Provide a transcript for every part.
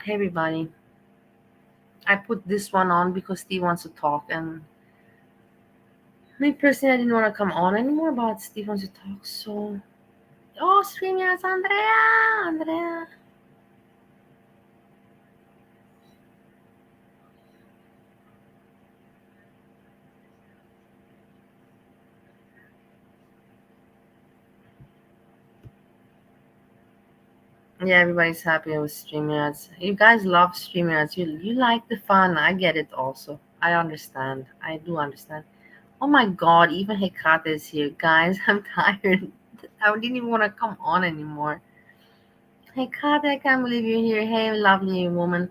Hey everybody, I put this one on because Steve wants to talk, and me personally I didn't want to come on anymore, but Steve wants to talk, so streamers, Andrea. Yeah, everybody's happy with StreamYards. You guys love StreamYards. You like the fun. I get it also. I understand. I do understand. Oh my god, even HEKATE is here. Guys, I'm tired. I didn't even want to come on anymore. HEKATE, I can't believe you're here. Hey, lovely woman.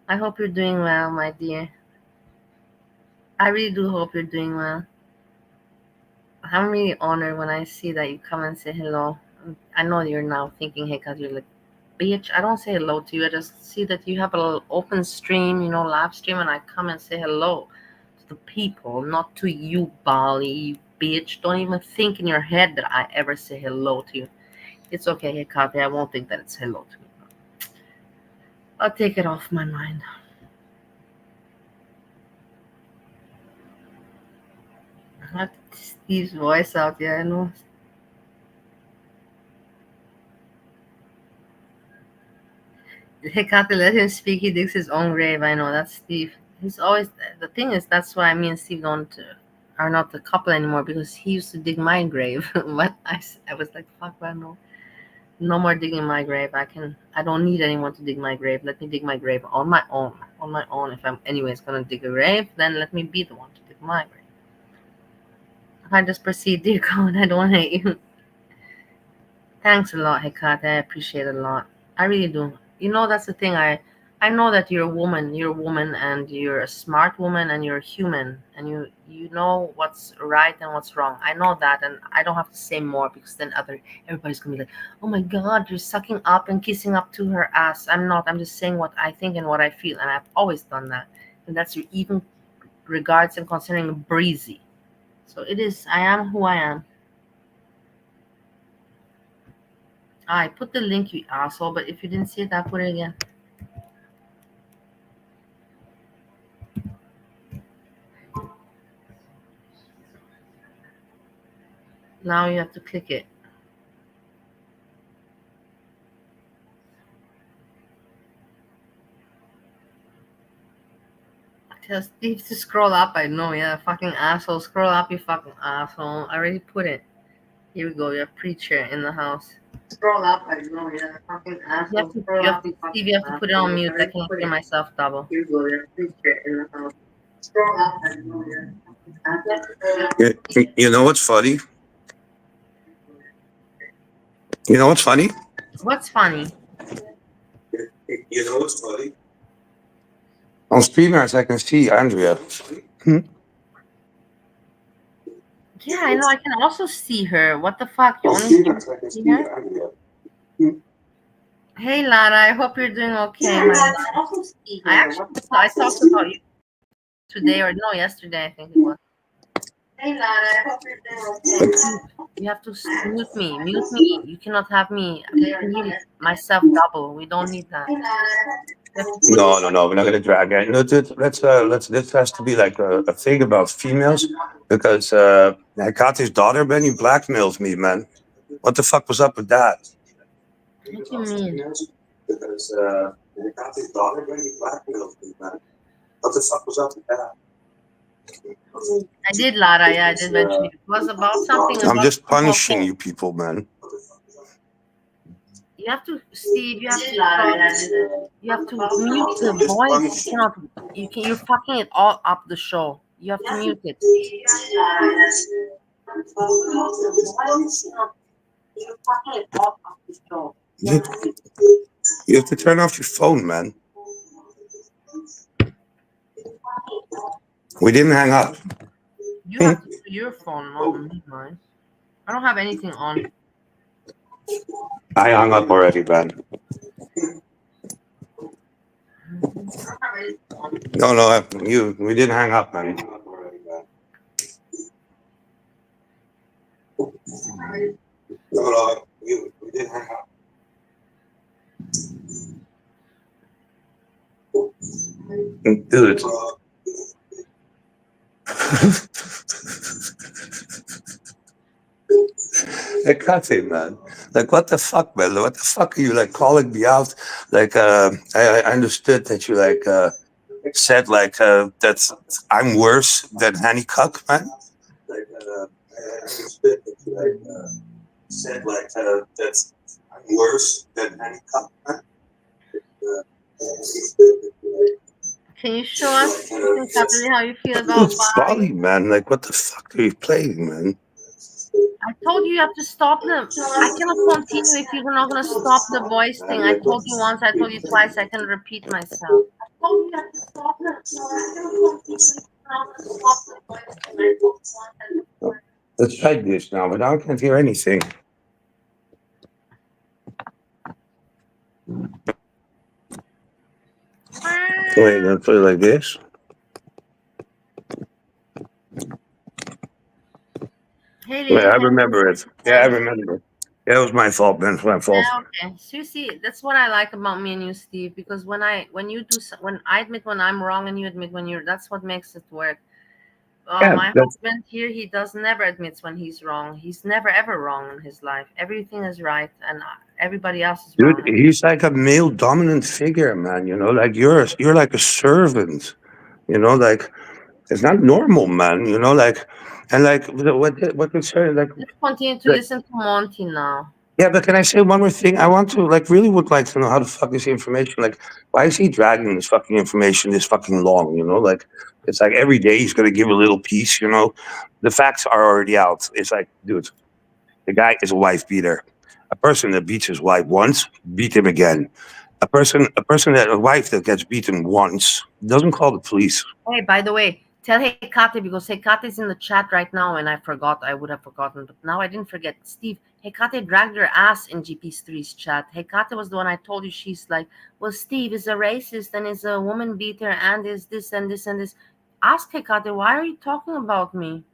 I hope you're doing well, my dear. I really do hope you're doing well. I'm really honored when I see that you come and say hello. I know you're now thinking, HEKATE, you're like, bitch, I don't say hello to you. I just see that you have a little open stream, live stream, and I come and say hello to the people, not to you, Bali, you bitch. Don't even think in your head that I ever say hello to you. It's okay, HEKATE. I won't think that it's hello to me. I'll take it off my mind. I have Steve's voice out there, I know. HEKATE, let him speak. He digs his own grave. I know, that's Steve. He's always, the thing is, that's why me and Steve are not a couple anymore, because he used to dig my grave. But I was like, fuck, man, no more digging my grave. I don't need anyone to dig my grave. Let me dig my grave on my own. If I'm anyways gonna dig a grave, then let me be the one to dig my grave. I just proceed, dear God. I don't hate you. Thanks a lot, HEKATE. I appreciate it a lot. I really do. That's the thing. I know that you're a woman. You're a woman, and you're a smart woman, and you're human, and you know what's right and what's wrong. I know that, and I don't have to say more, because then everybody's gonna be like, "Oh my God, you're sucking up and kissing up to her ass." I'm not. I'm just saying what I think and what I feel, and I've always done that. And that's even regards and concerning breezy. So it is. I am who I am. I put the link, you asshole, but if you didn't see it, I'll put it again. Now you have to click it. Tell Steve to scroll up. I know, yeah, fucking asshole. Scroll up, you fucking asshole. I already put it. Here we go. You're a preacher in the house. Scroll up. I know, yeah, fucking asshole. Steve, you have to put it on mute. I can't hear myself double. Here we go. You're a preacher in the house. Scroll up. I know, yeah. You know what's funny? You know what's funny? What's funny? You know what's funny? On StreamYards, I can see Andrea. Yeah, I know. I can also see her. What the fuck? You only can see her? Hey, Lara. I hope you're doing okay, my love. I talked about you today, or no, yesterday, I think it was. Hey, Lara. I hope you're doing okay. You have to mute me. Mute me. You cannot have me. I can hear myself double. We don't need that. No, we're not gonna drag it. Let's. This has to be like a thing about females, because Hekate's daughter Benny blackmails me, man. What the fuck was up with that? What do you mean? Because Hekate's daughter Benny blackmails me, man. What the fuck was up with that? I did, Lara. Yeah, I did mention it. It was about something. I'm just punishing you people, man. You have to, Steve. You have to stop. You have to mute the voice. You cannot. You can. You're fucking it all up the show. You have to mute it. You you have to turn off your phone, man. We didn't hang up. You have to do your phone, not me, mine. I don't have anything on. I hung up already, man. No, no, you. We didn't hang up, man. No, no, you. We didn't hang up. Dude. HEKATE, man. Like, what the fuck, man? What the fuck are you like calling me out? Like, I understood that you like said like that I'm worse than HANNIBAL, man. Like, I understood that you like said like that I'm worse than HANNIBAL, man. Can you show us exactly how you feel about It's folly, man. Like, what the fuck are you playing, man? I told you have to stop them. I cannot continue if you're not gonna stop the voice thing. I told you once, I told you twice, I can repeat myself. Let's try this now, but I can't hear anything. Wait, let's put it like this. Haley, Wait, I can remember it. Yeah, I remember. Yeah, it was my fault, man. It's my fault. yeah, okay. So you see, that's what I like about me and you, Steve. Because when you do, when I admit when I'm wrong and you admit when you're, that's what makes it work. Yeah, My that's, husband here, he does never admits when he's wrong. He's never ever wrong in his life. Everything is right, and everybody else is dude. wrong. He's like a male dominant figure, man. You know, like you're like a servant. You know, like it's not normal, man. You know, like and like what you're saying, Let's continue to like listen to Monty now. yeah, but can I say one more thing? I want to like really would like to know how the fuck is the information? Like, why is he dragging this fucking information this fucking long? You know, like it's like every day he's gonna give a little piece. You know, the facts are already out. It's like, dude, the guy is a wife beater. A person that beats his wife once, beat him again. A wife that gets beaten once doesn't call the police. Hey, by the way, tell Hekate because Hekate is in the chat right now, and I forgot. I would have forgotten, but now I didn't forget. Steve, Hekate dragged her ass in GP3's chat. Hekate was the one I told you. She's like, well, Steve is a racist and is a woman beater and is this and this and this. Ask Hekate, why are you talking about me?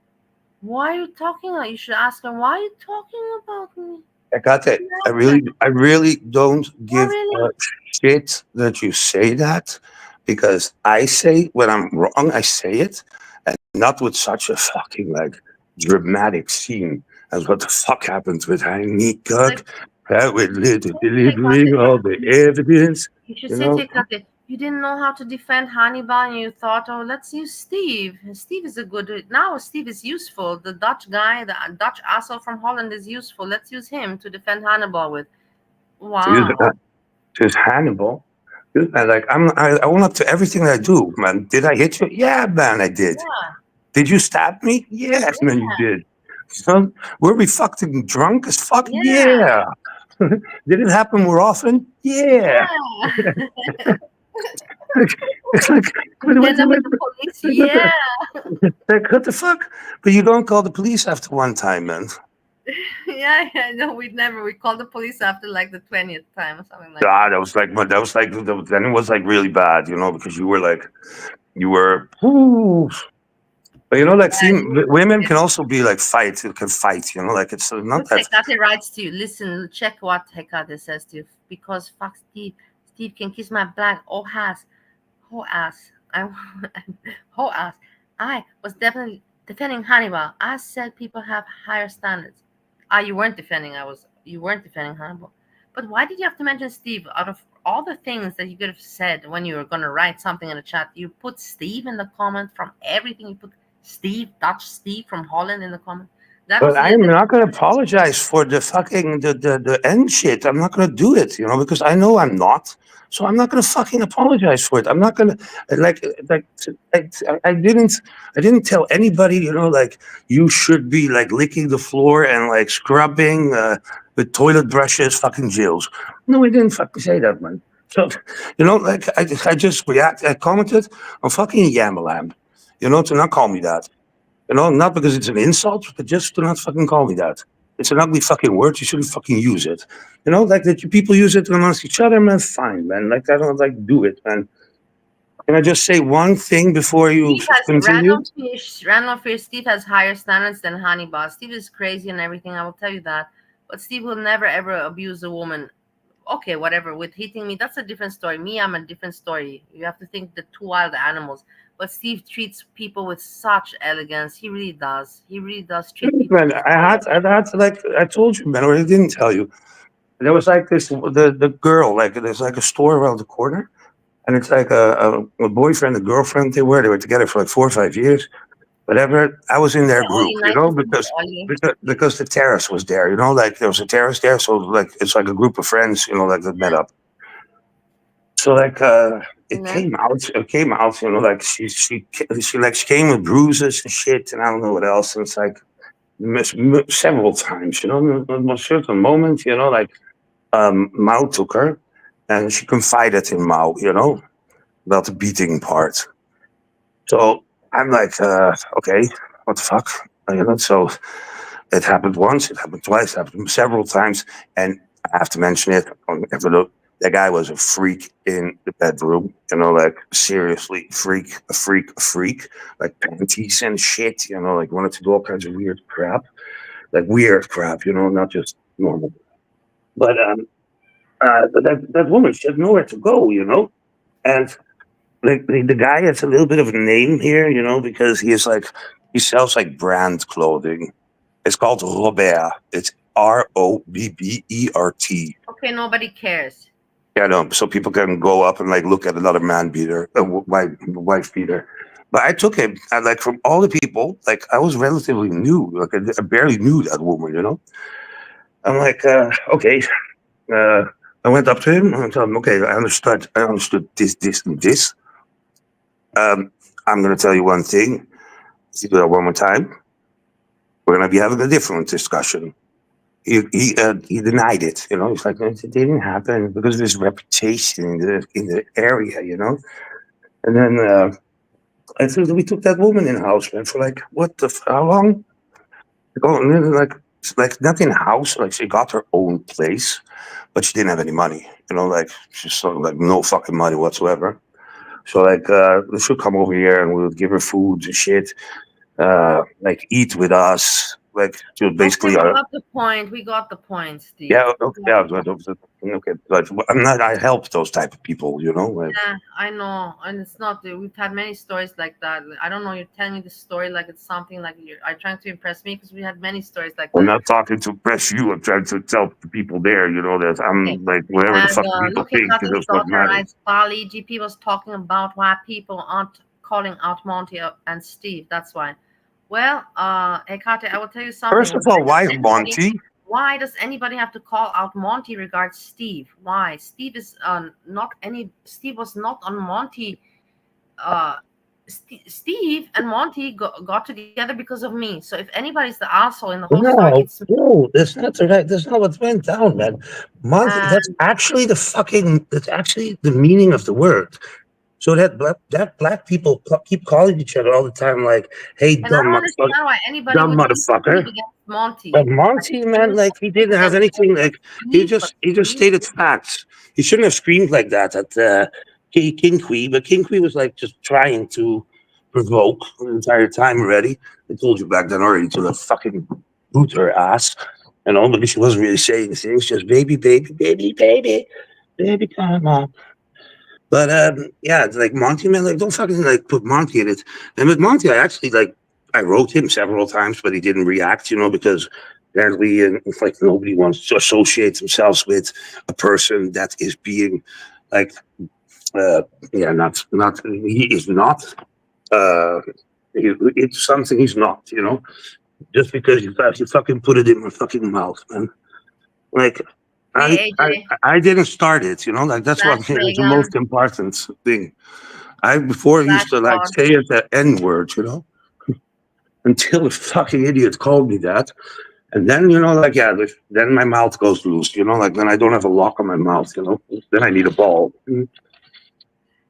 Why are you talking? You should ask her, why are you talking about me? I got it. Ask her. I really don't Oh, give a really? shit that you say that because I say when I'm wrong, I say it, and not with such a fucking like dramatic scene as what the fuck happens with Heini Like, Cook, with delivering Hekate, all the evidence, you should you say to know. Hekate, you didn't know how to defend Hannibal and you thought, oh, let's use Steve. Steve is a good, now Steve is useful. The Dutch guy, the Dutch asshole from Holland is useful. Let's use him to defend Hannibal with. To use, Wow. to use Hannibal. Dude, man, like I own up to everything I do, man. Did I hit you? Yeah, man, I did. Yeah. Did you stab me? Yes, man, you did. So were we fucking drunk as fuck? Yeah. Yeah. Did it happen more often? Yeah. Yeah. It's like, Did you end up with the police? Yeah. what the fuck? But you don't call the police after one time, man. Yeah, yeah. No, we called the police after like the 20th time or something like Ah, that. then it was like really bad, you know, because you were, ooh. But you know, like women can also be like can fight, you know, like it's not Look, that. Hecate writes to you. Listen, check what Hecate says to you. Because fuck Steve. Steve can kiss my black whole ass. I whole ass. I was definitely defending Hannibal. I said people have higher standards. Ah, you weren't defending. You weren't defending Hannibal. But why did you have to mention Steve? Out of all the things that you could have said when you were gonna write something in the chat, you put Steve in the comment. From everything you put Steve, Dutch Steve from Holland in the comment. That But was a I little am bit. not going to apologize for the fucking the end shit. I'm not going to do it, because I know I'm not. So I'm not going to fucking apologize for it. I'm not going to like I didn't tell anybody, like you should be like licking the floor and like scrubbing with toilet brushes, fucking Jills. No, I didn't fucking say that, man. So like I just I commented on fucking Yamalam, to not call me that. Not because it's an insult, but just to not fucking call me that. It's an ugly fucking word. You shouldn't fucking use it. Like that people use it amongst each other, man. Fine, man. Like I don't like do it, man. Can I just say one thing before you Steve has continue? random fish. Steve has higher standards than Hannibal. Steve is crazy and everything. I will tell you that. But Steve will never ever abuse a woman. Okay, whatever. With hitting me, that's a different story. Me, I'm a different story. You have to think the two wild animals. But Steve treats people with such elegance. He really does. He really does treat people Man, with so much. I had like I told you, man, or I didn't tell you. There was like this the girl, like there's like a store around the corner, and it's like a boyfriend and girlfriend they were together for like 4 or 5 years. Whatever. I was in their Yeah, group, Ollie, nice to meet you, because Ollie. because the terrace was there, like there was a terrace there, so like it's like a group of friends, like that met up. So like And then, it came out, like she came with bruises and shit, and I don't know what else. And it's like several times, at a certain moment, like Mao took her, and she confided in Mao, about the beating part. So I'm like, okay, what the fuck? So it happened once, it happened twice, it happened several times. And I have to mention it. That guy was a freak in the bedroom, like seriously, a freak, like panties and shit, like wanted to do all kinds of weird crap, like weird crap, not just normal. But that woman, she had nowhere to go, and like the guy has a little bit of a name here, because he sells like brand clothing. It's called Robert. It's Robbert. okay, nobody cares. Yeah, no, so people can go up and like look at another man beater, wife beater. But I took him, and like from all the people, like I was relatively new, like I barely knew that woman, I'm like, okay. Uh, I went up to him and I told him, okay, I understood this, and this. Um, I'm going to tell you one thing. If you do that one more time, we're going to be having a different discussion. He denied it. He's like, it didn't happen because of his reputation in the area. And then I think we took that woman in house, man, for like how long? And then, like not in house. Like she got her own place, but she didn't have any money. Like she's sort of like no fucking money whatsoever. So like they should come over here and we'll give her food and shit. Like eat with us. Like just Okay, basically we got the point. We got the point, Steve. yeah, We okay, got yeah, the point. okay, but I'm not. I help those type of people, like Yeah, I know, and it's not. We've had many stories like that. I don't know. You're telling me the story like it's something like you're are trying to impress me because we had many stories like I'm that. not talking to press you. I'm trying to tell the people there, that Okay. I'm like whatever the And fuck people look, think. It Hekate's does not daughter matter. writes, Bali GP was talking about why people aren't calling out Monty and Steve. That's why. Well, Hekate, I will tell you something. First of all, why Monty? Why does anybody have to call out Monty regards Steve? Why? Steve is not any. Steve was not on Monty. Uh, Steve and Monty got together because of me. So if anybody's the asshole in the whole story, No, it's me. no, that's not right. That's not what went down, man. Monty. That's And actually the fucking. That's actually the meaning of the word. So that black people keep calling each other all the time, like, "Hey, and I dumb don't motherfucker, understand why anybody dumb would use Steve motherfucker." against But Monty. Like, Monty, it man, doesn't like he make didn't have sense. anything. Like Steve, but he just Steve, stated facts. He shouldn't have screamed like that at King Kui, but King Kui was like just trying to provoke the entire time already. I told you back then already to the fucking boot her ass, because she wasn't really saying things, just baby, baby, baby, baby, baby, come on. But yeah, it's like Monty, man, like don't fucking like put Monty in it. And with Monty, I actually like I wrote him several times, but he didn't react, because apparently it's like nobody wants to associate themselves with a person that is being like uh yeah, not he is not uh it's something he's not. just because you fucking put it in my fucking mouth, man. Like, I, Hey I, AJ, I didn't start it, you know. Like that's what slash is the Megan, most important thing. I before used slash to like Todd. say it the N word, you know, until a fucking idiot called me that. And then, you know, like, yeah, then my mouth goes loose, you know, like then I don't have a lock on my mouth, you know, then I need a ball.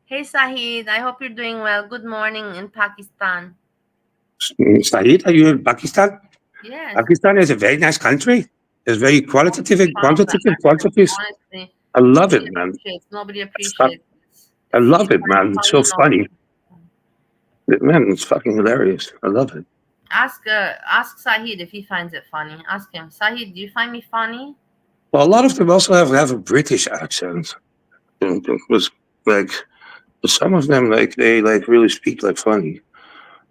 Hey Sahid, I hope you're doing well. Good morning in Pakistan. Saeed, are you in Pakistan? Yes, Pakistan is a very nice country. There's very don't qualitative make and fun of the quantitative accent. quantities. Honestly, I love nobody it, man. appreciates. Nobody It's fun. appreciates. I It's love either it, man. It's so funny or funny. not. Man, it's fucking hilarious. I love it. Ask Sahid if he finds it funny. Ask him, Sahid, do you find me funny? Well, a lot of them also have a British accent. It was like some of them, like they like really speak like funny.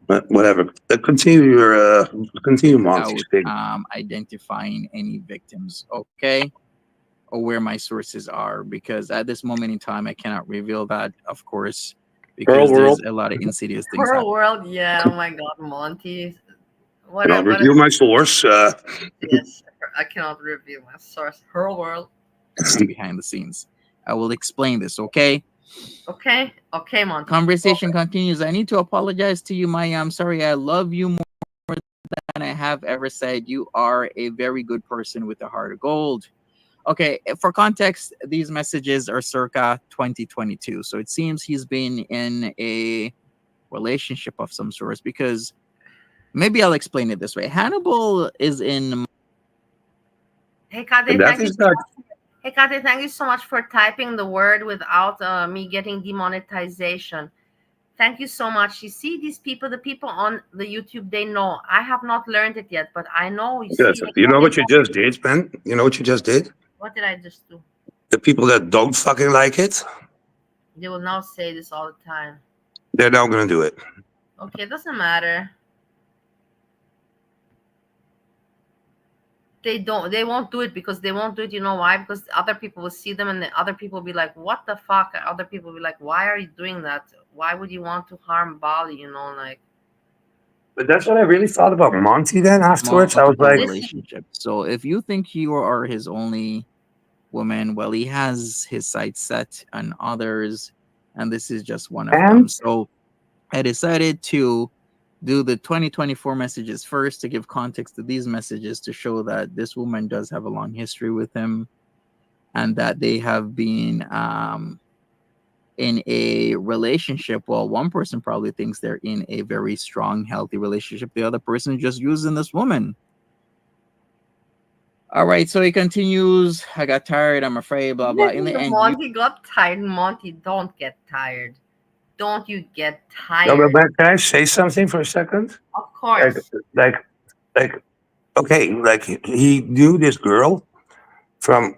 But whatever. Continue Monty's Without thing. identifying any victims, okay? Or where my sources are, because at this moment in time, I cannot reveal that, of course, Pearl because there's World. a lot of insidious things Her happening world, yeah. Oh my God, Monty. And I'll What a review my source. yes. I cannot review my source. Her world. behind the scenes. I will explain this, okay? Okay, okay, Monty. Conversation continues. I need to apologize to you, Maya. I'm sorry. I love you more than I have ever said. You are a very good person with a heart of gold. Okay, for context, these messages are circa 2022. So it seems he's been in a relationship of some sort, because maybe I'll explain it this way. Hannibal is in. Hey, And Kate, that thank you is so not. much. Hey, Kate, thank you so much for typing the word without me getting demonetization. Thank you so much. You see, these people, the people on the YouTube, they know. I have not learned it yet, but I know. You Yes. see, like You what know they what you know. just did, man? You know what you just did? What did I just do? The people that don't fucking like it, They will now say this all the time. they're now going to do it. Okay, it doesn't matter. They won't do it because they won't do it. You know why? Because other people will see them and the other people will be like, what the fuck? Other people will be like, why are you doing that? Why would you want to harm Bali? You know, like But that's what I really thought about Monty then afterwards. I was Multiple like, listen. relationships. So if you think you are his only woman, well, he has his sights set on others, and this is just one of them. and So I decided to do the 2024 messages first to give context to these messages to show that this woman does have a long history with him, and that they have been in a relationship. Well, one person probably thinks they're in a very strong, healthy relationship. The other person is just using this woman. All right, so he continues. I got tired. I'm afraid. Blah blah. In the end, you Monty got tired. Monty, don't get tired. Don't you get no, but tired? man, can I say something for a second? Of Like, course. like, like, okay, like he knew this girl from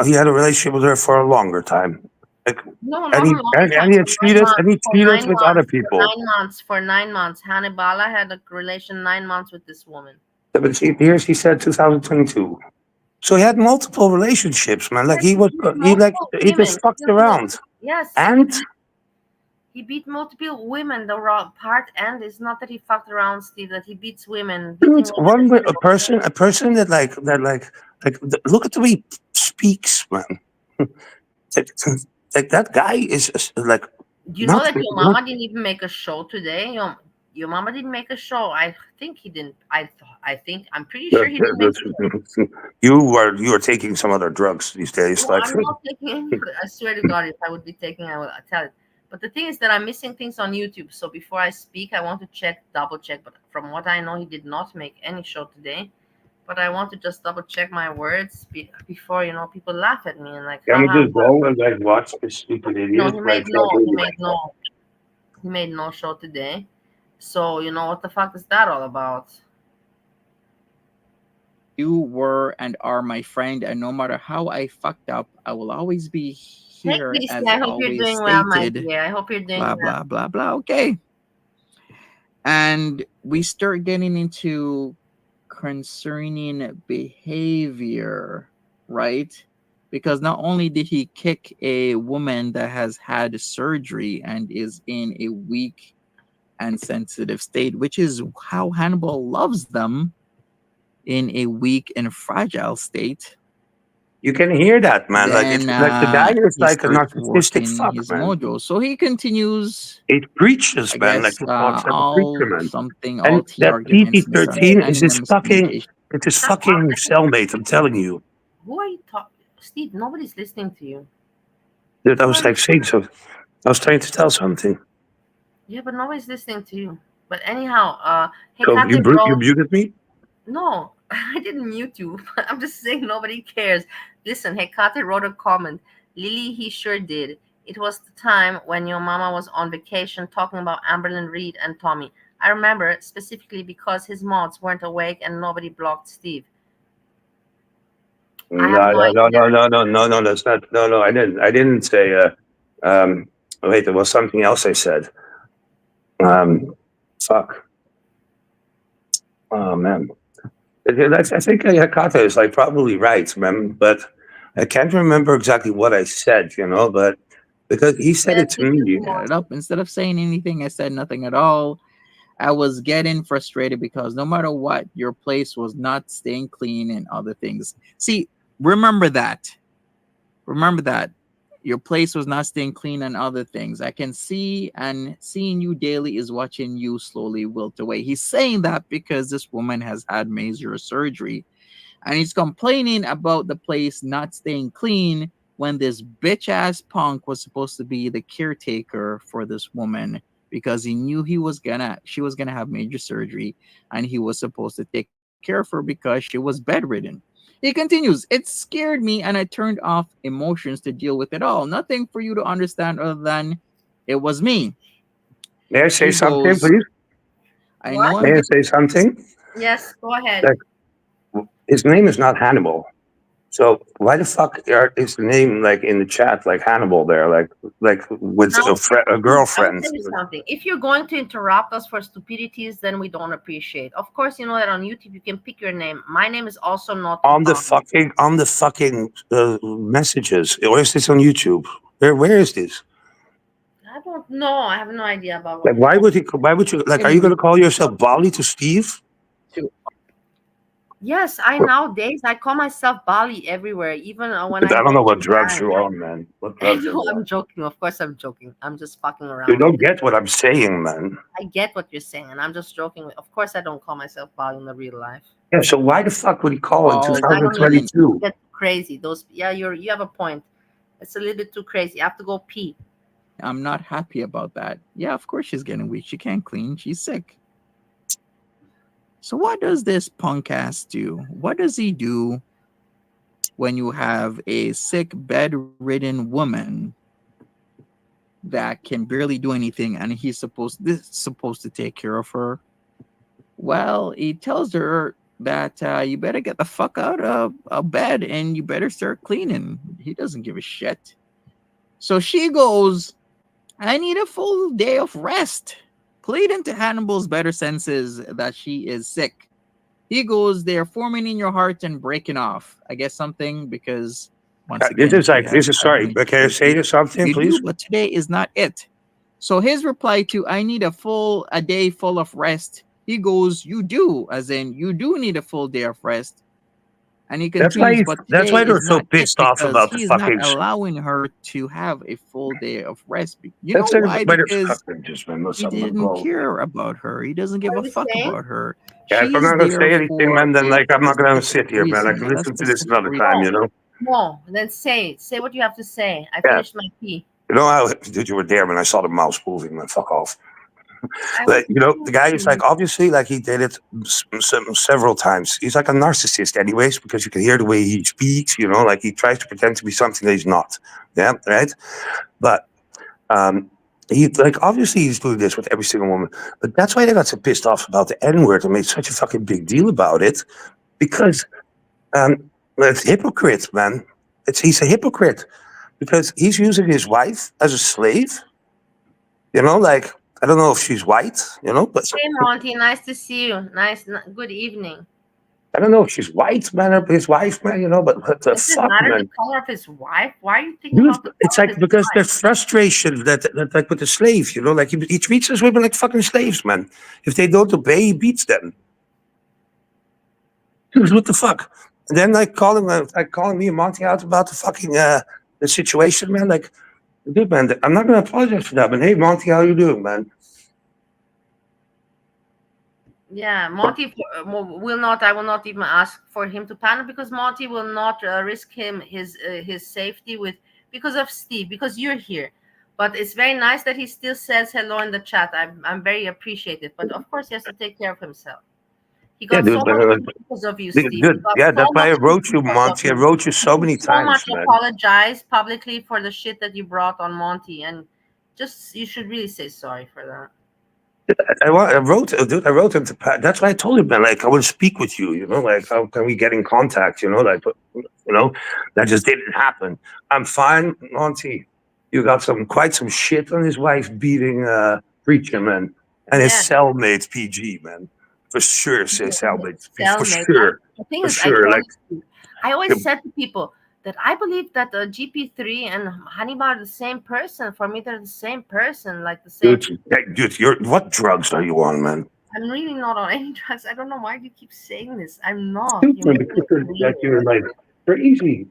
he had a relationship with her for a longer time. Like, No, not a longer and time. he For had nine cheated, and months. he For cheated nine with other months. For people. 9 months. For 9 months. Hannibal had a relation 9 months with this woman. But here she said 2022. So he had multiple relationships, man. Like Yes, he he was, beat like multiple he women. just fucked around. Yes, And he beat multiple women. The wrong part and is not that he fucked around, Steve. That he beats women. Beating dude, women is not a person that look at the way he speaks, man. like, like that guy is like Do you know not that your not. mama didn't even make a show today? Your mama didn't make a show. I think he didn't. I think I'm pretty sure he didn't make a show. You are taking some other drugs these days, No, like. I'm not taking any. I swear to God, if I would be taking, I would tell it. But the thing is that I'm missing things on YouTube. So before I speak, I want to double check. But from what I know, he did not make any show today. But I want to just double check my words before people laugh at me and like, I'm haha. just go and like watch this stupid No, idiot like. he made no show today. So what the fuck is that all about? you were and are my friend, and no matter how I fucked up, I will always be Hey, here, Christy, as I hope you're always doing well, my stated. dear. I hope you're doing Blah well. blah blah blah. Okay, and we start getting into concerning behavior, right? Because not only did he kick a woman that has had surgery and is in a weak and sensitive state, which is how Hannibal loves them in a weak and fragile state. You can hear that, man. Like it's Then like the guy is he like a starts narcissistic working fuck, his man. mojo. So he continues, It preaches, I man, like guess, he talks like a preacher, man. all And tea that arguments, PT-13 is misunderstanding, his and fucking, miscommunication. it's his Stop fucking arguing. cellmate. I'm telling you. Who are you talking? Steve, nobody's listening to you. That I Who was are you? like saying so. I was trying to tell something. Yeah, but nobody's listening to you. But anyhow, So Hekate you wrote. muted me. No, I didn't mute you. I'm just saying nobody cares. Listen, Hekate wrote a comment. Lily, he sure did. It was the time when your mama was on vacation talking about Amberlyn Reed and Tommy. I remember specifically because his mods weren't awake and nobody blocked Steve. I have No, no no, no, idea. no, no, no, no, no. That's not. No, no. I didn't. I didn't say. Um. Wait, there was something else I said. Fuck. Oh man. I think Hakata is like probably right, man. But I can't remember exactly what I said. But because he said Yes, it to you do, me. It up. Instead of saying anything, I said nothing at all. I was getting frustrated because no matter what, your place was not staying clean and other things. See, remember that. Remember that. Your place was not staying clean and other things. I can see, and seeing you daily is watching you slowly wilt away. He's saying that because this woman has had major surgery, and he's complaining about the place not staying clean when this bitch ass punk was supposed to be the caretaker for this woman, because he knew she was gonna have major surgery, and he was supposed to take care of her because she was bedridden. He continues, it scared me and I turned off emotions to deal with it all. Nothing for you to understand other than it was me. May I say He something, goes, please? I What? know I'm May I getting say something? Yes, go ahead. Like his name is not Hannibal. So why the fuck is the name like in the chat like Hannibal there, like with Now, a Steve, I will girlfriend? tell you something. If you're going to interrupt us for stupidities, then we don't appreciate. Of course, you know that on YouTube you can pick your name. My name is also not Tupang. On the fucking messages, or is this on YouTube? Where is this? I don't know. I have no idea about what Like, you're talking. why would you like? Are you ready gonna call yourself Bali to Steve? to Yes, I nowadays I call myself Bali everywhere, even when I I don't go know to what drugs Japan. you're on, man. What I drugs are know you I'm on? joking. Of course, I'm joking. I'm just fucking You around. don't get what I'm saying, man. I get what you're saying, and I'm just joking. Of course, I don't call myself Bali in the real life Yeah. So why the fuck would he call in all because I don't need it. women. 2022? Get crazy. Those, yeah, you have a point. It's a little bit too crazy. I have to go pee. I'm not happy about that. Yeah, of course she's getting weak. She can't clean. She's sick. So what does this punk ass do? What does he do when you have a sick, bedridden woman that can barely do anything and supposed to take care of her? Well, he tells her that you better get the fuck out of bed and you better start cleaning. He doesn't give a shit. So she goes, I need a full day of rest. Pleading to Hannibal's better senses that she is sick. He goes, they're forming in your heart and breaking off. I guess something because once again, she has This is had sorry, major but can I say surgery. this something, You do, please? but today is not it. So his reply to I need a day full of rest. He goes, you do, as in you do need a full day of rest. And he continues, but That's today why they're is so not it pissed off because about the he is not fucking. allowing her to have a full day of rest. You know That's why? why they're Because fucking just man. Let's he have a didn't go. care about her. He doesn't give What a are you fuck saying? about her. Yeah, if She I'm is not gonna there say anything, for man, then a like I'm not gonna specific sit here, man. I reason, can and that listen to this specific another time, reason. you know. No, then say what you have to say. I Yeah, finished my pee. you know how did you were there when I saw the mouse moving, man. Fuck off. I was But the guy is like peeing. obviously like he did it several times. He's like a narcissist, anyways, because you can hear the way he speaks. Like he tries to pretend to be something that he's not. Yeah, right. But he like obviously he's doing this with every single woman. But that's why they got so pissed off about the N word and made such a fucking big deal about it because it's hypocrite, man. He's a hypocrite because he's using his wife as a slave. Like I don't know if she's white, but Hey, Monty, nice to see you. Good evening. I don't know if she's white, man, or his wife, man, but what the Does it fuck, matter the man? color of his wife? Why are you thinking Dude, about the it's color of like his because wife? there's frustration that like with the slaves, like he treats his women like fucking slaves, man. If they don't obey, he beats them. Dude, what the fuck? And then like calling me and Monty out about the fucking the situation, man. Like, dude, man, I'm not gonna apologize for that, man. Hey, Monty, how you doing, man? Yeah, Monty will not. I will not even ask for him to panel because Monty will not risk his safety with because of Steve because you're here. But it's very nice that he still says hello in the chat. I'm very appreciative. But of course, he has to take care of himself. He Yeah, got so dude, much heat because of you, Steve. He good. got Yeah, so that's why much I heat wrote you, because of Monty. I you. wrote you You so should many so much times, man. apologize publicly for the shit that you brought on Monty, and just you should really say sorry for that. Dude, I wrote him to Pat. That's why I told him, man, like, I want to speak with you, like, how can we get in contact, like, that just didn't happen. I'm fine, Monty. You got quite some shit on his wife beating, Preacher, man. And his Yeah. cellmate, PG, man. For sure, say cellmate. For Cellmate. sure. The thing For is, I sure. told Like, you, I always said to people that I believe that GP3 and Hannibal are the same person. For me, they're the same person, like the same. dude, what drugs are you on, man? I'm really not on any drugs. I don't know why you keep saying this. I'm not. You're Stupid, making because it like, weird. you're like crazy.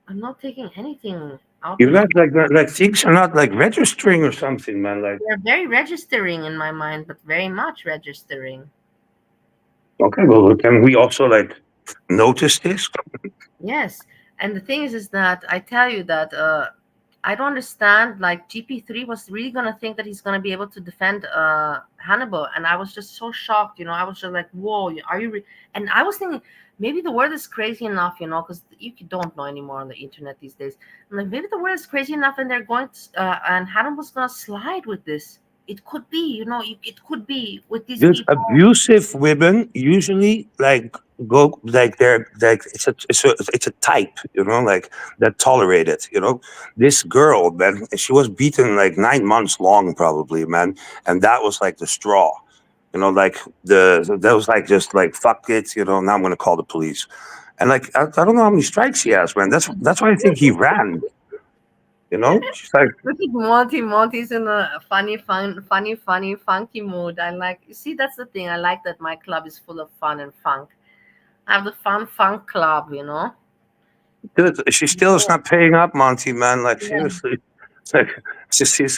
I'm not taking anything out You of. got like things are not like registering or something, man. Like, They're very registering in my mind, but very much registering. okay, well, can we also like notice this? Yes, and the thing is that I tell you that I don't understand. Like GP3 was really gonna think that he's gonna be able to defend Hannibal, and I was just so shocked. I was just like, "Whoa, are you?" And I was thinking maybe the world is crazy enough, because you don't know anymore on the internet these days. I'm like, maybe the world is crazy enough, and they're going to, and Hannibal's gonna slide with this. It could be, it could be with these Dude, people. abusive women usually like go like they're like it's a type, like that tolerate it. This girl, man, she was beaten like 9 months long, probably, man, and that was like the straw. Like that was like just like fuck it. Now I'm gonna call the police. And like I don't know how many strikes he has, man. That's why I think he ran. She's like, Look at Monty. Monty's in a funny, funky mood. I like. You see, that's the thing. I like that my club is full of fun and funk. I have the funk club. dude, she still is Yeah. not paying up, Monty, man. Like Yeah. seriously, it's like she's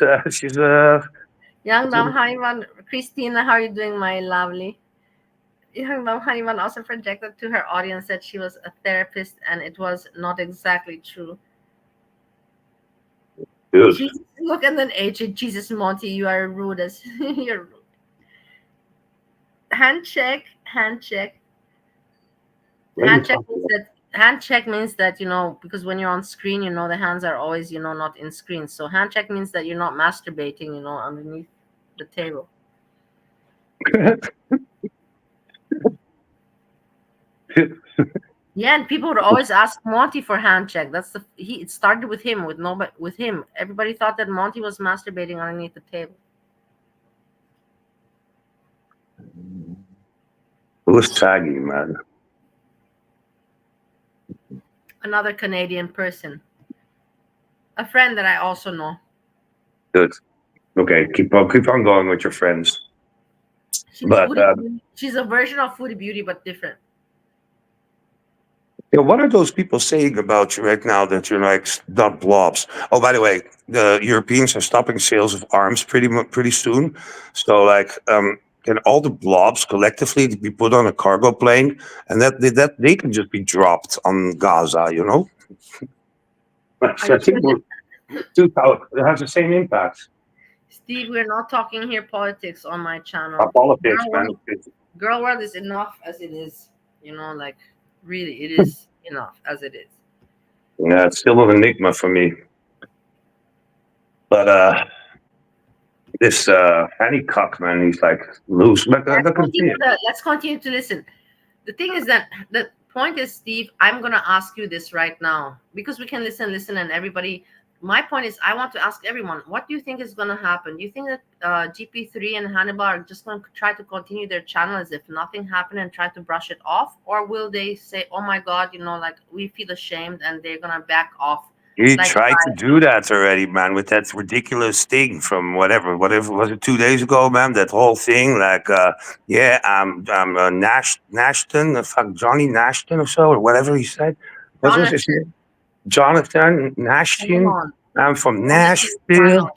Young Dam Hanivan, Christina, how are you doing, my lovely? Young Dam Hanivan also projected to her audience that she was a therapist, and it was not exactly true. dude. Jesus, look at an age. Jesus, Monty, you are rude as you're rude. Handshake, handshake. What are you Handshake talking means about? that handshake means that because when you're on screen, the hands are always not in screen. So handshake means that you're not masturbating, underneath the table. Yeah, and people would always ask Monty for handshake. It started with him, with nobody, with him. Everybody thought that Monty was masturbating underneath the table. Who's saggy, man? Another Canadian person, a friend that I also know. Dude. Okay, keep on going with your friends. She's But foodie. She's a version of Foodie Beauty, but different. what are those people saying about you right now that you're like not blobs? Oh, by the way, the Europeans are stopping sales of arms pretty soon. So like, can all the blobs collectively be put on a cargo plane, and that they can just be dropped on Gaza? Are I you think sure it has the same impact. Steve, we're not talking here politics on my channel. Politics, Girl man. World, Girl World is enough as it is. Like really, it is enough as it is. Yeah, it's still an enigma for me. But this Hanny Cock, man, he's like loose. But Let's continue to listen. The thing is that the point is, Steve, I'm gonna ask you this right now because we can listen, and everybody my point is, I want to ask everyone, what do you think is going to happen? Do you think that GP3 and Hannibal are just going to try to continue their channel as if nothing happened and try to brush it off? Or will they say, oh my God, like we feel ashamed and they're going to back off? He Like, tried to do that already, man, with that ridiculous thing from whatever was it 2 days ago, man? That whole thing, like, yeah, I'm Nashton, fuck Johnny Nashton or so, or whatever he said. What was his Jonathan, name? Jonathan come Nashton. on. I'm from Don't make me Nashville. final.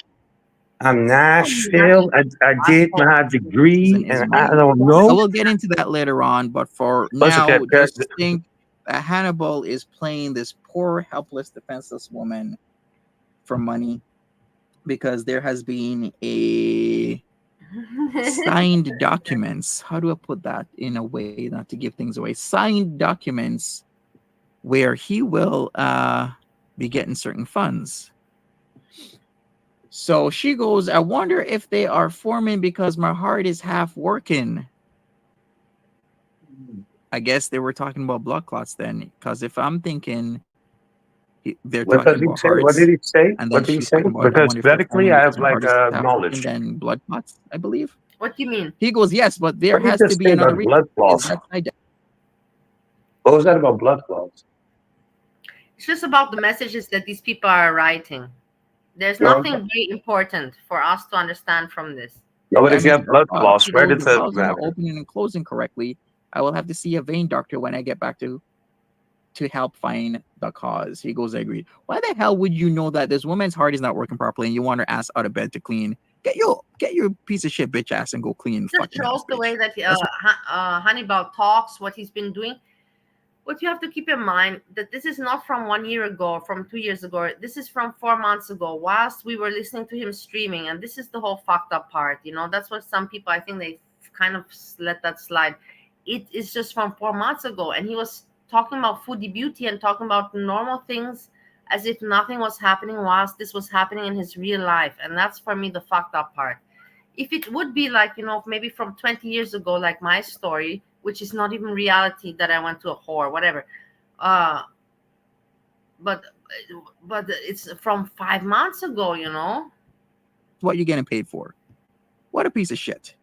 I'm Oh, Nashton, Nashville. I did asshole. my degree, Is and Why I do me. you don't want I know. will get into that later on, but for What's okay? now, just think that Hannibal is playing this poor, helpless, defenseless woman for money because there has been a signed documents. How do I put that in a way not to give things away? Signed documents where he will be getting certain funds. So she goes, I wonder if they are forming because my heart is half working. I guess they were talking about blood clots then, because if I'm thinking they're What talking does he about say? What did hearts, he say? and then What did he she's say? talking about, I Because wonder if they're medically, forming I because have my heart like is half working, knowledge. then blood clots, I believe. What do you mean? He goes, yes, but there What did has he to just be say another about reason. blood Is clots? that side? What was that about blood clots? It's just about the messages that these people are writing. There's No, nothing very important for us to understand from this. no, but I if you mean, have blood clots, she where goes, did the the valves are not matter? opening and closing correctly. I will have to see a vein doctor when I get back to help find the cause. He goes, I agree. Why the hell would you know that this woman's heart is not working properly and you want her ass out of bed to clean? Get your piece of shit bitch ass and go clean the Just fucking shows house, the way bitch. that That's Hannibal talks, what he's been doing. But you have to keep in mind that this is not from 1 year ago, from 2 years ago. This is from 4 months ago, whilst we were listening to him streaming. And this is the whole fucked up part. That's what some people, I think they kind of let that slide. It is just from 4 months ago. And he was talking about foodie beauty and talking about normal things as if nothing was happening whilst this was happening in his real life. And that's for me the fucked up part. If it would be like, maybe from 20 years ago, like my story, which is not even reality, that I went to a whore, whatever. uh but it's from 5 months ago. what you're getting paid for. What a piece of shit.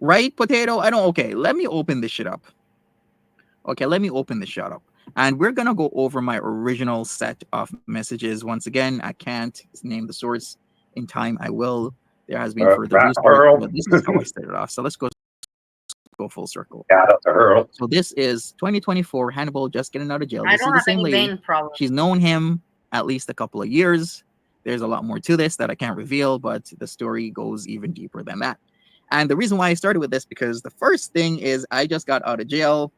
Right, potato? I don't. Okay, let me open this shit up. Okay, let me open this shit up. And we're going to go over my original set of messages. Once again, I can't name the source in time. I will. There has been further research, Earl. but this is how I started off. So let's go full circle. Shout out to Earl. So this is 2024. Hannibal just getting out of jail. I This is don't the have same any lady. vein problem. She's known him at least a couple of years. There's a lot more to this that I can't reveal, but the story goes even deeper than that. And the reason why I started with this, because the first thing is I just got out of jail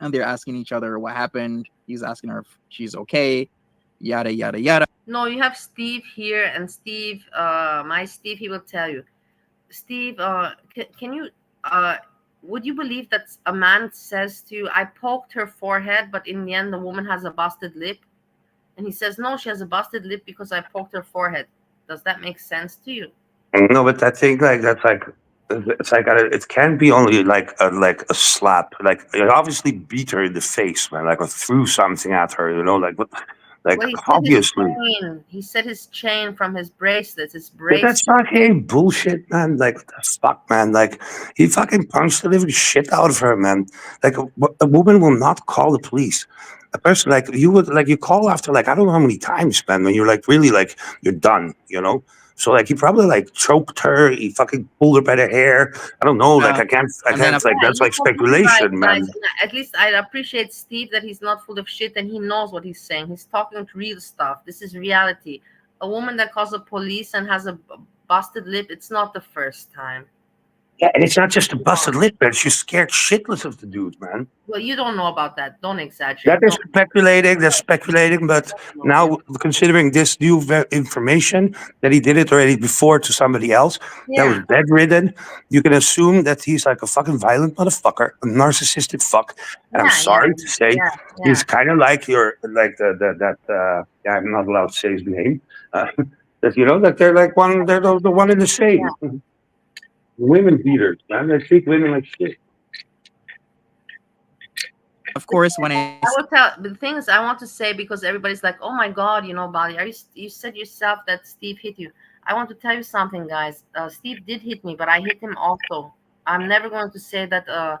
and they're asking each other what happened. He's asking her if she's okay, yada, yada, yada. No, you have Steve here, and Steve, my Steve, he will tell you. Steve, can you, uh would you believe that a man says to you, I poked her forehead, but in the end the woman has a busted lip? And he says, no, she has a busted lip because I poked her forehead. Does that make sense to you? No, but I think like that's like it's like it can be only like a slap. Like you obviously beat her in the face, man. Like or threw something at her. Like what? Like Well, he said his obviously. chain. He said his chain from his bracelets. His But that's bracelet. fucking bullshit, man. Like, what the fuck, man. Like, he fucking punched the living shit out of her, man. Like, a woman will not call the police. A person, like, you would, like, you call after, like, I don't know how many times, man, when you're, like, really, like, you're done. So, like, he probably, like, choked her. He fucking pulled her by the hair. I don't know. Like, I And then can't, like, Yeah, that's, like, he's right, speculation, guys. man. And at least I appreciate Steve that he's not full of shit and he knows what he's saying. He's talking real stuff. This is reality. A woman that calls the police and has a busted lip, it's not the first time. Yeah, and it's not just a No. busted lip, man. She's scared shitless of the dude, man. Well, you don't know about that. Don't That exaggerate. is Don't speculating. That's speculating. But know. Yeah. now, considering this new information that he did it already before to somebody else that was Yeah. bedridden, you can assume that he's like a fucking violent motherfucker, a narcissistic fuck. And I'm Yeah. Yeah. sorry to say, Yeah. he's Yeah. kind of like your like that. Yeah, I'm not allowed to say his name. Uh, that that they're like one. They're the one in the Yeah. same. Women beaters, man. They treat women like shit. of course, when I I will tell. The thing is, I want to say, because everybody's like, "Oh my God, Bali, you said yourself that Steve hit you." I want to tell you something, guys. Steve did hit me, but I hit him also. I'm never going to say that. I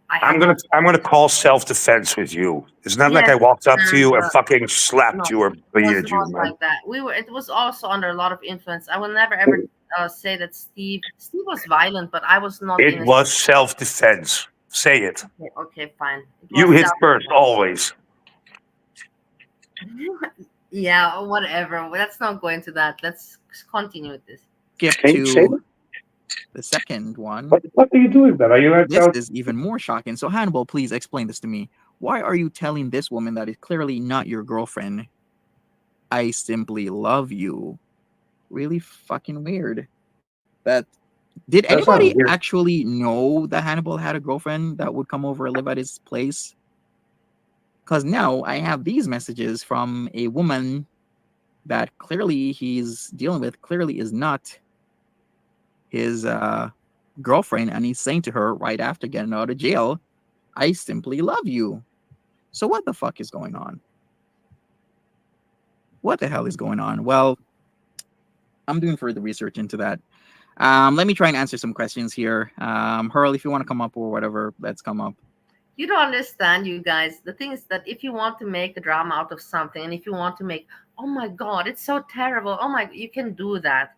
I'm had gonna no. I'm gonna call self-defense with you. It's not like Yes, I walked up to and you and fucking no, slapped you or it was beat you, not man. like that. We were. It was also under a lot of influence. I will never ever say that Steve was violent, but I was not It in a. was self-defense. Say it. Okay, okay, fine. It You was hit self. first always. Yeah, whatever. Let's not go into that. Let's continue with this. skip Can you say to that? the second one. What the fuck are you doing, man? Are you at This is even more shocking. So, Hannibal, please explain this to me. Why are you telling this woman that is clearly not your girlfriend, I simply love you? Really fucking weird. That did That's not anybody weird. actually know that Hannibal had a girlfriend that would come over and live at his place? Because now I have these messages from a woman that clearly he's dealing with, clearly is not his girlfriend, and he's saying to her right after getting out of jail, I simply love you. So what the fuck is going on? What the hell is going on? Well, I'm doing further research into that. Let me try and answer some questions here. Hurl, if you want to come up or whatever, let's come up. You don't understand, you guys. The thing is that if you want to make a drama out of something, and if you want to make, oh my God, it's so terrible. Oh my, you can do that.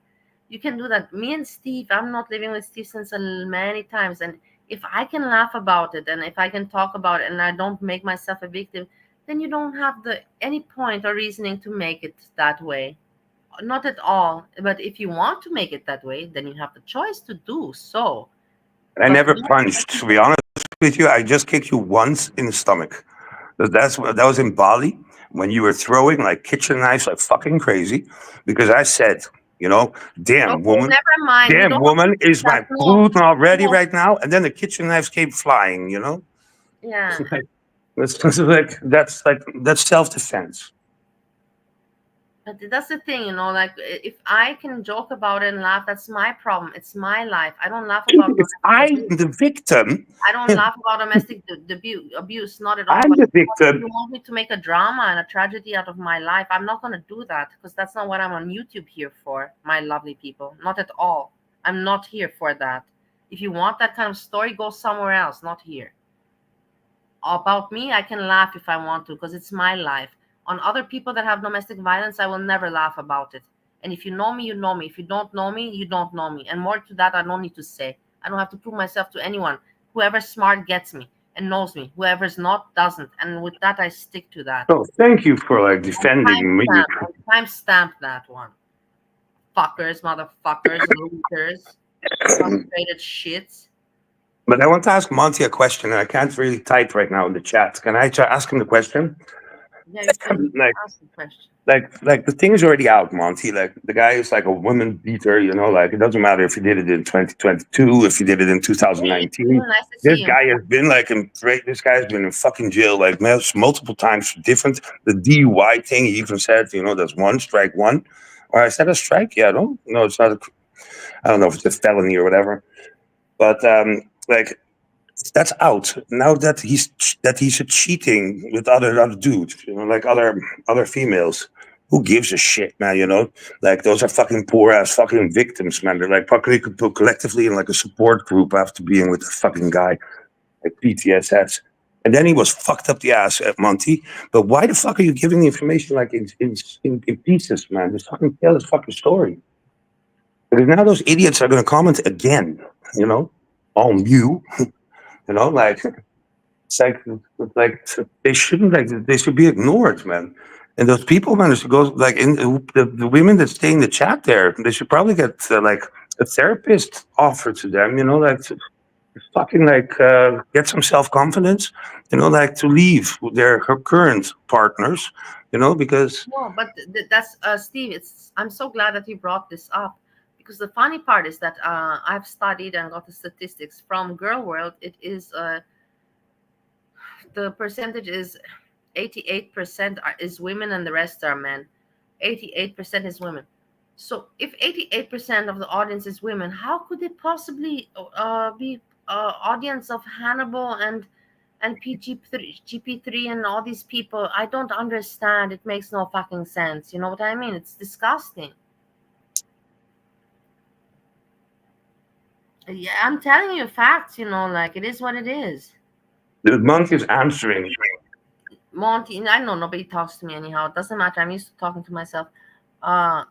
You can do that. Me and Steve, I'm not living with Steve since many times. And if I can laugh about it, and if I can talk about it, and I don't make myself a victim, then you don't have the any point or reasoning to make it that way. Not at all. But if you want to make it that way, then you have the choice to do so. I But never punched. To be honest with you, I just kicked you once in the stomach. That was in Bali when you were throwing like kitchen knives like fucking crazy. Because I said, you know, okay, never mind. We damn don't have to woman, do is that. my No, food not ready no. right now? And then the kitchen knives came flying. You know, Yeah. that's self-defense. But that's the thing, like if I can joke about it and laugh, that's my problem. It's my life. I don't laugh about If domestic I'm abuse. the victim, I don't laugh about domestic abuse, not at all. I'm But the if victim. you want me to make a drama and a tragedy out of my life, I'm not going to do that, because that's not what I'm on YouTube here for, my lovely people. Not at all. I'm not here for that. If you want that kind of story, go somewhere else, not here. About me, I can laugh if I want to, because it's my life. On other people that have domestic violence, I will never laugh about it. And if you know me, you know me. If you don't know me, you don't know me. And more to that, I don't need to say. I don't have to prove myself to anyone. Whoever's smart gets me and knows me. Whoever's not doesn't. And with that, I stick to that. So thank you for like And defending me. timestamp that one. Fuckers, motherfuckers, losers, frustrated shits. But I want to ask Monty a question, and I can't really type right now in the chat. Can I try ask him the question? Yeah, you can like, ask the question. like the thing is already out, Monty. Like the guy is like a woman beater, you know. Like it doesn't matter if he did it in 2022, if he did it in Hey, 2019. nice to This see you. guy has been like in this guy has been in fucking jail like multiple times for different the DUI thing. He even said, you know, that's one strike one. Or I said a strike. Yeah, I don't. No, it's not. I don't know if it's a felony or whatever. But like that's out now that he's cheating with other dudes, you know, like other females. Who gives a shit, man? You know, like those are fucking poor ass fucking victims, man. They're like probably could put collectively in like a support group after being with the fucking guy, like PTSS. And then he was fucked up the ass at Monty. But why the fuck are you giving the information like in pieces, man? Just fucking tell his fucking story. Because now those idiots are gonna comment again, you know, on you, you know, like like they shouldn't they should be ignored, man. And those people, man, should go like in the women that stay in the chat there. They should probably get like a therapist offered to them, you know, like to fucking like get some self confidence, you know, like to leave their her current partners, you know, because No, but that's Steve. I'm so glad that you brought this up, because the funny part is that I've studied and got the statistics from Girl World. It is the percentage is 88% is women and the rest are men. 88% is women. So if 88% of the audience is women, how could it possibly be audience of Hannibal and GP3 and all these people. I don't understand. It makes no fucking sense. You know what I mean? It's disgusting. Yeah, I'm telling you facts. Like it is what it is. The Monty is answering. Monty, I know nobody talks to me anyhow. It doesn't matter. I'm used to talking to myself.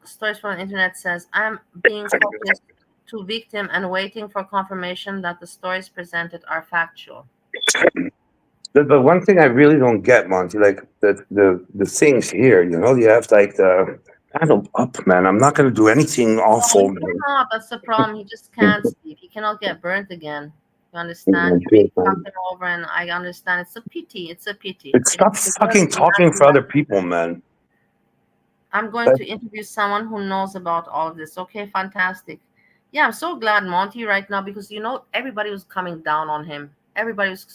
Stories from the internet says I'm being focused to victim and waiting for confirmation that the stories presented are factual. The one thing I really don't get, Monty, like the things here, you have like the paddle up, man. I'm not gonna do anything No, he awful, man. cannot. That's the problem. He just can't, Steve. He cannot get burnt again. You understand? That's You may it, fuck man. him over, and I understand. It's a pity. It's a pity. It's stop It deserves fucking a talking nasty for other lesson. people, man. I'm going But to interview someone who knows about all of this. Okay, fantastic. Yeah, I'm so glad Monty right now because everybody was coming down on him. Everybody was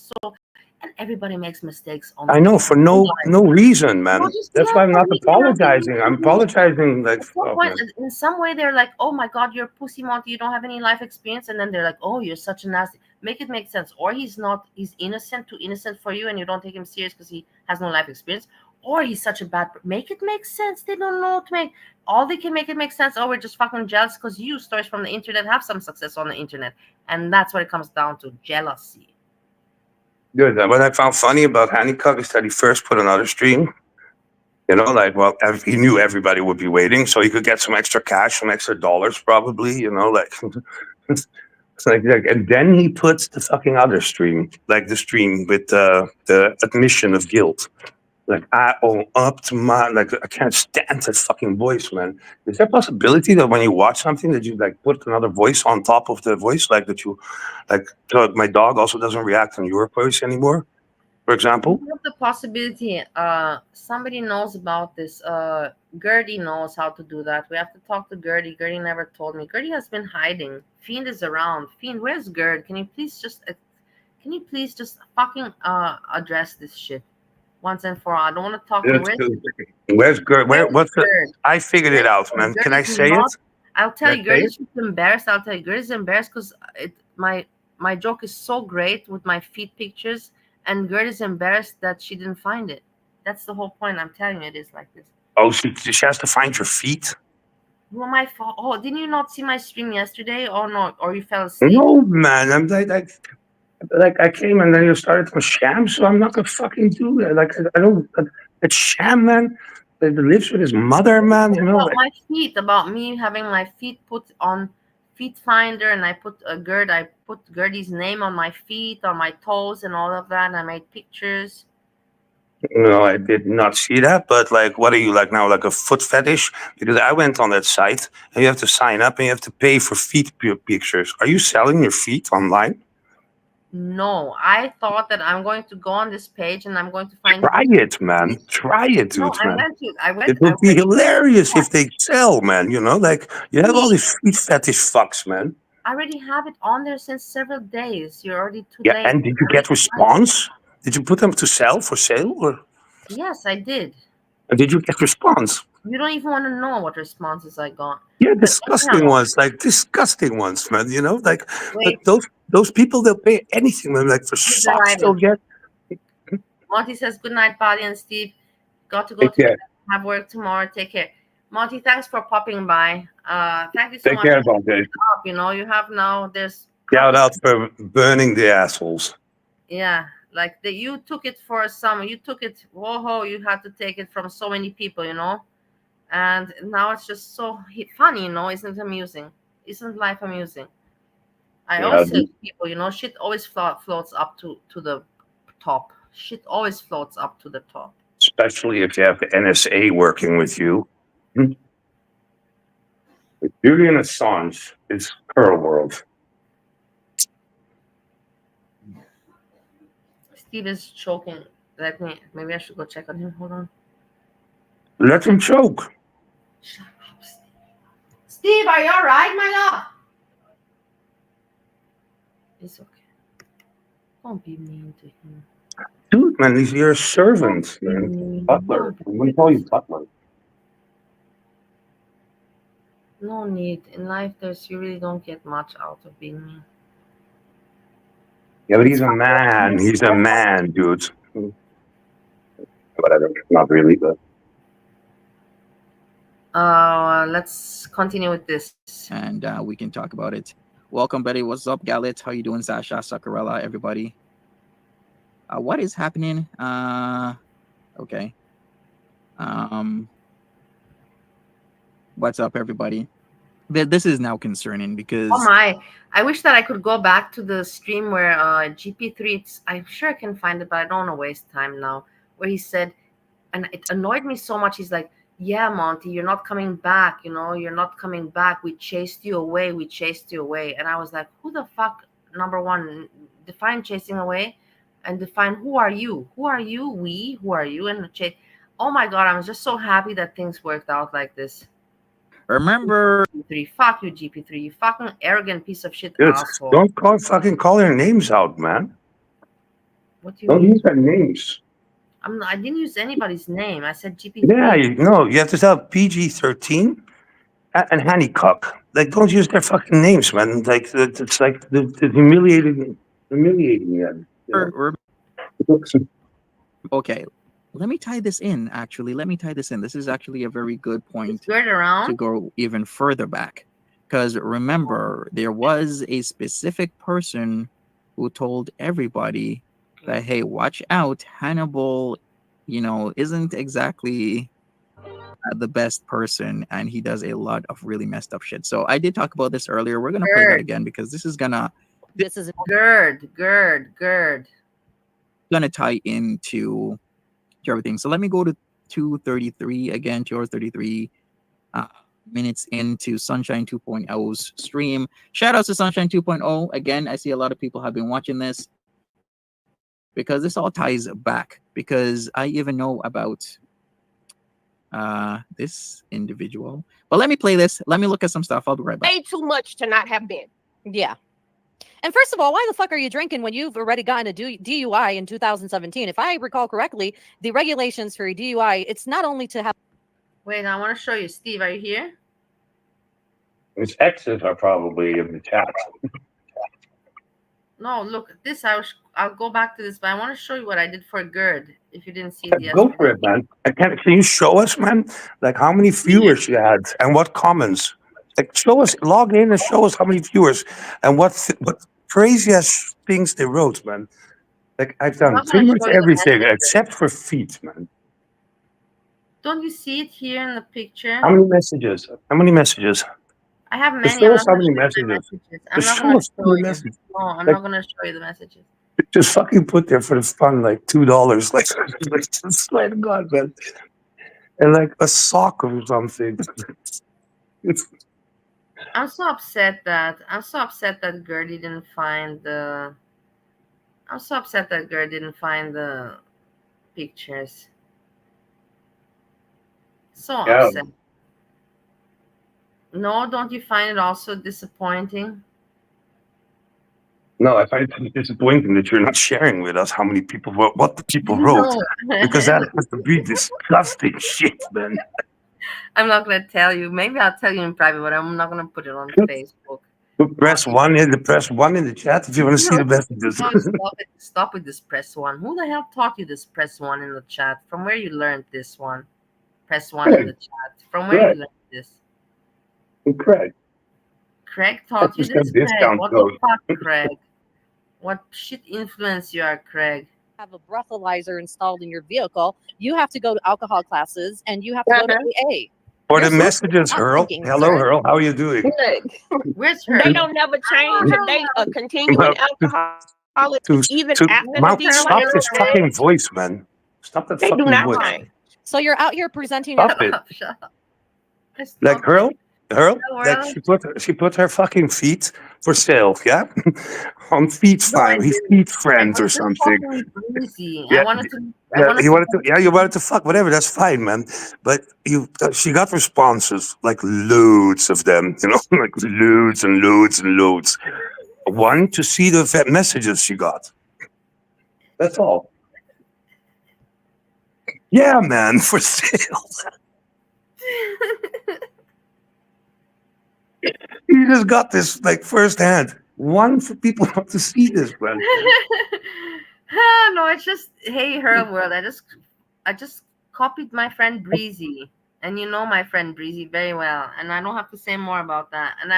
and everybody makes mistakes on I know for in no life. reason, man. Just That's yeah, why I'm for not reason nothing. apologizing. I'm apologizing like At some oh point, man. in some way, they're like, "Oh my God, you're pussy, Monty. You don't have any life experience," and then they're like, "Oh, you're such a nasty." Make it make sense. Or he's not. He's innocent, too innocent for you, and you don't take him serious because he has no life experience. Or he's such a bad. Make it make sense. They don't know to make. All they can make it make sense. Oh, we're just fucking jealous because you stories from the internet have some success on the internet, and that's what it comes down to: jealousy. Good. What I found funny about Hannicock is that he first put another stream. Like, well, he knew everybody would be waiting, so he could get some extra cash, some extra dollars, probably. Like, and then he puts the fucking other stream, like the stream with the admission of guilt. Like, I own up to my, like, I can't stand that fucking voice, man. Is there a possibility that when you watch something that you like put another voice on top of the voice, like that you, like, so my dog also doesn't react on your voice anymore, for We example? have the possibility. Somebody knows about this. Gertie knows how to do that. We have to talk to Gertie. Gertie never told me. Gertie has been hiding. Fiend is around. Fiend, where's Gerd? Can you please just fucking address this shit once and for all? I don't want to talk to him. That's good. Where's Gert? Where's What's the? Gerd? I figured it Where's out, Gerd? man. Gerd Can I is say it? not. I'll tell Can you, I say Gerd it? is just embarrassed. I'll tell you, Gerd is embarrassed because my joke is so great with my feet pictures, and Gerd is embarrassed that she didn't find it. That's the whole point. I'm telling you, it is like this. Oh, she has to find your feet. Well, my fault. Oh, didn't you not see my stream yesterday, or not? Or you fell asleep? No, man. I'm like I came and then you started to sham, so I'm not gonna fucking do that. Like I don't. It's sham, man. That lives with his mother, man. About Like my feet, about me having my feet put on feet finder, and I put I put Gertie's name on my feet, on my toes, and all of that. And I made pictures. no, I did not see that. But like, what are you like now? Like a foot fetish? Because I went on that site and you have to sign up and you have to pay for feet pictures. Are you selling your feet online? No, I thought that I'm going to go on this page and I'm going to find Try it, man. feet. Try it, No, dude, I man. went to. I It went. I would be went. hilarious if they sell, man. Like you have all Steve, these feet fetish fucks, man. I already have it on there since several days. You're already too Yeah, late. and did you I get already have it. response? Did you put them to sell for sale, or Yes, I did. did you get response? You don't even want to know what responses I got. Yeah, But anyhow, disgusting ones, like disgusting ones, man. Like but wait, those people they'll pay anything, man. Like for he's socks they'll arriving. get. Monty says, "Good night, Bali and Steve. Got to go Take to bed. care. Have work tomorrow. Take care." Monty, thanks for popping by. Thank you so Take much care, for Dante. up. You have now. There's Shout countless. out for burning the assholes. Yeah, like you took it for some. You took it. Whoa, you had to take it from so many people. And now it's just so funny. Isn't it amusing? Isn't life amusing? I Yeah, always say to people, shit always floats up to the top. Shit always floats up to the top. especially if you have the NSA working with you. Hmm. Julian Assange is Pearl World. Steve is choking. Maybe I should go check on him. Hold on. Let him choke. Shut up, Steve. Steve, are you all right, my love? It's okay. Don't be mean to him. Dude, man, you're a servant, Be man. mean. Butler. I'm gonna call you Butler. No need. In life, you really don't get much out of being mean. Yeah, but It's he's a fine. man. He's a man, dude. Whatever. Not really, but Let's continue with this. and we can talk about it. Welcome, Betty. What's up, Galit? How you doing, Sasha, Sakurella, everybody? What is happening? Okay. Um, what's up, everybody? This is now concerning Oh because my! I wish that I could go back to the stream where GP3. I'm sure I can find it, but I don't want to waste time now. Where he said, and it annoyed me so much. He's like, "Yeah, Monty, you're not coming back. You know, you're not coming back. We chased you away. We chased you away." And I was like, "Who the fuck? Number one, define chasing away, and define who are you? Who are you? We? Who are you?" And chase. Oh my god! I'm just so happy that things worked out like this. remember, GP3, fuck you, GP3, you fucking arrogant piece of shit dude, asshole. don't call their names out, man. What do you Don't mean? use their names. I didn't use anybody's name. I said Yeah, GP3. you have to tell PG-13 and Hannicock. Like, don't use their fucking names, man. Like, it's like the humiliating them. You know? okay, let me tie this in. Actually, let me tie this in. This is actually a very good Is point Gert to around? go even further back. Because remember, there was a specific person who told everybody that, hey, watch out, Hannibal, isn't exactly the best person, and he does a lot of really messed up shit. So I did talk about this earlier. We're gonna play that Gert. again because this is This is Gerd. tie into everything. So let me go to 233 again, 233 minutes into Sunshine 2.0's stream. Shout out to Sunshine 2.0. Again, I see a lot of people have been watching this because this all ties back because I even know about this individual. But let me play this. Let me look at some stuff. I'll be right back. Way too much to not have been. Yeah. And first of all, why the fuck are you drinking when you've already gotten a DUI in 2017? If I recall correctly, the regulations for a DUI, it's not only to have. Wait, I want to show you. Steve, are you here? His exes are probably in the chat. No, look, this, I'll go back to this, but I want to show you what I did for Gerd, if you didn't see it Yeah, go for yesterday. it, man. Can you show us, man? Like how many viewers you had and what comments? Like show us, log in and show us how many viewers and what crazy ass things they wrote, man. Like I've I'm done not going pretty to much show you the everything messages. except for feet, man. Don't you see it here in the picture? How many messages? How many messages? I have Just many. show I'm us not how going to many show you my messages. messages. I'm Just not show going to us how show many you. messages. No, I'm Like not going to show you the messages. just fucking put there for the fun, like $2, like I swear to God, man. And like a sock or something. It's I'm so upset that Gerd didn't find the. I'm so upset that Gerd didn't find the pictures. So yeah. upset. No, don't you find it also disappointing? No, I find it disappointing that you're not sharing with us how many people wrote, what the people wrote, No, because that has to be disgusting shit, man. I'm not gonna tell you. Maybe I'll tell you in private, but I'm not gonna put it on Facebook. Press one in the chat if you want to see the messages. No, stop with this press one. Who the hell taught you this press one in the chat? From where you learned this one? Press one in the chat. From where you Craig, learned this? Craig, Craig I taught you just got this? Craig, discount what code. the fuck, Craig? What shit influence you are, Craig? Have a breathalyzer installed in your vehicle, you have to go to alcohol classes and you have to go to AA. For You're the messages, not Earl. thinking, Hello, sir. Earl. How are you doing? Where's her? They don't never change if they continue in alcoholic even after the Mount, DUI. stop this fucking voice, man. Stop that They do fucking not voice. change. So you're out here presenting Stop it. Shut up. Like Earl, like Well, she put her fucking feet for sale, yeah, on Feet no, I Find, his didn't. feet I friend was or just something. talking breezy. Yeah, I wanted to. I yeah, wanted you to. wanted to, yeah, you wanted to fuck, whatever. That's fine, man. But she got responses, like loads of them, like loads and loads and loads. One to see the messages she got. That's all. Yeah, man, for sale. You just got this like firsthand. one for people want to see this, man. No, it's just hey her world. I just copied my friend Breezy, and you know my friend Breezy very well, and I don't have to say more about that. And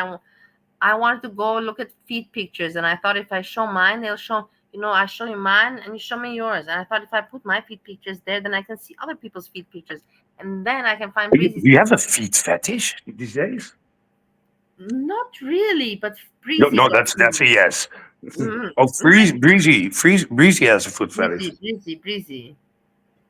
I wanted to go look at feet pictures, and I thought if I show mine, they'll show. I show you mine, and you show me yours. And I thought if I put my feet pictures there, then I can see other people's feet pictures, and then I can find Breezy's. Do you have a feet fetish these days? Not really, but No, Breezy no, does. that's a yes. Mm, Oh, like Breezy has a foot fetish. Breezy.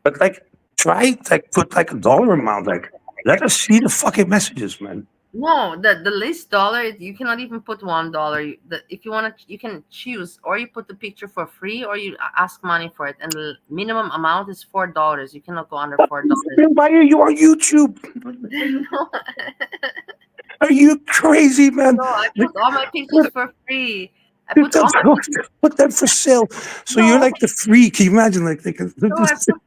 But like, try like put like a dollar amount. Like, let us see the fucking messages, man. No, the least dollar you cannot even put $1. If you want to, you can choose, or you put the picture for free, or you ask money for it, and the minimum amount is $4. You cannot go under $4. Then why are you on YouTube? No, Are you crazy, man? no, I Like, put all my pictures put, for free. I put all my put them for sale. So you're no, like the freak. Can you imagine? Like, they can, no, I put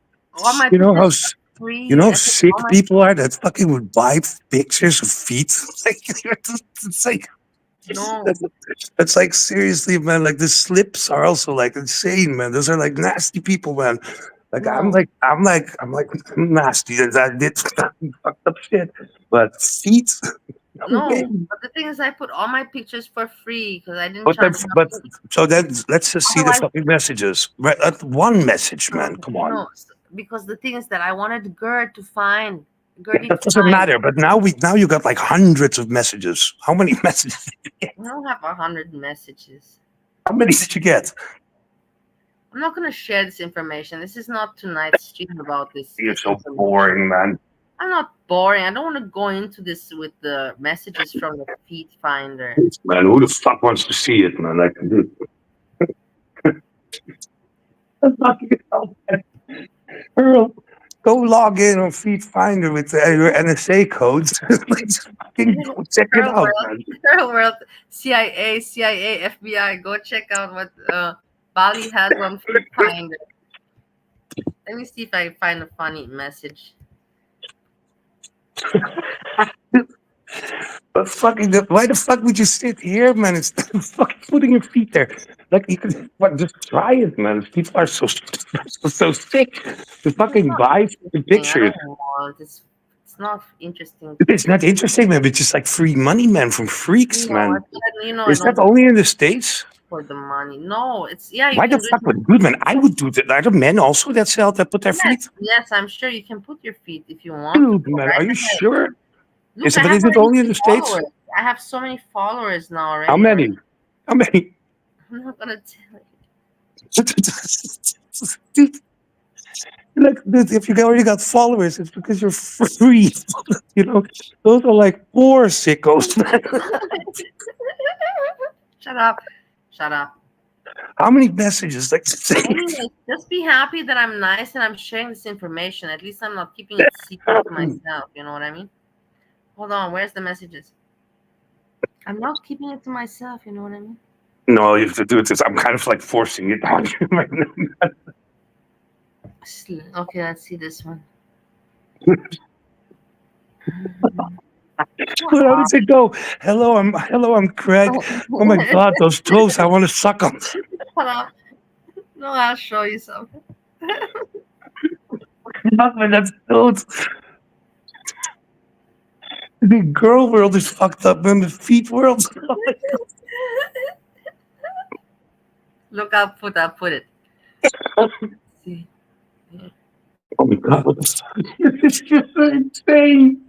all my you know how pictures for you know free. how I put sick all my people are that fucking would buy pictures of feet. Like, it's like no, that's, that's like seriously, man. Like the slips are also like insane, man. Those are like nasty people, man. Like no, I'm nasty. And I did fucked up shit, but feet, no way. no. But the thing is, I put all my pictures for free because I didn't But then, charge but nothing. so then let's just see the Otherwise, fucking messages. Right, one message, no, man. Come on. because the thing is that I wanted Yeah, Gertie that to doesn't find. matter. But now you got like hundreds of messages. How many messages did you get? I don't have 100 messages. How many did you get? I'm not gonna share this information. This is not tonight's stream about this You're so information. boring, man. I'm not boring. I don't want to go into this with the messages from the feed finder. Man, who the fuck wants to see it, man? Like, dude. Earl, go log in on Feed Finder with your NSA codes. Like, just fucking go check it Girl out, World, man. Girl World, CIA, FBI. Go check out what Bali has on feed finder. Let me see if I find a funny message. But fucking, why the fuck would you sit here, man? It's fucking putting your feet there. Like, you could just try it, man. People are so sick to It's fucking not buy the interesting. I pictures. don't want. It's not interesting. It's not interesting, man. It's just like free money, man, from freaks, I man. I Is that don't do only in the States? for the money. No, it's yeah. You Why the can do fuck it. would dude, man? I would do that. Are there men also that sell that put their Yes, feet? yes. I'm sure you can put your feet if you want to. Dude, Go man, right are you ahead. sure? Look, But I have is it already only in the States? followers. I have so many followers now How already. many? How many? I'm not gonna tell you. Dude, like, dude, if you already got followers, it's because you're free. You know, those are like poor sickos, man. Shut up. Shut up. How many messages? Like, Anyways, just be happy that I'm nice and I'm sharing this information. At least I'm not keeping it secret to myself. You know what I mean? Hold on. Where's the messages? I'm not keeping it to myself. You know what I mean? no, you have to do it. I'm kind of like forcing it on you right now. Okay, let's see this one. How does it go? Hello, I'm Craig. Oh my god, those toes! I want to suck them. Hold on. No, I'll show you something. Nothing. That's toes. The girl world is fucked up, and the feet world. Look, I'll put it. See. Oh my god, what the fuck? It's just insane.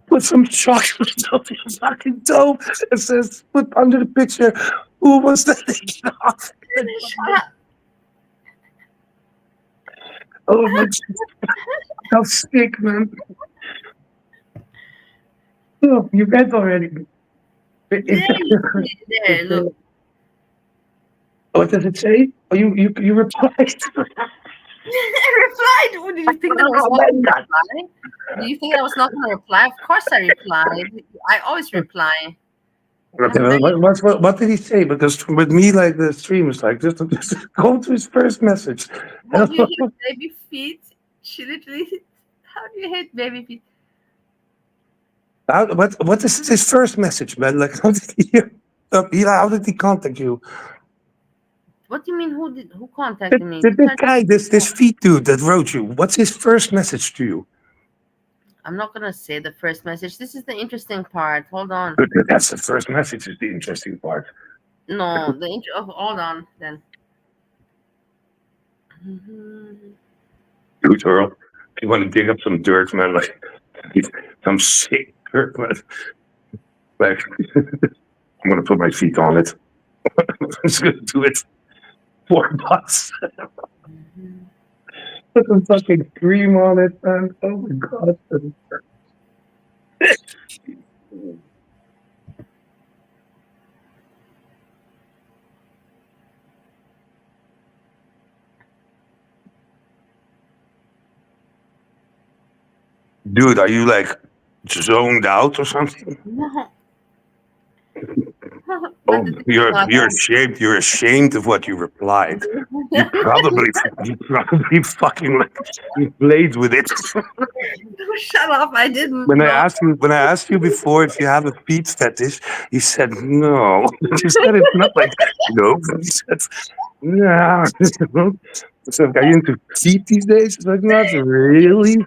Put some chocolate on your fucking toe. It says, put under the picture, who wants to take it off? Oh my god, how sick, man. Oh, you read already. There, look. What does it say? Oh, you replied. I replied. What, do you think that I was not going to reply? Do you think I was not going to reply? Of course I replied. I always reply. What did he say? Because with me, like the stream is like just go to his first message. How do you hate baby feet? She literally. How do you hate baby feet? What is his first message, man? Like, how did he contact you? What do you mean? Who contacted me? This guy, this feet dude that wrote you. What's his first message to you? I'm not gonna say the first message. This is the interesting part. Hold on. That's the first message. Is the interesting part. No, the intro. Oh, hold on then. Mhm. Dude, Earl, if you want to dig up some dirt, man, like some sick dirt, man. Like, I'm gonna put my feet on it. I'm just gonna do it. $4. Mhm. Put some fucking cream on it, man. Oh my god. Dude, are you like zoned out or something? No. Oh, But the thing is not you're ashamed. You're ashamed of what you replied. You probably fucking like you played with it. Shut up! I didn't When I know. asked you before if you have a feet fetish, you said no. You said it's not like no. You said no. So are you into feet these days? It's like not really.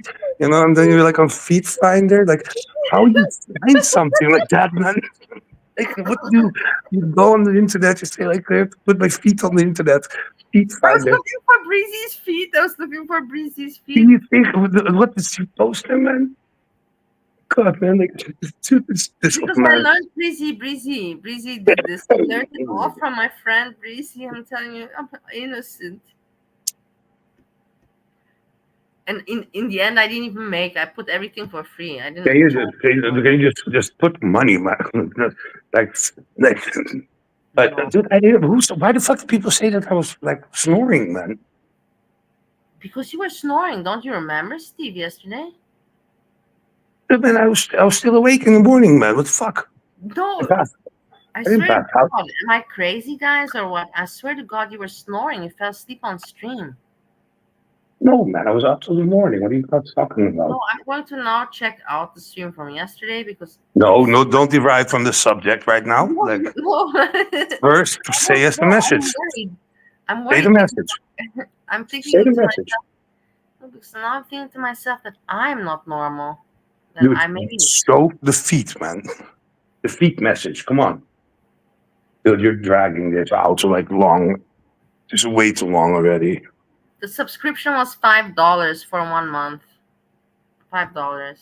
You know, and then you're like on Feet Finder. Like, how you find something like that, man? Like, what do you go on the internet? You say like, I have to put my feet on the internet. Feet I was Finder. looking for Breezy's feet. I was looking for Breezy's Do feet. you think what is she posting, man? God, man, like, dude, this Because I man. learned Breezy did this. I learned it all from my friend Breezy. I'm telling you, I'm innocent. And in the end, I didn't even make. I put everything for free. I didn't. Can you just put money, man? like, like, but No, dude, why the fuck do people say that I was like snoring, man? because you were snoring. Don't you remember, Steve, yesterday? Dude, man, I was still awake in the morning, man. What the fuck? I No, passed. I I didn't swear to pass out. God, am I crazy, guys, or what? I swear to God, you were snoring. You fell asleep on stream. No, man, I was up till the morning. What are you guys talking about? No, I'm going to now check out the stream from yesterday because No, it's no, don't derive from the subject right now. no, Like, no. first, say us the No, I'm message. worried. I'm Say the worried because message. I'm Say thinking the to message. myself, because now I'm thinking to myself that I'm not normal. That Dude, I maybe show the feet, man. The feet message. Come on. Dude, you're dragging this out like long. This is way too long already. the subscription was $5 for 1 month. $5.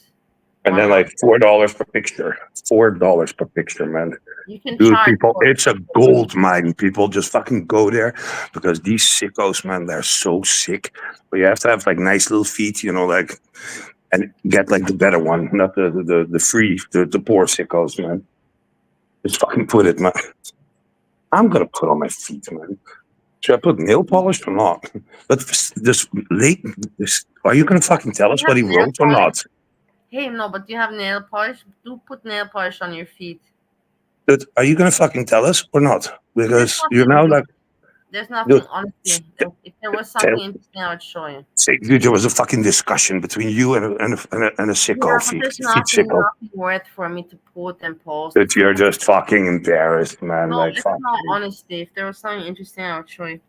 And then 1 month. like $4 per picture. $4 per picture, man. You can Dude, charge people, for it's a gold mine. People just fucking go there because these sickos, man, they're so sick. But you have to have like nice little feet, you know, like and get like the better one, not the free, the poor sickos, man. Just fucking put it, man. I'm gonna put on my feet, man. Should I put nail polish or not? But just late. Are you gonna fucking tell You us what have he nail wrote or polish? not? Hey, no, but you have nail polish. Do put nail polish on your feet. But are you gonna fucking tell us or not? There's Because you're nothing. now like, There's nothing. dude, Honestly, if there was tell, something interesting, I would show you. say, dude, there was a fucking discussion between you and a sicko Yeah, but feet, there's feet sicko. nothing worth for me to put and post. That It's not. you're just fucking embarrassed, man. No, Like, it's fuck. not. Honestly, if there was something interesting, I would show you.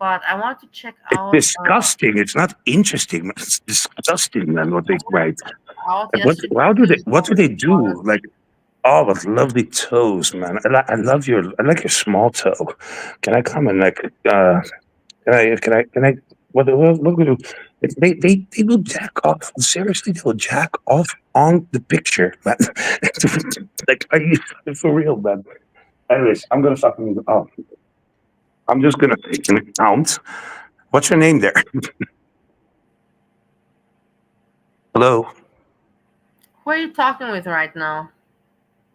But I want to check It's out. disgusting. It's not interesting. Man. It's disgusting, man. What I they wanted write. to check out Like, what? yesterday. How do they? What do they $2. do? Like, oh, what lovely toes, man. I love your. I like your small toe. Can I come and like? Can I? What do we do? They will jack off. Seriously, they will jack off on the picture, man. Like, are you for real, man? Anyways, I'm gonna fucking. Oh, I'm just gonna take an account. What's your name there? Hello. Who are you talking with right now?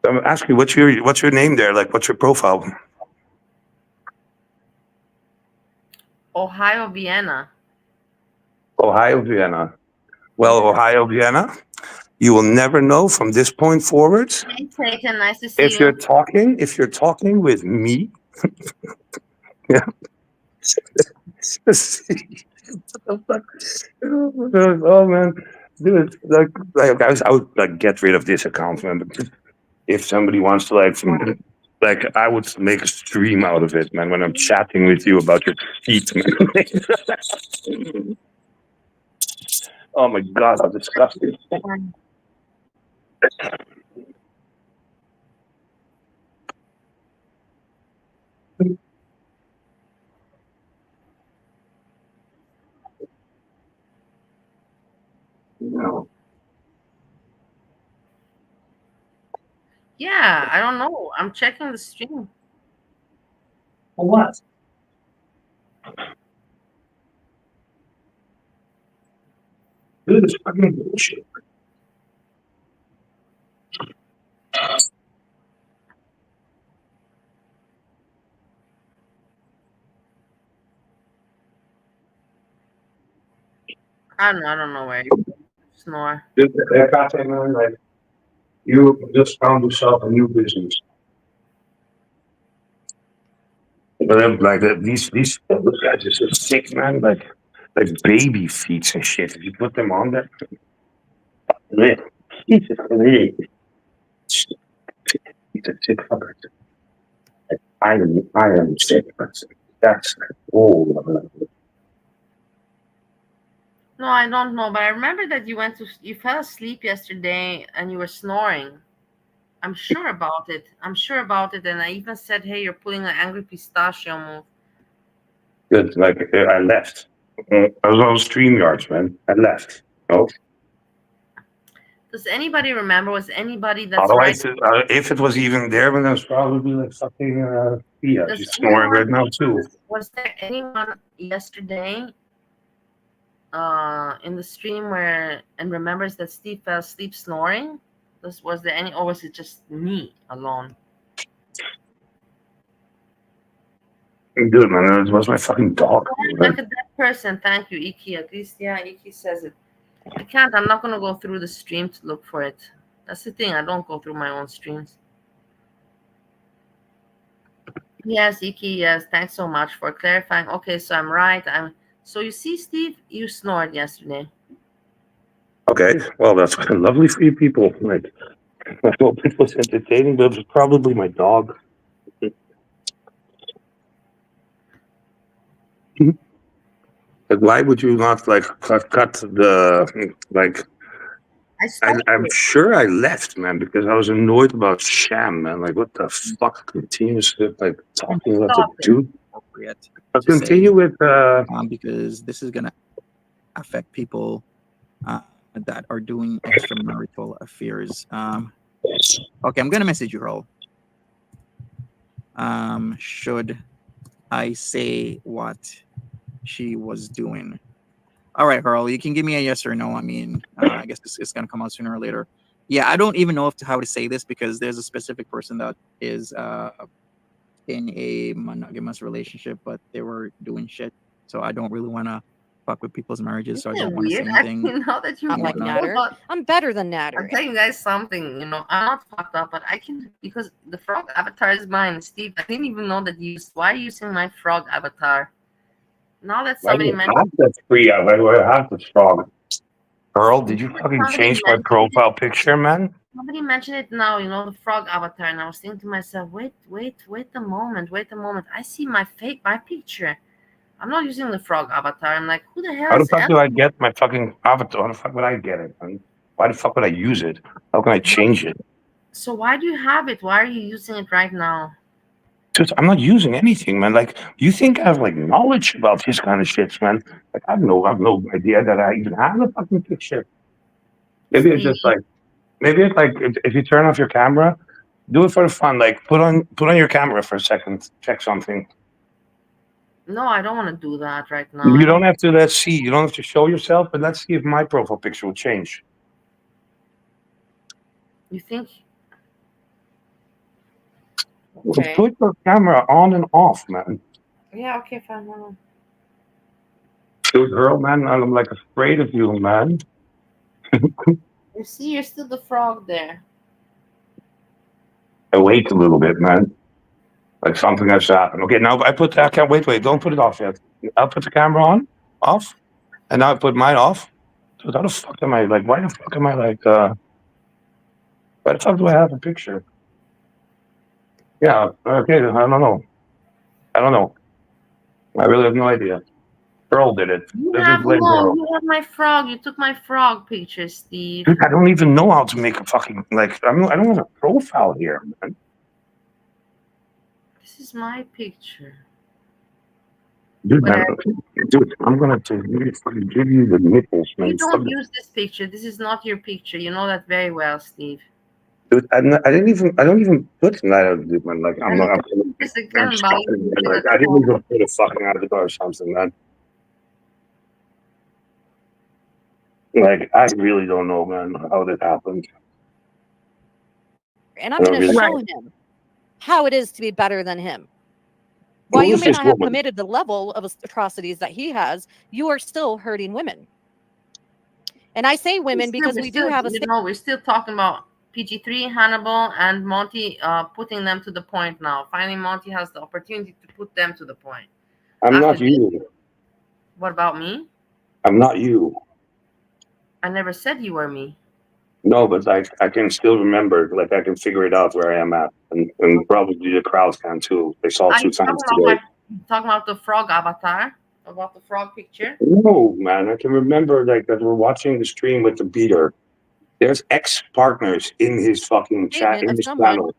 I'm asking what's your name there? Like, what's your profile? Ohio, Vienna. Ohio, Vienna. Well, Yeah. Ohio, Vienna, you will never know from this point forward Hey, Taken, nice to see you. if you're talking with me. Yeah. What the fuck? Oh man. dude, I would like get rid of this account, man. But if somebody wants to like I would make a stream out of it, man. When I'm chatting with you about your feet, man. Oh my god, how disgusting! No. Yeah, I don't know. I'm checking the stream. For what? Dude, it's fucking bullshit. I don't know where you snore. Dude, HEKATE, man, like you just found yourself a new business. But then, like these guys are so sick, man. Like baby feet and shit. If you put them on there, Jesus, he's a sick fucker. I am sick, but that's oh. No, I don't know, but I remember that you fell asleep yesterday and you were snoring. I'm sure about it. And I even said, "Hey, you're pulling an angry pistachio move." Good, like I left. I was on StreamYards, man. I left. Oh, Does anybody remember? Was anybody that's right? otherwise, if it was even there, then it was probably like fucking Pia. Does She's snoring right now too. Was there anyone yesterday in the stream and remembers that Steve fell asleep snoring? Was there any, or was it just me alone? Good, man. It was my fucking dog. Like a dead person. Thank you, Iki. At least, yeah, Iki says it. I can't. I'm not gonna go through the stream to look for it. That's the thing. I don't go through my own streams. Yes, Iki. Yes, thanks so much for clarifying. Okay, so I'm right. So you see, Steve, you snored yesterday. Okay, well, that's lovely for you people. Like, I hope it was entertaining, but it was probably my dog. Like, why would you not like cut the like? I'm sure I left, man, because I was annoyed about Sham, man. Like, what the fuck? Continuously like talking about the dude. Appropriate. But continue with because this is gonna affect people that are doing extramarital affairs. Okay, I'm gonna message you, Earl. Should I say what she was doing? All right, Earl, you can give me a yes or no. I mean, I guess it's gonna come out sooner or later. Yeah, I don't even know how to say this because there's a specific person that is in a monogamous relationship, but they were doing shit. So I don't really want to fuck with people's marriages. So I don't want to say anything. Now that you I'm like Natter. I'm better than Natter. I'm telling you guys something. I'm not fucked up, but I can, because the frog avatar is mine, Steve. I didn't even know that why are you using my frog avatar? Now that somebody mentioned that's free. I have the frog. Earl, did you fucking change my profile picture, man? Somebody mentioned it now, the frog avatar, and I was thinking to myself, wait a moment. I see my picture. I'm not using the frog avatar. I'm like, who the hell? How the fuck do I get my fucking avatar? How the fuck would I get it, man? Why the fuck would I use it? How can I change it? So why do you have it? Why are you using it right now? Dude, I'm not using anything, man. Like, you think I have like knowledge about this kind of shit, man? Like, I have no idea that I even have a fucking picture. Maybe it's just like, if you turn off your camera, do it for fun. Like, put on your camera for a second, check something. No, I don't want to do that right now. You don't have to. Let's see. You don't have to show yourself, but let's see if my profile picture will change. You think? Okay. Put your camera on and off, man. Yeah. Okay. Fine. No. Dude, girl, man, I'm like afraid of you, man. You see, you're still the frog there. I wait a little bit, man. Like something has happened. Okay, now I can't wait. Don't put it off yet. I'll put the camera off, and now I put mine off. So how the fuck am I like? Why the fuck am I like? Why the fuck do I have a picture? Yeah. Okay. I don't know. I don't know. I really have no idea. Girl did it. Let's just blame girl. You have my frog. You took my frog picture, Steve. Dude, I don't even know how to make a fucking like. I don't have a profile here, man. This is my picture. Dude, But man, dude, I'm gonna fucking give you the nipples, man. you don't use this picture. This is not your picture. You know that very well, Steve. Dude, I don't even put neither, dude, man. Like, I'm not. This again, but Like, I didn't even put a fucking avatar or something, man. Like, I really don't know, man, how that happened. And I'm going to show him how it is to be better than him. While you may not have committed the level of atrocities that he has, you are still hurting women. And I say women because we do have a... we're still talking about PG3, Hannibal, and Monty, putting them to the point now. Finally, Monty has the opportunity to put them to the point. I'm not you. What about me? I'm not you. I never said you were me. No, but like I can still remember, like I can figure it out where I am at, and probably the crowd can too. They saw 2 times today. Talking about the frog avatar, about the frog picture. No, man, I can remember like that we're watching the stream with the beater. There's ex-partners in his fucking chat in his channel.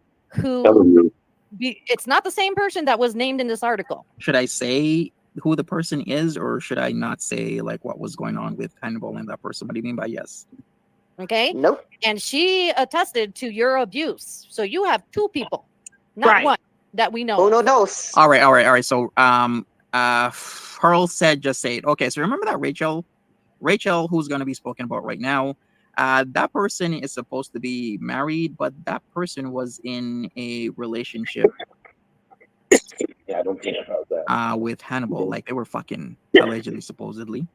It's not the same person that was named in this article. Should I say who the person is, or should I not say like what was going on with Hannibal and that person? What do you mean by yes? Okay. Nope. And she attested to your abuse. So you have 2 people, not one that we know. Uno dos. All right. So Pearl said, just say it. Okay, so remember that Rachel, who's going to be spoken about right now, that person is supposed to be married, but that person was in a relationship. Yeah, I don't care about that. With Hannibal, like they were fucking allegedly, supposedly.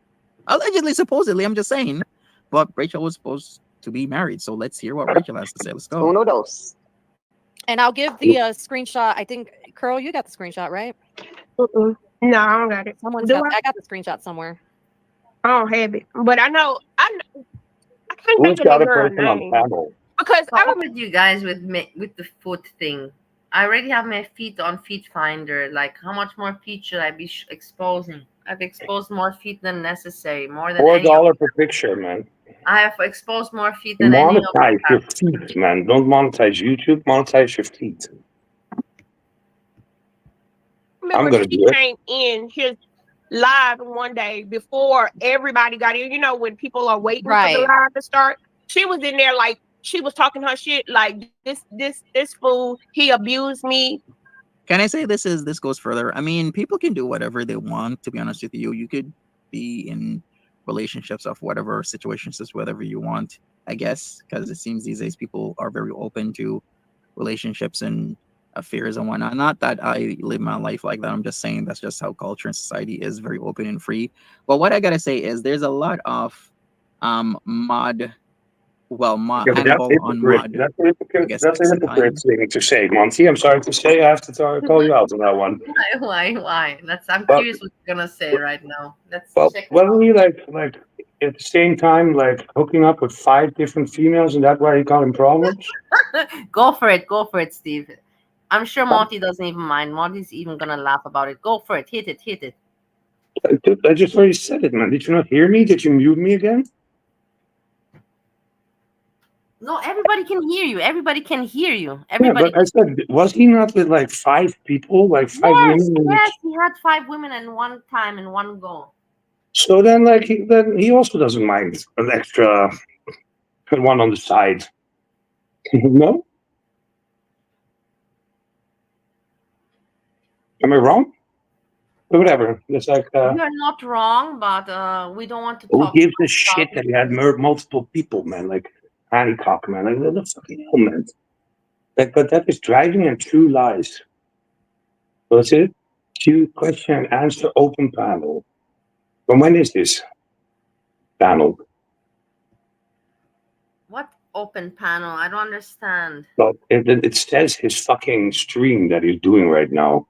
I'm just saying. But Rachel was supposed to be married, so let's hear what Rachel has to say. Let's go. Uno dos. And I'll give the screenshot. I think, Curl, you got the screenshot, right? No, I don't got it. I got the screenshot somewhere. I don't have it, but I can't Who's think of got that a girl's person on name panel? because I I'm with you guys with the foot thing. I already have my feet on Feet Finder. Like, how much more feet should I be exposing? I've exposed more feet than necessary, more than $4 per picture, man. I have exposed more feet than any of monetize your feet, man. Don't monetize YouTube. Monetize your feet. remember she came in his live one day before everybody got in. You know, when people are waiting for the live to start, she was in there like she was talking her shit. Like this fool, he abused me. Can I say this goes further? I mean, people can do whatever they want. To be honest with you, you could be in relationships of whatever situations, just whatever you want, I guess, because it seems these days people are very open to relationships and affairs and whatnot. Not that I live my life like that. I'm just saying that's just how culture and society is, very open and free. But what I gotta say is there's a lot of Hannibal on mod. That's a hypocrite thing to say, Monty. I'm sorry to say, I have to call you out on that one. Why? I'm curious what you're gonna say right now. Let's check. Wasn't he like at the same time like hooking up with 5 different females, and that's why he got in problems? Go for it, Steve. I'm sure Monty doesn't even mind. Monty's even gonna laugh about it. Go for it. Hit it. I just already said it, man. Did you not hear me? Did you mute me again? No, everybody can hear you. Everybody. Yeah, but I said, was he not with like 5 people, like 5 women? Yes, he had 5 women in one time in one go. So then, like, he also doesn't mind an extra one on the side. No? Am I wrong? But whatever. It's like you're not wrong, but we don't want to. Who gives a shit that he had multiple people, man? Like Hannicock, man. Like what the fucking hell, man? Like, but that is driving and true lies. What's it? Question and answer open panel. But when is this panel? What open panel? I don't understand. Well, it says his fucking stream that he's doing right now.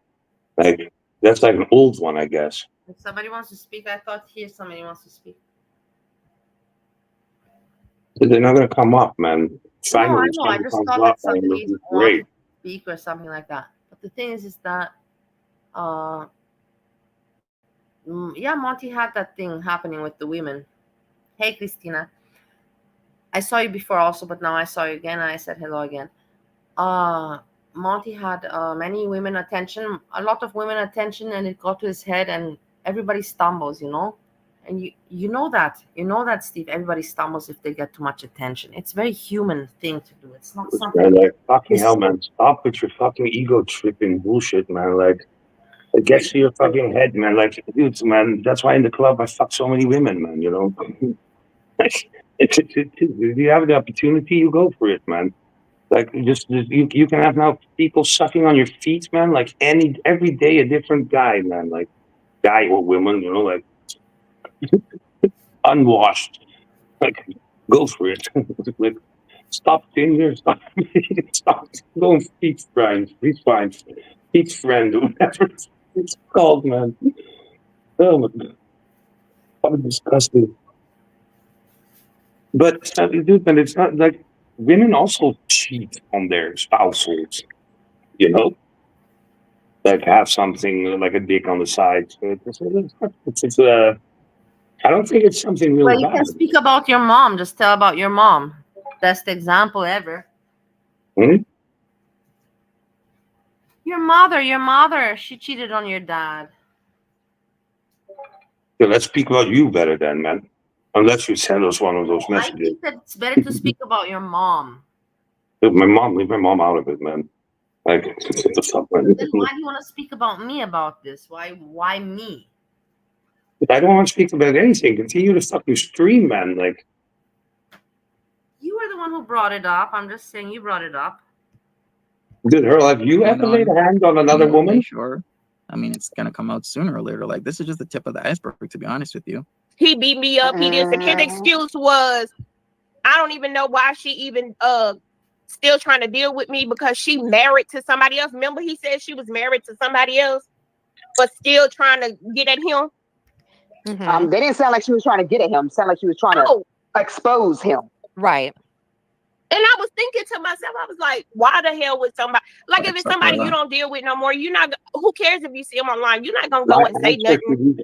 Like, that's like an old one, I guess. If somebody wants to speak, I thought here somebody wants to speak. They're not gonna come up, man. No, Finally, I know. I something just comes thought up, that and it'll somebody be wanted great. to speak or something like that. But the thing is that, uh, yeah, Monty had that thing happening with the women. Hey, Christina. I saw you before also, but now I saw you again. And I said hello again. Uh, Monty had many women attention, a lot of women attention, and it got to his head, and everybody stumbles, And you know that, Steve. Everybody stumbles if they get too much attention. It's a very human thing to do. It's not something. Like fucking hell, man! Stop with your fucking ego tripping bullshit, man. Like it gets to your fucking head, man. Like, dude, man. That's why in the club I fuck so many women, man. If you have the opportunity, you go for it, man. Like you can have now people sucking on your feet, man. Like every day a different guy, man. Like guy or woman, like unwashed. Like go for it. Like stop Tinder, stop going feet friends, feet friend, whatever it's called, man. Oh my god, fucking disgusting. But dude, man, it's not like women also cheat on their spouses, you know. Like have something like a dick on the side. So I don't think it's something Well, really you bad. can speak about your mom. Just tell about your mom. Best example ever. Hmm? Your mother, she cheated on your dad. So let's speak about you better then, man. Unless you send us one of those I messages. think that it's better to speak about your mom. Leave my mom out of it, man. Like, what the fuck, man? Then why do you want to speak about me about this? Why me? I don't want to speak about anything. Continue to fucking stream, man. Like, You were the one who brought it up. I'm just saying you brought it up. did her have you ever laid a hand on another woman? Sure. I mean, it's gonna come out sooner or later. Like, this is just the tip of the iceberg, to be honest with you. He beat me up. He did. And his excuse was, I don't even know why she even still trying to deal with me because she married to somebody else. Remember, he said she was married to somebody else, but still trying to get at him. They didn't sound like she was trying to get at him. It sounded like she was trying to expose him. Right. And I was thinking to myself, I was like, why the hell would somebody, like if it's somebody you don't deal with no more, you're not, who cares if you see them online? You're not going to go and say nothing,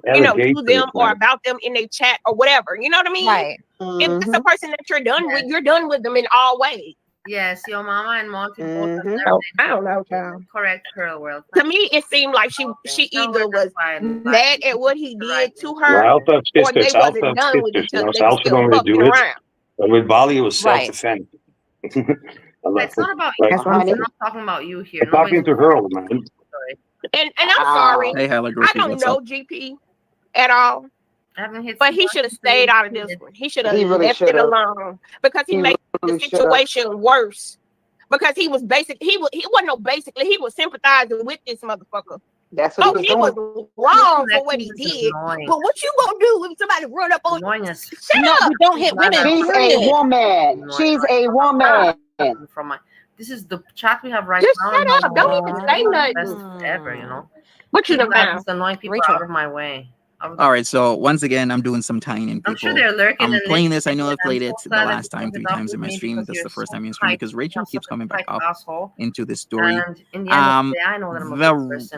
to them or about them in their chat or whatever. You know what I mean? Right. If it's a person that you're done with, you're done with them in all ways. Yes, your mama and Monty both I don't know, child. Correct, Curl World. To me, it seemed like she either was mad at what he did to her, Well, or they wasn't done with each other. They were still fucking around. But with Bali, it was self-defense. It's not about you. I'm not talking about you here. I'm talking to her, man. And I'm sorry. Hey, I don't know GP at all. But he should have stayed out of this one. He should have left it alone because he made the situation worse. Because he was he was sympathizing with this motherfucker. That's what he was wrong for what he did. But what you gonna do when somebody run up on you? Shut up! You don't hit women. She's a woman. She's a woman. This is the chat we have right just now. Just shut up! Don't even say nothing. Ever, What you done found? Annoying people out of my way. All right, so once again, I'm doing some tying in people. I'm sure they're lurking. I'm playing this. I know I've played it the last time, 3 times in my stream. This is the first time in stream because Rachel keeps coming back up into this story.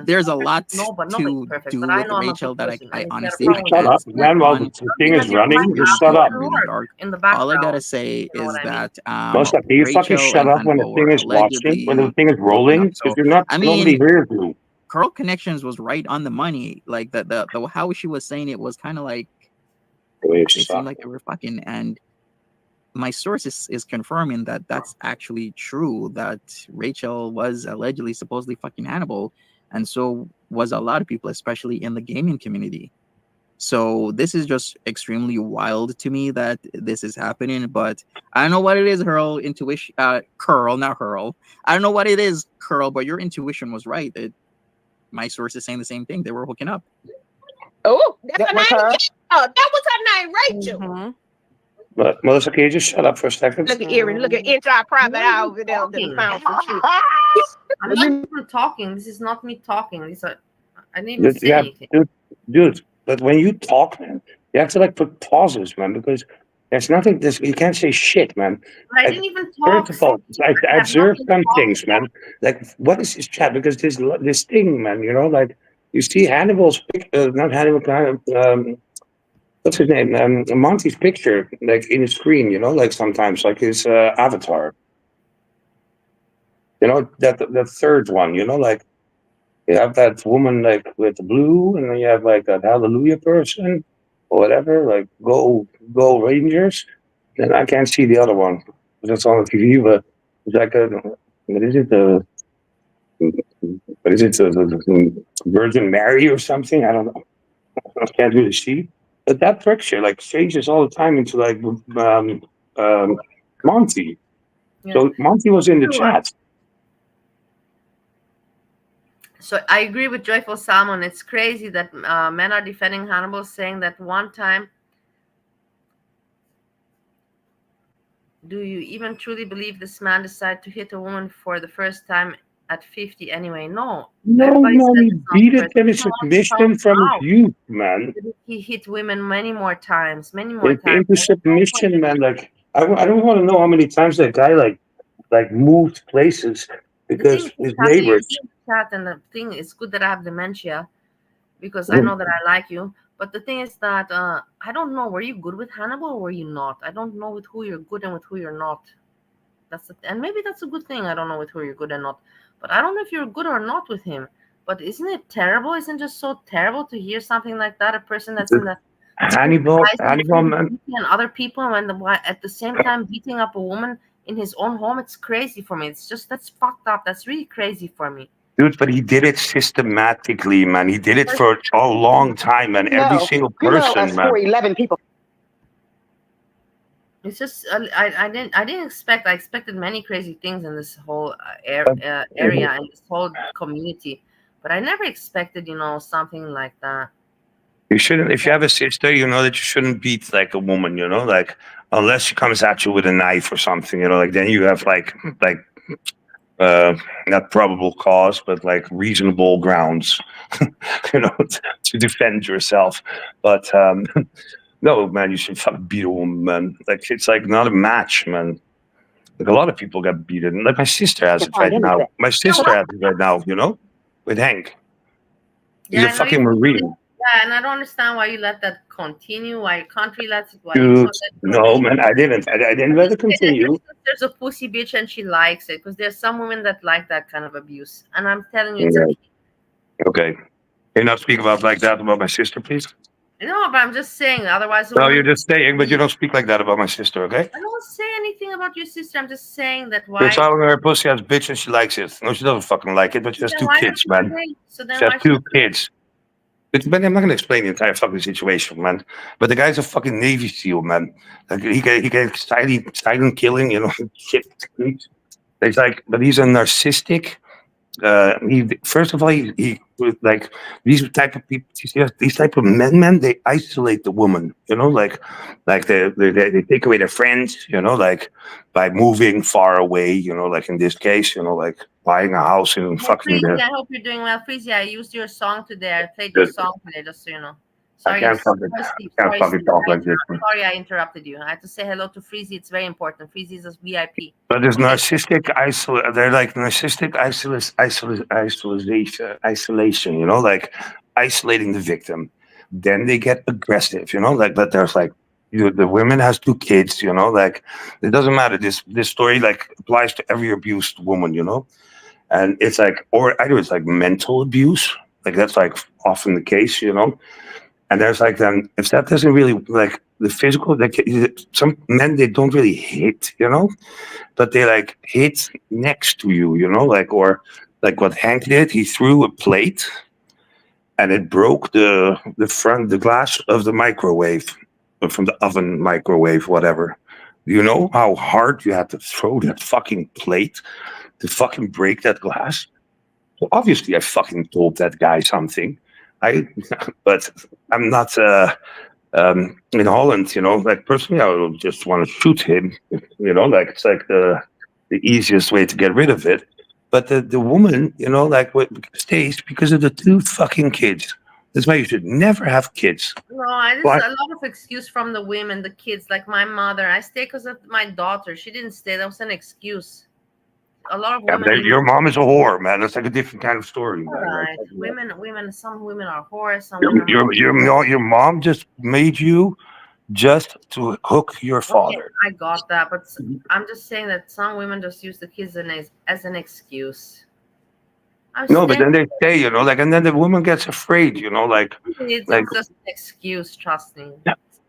There's a lot to do with Rachel that I honestly shut up, man. While the thing is running, just shut up. All I gotta say is that can you fucking shut up when the thing is watching, when the thing is rolling? Because you're not. Nobody hears you. Curl Connections was right on the money. Like the how she was saying it was kind of like they seemed like they were fucking. And my source is confirming that that's actually true. That Rachel was allegedly, supposedly fucking Hannibal, and so was a lot of people, especially in the gaming community. So this is just extremely wild to me that this is happening. But I don't know what it is, Curl, not Hurl. I don't know what it is, Curl, but your intuition was right. My source is saying the same thing. They were hooking up. Oh, that's her name. That was her name, Rachel. But Melissa, can you just shut up for a second? Look at Erin. Look at inside private eye over there. I'm not even talking. This is not me talking. I didn't even say anything. Dude. But when you talk, man, you have to put pauses, man, because There's nothing. You can't say shit, man. I didn't even talk. First of all, I observe some things, man. Like, what is this chat? Because this thing, man. You know, like you see Hannibal's not Hannibal. What's his name? Monty's picture, like in his screen. You know, like sometimes, like his avatar. You know, that the third one. You know, like you have that woman like with the blue, and then you have like that hallelujah person or whatever. Like go Rangers. Then I can't see the other one. That's on the TV, but it's like what is it? What is it? The Virgin Mary or something? I don't know. I can't really see. But that picture like changes all the time into like Monty. Yeah. So Monty was in the chat. So I agree with Joyful Salmon. It's crazy that men are defending Hannibal, saying that one time. Do you even truly believe this man decided to hit a woman for the first time at 50 anyway? No. No, he beat it in his submission from his youth, man. He hit women many more times. Into submission, man. Like I don't want to know how many times that guy like moved places because his neighbors. And the thing is good that I have dementia because I know that I like you. But the thing is that I don't know. Were you good with Hannibal or were you not? I don't know with who you're good and with who you're not. And maybe that's a good thing. I don't know with who you're good and not. But I don't know if you're good or not with him. But isn't it terrible? Isn't it just so terrible to hear something like that? A person that's in the Hannibal, man. And other people, and at the same time beating up a woman in his own home. It's crazy for me. It's just that's fucked up. That's really crazy for me. Dude, but he did it systematically, man. He did it for a long time, man. Every single person, man. 11 people. It's just I didn't expect. I expected many crazy things in this whole area and this whole community, but I never expected, something like that. You shouldn't. If you have a sister, you know that you shouldn't beat like a woman. You know, like unless she comes at you with a knife or something. You know, like then you have like not probable cause, but like reasonable grounds, to defend yourself. But no, man, you should fucking beat a woman, man. Like it's like not a match, man. Like a lot of people get beaten. Like my sister has it right now. My sister has it right now. With Hank. He's a fucking Marine. Yeah, and I don't understand why you let that continue. Why you can't relax it? Why Dude, no, man, I didn't. I didn't let it continue. There's a pussy bitch and she likes it because there's some women that like that kind of abuse, and I'm telling you, okay. Can you not speak about like that about my sister, please? No, but I'm just saying. Otherwise, no, you're just saying, but you don't speak like that about my sister, okay? I don't say anything about your sister. I'm just saying that why. You're telling her pussy has bitch and she likes it. No, she doesn't fucking like it, but she has two kids, man. She has two kids. But I'm not going to explain the entire fucking situation, man. But the guy's a fucking Navy SEAL, man. Like he can silent killing, shit. It's like, but he's a narcissistic. First of all, he like these type of people. These type of men, they isolate the woman. Like they take away their friends. Like by moving far away. Like in this case, like buying a house in fucking. Freezy, I hope you're doing well, Freezy. I used your song today. I played your song today, just so you know. Sorry, I can't fucking talk like this. Sorry, I interrupted you. I had to say hello to Freezy. It's very important. Freezy is a VIP. But there's narcissistic they're like narcissistic isolation, like isolating the victim. Then they get aggressive, but there's like the women has two kids, like it doesn't matter. This story like applies to every abused woman, and it's like, or either it's like mental abuse, like that's like often the case, And there's like then if that doesn't really like the physical, like some men they don't really hit, but they like hit next to you, like or like what Hank did, he threw a plate and it broke the glass of the microwave from the oven microwave, whatever. You know how hard you had to throw that fucking plate to fucking break that glass? So obviously I fucking told that guy something. But I'm not in Holland, like personally I would just want to shoot him, like it's like the easiest way to get rid of it. But the woman, like what stays because of the two fucking kids. That's why you should never have kids. No, there's Why? a lot of excuse from the women, the kids. Like my mother, I stay because of my daughter. She didn't stay. That was an excuse. A lot of Yeah, women. but your mom is a whore, man. That's like a different kind of story, All man. Like, right, women. Some women are whores. Some women your mom just made you just to hook your Okay, father. I got that, but I'm just saying that some women just use the kids as an excuse. No, but then they say, like, and then the woman gets afraid, like, It's like just an excuse. Trust me.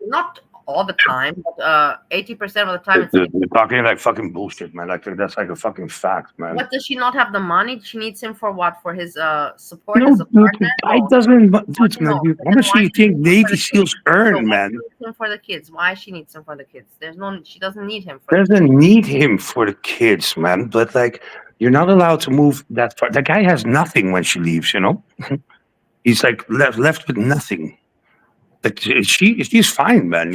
Not all the time, but 80% of the time, it's. you're talking like fucking bullshit, man. Like that's like a fucking fact, man. What does she not have the money? She needs him for what? For his support No, as a dude, partner? I No. doesn't. Dude, man, No. how much do you think Navy SEAls earn, man? She needs him for the kids. Why she needs him for the kids? She doesn't need him for. Doesn't need him for the kids, man. But like, you're not allowed to move that far. That guy has nothing when she leaves. He's like left with nothing. Like she's fine, man.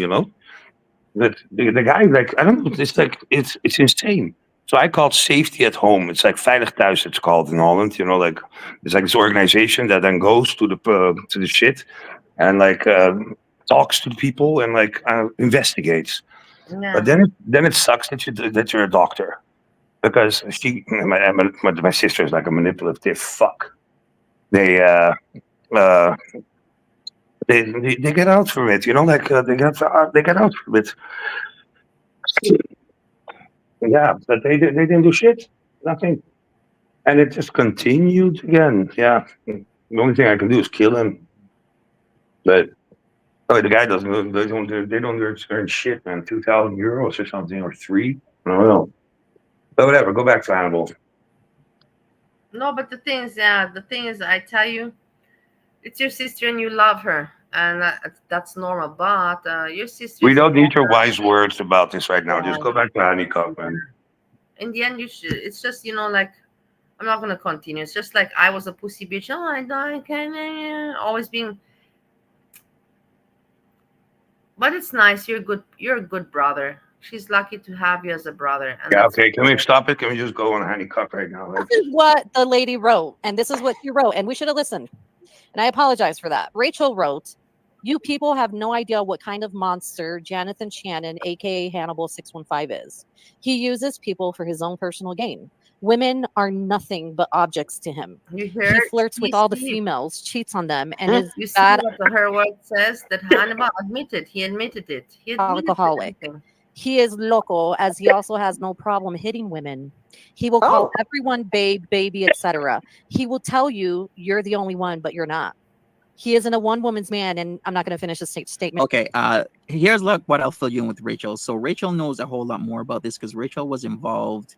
But the guy, like, I don't know. It's like it's insane. So I called Safety at Home. It's like Veilig Thuis. It's called in Holland. Like it's like this organization that then goes to the shit and like talks to the people and like investigates. Yeah. But then it sucks that you're a doctor, because my sister is like a manipulative fuck. They they get out from it, like they get out from it. Yeah, but they didn't do shit, nothing, and it just continued again. Yeah, the only thing I can do is kill him, but the guy doesn't. They don't earn shit, man. 2,000 euros or something, or three. I don't know. But whatever. Go back to Hannibal. No, but the thing is, I tell you, it's your sister and you love her, and that's normal. But your sister. We don't need your wise words about this right now. Just go back to Honeycup, man. In the end, you should. It's just like, I'm not gonna continue. It's just like I was a pussy bitch. Oh, I can always being. But it's nice. You're good. You're a good brother. She's lucky to have you as a brother. And yeah. Okay. Can we stop it? Can we just go on Honeycup right now? This is what the lady wrote, and this is what she wrote, and we should have listened. And I apologize for that. Rachel wrote, "You people have no idea what kind of monster Jonathan Shannon, aka Hannibal 615, is. He uses people for his own personal gain. Women are nothing but objects to him. He flirts with all the females, cheats on them, and is you see what her word says, that Hannibal admitted. He admitted it. He alcoholic. He is loco, as he also has no problem hitting women. He will call everyone babe, baby, etc. He will tell you you're the only one, but you're not. He isn't a one-woman's man," and I'm not going to finish the statement. Okay, here's what I'll fill you in with Rachel. So Rachel knows a whole lot more about this because Rachel was involved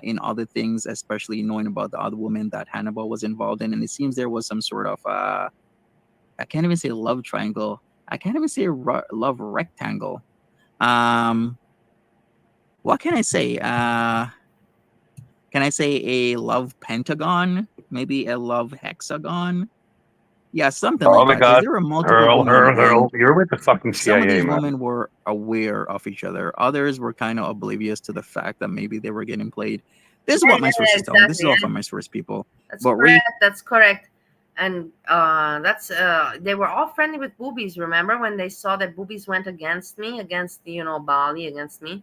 in other things, especially knowing about the other woman that Hannibal was involved in. And it seems there was some sort of, I can't even say love triangle. I can't even say love rectangle. What can I say? Can I say a love pentagon? Maybe a love hexagon? Yeah, something like that. My God. There were multiple women. Hurl. You're with the fucking CIA, some of these man. women were aware of each other. Others were kind of oblivious to the fact that maybe they were getting played. This is what my sources tell me. This is all from my source, people. That's correct. That's correct. And that's they were all friendly with boobies. Remember when they saw that boobies went against me, against Bali, against me?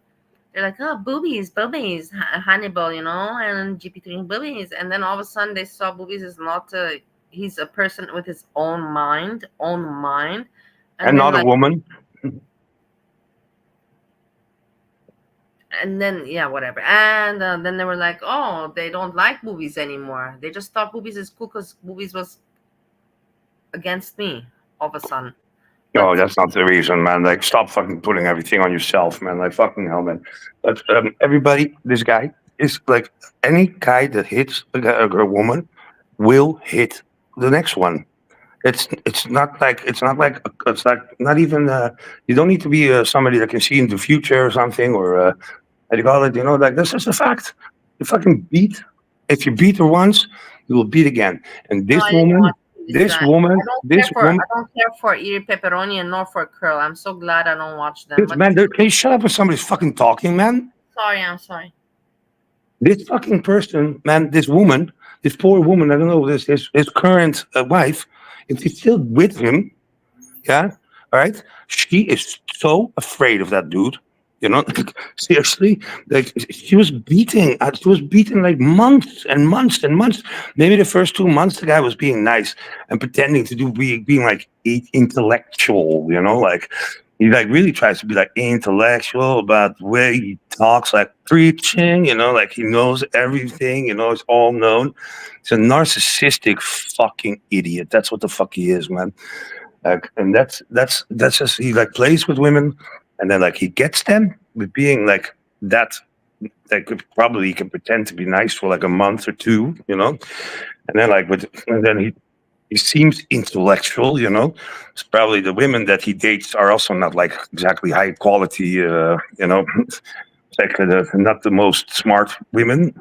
They're like, oh, boobies, Hannibal, and GP3 boobies. And then all of a sudden they saw boobies is not he's a person with his own mind, and not a woman. And then whatever. And then they were like, oh, they don't like boobies anymore. They just thought boobies is cool because boobies was against me all of a sudden. No, that's not the reason, man. Like, stop fucking putting everything on yourself, man. Like, fucking hell, man. But everybody, this guy is like, any guy that hits a woman will hit the next one. It's not not even you don't need to be somebody that can see in the future or something, or how you call it, like, this is a fact. You fucking beat. If you beat her once, you will beat again. And this woman. I don't care for Erie Pepperoni and nor for Curl. I'm so glad I don't watch them. Man, can you shut up when somebody's fucking talking, man? I'm sorry. This fucking person, man, this woman, this poor woman, I don't know, his current wife, if she's still with him, yeah, all right, she is so afraid of that dude. You know, seriously, like she was beaten like months and months and months. Maybe the first 2 months, the guy was being nice and pretending to being like intellectual. You know, like he like really tries to be like intellectual about the way he talks, like preaching. You know, like he knows everything. You know, it's all known. He's a narcissistic fucking idiot. That's what the fuck he is, man. Like, and that's just he like plays with women, and then like he gets them with being like that. Like probably he can pretend to be nice for like a month or two, you know, and then and then he seems intellectual, you know. It's probably the women that he dates are also not like exactly high quality, you know, like not the most smart women,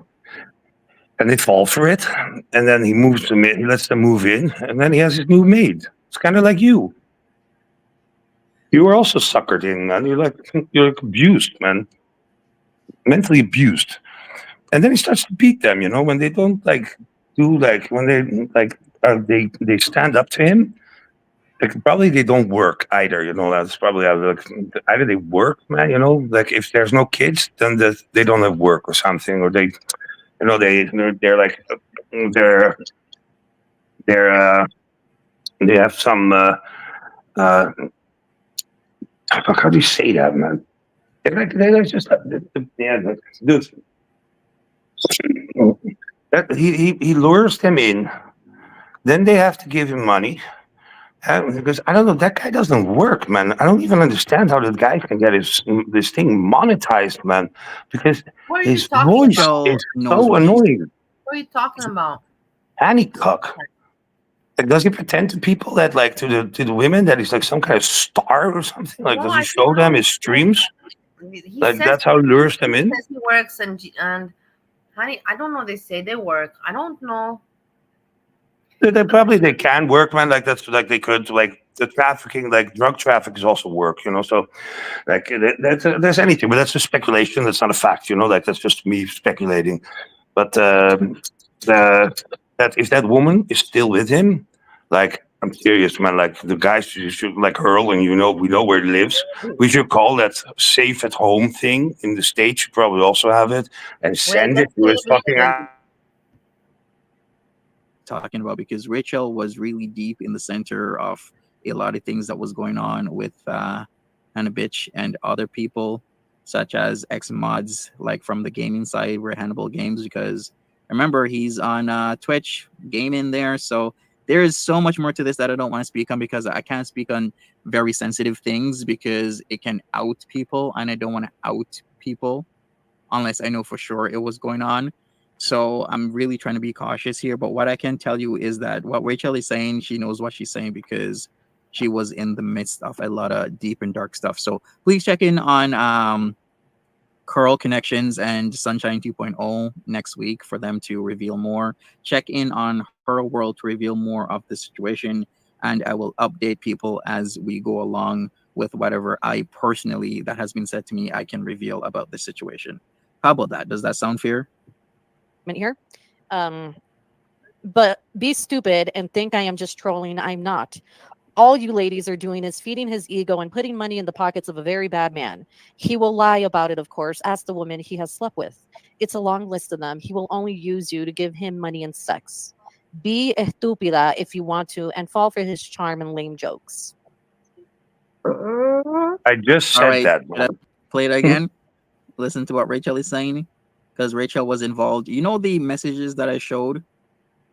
and they fall for it. And then he moves them in, he lets them move in, and then he has his new maid. It's kind of like you. You were also suckered in, man. You're like abused, man, mentally abused. And then he starts to beat them, you know, when they don't like do like when they like they stand up to him. Like probably they don't work either, you know. That's probably how like either they work, man, you know. Like if there's no kids, then they don't have work or something, or they, you know, they're like they're they're they have some uh how do you say that, man? They're just yeah, dude. He lures them in. Then they have to give him money. Because I don't know, that guy doesn't work, man. I don't even understand how that guy can get this thing monetized, man. Because What are you his talking voice about? is knows so what she's annoying. What are you talking about? Honeycock. Like, does he pretend to people that, like, to the women that he's like some kind of star or something? Like, No, does he I show don't them know. his streams? He Like, says that's how he lures them he in. says he works and honey, I don't know. They say they work. I don't know. They probably they can work, man. Like that's like they could like the trafficking, like drug traffic is also work, you know. So like there's anything, but that's just speculation. That's not a fact, you know. Like that's just me speculating. But the that if that woman is still with him, like I'm serious, man. Like the guys you should like hurl, and you know we know where he lives. We should call that safe at home thing in the States. You probably also have it, and Where send does it to his he fucking live? talking about, because Rachel was really deep in the center of a lot of things that was going on with Hannah Bitch and other people, such as ex mods, like from the gaming side, where Hannibal games. Because remember, he's on Twitch gaming there, so there is so much more to this that I don't want to speak on, because I can't speak on very sensitive things because it can out people, and I don't want to out people unless I know for sure it was going on. So I'm really trying to be cautious here. But what I can tell you is that what Rachel is saying, she knows what she's saying because she was in the midst of a lot of deep and dark stuff. So please check in on Curl Connections and Sunshine 2.0 next week for them to reveal more. Check in on Her World to reveal more of the situation, and I will update people as we go along with whatever I personally that has been said to me I can reveal about the situation. How about that? Does that sound fair? Here. But be stupid and think I am just trolling. I'm not. All you ladies are doing is feeding his ego and putting money in the pockets of a very bad man. He will lie about it, of course, ask the woman he has slept with. It's a long list of them. He will only use you to give him money and sex. Be estúpida if you want to and fall for his charm and lame jokes. I just All said right, that. should I play it again? Listen to what Rachel is saying, because Rachel was involved. You know the messages that I showed?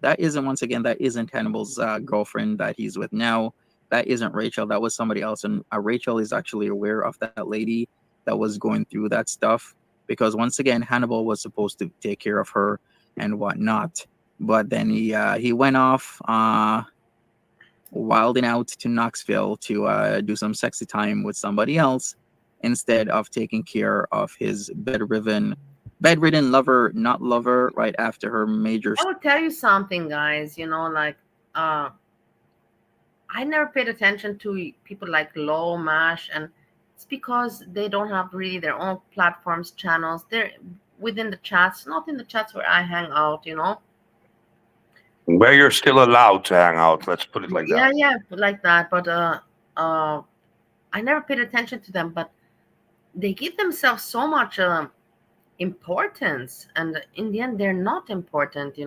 That isn't, once again, that isn't Hannibal's girlfriend that he's with now. That isn't Rachel. That was somebody else. And Rachel is actually aware of that lady that was going through that stuff. Because once again, Hannibal was supposed to take care of her and whatnot. But then he went off wilding out to Knoxville to do some sexy time with somebody else instead of taking care of his bedridden lover, not lover, right after her major. I will tell you something, guys. You know, like I never paid attention to people like Low Mash, and it's because they don't have really their own platforms, channels. They're within the chats, not in the chats where I hang out, Where you're still allowed to hang out. Let's put it like that. Yeah, like that. But I never paid attention to them. But they give themselves so much importance, and in the end, they're not important.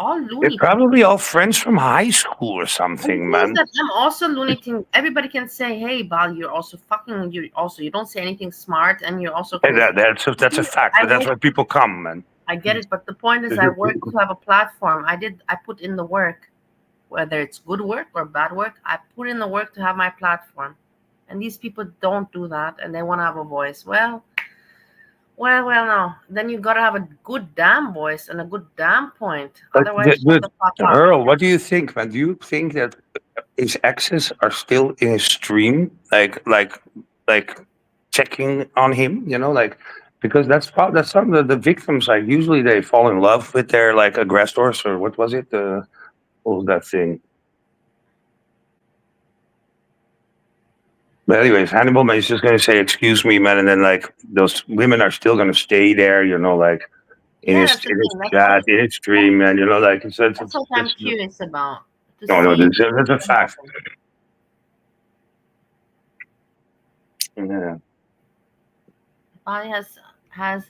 All They're Looney. probably all friends from high school or something, man. That I'm also Looney Tunes. Everybody can say, "Hey, Bal, you're also fucking. You don't say anything smart, and you're also." Hey, that's a fact. But that's why people come, man. I get it, but the point is, I work to have a platform. I put in the work, whether it's good work or bad work. I put in the work to have my platform, and these people don't do that, and they want to have a voice. Well. No. Then you gotta have a good damn voice and a good damn point. Otherwise, shut the fuck up. Earl, what do you think, man? Do you think that his exes are still in his stream, like checking on him? Because that's some of the victims. Like usually they fall in love with their like aggressors, or what was it? What was that thing? But anyways, Hannibal man is just gonna say, "Excuse me, man," and then like those women are still gonna stay there, like in his chat, in his stream, man. That's what I'm curious about. No, that's a fact. Yeah. Bali has a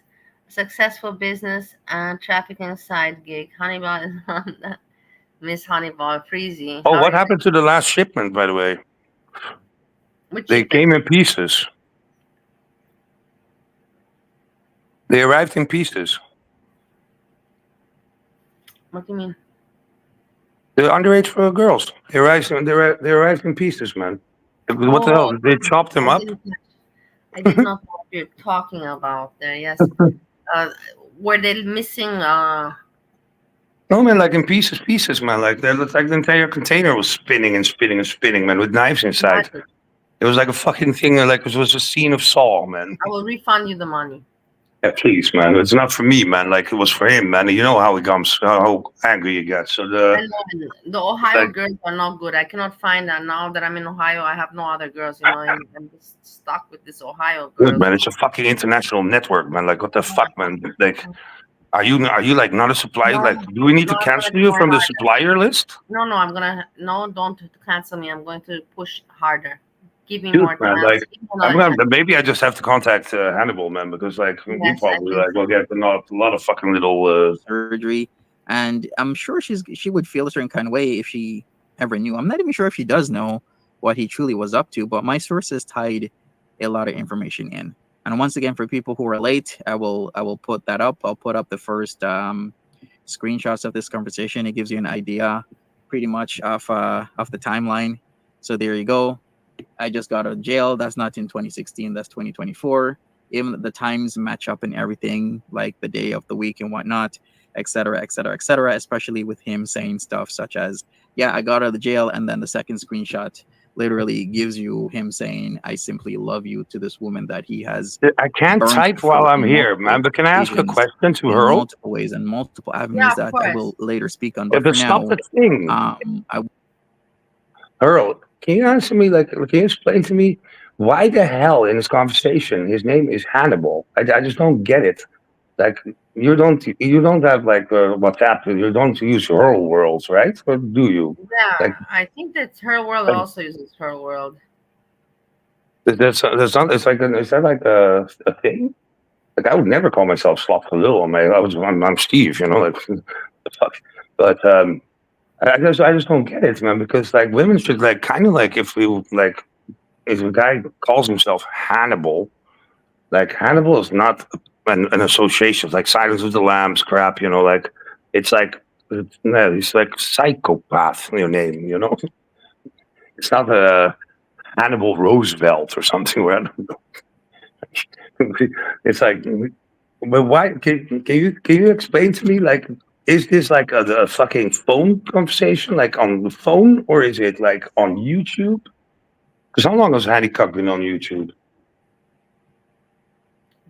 successful business and trafficking side gig. Hannibal is on that. Miss Hannibal Freezy. Oh, what happened to the last shipment, by the way? They came in pieces. They arrived in pieces. What do you mean? The underage for girls. They arrived in pieces, man. What the hell? They chopped them up? I did not know what you're talking about there. Yes. Were they missing? No, man, like in pieces, man. Like the entire container was spinning and spinning and spinning, man, with knives inside. Exactly. It was like a fucking thing, like it was a scene of Saw, man. I will refund you the money. Yeah, please, man. It's not for me, man. Like it was for him, man. You know how he comes, how angry he gets. So the Ohio girls are not good. I cannot find that now that I'm in Ohio. I have no other girls. I'm just stuck with this Ohio girl. Good, man. It's a fucking international network, man. Like what the fuck, man? Like, are you like not a supplier? No, like, do we need to cancel you from the supplier list? No, don't cancel me. I'm going to push harder. Give me more man, maybe I just have to contact Hannibal, man, because like we probably will get a lot of fucking little surgery, and I'm sure she would feel a certain kind of way if she ever knew. I'm not even sure if she does know what he truly was up to, but my sources tied a lot of information in. And once again, for people who are late, I will put that up. I'll put up the first screenshots of this conversation. It gives you an idea, pretty much, of the timeline. So there you go. I just got out of jail. That's not in 2016. That's 2024. Even the times match up and everything, like the day of the week and whatnot, etc., etc., etc. Especially with him saying stuff such as, "Yeah, I got out of the jail," and then the second screenshot literally gives you him saying, "I simply love you" to this woman that he has. I can't type while I'm here, man. But can I ask a question to her? Multiple ways and multiple avenues that I will later speak on. But for now, the thing. Earl, can you answer me? Like, can you explain to me why the hell in this conversation his name is Hannibal? I just don't get it. Like, you don't have like WhatsApp. You don't use her worlds, right? Or do you? Yeah, like, I think that her world also uses her world. There's not. It's like is that like a thing? Like, I would never call myself Sloth Little. I'm Steve. Like, but I just don't get it, man. Because like women should like kind of like if a guy calls himself Hannibal, like Hannibal is not an association like Silence of the Lambs crap. Like it's like it's like psychopath. Your name, It's not a Hannibal Roosevelt or something. Where I don't know. It's like, but why? Can you explain to me like? Is this like a fucking phone conversation, like on the phone, or is it like on YouTube? Because how long has HEKATE been on YouTube?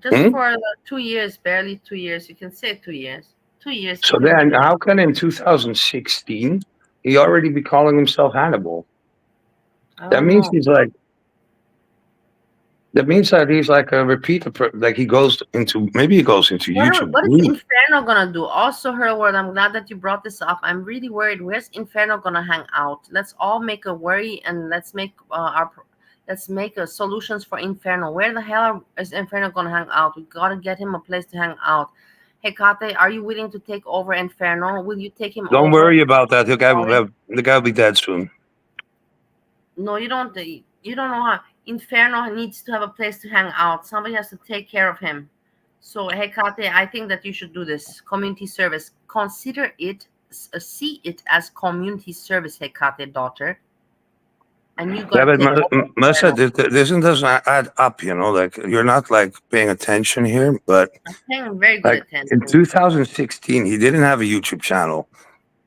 Just for 2 years, barely 2 years. You can say 2 years. 2 years. So then, how can in 2016 he already be calling himself Hannibal? That means he's like. That means that he's like a repeater, like he goes into YouTube. What is Inferno gonna do? Also, her word. I'm glad that you brought this up. I'm really worried. Where's Inferno gonna hang out? Let's all make a worry and let's make solutions for Inferno. Where the hell is Inferno gonna hang out? We gotta get him a place to hang out. HEKATE, are you willing to take over Inferno? Will you take him over? Don't worry about that. The guy will be dead soon. No, you don't. You don't know how. Inferno needs to have a place to hang out. Somebody has to take care of him. So, HEKATE, I think that you should do this. Community service. Consider it, see it as community service, HEKATE, daughter. And you got but Melissa, this doesn't add up, you know, like you're not like paying attention here, but I'm paying very good attention. In 2016, he didn't have a YouTube channel.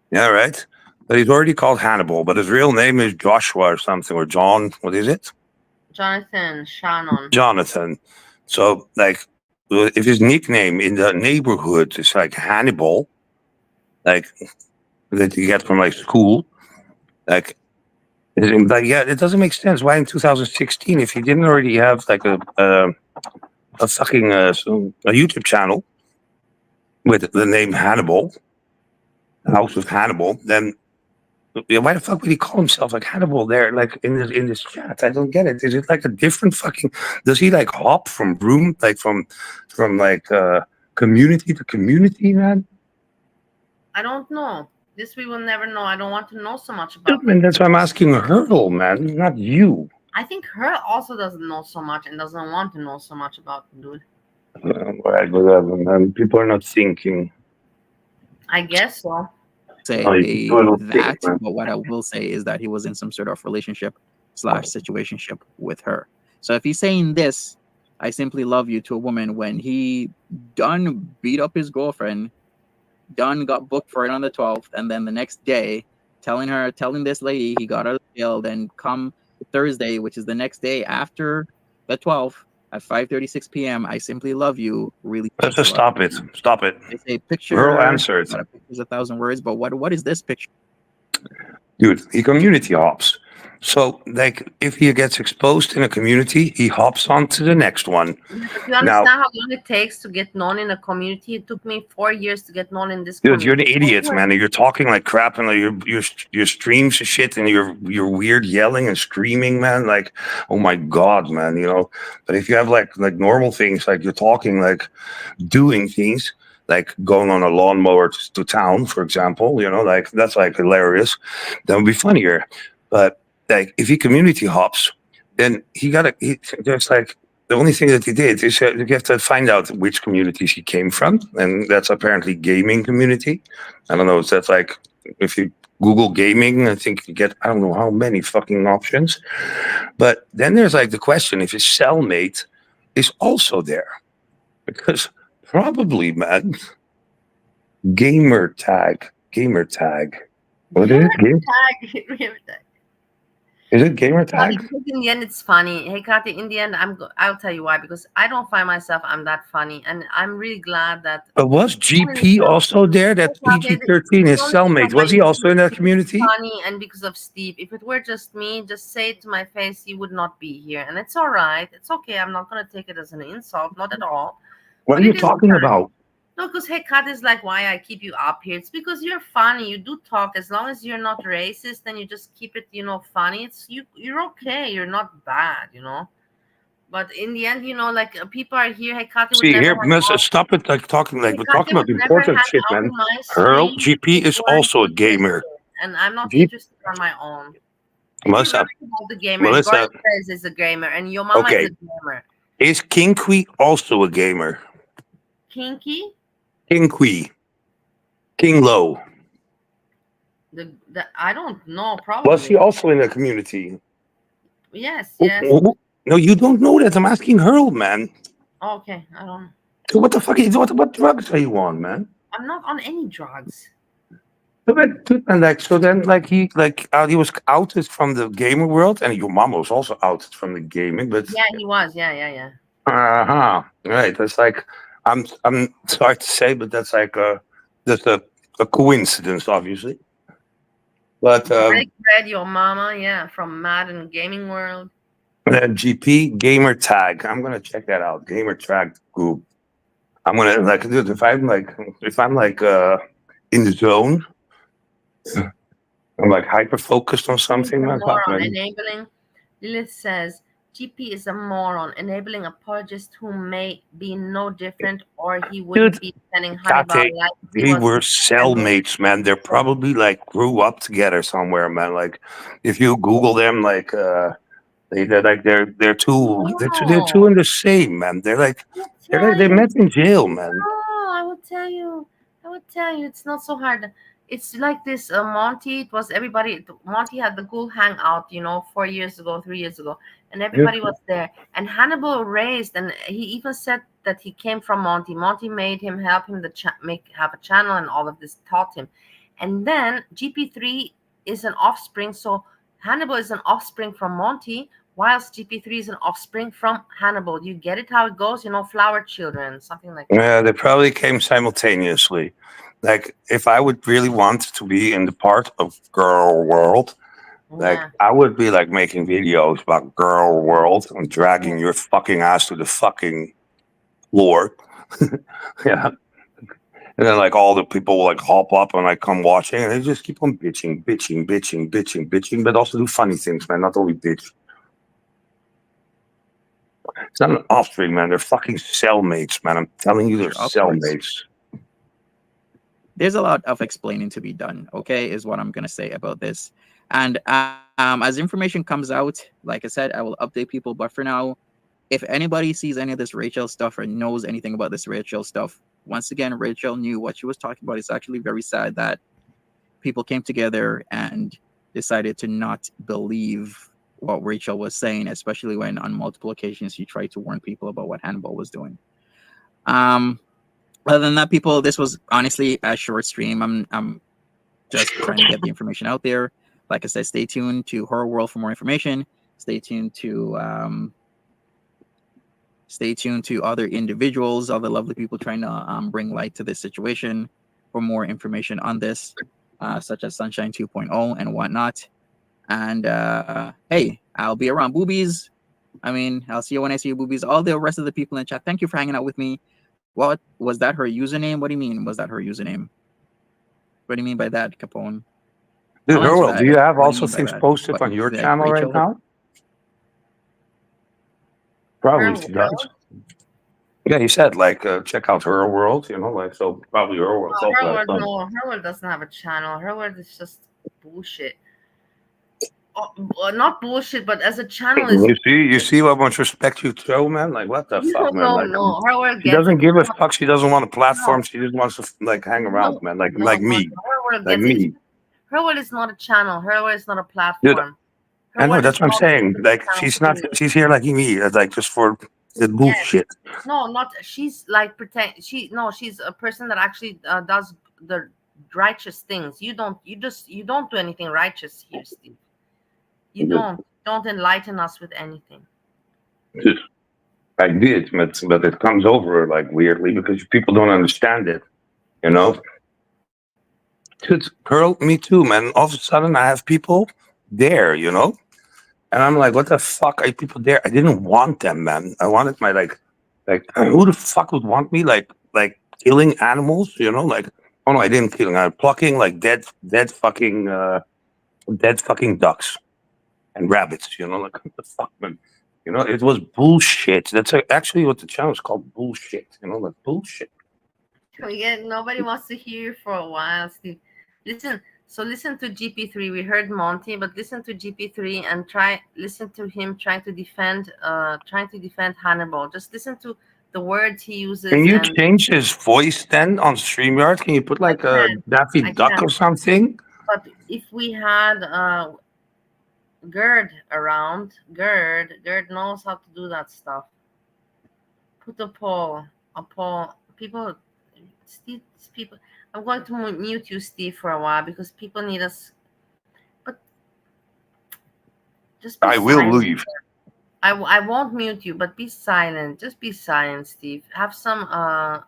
Yeah, right? But he's already called Hannibal, but his real name is Joshua or something, or John, what is it? Jonathan Shannon. Jonathan. So, like, if his nickname in the neighborhood is like Hannibal, like that you get from like school, like yeah, it doesn't make sense. Why in 2016, if he didn't already have like a fucking a YouTube channel with the name Hannibal, House of Hannibal, then why the fuck would he call himself like Hannibal there, like in this chat? I don't get it. Is it like a different fucking? Does he like hop from room, like from like community to community, man? I don't know. This we will never know. I don't want to know so much about. Man, that's why I'm asking Hurdle, man, not you. I think her also doesn't know so much and doesn't want to know so much about him, dude. Whatever, man. People are not thinking. I guess so. Say that, but what I will say is that he was in some sort of relationship / situationship with her. So if he's saying this, I simply love you to a woman, when he done beat up his girlfriend, done got booked for it on the 12th, and then the next day telling this lady he got out of jail, then come Thursday, which is the next day after the 12th at 5:36 p.m. I simply love you. Really. Let's just stop it. Stop it. It's a picture. Girl answered. A picture's 1,000 words, but what is this picture? Dude, he community hops. So, like, if he gets exposed in a community, he hops on to the next one. If you understand how long it takes to get known in a community, it took me 4 years to get known in this community. Dude, you're the idiot, man. You're talking like crap, and like your streams and shit, and you're weird yelling and screaming, man. Like, oh my god, man, you know. But if you have like normal things, like you're talking, like doing things, like going on a lawnmower to town, for example, you know, like that's like hilarious. That would be funnier. But like if he community hops, then there's like the only thing that he did is you have to find out which communities he came from, and that's apparently gaming community. I don't know if that's like if you Google gaming, I think you get I don't know how many fucking options. But then there's like the question if his cellmate is also there, because probably, man. Gamer tag. What is it? Gamer tag. Is it gamer tag? Because in the end, it's funny. HEKATE, in the end, I'll tell you why. Because I don't find myself I'm that funny, and I'm really glad that. But was GP also there? That PG-13, his cellmate, was he also in that community? Funny, and because of Steve. If it were just me, just say it to my face, he would not be here, and it's all right. It's okay. I'm not gonna take it as an insult, not at all. What are you talking about? No, because HEKATE is like why I keep you up here. It's because you're funny. You do talk. As long as you're not racist, then you just keep it, funny. It's you're okay. You're not bad, But in the end, like people are here. HEKATE. See here, stop it! Like talking, like we're talking about important shit, man. Earl GP is also a gamer, and I'm not interested on my own. Melissa, the gamer. Melissa is a gamer, and your mama is a gamer. Is Kinky also a gamer? Kinky? King Low. I don't know. Probably. Was he also in the community? Yes. No, you don't know that. I'm asking Hurl, man. Oh, okay, I don't know. So what the fuck is what drugs are you on, man? I'm not on any drugs. And like so, then he was outed from the gamer world, and your mom was also outed from the gaming. But yeah, he was. Yeah. Right. That's like. I'm sorry to say, but that's like just a coincidence, obviously. But Break bread, your mama, from Madden Gaming World. GP gamer tag. I'm gonna check that out. Gamer tag group. I'm gonna like, dude, if I'm like in the zone, I'm like hyper focused on something. Man, fuck, man. Enabling. Lilith says GP is a moron, enabling apologists who may be no different, or he wouldn't be sending Hannibal Kate, like he they was were cellmates, man. They're probably like grew up together somewhere, man. Like if you Google them, like they're two in the same, man. They're like they met in jail, man. Oh, I would tell you, it's not so hard. It's like this, Monty. It was everybody. Monty had the Ghoul hangout, 4 years ago, 3 years ago, and everybody was there. And Hannibal raised, and he even said that he came from Monty. Monty made him, help him have a channel, and all of this, taught him. And then GP3 is an offspring, so Hannibal is an offspring from Monty, whilst GP3 is an offspring from Hannibal. You get it how it goes? Flower children, something like that. Yeah, they probably came simultaneously. Like, if I would really want to be in the part of girl world, like, I would be like making videos about girl world and dragging your fucking ass to the fucking floor. Yeah. And then like all the people will like hop up and like come watching, and they just keep on bitching, but also do funny things, man, not only bitch. It's not an offspring, man. They're fucking cellmates, man. I'm telling you, they're cellmates. There's a lot of explaining to be done, okay, is what I'm going to say about this. And as information comes out, like I said, I will update people. But for now, if anybody sees any of this Rachel stuff or knows anything about this Rachel stuff, once again, Rachel knew what she was talking about. It's actually very sad that people came together and decided to not believe what Rachel was saying, especially when on multiple occasions she tried to warn people about what Hannibal was doing. Other than that, people, this was honestly a short stream. I'm just trying to get the information out there. Like I said, stay tuned to Horror World for more information. Stay tuned to other individuals, other lovely people trying to bring light to this situation for more information on this, such as Sunshine 2.0 and whatnot. And hey, I'll be around, boobies. I mean, I'll see you when I see you, boobies. All the rest of the people in chat, thank you for hanging out with me. What was that, her username? What do you mean? Was that her username? What do you mean by that, Capone? Dude, Earl, do you have also things posted on your channel right now? Probably she does. Yeah, he said like check out her world, like, so probably her world. Her world doesn't have a channel. Her world is just bullshit. Not bullshit, but as a channel is. You see how much respect you show, man. Like, what the fuck, man? Like, no. Her world she doesn't give a fuck. She doesn't want a platform. She just wants to like hang around, man. Like me. Me. Her world is not a channel. Her world is not a platform. Dude, I know, that's what I'm saying. Like, she's not. She's here like me, like just for the bullshit. No, not. She's like pretend. She's a person that actually does the righteous things. You don't do anything righteous here, Steve. You don't enlighten us with anything. I did, but it comes over like weirdly because people don't understand it, Girl, me too, man. All of a sudden, I have people there, and I'm like, what the fuck are people there? I didn't want them, man. I wanted my like, who the fuck would want me like killing animals, like, oh no, I didn't kill them. I'm plucking like dead fucking ducks. And rabbits, like, what the fuck, man? It was bullshit. That's actually what the channel is called, bullshit. Like bullshit. Nobody wants to hear you for a while, Steve. Listen to GP3. We heard Monty, but listen to GP3 and listen to him trying to defend Hannibal. Just listen to the words he uses. Can you change his voice then on StreamYard? Can you put like a Daffy Duck or something? But if we had Gerd around. Gerd knows how to do that stuff. Put a poll. People. I'm going to mute you, Steve, for a while because people need us. But just be silent. Will leave. I won't mute you, but be silent. Just be silent, Steve. Have some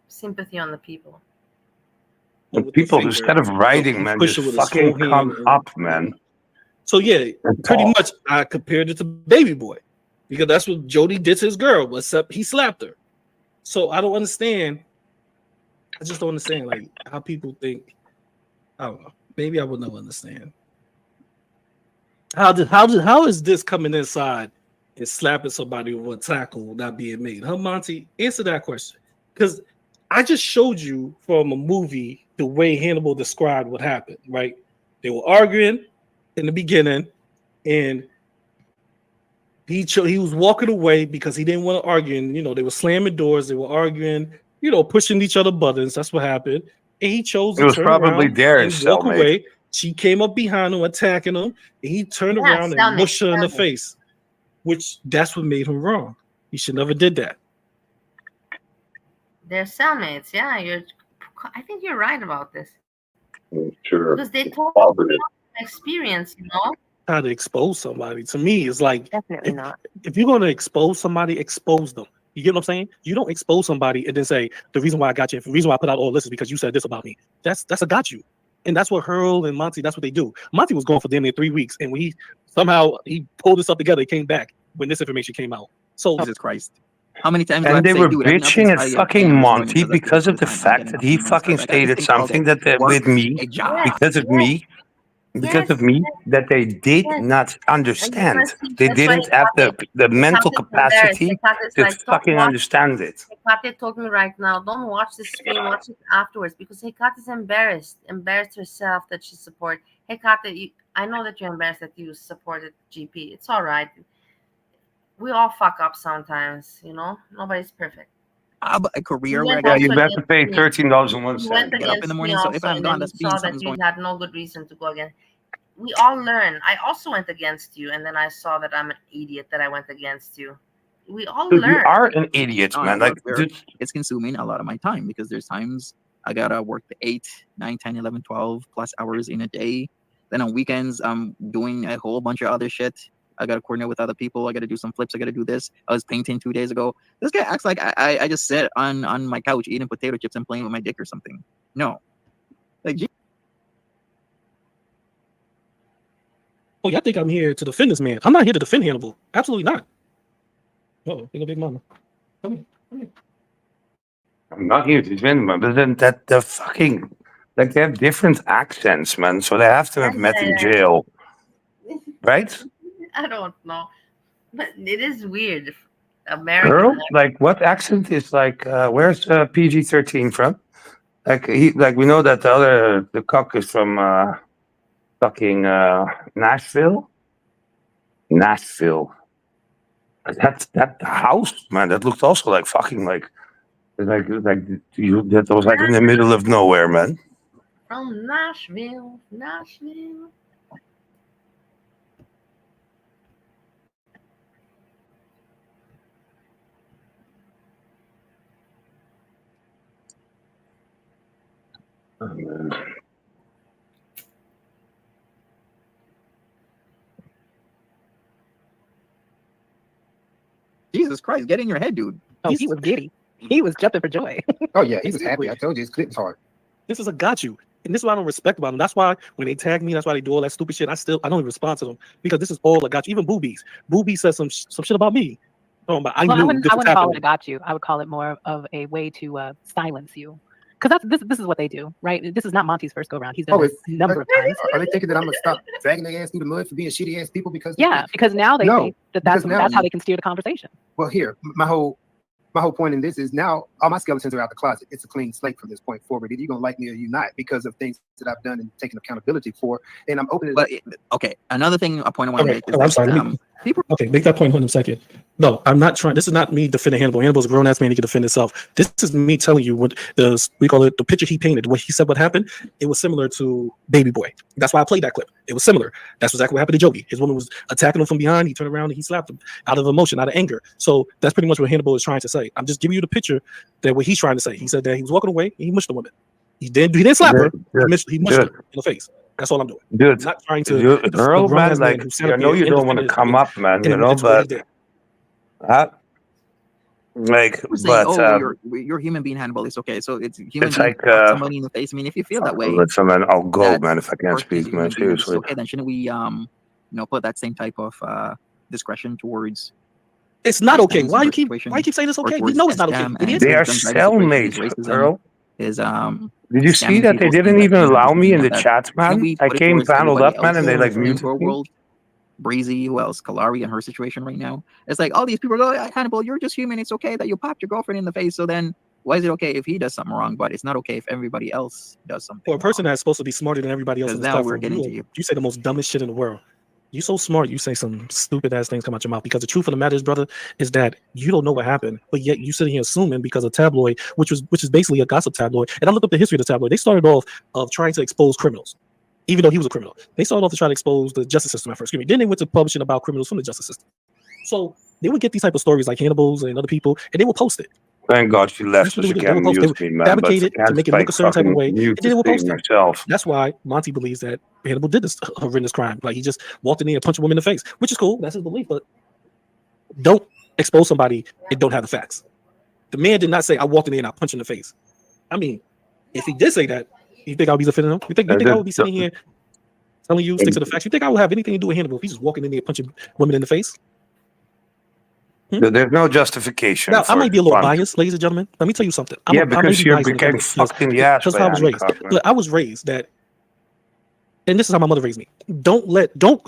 sympathy on the people. The people, instead of writing, man, just fucking come up, man. So yeah, pretty much I compared it to Baby Boy because that's what Jody did to his girl, except he slapped her. So I don't understand. I just don't understand like how people think. I don't know. Maybe I would never understand. How is this coming inside and slapping somebody with a tackle not being made? Huh, Monty? Answer that question. Because I just showed you from a movie the way Hannibal described what happened, right? They were arguing in the beginning, and he was walking away because he didn't want to argue. And they were slamming doors, they were arguing, pushing each other buttons. That's what happened. And he chose to turn around and walk away. She came up behind him, attacking him, and he turned around and mushed her in the face, which that's what made him wrong. He should never did that. They're cellmates. Yeah, I think you're right about this. Sure. Because they talk experience, How to expose somebody. To me, it's like Definitely not. If you're gonna expose somebody, expose them. You get what I'm saying? You don't expose somebody and then say the reason why I got you, the reason why I put out all this is because you said this about me. That's a got you. And that's what Hurl and Monty, that's what they do. Monty was gone for damn near 3 weeks, and when he pulled this up together, he came back when this information came out. So Jesus Christ. How many times and they were bitching at fucking Monty because of the fact that he fucking stated something that with me, because of me, that they did not understand. They didn't have the mental capacity to fucking understand it. HEKATE told me right now, don't watch the stream, watch it afterwards, because HEKATE is embarrassed herself that she support. HEKATE, I know that you're embarrassed that you supported GP. It's all right. We all fuck up sometimes, nobody's perfect. A career where you have to pay $13.01. Get up in the morning, so if I'm gone, that's saw that you had no good reason to go again. We all learn. I also went against you, and then I saw that I'm an idiot that I went against you. We all learn. You are an idiot, man. Like, it's consuming a lot of my time because there's times I gotta work the 8, 9, 10, 11, 12 plus hours in a day. Then on weekends, I'm doing a whole bunch of other shit. I got to coordinate with other people. I got to do some flips. I got to do this. I was painting 2 days ago. This guy acts like I just sit on my couch eating potato chips and playing with my dick or something. No. Like, oh, y'all think I'm here to defend this man. I'm not here to defend Hannibal. Absolutely not. Oh, big mama. Come here. I'm not here to defend him, but then that the fucking, like, they have different accents, man. So they have to have met in jail. Right? I don't know, but it is weird. American. Girl, like, what accent is like? Where's PG-13 from? Like we know that the cock is from fucking Nashville. That house, man. That looked also like fucking that was like in the middle of nowhere, man. From Nashville. Oh, man. Jesus Christ, get in your head, dude. Oh, he was giddy. He was jumping for joy. Oh yeah, he was happy. I told you his clip was hard. This is a got you. And this is what I don't respect about them. That's why when they tag me, that's why they do all that stupid shit. I don't even respond to them because this is all a got you. Even Boobies. Boobies said some shit about me. I wouldn't call it a got you. I would call it more of a way to silence you. Because this is what they do, right? This is not Monty's first go round. He's done this a number of times. Are they thinking that I'm gonna stop dragging their ass through the mud for being shitty ass people? Because because now they think that's how they can steer the conversation. Well, here, my whole point in this is now all my skeletons are out the closet. It's a clean slate from this point forward. Either you're gonna like me or you not because of things that I've done and taken accountability for, and I'm open. But okay, another thing, a point I want to make is I'm sorry. Okay, make that point in a second. No, I'm not trying. This is not me defending Hannibal. Hannibal's a grown ass man. He can defend himself. This is me telling you what we call it the picture he painted. What he said, what happened. It was similar to Baby Boy. That's why I played that clip. It was similar. That's exactly what happened to Jody. His woman was attacking him from behind. He turned around and he slapped him out of emotion, out of anger. So that's pretty much what Hannibal is trying to say. I'm just giving you the picture that what he's trying to say. He said that he was walking away and he mushed the woman. He didn't slap her. He mushed her in the face. That's all I'm doing. Dude, I'm not trying to. Girl, man, like, I know you don't want to come up, man, but you're human being, Hannibal. It's okay. So it's human it's being like somebody in the face. I mean, if you feel that way, listen, man, I'll go, man. If I can't speak, man, seriously. Okay, then shouldn't we put that same type of discretion towards. It's not okay. Why you keep saying it's okay? We know it's not okay. They are cellmates, bro. Is Did you see that they didn't even allow me in the chat, man? I came paneled up, man, and they like muted me. Breezy, who else? Kalari and her situation right now. It's like all these people go, Hannibal, you're just human. It's okay that you popped your girlfriend in the face. So then why is it okay if he does something wrong, but it's not okay if everybody else does something For a person that's supposed to be smarter than everybody else, now we're getting to you. You say the most dumbest shit in the world. You so smart, you say some stupid ass things come out your mouth, because the truth of the matter is, brother, is that you don't know what happened, but yet you sitting here assuming because of tabloid, which is basically a gossip tabloid. And I looked up the history of the tabloid. They started off of trying to expose criminals, even though he was a criminal. They started off to try to expose the justice system at first. Then they went to publishing about criminals from the justice system. So they would get these type of stories like Hannibal's and other people, and they will post it. Thank God she left so she can't mute me, man. Fabricate it to make it look a certain type of way, and then they will post it. Myself. That's why Monty believes that Hannibal did this horrendous crime. Like he just walked in there and punched a woman in the face, which is cool. That's his belief, but don't expose somebody and don't have the facts. The man did not say, I walked in there and I punched in the face. I mean, if he did say that, you think I would be defending him? You think I would be sitting here telling you, stick to the facts? You think I would have anything to do with Hannibal if he's just walking in there punching women in the face? There's no justification. Now, I might be a little biased, ladies and gentlemen. Let me tell you something. Because you became fucked in the ass. That's how I was raised. Look, I was raised that, and this is how my mother raised me. Don't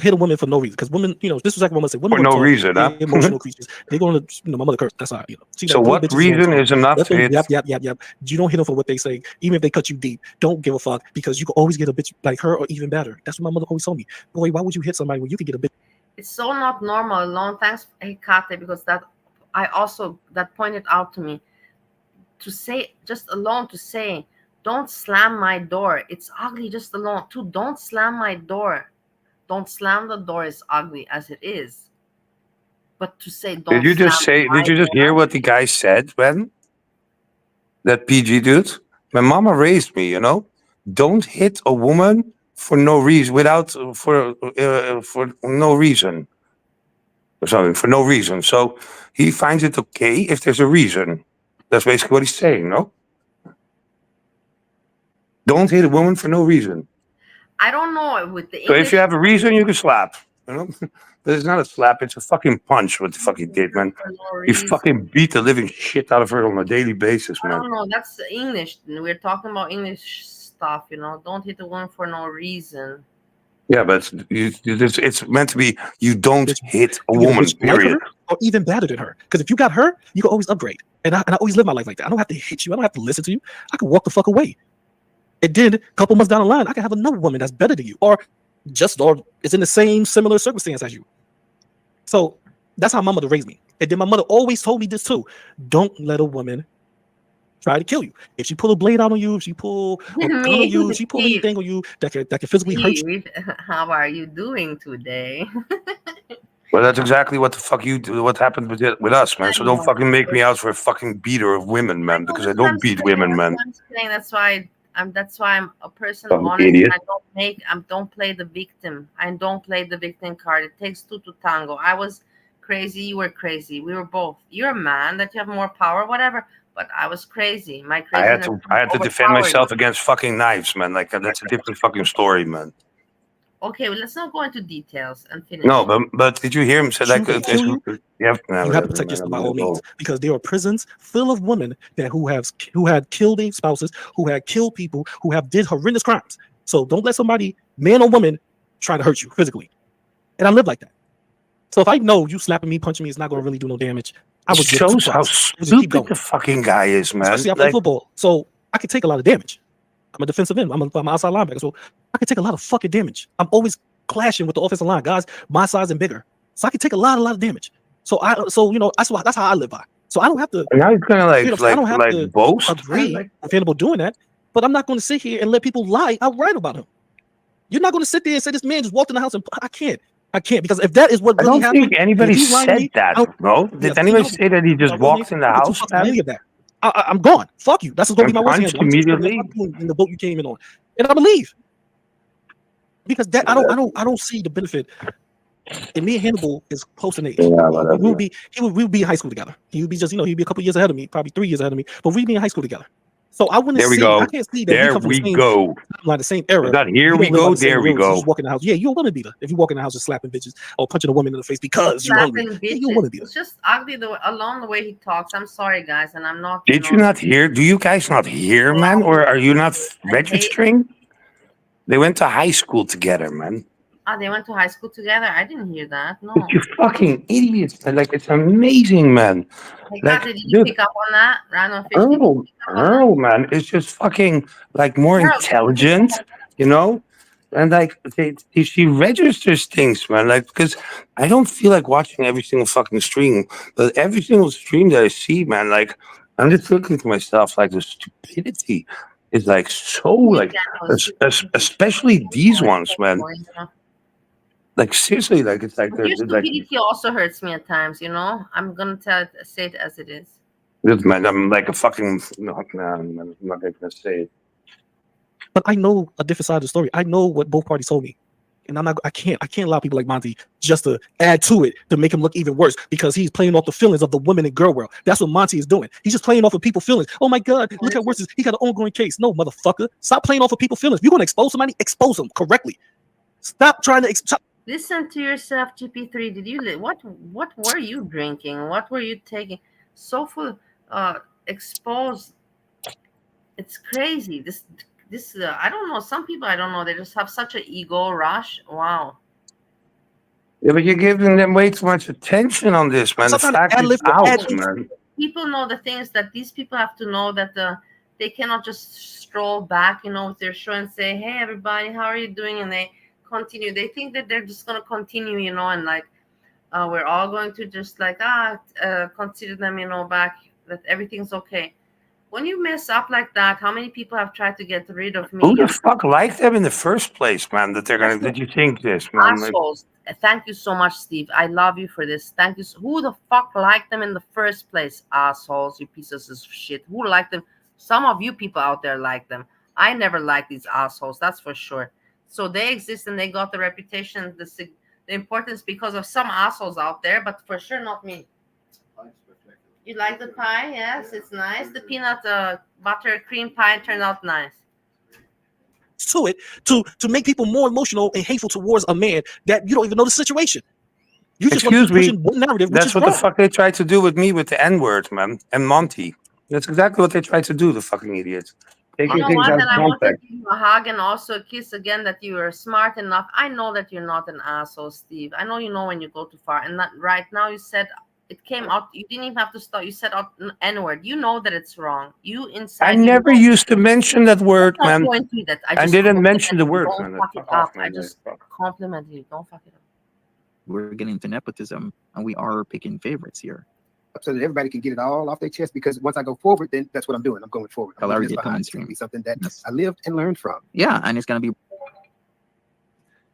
hit a woman for no reason, because women, this is exactly what my mother said. Women for no reason, huh? Emotional creatures. They're going to, my mother cursed. That's how, So what reason is enough to hit? Yep. You don't hit them for what they say, even if they cut you deep. Don't give a fuck, because you can always get a bitch like her or even better. That's what my mother always told me. Boy, why would you hit somebody when you could get a bitch? It's so not normal alone. Thanks, HEKATE, because that pointed out to me, to say just alone to say, don't slam my door. It's ugly just alone. Don't slam my door. Don't slam the door is ugly as it is. But to say don't. Did you just hear what the guy said, man? That PG dude? My mama raised me, Don't hit a woman for no reason, for no reason. Or something, for no reason. So he finds it okay if there's a reason. That's basically what he's saying, no? Don't hit a woman for no reason. I don't know with the English. So if you have a reason, you can slap. But it's not a slap, it's a fucking punch what the fuck he did, man. You fucking beat the living shit out of her on a daily basis, man. I don't know, that's English. We're talking about English stuff, Don't hit a woman for no reason. Yeah, but it's meant to be, you don't hit a woman, period. Or even better than her. Because if you got her, you can always upgrade. And I always live my life like that. I don't have to hit you. I don't have to listen to you. I can walk the fuck away. And then a couple months down the line, I can have another woman that's better than you. Or it's in the same similar circumstance as you. So that's how my mother raised me. And then my mother always told me this too. Don't let a woman try to kill you. If she pull a blade out on you, if she pull a gun on you, if she pull anything on you that can physically hurt you. How are you doing today? Well, that's exactly what the fuck you do. What happened with us, man. So don't fucking make me out for a fucking beater of women, man. Because I don't beat women, man. That's why I'm a person honest. Idiot. I don't play the victim. I don't play the victim card. It takes two to tango. I was crazy. You were crazy. We were both. You're a man that you have more power, whatever. But I was crazy. My craziness. I had to defend myself against fucking knives, man. Like that's a different fucking story, man. Okay, well, let's not go into details and finish. No, but did you hear him say like you have to protect yourself by all means, because there are prisons full of women who had killed their spouses, who had killed people, who have did horrendous crimes. So don't let somebody, man or woman, try to hurt you physically. And I live like that. So if I know you slapping me, punching me, it's not going to really do no damage. I would shows how stupid the fucking guy is, man. Especially I play football, so I can take a lot of damage. I'm a defensive end. I'm an outside linebacker, so I can take a lot of fucking damage. I'm always clashing with the offensive line, guys my size and bigger, so I can take a lot of damage. So that's how I live by. So I don't have to. Now he's kind of like boast. Agree with Hannibal doing that, but I'm not going to sit here and let people lie outright about him. You're not going to sit there and say this man just walked in the house, and I can't, because if that is what really happened, I don't think anybody said that, bro. Did anybody say that he just walked in the house? Any of that. I'm gone. Fuck you. That's going to be my worst immediately in the boat you came in on, and I'm gonna leave because that I don't see the benefit. And me and Hannibal is close in age. Yeah, we would be in high school together. He would be just he'd be a couple years ahead of me, probably 3 years ahead of me, but we'd be in high school together. So I wouldn't There we see. go. I can't see that we There come from we the same go. timeline, the same era. Not here You we don't live by go. the same There we rules. You go. just walk in the house. Yeah, you're a woman beater. If you walk in the house just slapping bitches or punching a woman in the face because you're hungry, yeah, you're a woman beater. It's just ugly along the way he talks. I'm sorry, guys, and I'm not. Did you not hear? Do you guys not hear, man? Or are you not registering? They went to high school together, man. Ah, they went to high school together. I didn't hear that. No. You fucking idiots, man. Like, it's amazing, man. Like, did you pick up on that? Random fish. Earl, man, is just fucking like more intelligent, you know? And like she registers things, man. Like, because I don't feel like watching every single fucking stream, but every single stream that I see, man, like I'm just looking to myself, like the stupidity is like so like, especially these ones, man. Like seriously, like it's like your stupidity also hurts me at times. You know, I'm gonna say it as it is. Man, I'm like a fucking no, I'm not gonna say it. But I know a different side of the story. I know what both parties told me. And I can't allow people like Monty just to add to it to make him look even worse because he's playing off the feelings of the women and girl world. That's what Monty is doing. He's just playing off of people's feelings. Oh my God, look how worse he got an ongoing case. No, motherfucker. Stop playing off of people's feelings. If you're gonna expose somebody, expose them correctly. Stop trying to listen to yourself, GP3. Did you what were you drinking? What were you taking? So full exposed. It's crazy. This I don't know. Some people I don't know. They just have such an ego rush. Wow. Yeah, but you're giving them way too much attention on this, man. The fact is out, man. People know the things that these people have to know that they cannot just stroll back, you know, with their show and say, "Hey, everybody, how are you doing?" And they continue. They think that they're just gonna continue, you know, and like we're all going to just like consider them, you know, back that everything's okay. When you mess up like that, how many people have tried to get rid of me? Who the fuck liked them in the first place, man? That they're gonna? Did you think this, man? Assholes. Thank you so much, Steve. I love you for this. Thank you. Who the fuck liked them in the first place? Assholes, you pieces of shit. Who liked them? Some of you people out there like them. I never liked these assholes, that's for sure. So they exist and they got the reputation, the importance because of some assholes out there, but for sure not me. You like the pie? Yes, it's nice. The peanut butter cream pie turned out nice. To it to make people more emotional and hateful towards a man that you don't even know the situation. You just Excuse me. one narrative, that's what the fuck they tried to do with me with the N-word, man, and Monty. That's exactly what they tried to do, the fucking idiots. Taking things out of I want to context. give you a hug and also a kiss again that you are smart enough. I know that you're not an asshole, Steve. I know you know when you go too far. And that right now you said it came out. You didn't even have to start. You said out N-word. You know that it's wrong. You inside. I never used to mention that word, man. I didn't mention the word, man. Don't fuck it up. I just complimented you. Don't fuck it up. We're getting into nepotism, and we are picking favorites here. So that everybody can get it all off their chest, because once I go forward, then that's what I'm doing. I'm going forward. I'm Already be something that I lived and learned from. Yeah, and it's gonna be.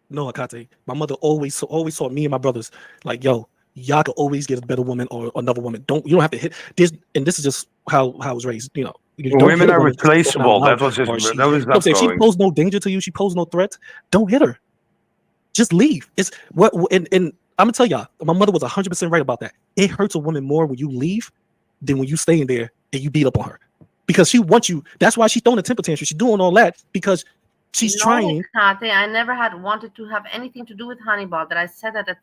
No, HEKATE. My mother always taught me and my brothers, like, yo, y'all can always get a better woman or another woman. You don't have to hit this. And this is just how I was raised. You know, women are replaceable. That was just that was not if she posed no danger to you, she posed no threat. Don't hit her. Just leave. It's what and I'm gonna tell y'all, my mother was 100% right about that. It hurts a woman more when you leave than when you stay in there and you beat up on her, because she wants you. That's why she's throwing a temper tantrum. She's doing all that because she's trying. HEKATE, I never had wanted to have anything to do with Hannibal. That I said that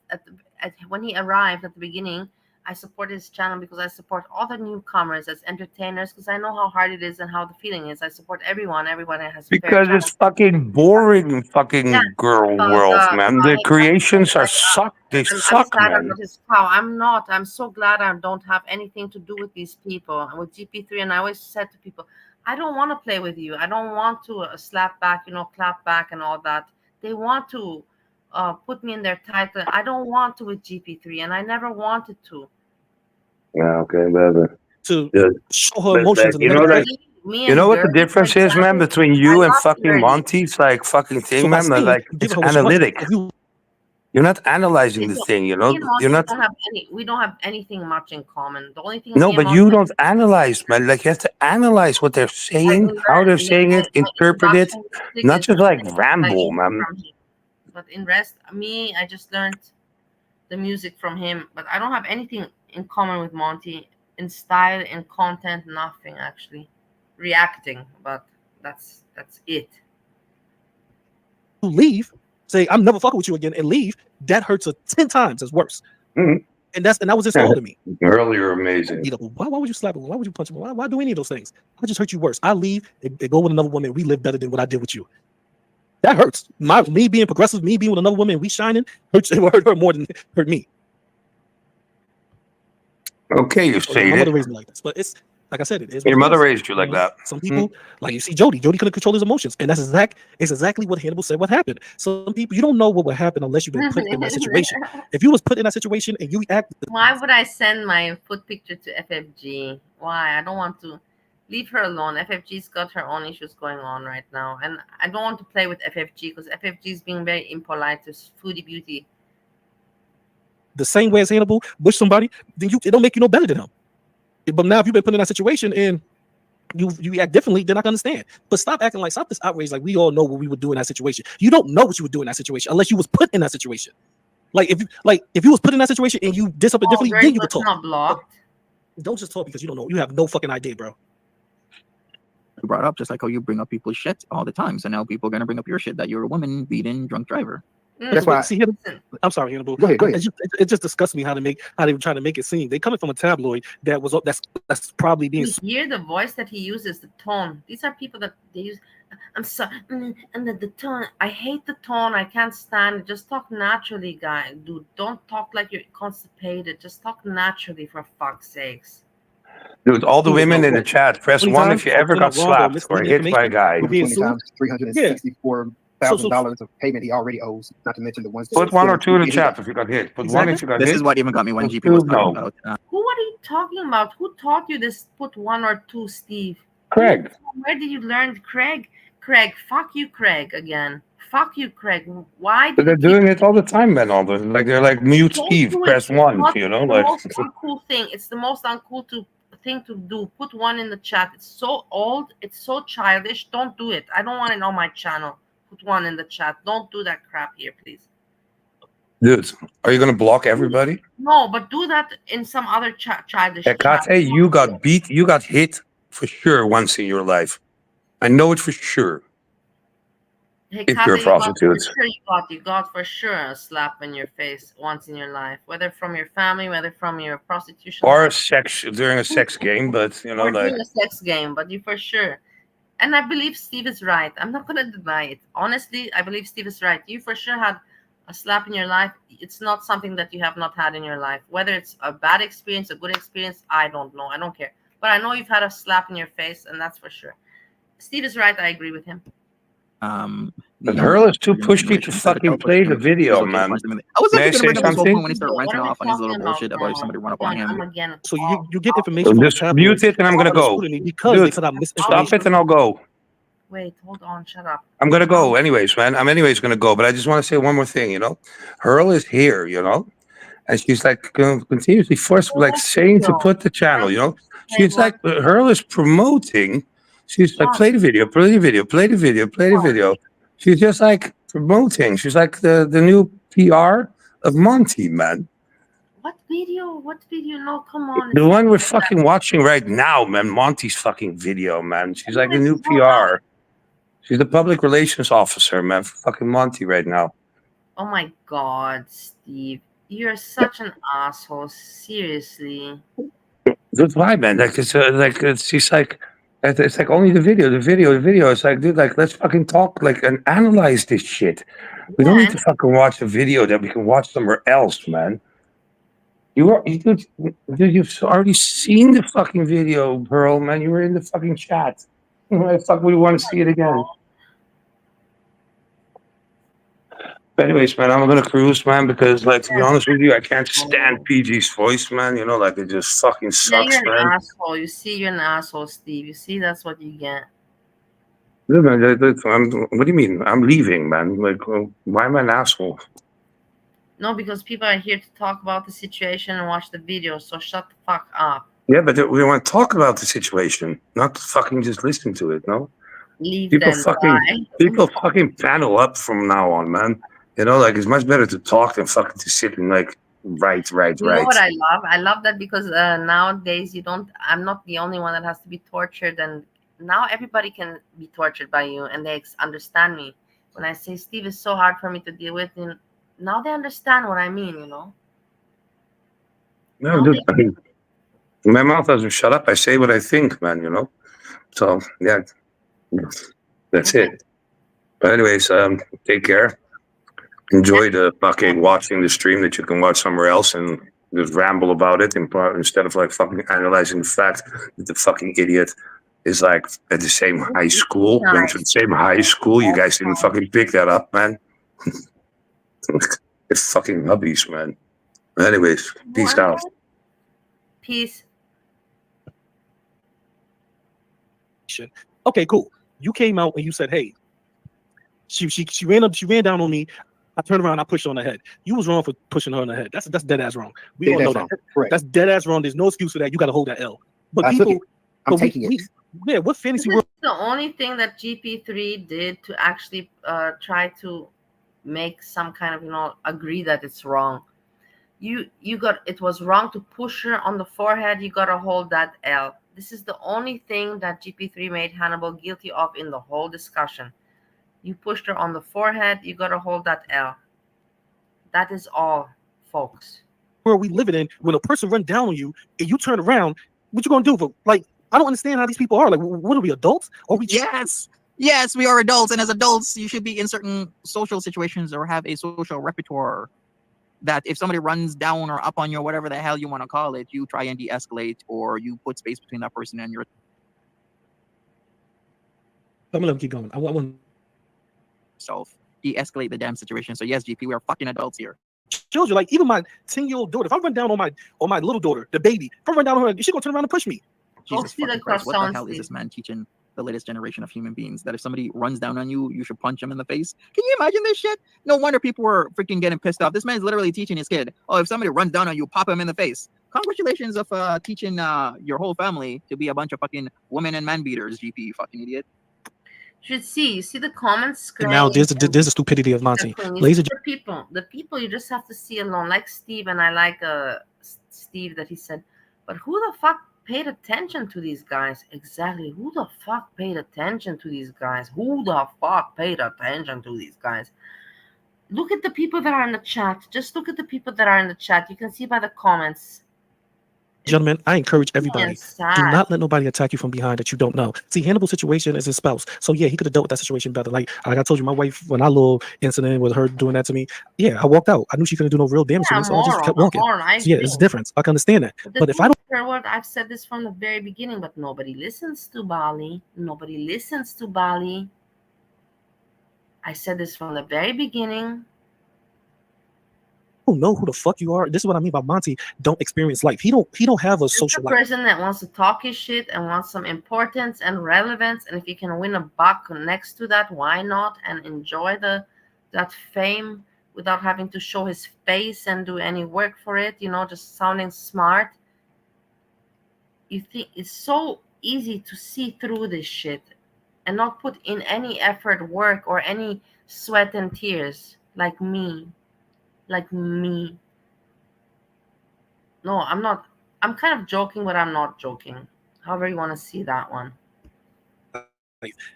at when he arrived at the beginning. I support his channel because I support all the newcomers as entertainers, because I know how hard it is and how the feeling is. I support everyone. Everyone has because it's fucking boring, fucking girl world, man. The creations are suck. They suck, man. I'm not. I'm so glad I don't have anything to do with these people and with GP3. And I always said to people, I don't want to play with you. I don't want to slap back, you know, clap back and all that. They want to put me in their title. I don't want to with GP3, and I never wanted to. Yeah, okay, brother. To show her emotions. You know, like, you know what the difference is, man, between you and fucking Monty's like fucking thing, man? Like, it's analytic. You're not analyzing the thing, you know. You're not. We don't have anything much in common. The only thing. No, but you don't analyze, man. Like, you have to analyze what they're saying, how they're saying it, interpret it, not just like ramble, man. But in rest, I just learned the music from him. But I don't have anything in common with Monty in style, in content, nothing actually. reacting, but that's it. Leave, say I'm never fucking with you again, and leave. That hurts 10 times as worse. Mhm. And that was insulting to me. Earlier, amazing. Why would you slap him? Why would you punch him? Why do any of those things? I just hurt you worse. I leave and go with another woman. We live better than what I did with you. That hurts. Me being progressive, me being with another woman, we shining, hurts. It hurt her more than it hurt me. Okay, you So, say my it. mother raised me like this, but it's like I said, it is. Your mother raised you like that. Some people, like you see Jody couldn't control his emotions, and it's exactly what Hannibal said. What happened? Some people, you don't know what would happen unless you've been put in that situation. If you was put in that situation and you act, why would I send my foot picture to FFG? Why? I don't want to. Leave her alone. FFG's got her own issues going on right now, and I don't want to play with FFG because FFG is being very impolite to Foodie Beauty. The same way as Hannibal wish somebody, then it don't make you no better than him. But now if you've been put in that situation and you act differently, then I can understand. But stop this outrage like we all know what we would do in that situation. You don't know what you would do in that situation unless you was put in that situation. Like if you was put in that situation and you did something differently, then you would talk. Not blocked. Don't just talk because you don't know. You have no fucking idea, bro. You brought up just like how you bring up people's shit all the time. So now people are gonna bring up your shit that you're a woman beating drunk driver. That's why. See, I'm sorry, Hannibal. Go ahead. It just disgusts me how they were trying to make it seem. They coming from a tabloid that's probably being. You hear the voice that he uses, the tone. These are people that they use. I'm sorry, and the tone. I hate the tone. I can't stand it. Just talk naturally, guy, dude. Don't talk like you're constipated. Just talk naturally, for fuck's sakes. Dude, all the women in the chat, press 1 if you ever got slapped or hit by a guy. 20 times, $364,000 of payment he already owes. Not to mention the ones. Put 1 or 2 in the chat if you got hit. Put 1 if you got hit. This is what even got me when GP was talking about. Who are you talking about? Who taught you this? Put 1 or 2, Steve. Craig. Where did you learn, Craig? Craig, fuck you, Craig, again. Fuck you, Craig. Why? But they're doing it all the time, man. All the they're like mute Steve. Press 1. You know, like it's the most uncool thing. It's the most uncool thing to do. Put 1 in the chat. It's so old. It's so childish. Don't do it. I don't want it on my channel. Put 1 in the chat. Don't do that crap here, please. Dude, are you gonna block everybody? No, but do that in some other childish chat. HEKATE, you got beat. You got hit for sure once in your life. I know it for sure. HEKATE, if you're a prostitute. You got for sure a slap in your face once in your life, whether from your family, whether from your prostitution, or during a sex game, but you know, or like during a sex game, but you for sure. And I believe Steve is right. I'm not gonna deny it. Honestly, I believe Steve is right. You for sure had a slap in your life. It's not something that you have not had in your life. Whether it's a bad experience, a good experience, I don't know. I don't care. But I know you've had a slap in your face, and that's for sure. Steve is right. I agree with him. But Hurl is too pushy to fucking play the video, man. I was May I actually say gonna bring up this whole something? point when he started ranting off on his little bullshit about if somebody run up on him. So you get information from just mute it and I'm gonna go. because Dude, they said I missed stop it and I'll go. Wait, hold on, shut up. I'm gonna go anyways, man. I'm anyways gonna go, but I just want to say one more thing. You know, Hurl is here. You know, and she's like continuously forced, like saying to put the channel. You know, she's like Hurl is promoting. She's like play the video, play the video, play the video, play the video. She's just like promoting. She's like the new PR of Monty, man. What video? What video? No, come on. The one we're fucking watching right now, man. Monty's fucking video, man. She's like the new PR. She's the public relations officer, man. For fucking Monty right now. Oh my God, Steve. You're such an asshole. Seriously. That's why, man. Like she's like, it's like only the video. It's like, dude, like let's fucking talk, like, and analyze this shit. We don't need to fucking watch a video that we can watch somewhere else, man. Dude, you've already seen the fucking video, Pearl, man. You were in the fucking chat. Why the fuck would you want to see it again? But anyways, man, I'm gonna cruise, man, because, like, to be honest with you, I can't stand PG's voice, man. You know, like, it just fucking sucks, you're man. an asshole. You see, you're an asshole, Steve. You see, that's what you get. Yeah, man, what do you mean? I'm leaving, man. Like, why am I an asshole? No, because people are here to talk about the situation and watch the video, so shut the fuck up. Yeah, but we want to talk about the situation, not fucking just listen to it, no? Leave people them, fucking panel up from now on, man. You know, like, it's much better to talk than fucking to sit and, like, right. You know what I love? I love that because nowadays I'm not the only one that has to be tortured and now everybody can be tortured by you, and they understand me when I say Steve is so hard for me to deal with. And now they understand what I mean. No, Now dude. I mean, my mouth doesn't shut up. I say what I think, man. So yeah, that's Okay. it. But anyways, take care. Enjoy the fucking watching the stream that you can watch somewhere else and just ramble about it instead of like fucking analyzing the fact that the fucking idiot is like at the same high school, went to the same high school. You guys didn't fucking pick that up, man. It's fucking hobbies, man. Anyways, peace out. Peace. Okay, cool. You came out and you said, "Hey, she ran down on me. I turned around, I pushed her on the head. You was wrong for pushing her on the head. That's dead ass wrong. We all know that. Correct. That's dead ass wrong. There's no excuse for that. You got to hold that L. But I took it. I'm taking it. Yeah, what fantasy This world? is the only thing that GP3 did to actually try to make some kind of agree that it's wrong. It was wrong to push her on the forehead. You got to hold that L. This is the only thing that GP3 made Hannibal guilty of in the whole discussion. You pushed her on the forehead. You got to hold that L. That is all, folks. Where are we living in? When a person run down on you and you turn around, what you gonna do? Like, I don't understand how these people are. Like, what are we, adults? Or we? Yes, we are adults, and as adults, you should be in certain social situations or have a social repertoire that if somebody runs down or up on you, or whatever the hell you want to call it, you try and de-escalate, or you put space between that person and your. I'm gonna let them keep going. I want self de-escalate the damn situation. So yes, GP, we are fucking adults here. children, like even my 10-year-old daughter. If I run down on my little daughter, the baby, if I run down on her, she gonna turn around and push me. Jesus fucking Christ! What the hell is this man teaching the latest generation of human beings? That if somebody runs down on you, you should punch them in the face? Can you imagine this shit? No wonder people were freaking getting pissed off. This man's literally teaching his kid, oh, if somebody runs down on you, pop him in the face. Congratulations of teaching your whole family to be a bunch of fucking women and man beaters, GP, you fucking idiot. You see the comments. And now there's the stupidity of Monty. The people you just have to see alone, like Steve, and I like Steve that he said, but who the fuck paid attention to these guys? Exactly. Who the fuck paid attention to these guys? Who the fuck paid attention to these guys? Look at the people that are in the chat. Just look at the people that are in the chat. You can see by the comments. Gentlemen, I encourage everybody, do not let nobody attack you from behind that you don't know. See, Hannibal's situation is his spouse. So yeah, he could have dealt with that situation better. Like I told you, my wife, when our little incident with her doing that to me, yeah, I walked out. I knew she couldn't do no real damage to me, so I just kept walking. So yeah, it's a difference. I can understand that. But if I don't... I've said this from the very beginning, but nobody listens to Bali. Nobody listens to Bali. I said this from the very beginning. Know who the fuck you are. This is what I mean by Monty don't experience life. He don't have a social life. Person that wants to talk his shit and wants some importance and relevance, and if you can win a buck next to that, why not? And enjoy that fame without having to show his face and do any work for it, just sounding smart. You think it's so easy to see through this shit and not put in any effort, work, or any sweat and tears like me. No, I'm not. I'm kind of joking, but I'm not joking. However you want to see that one.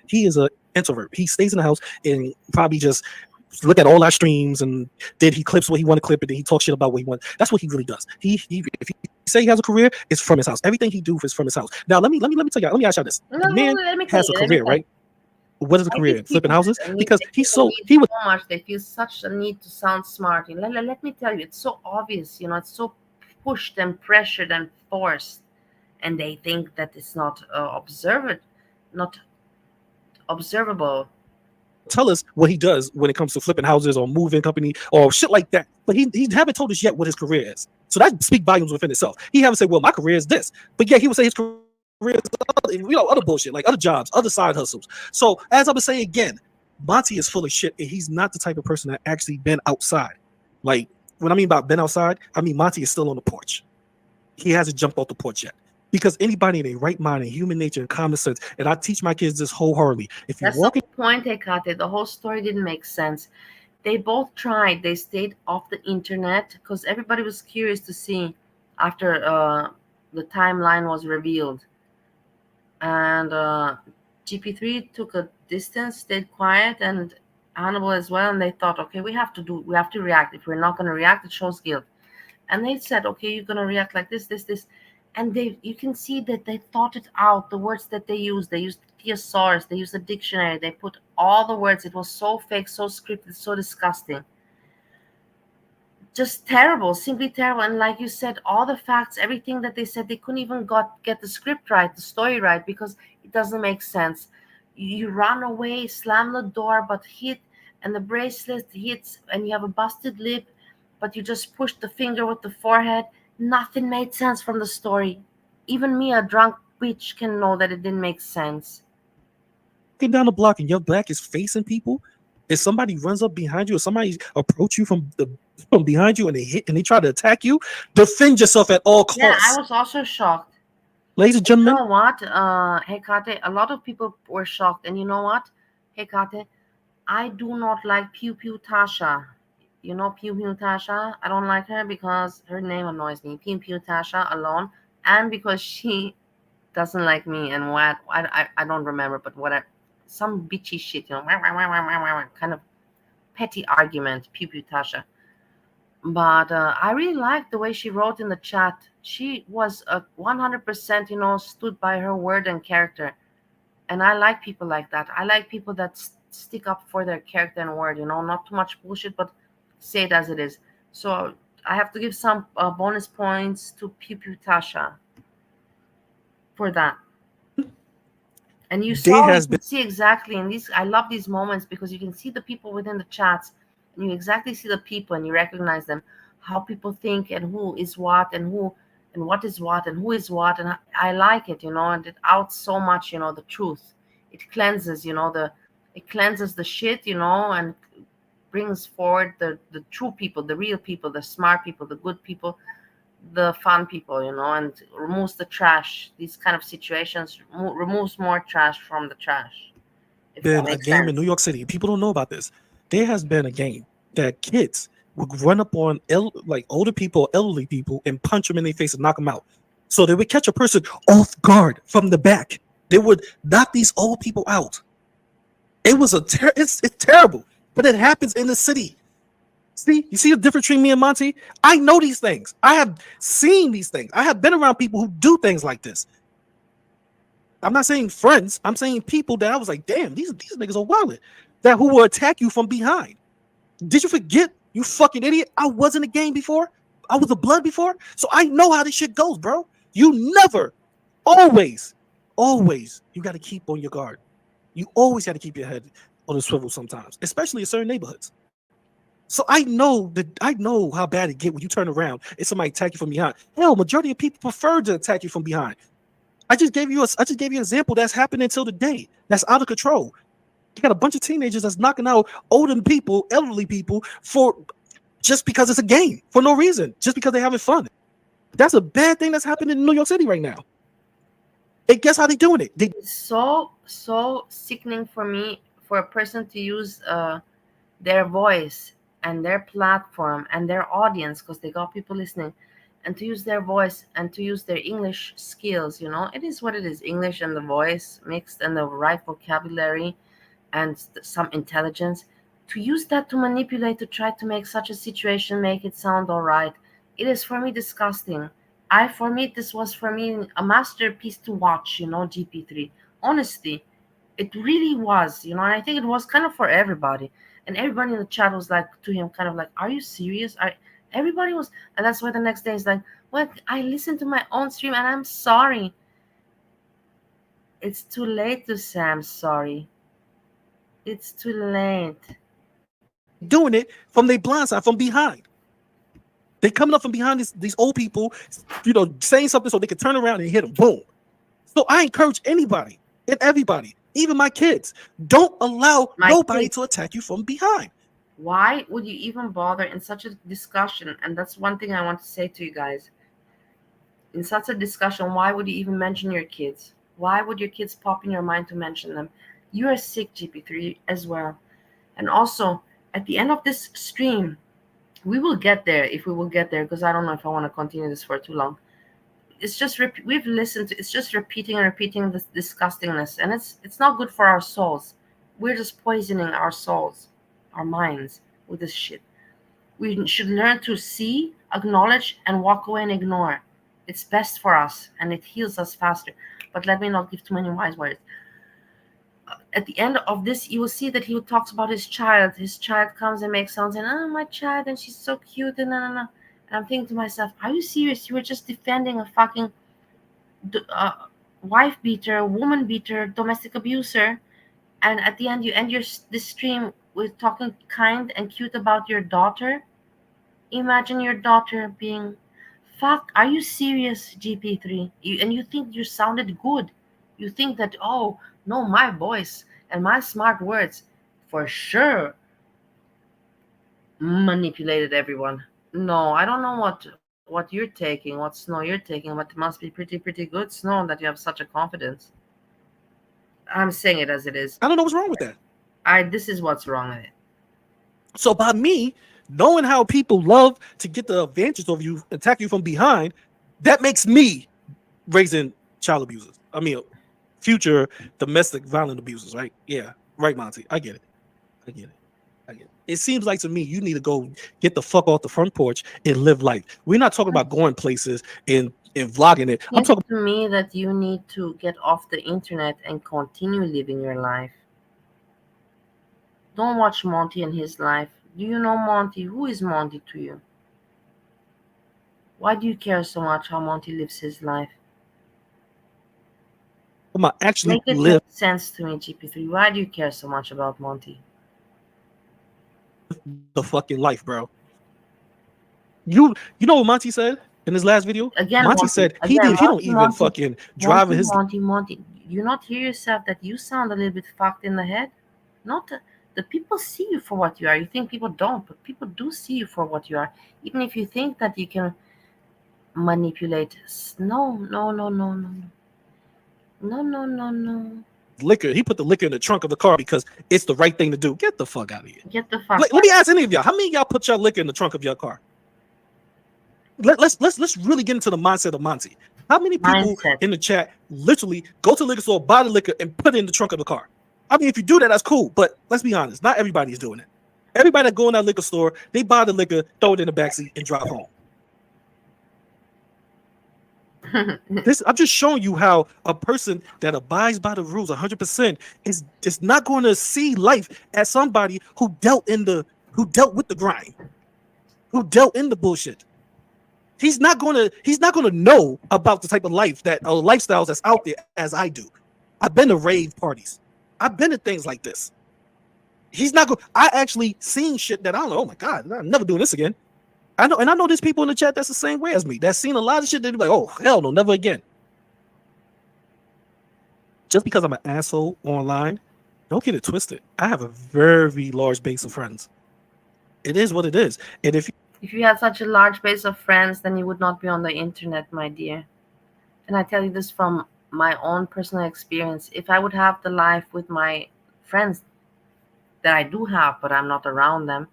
He is an introvert. He stays in the house and probably just look at all our streams, and then he clips what he want to clip, and then he talks shit about what he wants. That's what he really does. If he say he has a career, it's from his house. Everything he do is from his house. Now let me tell you. Let me ask y'all this. The man has a career, right? What is a career? Flipping houses? Because he was so much. They feel such a need to sound smart. Let me tell you, it's so obvious. It's so pushed and pressured and forced, and they think that it's not observable. Tell us what he does when it comes to flipping houses or moving company or shit like that. But he haven't told us yet what his career is. So that speaks volumes within itself. He haven't said, well, my career is this. But yeah, he would say his career is other bullshit, like other jobs, other side hustles. So as I was saying again, Monty is full of shit, and he's not the type of person that actually been outside. Like, when I mean about been outside, I mean Monty is still on the porch. He hasn't jumped off the porch yet. Because anybody in their right mind and human nature and common sense, and I teach my kids this wholeheartedly. If you That's the point, HEKATE. The whole story didn't make sense. They both tried. They stayed off the internet because everybody was curious to see after the timeline was revealed. And GP3 took a distance, stayed quiet, and Hannibal as well, and they thought, okay, we have to react. If we're not going to react, it shows guilt. And they said, okay, you're going to react like this, and you can see that they thought it out. The words that they used thesaurus, they used a dictionary, they put all the words. It was so fake, so scripted, so disgusting, just terrible, simply terrible. And like you said, all the facts, everything that they said, they couldn't even get the script right, the story right, because it doesn't make sense. You run away, slam the door, but hit, and the bracelet hits, and you have a busted lip, but you just pushed the finger with the forehead. Nothing made sense from the story. Even me, a drunk bitch, can know that it didn't make sense. Walking down the block and your back is facing people. If somebody runs up behind you, or somebody approach you from behind you, and they try to attack you, defend yourself at all costs. Yeah, I was also shocked. Ladies and gentlemen, you know what, HEKATE, a lot of people were shocked, and you know what, HEKATE, I do not like Pew Pew Tasha. You know Pew Pew Tasha? I don't like her because her name annoys me. Pew Pew Tasha alone, and because she doesn't like me, and what I don't remember, but whatever, some bitchy shit, kind of petty argument, Pew Pew Tasha. But I really liked the way she wrote in the chat. She was 100%, stood by her word and character. And I like people like that. I like people that stick up for their character and word, not too much bullshit, but say it as it is. So I have to give some bonus points to Pew Pew Tasha for that. And you can see exactly in these, I love these moments because you can see the people within the chats, and you exactly see the people, and you recognize them, how people think, and who is what, and what is what, and who is what. And I like it, and it outs so much, the truth. It cleanses, it cleanses the shit, and brings forward the true people, the real people, the smart people, the good people, the fun people, and removes the trash. These kind of situations removes more trash from the trash. Been a game in New York City. People don't know about this. There has been a game that kids would run up on older people, elderly people, and punch them in their face and knock them out. So they would catch a person off guard from the back. They would knock these old people out. It was it's terrible, but it happens in the city. See, you see the difference between me and Monty? I know these things. I have seen these things. I have been around people who do things like this. I'm not saying friends. I'm saying people that I was like, damn, these niggas are wild. That who will attack you from behind. Did you forget, you fucking idiot? I was in a game before. I was a blood before. So I know how this shit goes, bro. You never, always, you got to keep on your guard. You always got to keep your head on the swivel sometimes, especially in certain neighborhoods. So I know how bad it get when you turn around and somebody attack you from behind. Hell, majority of people prefer to attack you from behind. I just gave you an example that's happening till today. That's out of control. You got a bunch of teenagers that's knocking out older people, elderly people just because it's a game for no reason, just because they're having fun. That's a bad thing that's happening in New York City right now. And guess how they're doing it? It's so sickening for me for a person to use their voice and their platform and their audience, because they got people listening, and to use their voice and to use their English skills. It is what it is, English and the voice mixed and the right vocabulary and some intelligence, to use that to manipulate, to try to make such a situation, make it sound all right. It is for me disgusting. This was for me a masterpiece to watch, GP3. Honestly, it really was, and I think it was kind of for everybody. And everybody in the chat was like to him, kind of like, are you serious? Everybody was, and that's why the next day is like, well, I listened to my own stream and I'm sorry. It's too late to say I'm sorry. It's too late. Doing it from their blind side, from behind. They coming up from behind these old people, saying something so they can turn around and hit them. Boom. So I encourage anybody and everybody, even my kids, don't allow nobody to attack you from behind. Why would you even bother in such a discussion? And that's one thing I want to say to you guys. In such a discussion, why would you even mention your kids? Why would your kids pop in your mind to mention them? You are sick, GP3, as well. And also, at the end of this stream, we will get there, if we will get there, because I don't know if I want to continue this for too long. it's just we've listened to, it's just repeating and repeating this disgustingness, and it's not good for our souls. We're just poisoning our souls, our minds with this shit. We should learn to see, acknowledge, and walk away and ignore. It's best for us and it heals us faster. But let me not give too many wise words. At the end of this, you will see that he talks about his child. His child comes and makes sounds, and oh, my child, and she's so cute, and and I'm thinking to myself, are you serious? You were just defending a fucking wife beater, woman beater, domestic abuser, and at the end you end this stream with talking kind and cute about your daughter. Imagine your daughter being fuck. Are you serious, GP3? And you think you sounded good. You think that, oh no, my voice and my smart words for sure manipulated everyone. No, I don't know what you're taking, what snow you're taking, but it must be pretty good snow that you have such a confidence. I'm saying it as it is. I don't know what's wrong with that. This is what's wrong with it. So by me knowing how people love to get the advantage of you, attack you from behind, that makes me raising child abusers. I mean, future domestic violent abusers, right? Yeah, right, Monty. I get it. It seems like to me you need to go get the fuck off the front porch and live life. We're not talking about going places and vlogging it. I'm talking to me that you need to get off the internet and continue living your life. Don't watch Monty and his life. Do you know Monty? Who is Monty to you? Why do you care so much how Monty lives his life? actually Make it live make sense to me, GP3. Why do you care so much about Monty? the fucking life, bro. You know what Monty said in his last video? Again, Monty said he don't even fucking drive his. Monty. You not hear yourself that you sound a little bit fucked in the head? Not the people see you for what you are. You think people don't, but people do see you for what you are. Even if you think that you can manipulate. No. Liquor. He put the liquor in the trunk of the car because it's the right thing to do. Get the fuck out of here. Get the fuck. Let me ask any of y'all. How many of y'all put your liquor in the trunk of your car? Let's really get into the mindset of Monty. How many people in the chat literally go to the liquor store, buy the liquor, and put it in the trunk of the car? I mean, if you do that, that's cool. But let's be honest, not everybody is doing it. Everybody that go in that liquor store, they buy the liquor, throw it in the backseat, and drive home. I'm just showing you how a person that abides by the rules 100% is not going to see life as somebody who dealt with the grind, who dealt in the bullshit. He's not gonna know about the type of life that lifestyles that's out there as I do. I've been to rave parties. I've been to things like this. He's not going. I actually seen shit that I don't know. Oh my god, I'm never doing this again. I know there's people in the chat that's the same way as me. That's seen a lot of shit that be like, oh hell no, never again. Just because I'm an asshole online, don't get it twisted. I have a very large base of friends. It is what it is. And if you had such a large base of friends, then you would not be on the internet, my dear. And I tell you this from my own personal experience. If I would have the life with my friends that I do have, but I'm not around them,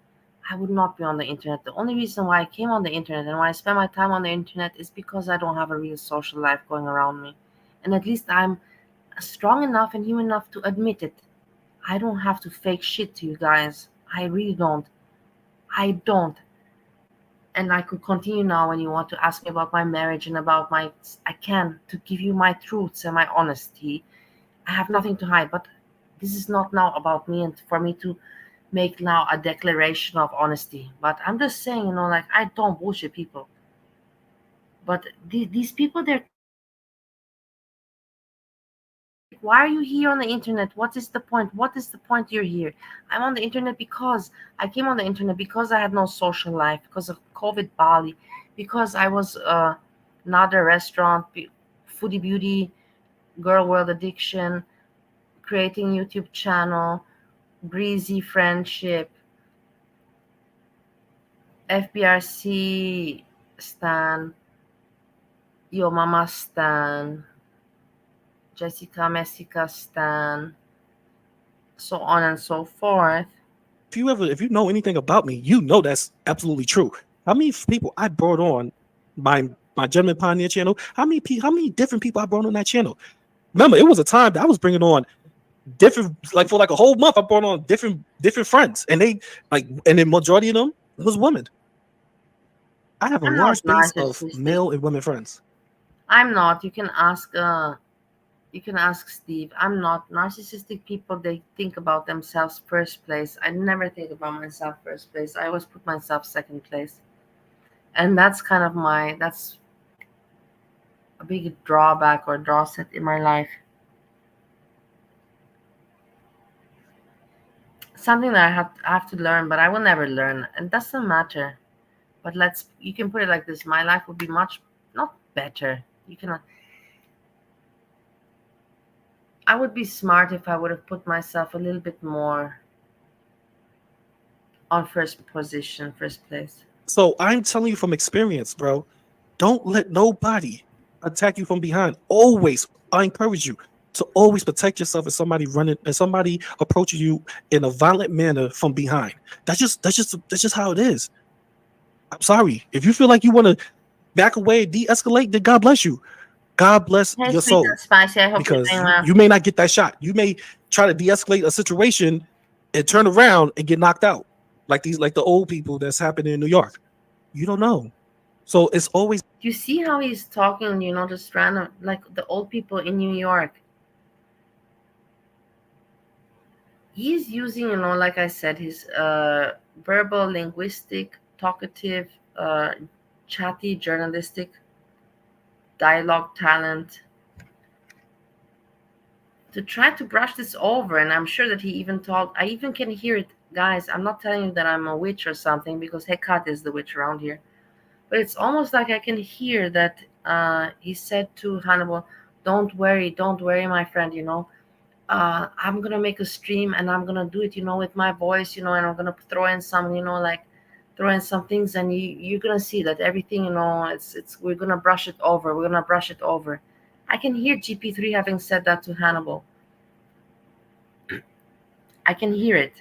I would not be on the internet. The only reason why I came on the internet and why I spend my time on the internet is because I don't have a real social life going around me. And at least I'm strong enough and human enough to admit it. I don't have to fake shit to you guys. I really don't. I don't. And I could continue now when you want to ask me about my marriage and about I can, to give you my truths and my honesty. I have nothing to hide, but this is not now about me and for me to make now a declaration of honesty. But I'm just saying, like, I don't bullshit people. But these people, they're why are you here on the internet? What is the point? What is the point you're here? I'm on the internet because I came on the internet because I had no social life, because of COVID Bali, because I was not a restaurant, foodie beauty, girl world addiction, creating YouTube channel, breezy friendship, FBRC stan, Yo Mama stan, Jessica Messica stan, so on and so forth. If you know anything about me, you know that's absolutely true. How many people I brought on my my Gentleman Pioneer channel. How many different people I brought on that channel? Remember, it was a time that I was bringing on different, like for like a whole month, I brought on different friends, and they like, and the majority of them was women. I have a I'm large not base of narcissistic. male and women friends. I'm not. You can ask Steve. I'm not. Narcissistic people, they think about themselves first place. I never think about myself first place. I always put myself second place. And that's kind of that's a big drawback or draw set in my life. Something that I have to learn, but I will never learn. It doesn't matter. But you can put it like this. My life would be much, not better. I would be smart if I would have put myself a little bit more on first place. So I'm telling you from experience, bro. Don't let nobody attack you from behind. Always, I encourage you to always protect yourself if somebody approaches you in a violent manner from behind. That's just how it is. I'm sorry. If you feel like you want to back away, de-escalate, then God bless you. God bless Hey, your sweet soul. and spicy. I hope Because you're doing well. you may not get that shot. You may try to de-escalate a situation and turn around and get knocked out. Like the old people that's happening in New York. You don't know. So it's always. You see how he's talking, just random, like the old people in New York. He's using, like I said, his verbal, linguistic, talkative, chatty, journalistic, dialogue talent to try to brush this over. And I'm sure that he even I even can hear it. Guys, I'm not telling you that I'm a witch or something, because HEKATE is the witch around here. But it's almost like I can hear that he said to Hannibal, don't worry, my friend, I'm going to make a stream and I'm going to do it, with my voice, and I'm going to throw in some, throw in some things, and you're going to see that everything, we're going to brush it over. We're going to brush it over. I can hear GP3 having said that to Hannibal. I can hear it.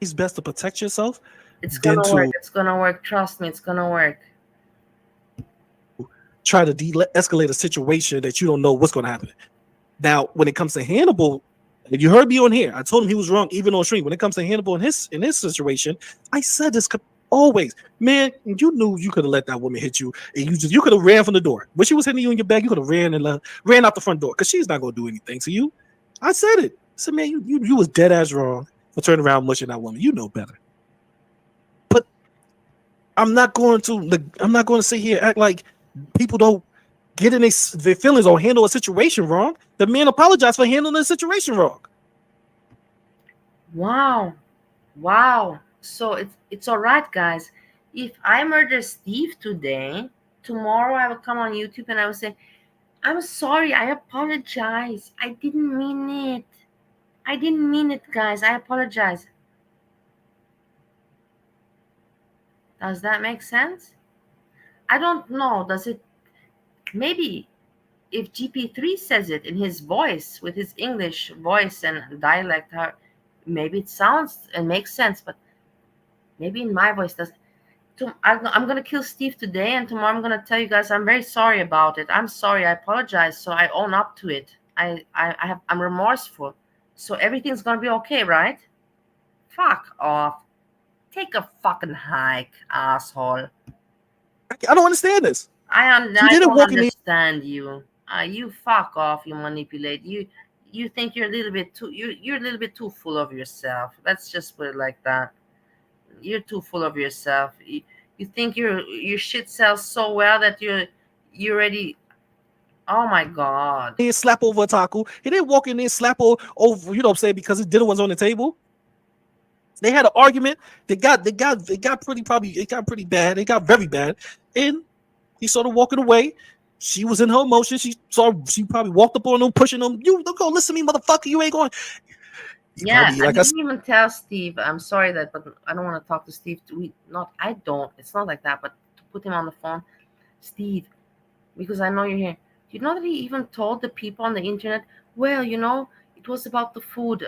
It's best to protect yourself. It's going to work. It's going to work. Trust me, it's going to work. Try to de-escalate a situation that you don't know what's going to happen. Now, when it comes to Hannibal, and you heard me on here, I told him he was wrong even on stream. When it comes to Hannibal in his situation, I said this always, man. You knew you could have let that woman hit you, and you could have ran from the door. When she was hitting you in your back, you could have ran out the front door, because she's not going to do anything to you. I said it. I said, man, you was dead ass wrong for turning around mushing that woman. You know better. But I'm not going to sit here and act like people don't get in their feelings or handle a situation wrong. The man apologized for handling the situation wrong. Wow. So it's all right, guys. If I murder Steve today, tomorrow I will come on YouTube and I will say, I'm sorry, I apologize. I didn't mean it, guys. I apologize. Does that make sense? I don't know. Does it? Maybe if GP3 says it in his voice, with his English voice and dialect, maybe it sounds and makes sense, but maybe in my voice doesn't. I'm going to kill Steve today, and tomorrow I'm going to tell you guys I'm very sorry about it. I'm sorry. I apologize. So I own up to it. I'm remorseful. So everything's going to be okay, right? Fuck off. Take a fucking hike, asshole. I don't understand this. I don't understand you. You fuck off. You manipulate. You think you're a little bit too. You're a little bit too full of yourself. Let's just put it like that. You're too full of yourself. You think your shit sells so well that you're ready. Oh my God. He didn't slap over a taco. He didn't walk in there and slap over, you know what I'm saying, because his dinner was on the table. They had an argument. It got pretty bad. It got very bad. And he started walking away. She was in her emotion. She probably walked up on him, pushing him. You don't go listen to me, motherfucker. You ain't going. Yeah, I didn't even tell Steve. I'm sorry but I don't want to talk to Steve. I don't. It's not like that. But to put him on the phone, Steve, because I know you're here. You know that he even told the people on the internet, well, it was about the food.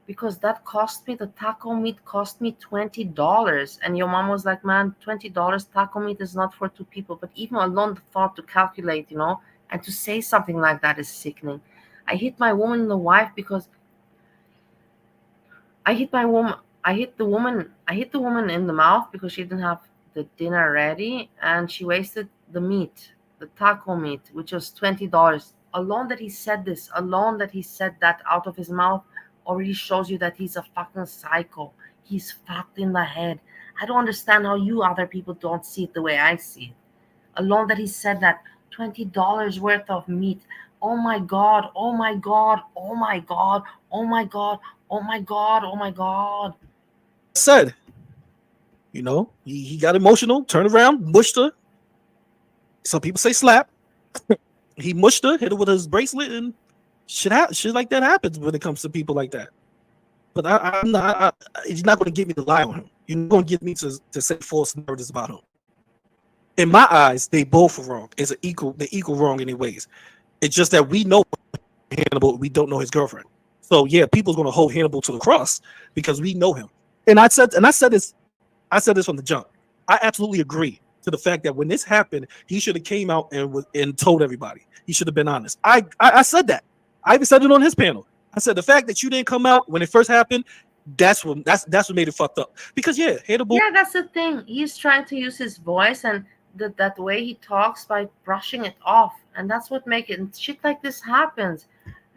because that cost me, the taco meat cost me $20. And your mom was like, man, $20 taco meat is not for two people. But even alone the thought to calculate, and to say something like that is sickening. I hit my woman, the wife, because I hit my woman. I hit the woman in the mouth because she didn't have the dinner ready, and she wasted the meat, the taco meat, which was $20. Alone that he said that out of his mouth already shows you that he's a fucking psycho. He's fucked in the head. I don't understand how you other people don't see it the way I see it. Alone that he said that $20 worth of meat. Oh my God, oh my God, oh my God, oh my God, oh my God, oh my God. Said, he got emotional, turned around, mushed her. Some people say slap. He mushed her, hit her with his bracelet, and shit like that happens when it comes to people like that. But I'm not. You're not going to get me to lie on him. You're not going to get me to say false narratives about him. In my eyes, they both are wrong. They're equal wrong in ways. It's just that we know Hannibal, we don't know his girlfriend. So yeah, people's going to hold Hannibal to the cross because we know him. And I said this from the jump. I absolutely agree to the fact that when this happened, he should have came out and told everybody. He should have been honest. I said that. I even said it on his panel. I said the fact that you didn't come out when it first happened, that's what made it fucked up. Because Hannibal. Yeah, that's the thing. He's trying to use his voice and that way he talks by brushing it off, and that's what makes it. Shit like this happens,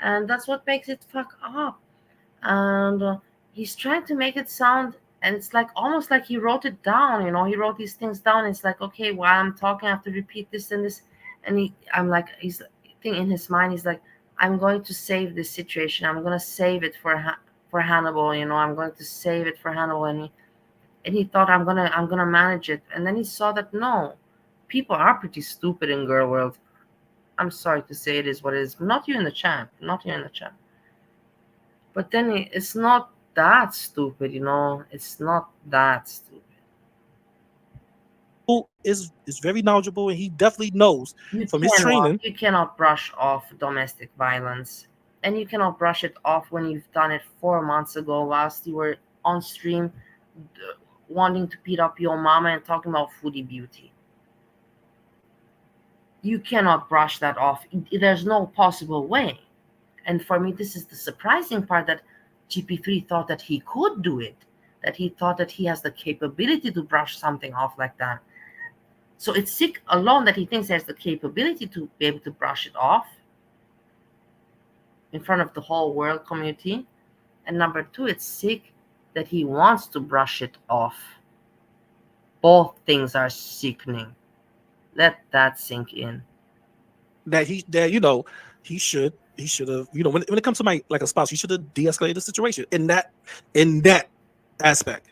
and that's what makes it fuck up. And he's trying to make it sound, and it's like almost like he wrote it down. He wrote these things down. It's like, okay, while I'm talking, I have to repeat this and this, and he's thinking in his mind. He's like, I'm going to save this situation. I'm going to save it for Hannibal. I'm going to save it for Hannibal, and he thought I'm gonna manage it. And then he saw that no, people are pretty stupid in girl world. I'm sorry to say it is what it is. Not you in the chat. But then it's not that stupid, It's not that stupid. Is very knowledgeable, and he definitely knows from his training. You cannot brush off domestic violence, and you cannot brush it off when you've done it 4 months ago whilst you were on stream wanting to beat up your mama and talking about foodie beauty. You cannot brush that off. There's no possible way. And for me, this is the surprising part, that GP3 thought that he could do it, that he thought that he has the capability to brush something off like that. So it's sick alone that he thinks he has the capability to be able to brush it off in front of the whole world community. And number 2, it's sick that he wants to brush it off. Both things are sickening. Let that sink in. He should have, when it comes to like a spouse, he should have de-escalated the situation in that aspect.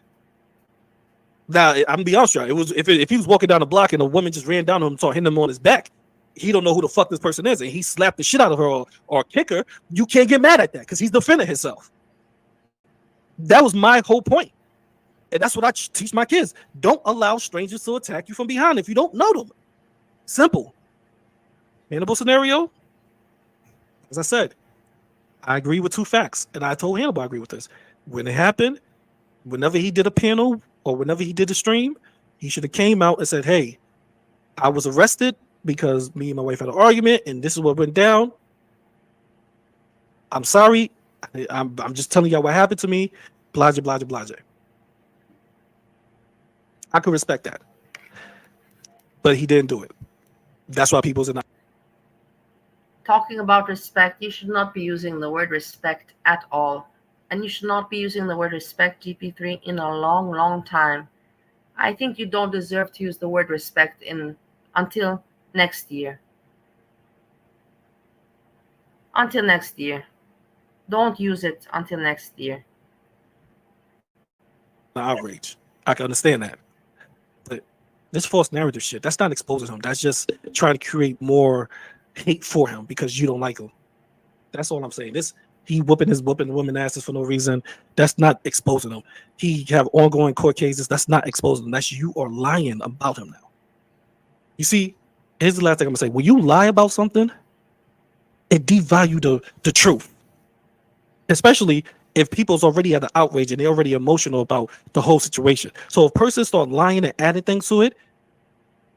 Now, I'm gonna be honest with you, it was if he was walking down the block and a woman just ran down on him, hitting him on his back, he don't know who the fuck this person is, and he slapped the shit out of her or kick her. You can't get mad at that because he's defending himself. That was my whole point. And that's what I teach my kids. Don't allow strangers to attack you from behind if you don't know them. Simple. Hannibal scenario, as I said, I agree with 2 facts. And I told Hannibal I agree with this. When it happened, whenever he did a panel or whenever he did a stream, he should have came out and said, hey, I was arrested because me and my wife had an argument and this is what went down. I'm sorry. I'm just telling y'all what happened to me. Blase, blase, blase. I could respect that. But he didn't do it. That's why people's in. Talking about respect, you should not be using the word respect at all. And you should not be using the word respect, GP3, in a long, long time. I think you don't deserve to use the word respect until next year. Until next year. Don't use it until next year. Outrage. I can understand that. But this false narrative shit, that's not exposing him. That's just trying to create more hate for him because you don't like him. That's all I'm saying. He whooping women asses for no reason. That's not exposing him. He have ongoing court cases. That's not exposing him. That's you are lying about him now. You see, here's the last thing I'm gonna say. When you lie about something, it devalues the truth. Especially if people's already at the outrage and they're already emotional about the whole situation. So if person start lying and adding things to it,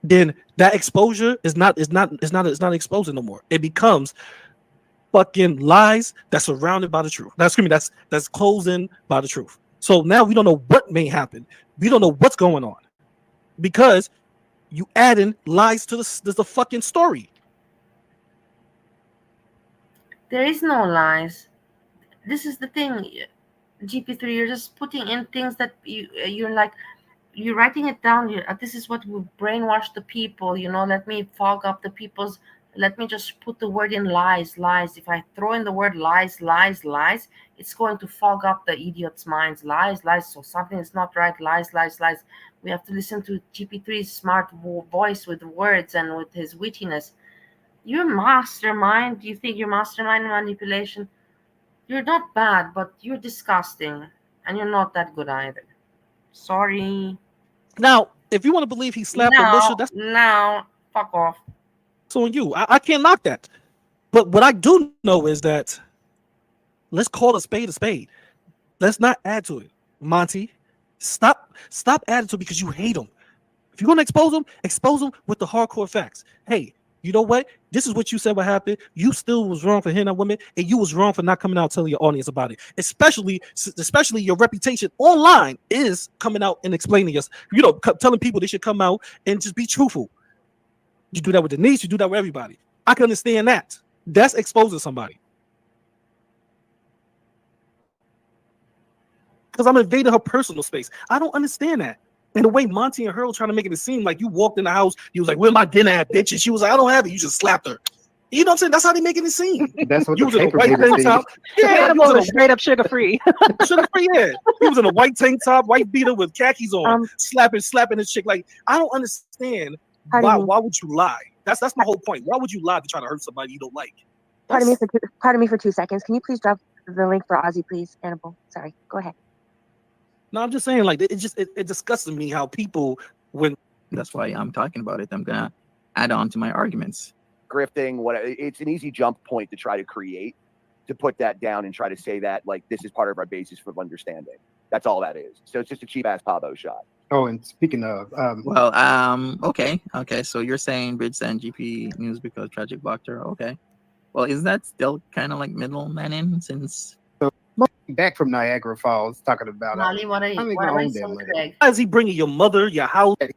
then that exposure is not exposing no more. It becomes fucking lies that's surrounded by the truth. That's closed in by the truth. So now we don't know what may happen. We don't know what's going on because you adding lies to the fucking story. There is no lies. This is the thing, GP3. You're just putting in things that you're like, you're writing it down. This is what will brainwash the people. Let me fog up the people's. Let me just put the word in lies. If I throw in the word lies, it's going to fog up the idiots' minds. Lies. So something is not right. Lies. We have to listen to GP3's smart voice with words and with his wittiness. You're mastermind. You think you're mastermind manipulation? You're not bad, but you're disgusting, and you're not that good either. Sorry. Now, if you want to believe he slapped Alicia, that's fuck off. It's on you. I can't knock that. But what I do know is that let's call a spade a spade. Let's not add to it. Monty, stop adding to it because you hate him. If you're gonna expose him with the hardcore facts. Hey, you know what? This is what you said what happened. You still was wrong for hitting that woman, and you was wrong for not coming out telling your audience about it. Especially your reputation online is coming out and explaining us. Telling people they should come out and just be truthful. You do that with Denise. You do that with everybody. I can understand that. That's exposing somebody. Because I'm invading her personal space. I don't understand that. And the way Monty and Earl trying to make it seem like you walked in the house, you was like, "Where's my dinner at, bitch?" And she was like, "I don't have it." You just slapped her. You know what I'm saying? That's how they making it seem. That's what you the was in a paper white made it tank seem. top. Yeah, Hannibal was straight up sugar free. Sugar free, yeah. He was in a white tank top, white beater with khakis on, slapping this chick. Like, I don't understand why would you lie? That's my whole point. Why would you lie to try to hurt somebody you don't like? Pardon me for 2 seconds. Can you please drop the link for Ozzy, please, Hannibal? Sorry, go ahead. No, I'm just saying, like, it disgusts me how people That's why I'm talking about it. I'm gonna add on to my arguments. Grifting, it's an easy jump point to try to create, to put that down and try to say that, like, this is part of our basis for understanding. That's all that is. So it's just a cheap ass Pablo shot. Oh, and speaking of, okay. So you're saying Bridge and GP News because Tragic blocked her. Okay. Well, is that still kind of like middleman in since? Back from Niagara Falls, talking about Molly, what are you? I Why are you so Craig? Why is he bringing your mother, your house? I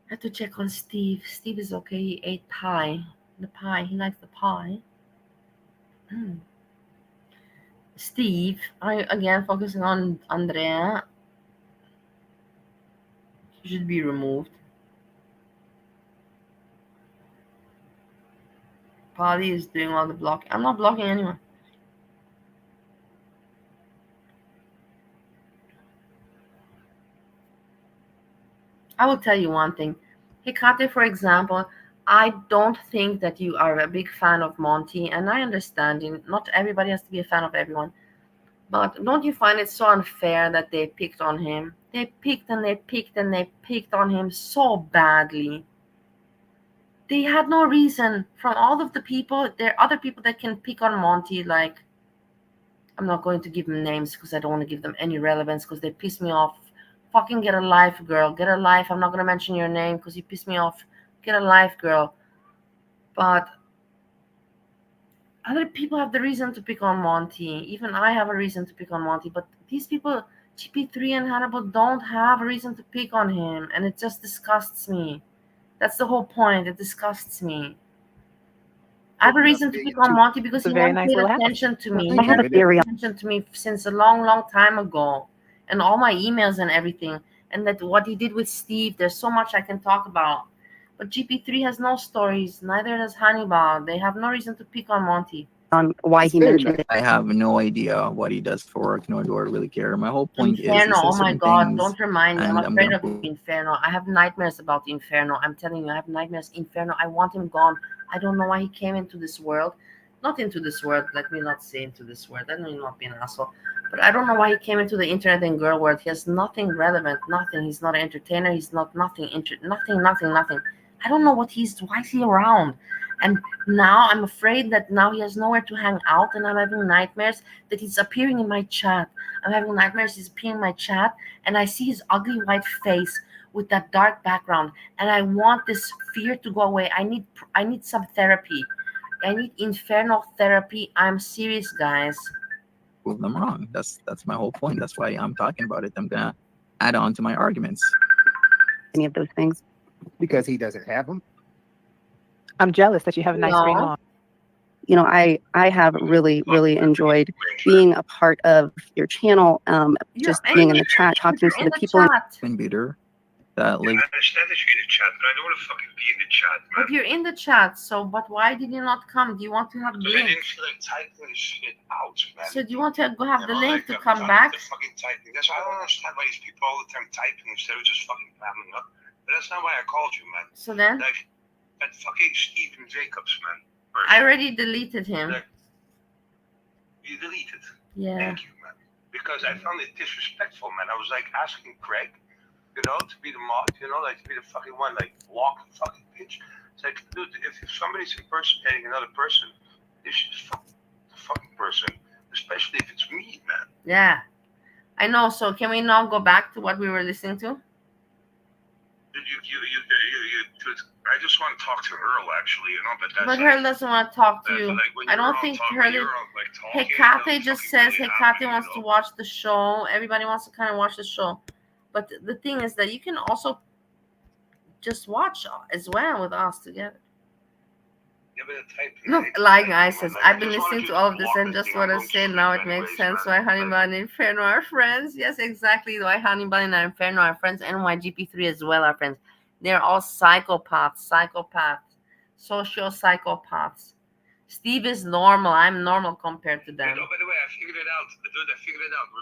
have to check on Steve. Steve is okay. He ate pie. The pie. He likes the pie. Steve, again focusing on Andrea. He should be removed. Polly is doing all the blocking. I'm not blocking anyone. I will tell you one thing. HEKATE, for example, I don't think that you are a big fan of Monty, and I understand not everybody has to be a fan of everyone. But don't you find it so unfair that they picked on him? They picked and they picked and they picked on him so badly. They had no reason. From all of the people, there are other people that can pick on Monty, like, I'm not going to give them names because I don't want to give them any relevance because they piss me off. Fucking get a life, girl. Get a life. I'm not going to mention your name because you piss me off. Get a life, girl. But other people have the reason to pick on Monty. Even I have a reason to pick on Monty. But these people, GP3 and Hannibal, don't have a reason to pick on him. And it just disgusts me. That's the whole point. It disgusts me. I have a reason to pick on Monty because he never paid attention to me. He never paid attention to me since a long, long time ago. And all my emails and everything. And that what he did with Steve, there's so much I can talk about. But GP3 has no stories. Neither does Hannibal. They have no reason to pick on Monty. On why he mentioned it. I have no idea what he does for work, nor do I really care. My whole point Inferno, is, oh my God, don't remind me. I'm afraid of gonna... Inferno. I have nightmares about Inferno. I'm telling you, I have nightmares. Inferno, I want him gone. I don't know why he came into this world. Not into this world. Let me not say into this world. Let me not be an asshole. But I don't know why he came into the internet and girl world. He has nothing relevant. Nothing. He's not an entertainer. He's not nothing. Nothing. I don't know why is he around? And now I'm afraid that now he has nowhere to hang out, and I'm having nightmares that he's appearing in my chat. I'm having nightmares he's appearing in my chat, and I see his ugly white face with that dark background, and I want this fear to go away. I need some therapy. I need infernal therapy. I'm serious, guys. Prove them wrong. That's my whole point. That's why I'm talking about it. I'm gonna add on to my arguments. Any of those things? Because he doesn't have them. I'm jealous that you have a nice ring on. You know, I have really enjoyed being a part of your channel, just being in the chat, talking to the people. In Beater that lives. I understand that you're in the chat, but I don't want to fucking be in the chat, man. But you're in the chat, but why did you not come? Do you want to have the Because I link? didn't feel like typing this shit out, man. So do you want to go have the link to I'm come done back? with the fucking typing. That's why I don't understand why these people all the time typing instead of just fucking babbling up. But that's not why I called you, man. So then? Like, that fucking Stephen Jacobs, man. I already deleted him. Like, you deleted. Yeah. Thank you, man. Because I found it disrespectful, man. I was like asking Craig, you know, to be the mod, you know, like to be the fucking one, like walk the fucking pitch. It's like, dude, if somebody's impersonating another person, they should just fuck the fucking person, especially if it's me, man. Yeah. I know. So can we now go back to what we were listening to? I just want to talk to Earl, actually, you know, but that's. But like, Earl doesn't want to talk to you. like, I don't think Hurley. HEKATE just says HEKATE wants to watch the show. Everybody wants to kind of watch the show. But the thing is that you can also just watch as well with us together. Look, like I says, I've been listening to all of this and just what I said now it makes sense why Hannibal and Inferno are friends. Yes, exactly. Why Hannibal and Inferno are friends, and why GP3 as well are friends. They're all psychopaths, socio-psychopaths. Steve is normal. I'm normal compared to them. You know, by the way, I figured it out. Dude, I figured it out.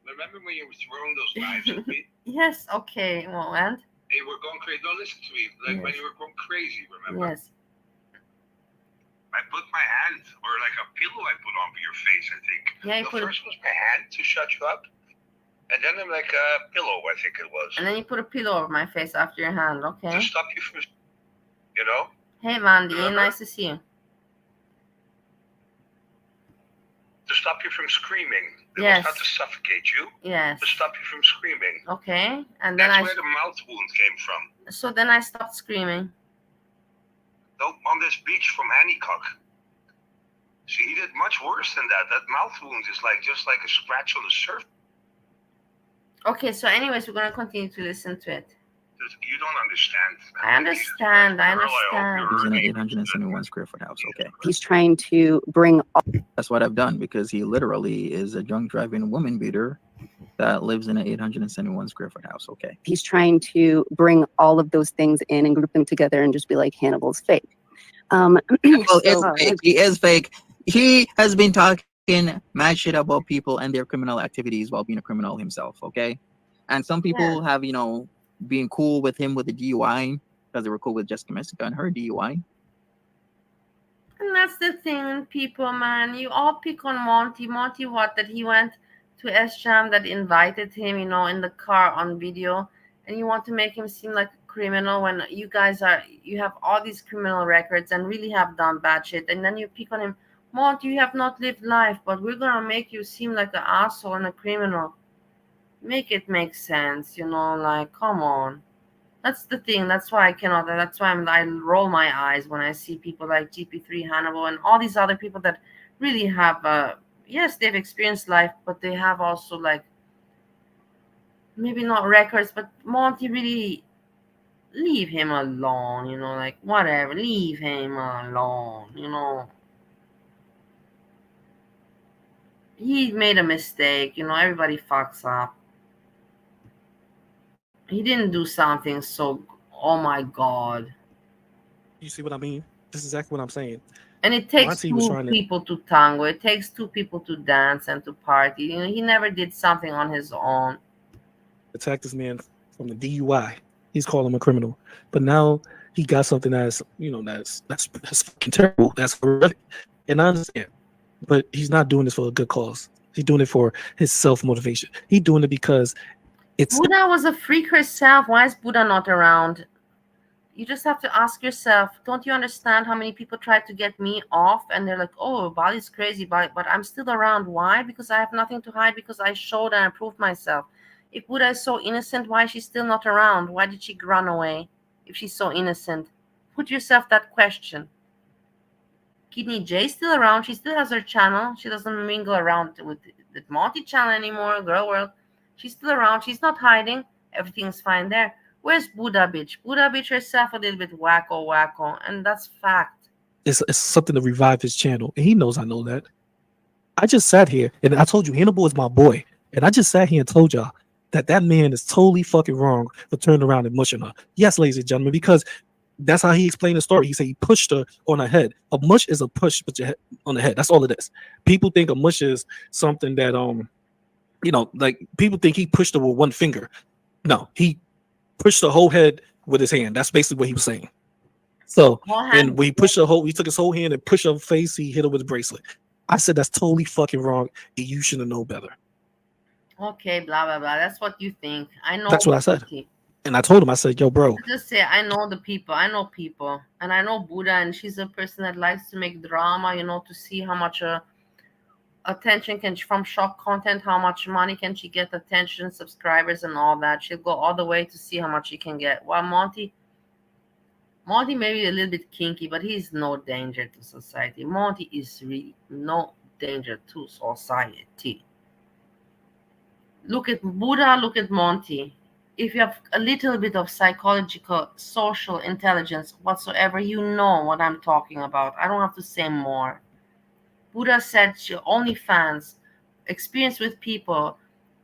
Remember when you were throwing those knives at me? Yes, okay. Well, and? Hey, we're going crazy. Don't listen to me. Like when you were going crazy, remember? Yes. I put my hand, or like a pillow I put on your face, I think. Yeah, first was my hand to shut you up. And then I'm like a pillow, I think it was. And then you put a pillow over my face after your hand, okay? To stop you from, you know? Hey, Mandy, nice to see you. To stop you from screaming. Yes. It was not to suffocate you. Yes. To stop you from screaming. Okay, and then That's where the mouth wound came from. So then I stopped screaming. No, on this beach from Hannicock. See, he did much worse than that. That mouth wound is like just like a scratch on the surface. Okay, so anyways, we're going to continue to listen to it. You don't understand. I understand. He's in an 871 square foot house. Okay. He's trying to bring. That's what I've done, because he literally is a drunk driving woman beater that lives in an 871 square foot house. Okay. He's trying to bring all of those things in and group them together and just be like, Hannibal's fake. Well, it's fake. He is fake. He has been talking mad shit about people and their criminal activities while being a criminal himself. Okay. And some people have, you know, being cool with him with the DUI because they were cool with Jessica Messica and her DUI. And that's the thing, people, man. You all pick on Monty. Monty, what? That he went to S-Jam that invited him, you know, in the car on video. And you want to make him seem like a criminal when you guys you have all these criminal records and really have done bad shit. And then you pick on him. Monty, you have not lived life, but we're going to make you seem like an asshole and a criminal. Make it make sense, you know, like, come on. That's the thing. That's why I cannot. That's why I roll my eyes when I see people like GP3, Hannibal, and all these other people that really have, yes, they've experienced life, but they have also, like, maybe not records, but Monty, really leave him alone, you know, like, whatever. Leave him alone, you know. He made a mistake, you know, everybody fucks up. He didn't do something so, oh my God. You see what I mean? This is exactly what I'm saying. And it takes two people to tango. It takes two people to dance and to party. You know, he never did something on his own. Attack this man from the DUI. He's calling him a criminal. But now he got something that's, you know, that's fucking terrible. That's horrific. And I understand. But he's not doing this for a good cause. He's doing it for his self-motivation. He's doing it because it's... Buddha was a freak herself. Why is Buddha not around? You just have to ask yourself, don't you understand how many people try to get me off and they're like, oh, Bali's crazy, but I'm still around. Why? Because I have nothing to hide, because I showed and I proved myself. If Buddha is so innocent, why is she still not around? Why did she run away if she's so innocent? Put yourself that question. Kidney J still around. She still has her channel. She doesn't mingle around with the Monty channel anymore, Girl World. She's still around. She's not hiding. Everything's fine there. Where's Buddha bitch? Buddha bitch herself a little bit wacko, and that's fact. It's something to revive his channel, and he knows I know that. I just sat here, and I told you Hannibal is my boy, and I just sat here and told y'all that man is totally fucking wrong for turning around and mushing her. Yes, ladies and gentlemen, because that's how he explained the story. He said he pushed her on her head. A mush is a push with your head on the head. That's all it is. People think a mush is something that like people think he pushed her with one finger. No, he pushed the whole head with his hand. That's basically what he was saying. So, and we pushed her whole, he took his whole hand and pushed her face. He hit her with a bracelet. I said that's totally fucking wrong, and you should have known better. Okay, blah blah blah. That's what you think. I know. That's what I said. And I told him, I said, yo, bro. Just say, I know the people. I know people. And I know Buddha, and she's a person that likes to make drama, to see how much attention can from shock content, how much money can she get, attention, subscribers, and all that. She'll go all the way to see how much she can get. While Monty may be a little bit kinky, but he's no danger to society. Monty is really no danger to society. Look at Buddha, look at Monty. If you have a little bit of psychological, social intelligence whatsoever, you know what I'm talking about. I don't have to say more. Buddha said she OnlyFans, experience with people,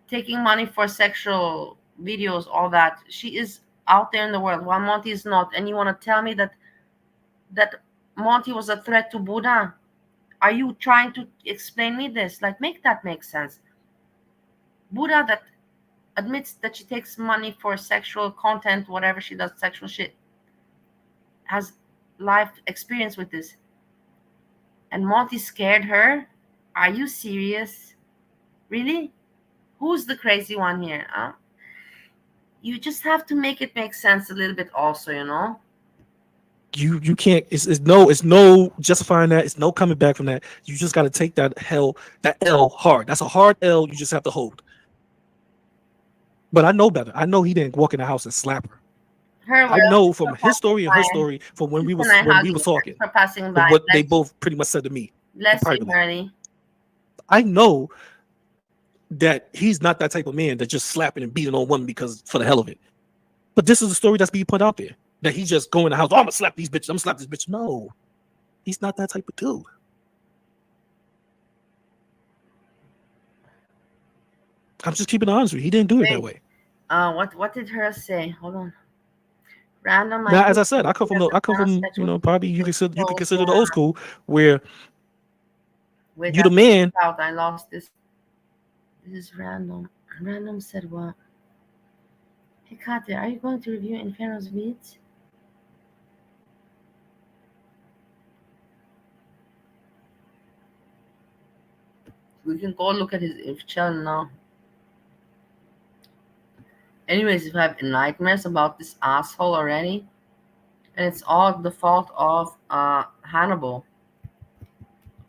taking money for sexual videos, all that. She is out there in the world, while Monty is not. And you want to tell me that Monty was a threat to Buddha? Are you trying to explain me this? Like, make that make sense. Buddha that admits that she takes money for sexual content, whatever she does, sexual shit, has life experience with this. And Monty scared her? Are you serious? Really? Who's the crazy one here? Huh? You just have to make it make sense a little bit also, You can't, it's no justifying that. It's no coming back from that. You just got to take that L hard. That's a hard L you just have to hold. But I know better. I know he didn't walk in the house and slap her. I know from his story and her story, from when we was talking, for passing by, what they both pretty much said to me. Bless you, honey. I know that he's not that type of man that just slapping and beating on women because for the hell of it. But this is a story that's being put out there. That he just go in the house, oh, I'm gonna slap these bitches, I'm gonna slap this bitch. No, he's not that type of dude. I'm just keeping it honest with you. He didn't do it that way. What did her say? Hold on. Random. Now, as I said, I come from probably you can consider the old school where you the man. I lost this. This is random. Random said what? HEKATE, are you going to review Inferno's beats? We can go look at his channel now. Anyways, if I have nightmares about this asshole already, and it's all the fault of Hannibal.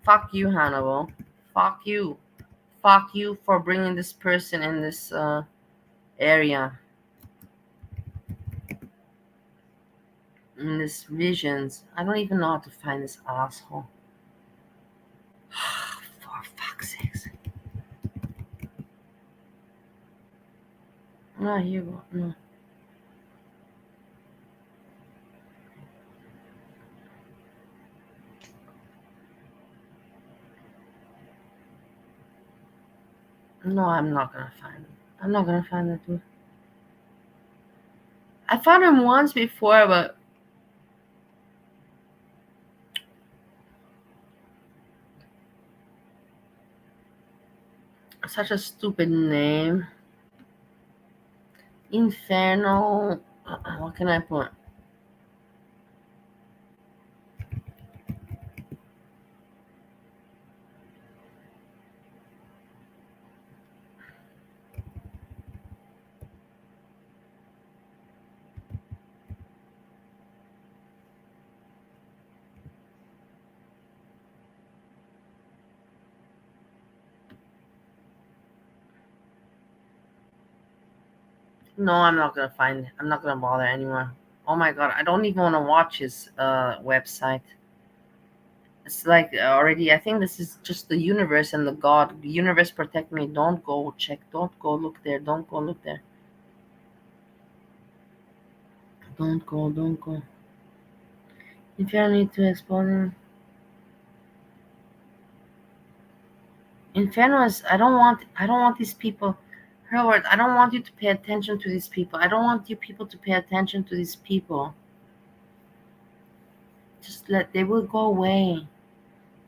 Fuck you, Hannibal. Fuck you. Fuck you for bringing this person in this area. In this visions. I don't even know how to find this asshole. For fuck's sakes. No, here you go. No. No, I'm not gonna find him. I'm not gonna find that dude. I found him once before, but such a stupid name. Inferno. What can I put? No, I'm not gonna find. I'm not gonna bother anymore. Oh my god, I don't even want to watch his website. It's like already. I think this is just the universe and the God. The universe protect me. Don't go check. Don't go look there. Don't go look there. Don't go. Don't go. If you need to expose Inferno is. I don't want. I don't want these people. Herbert, I don't want you to pay attention to these people. I don't want you people to pay attention to these people. Just let. They will go away.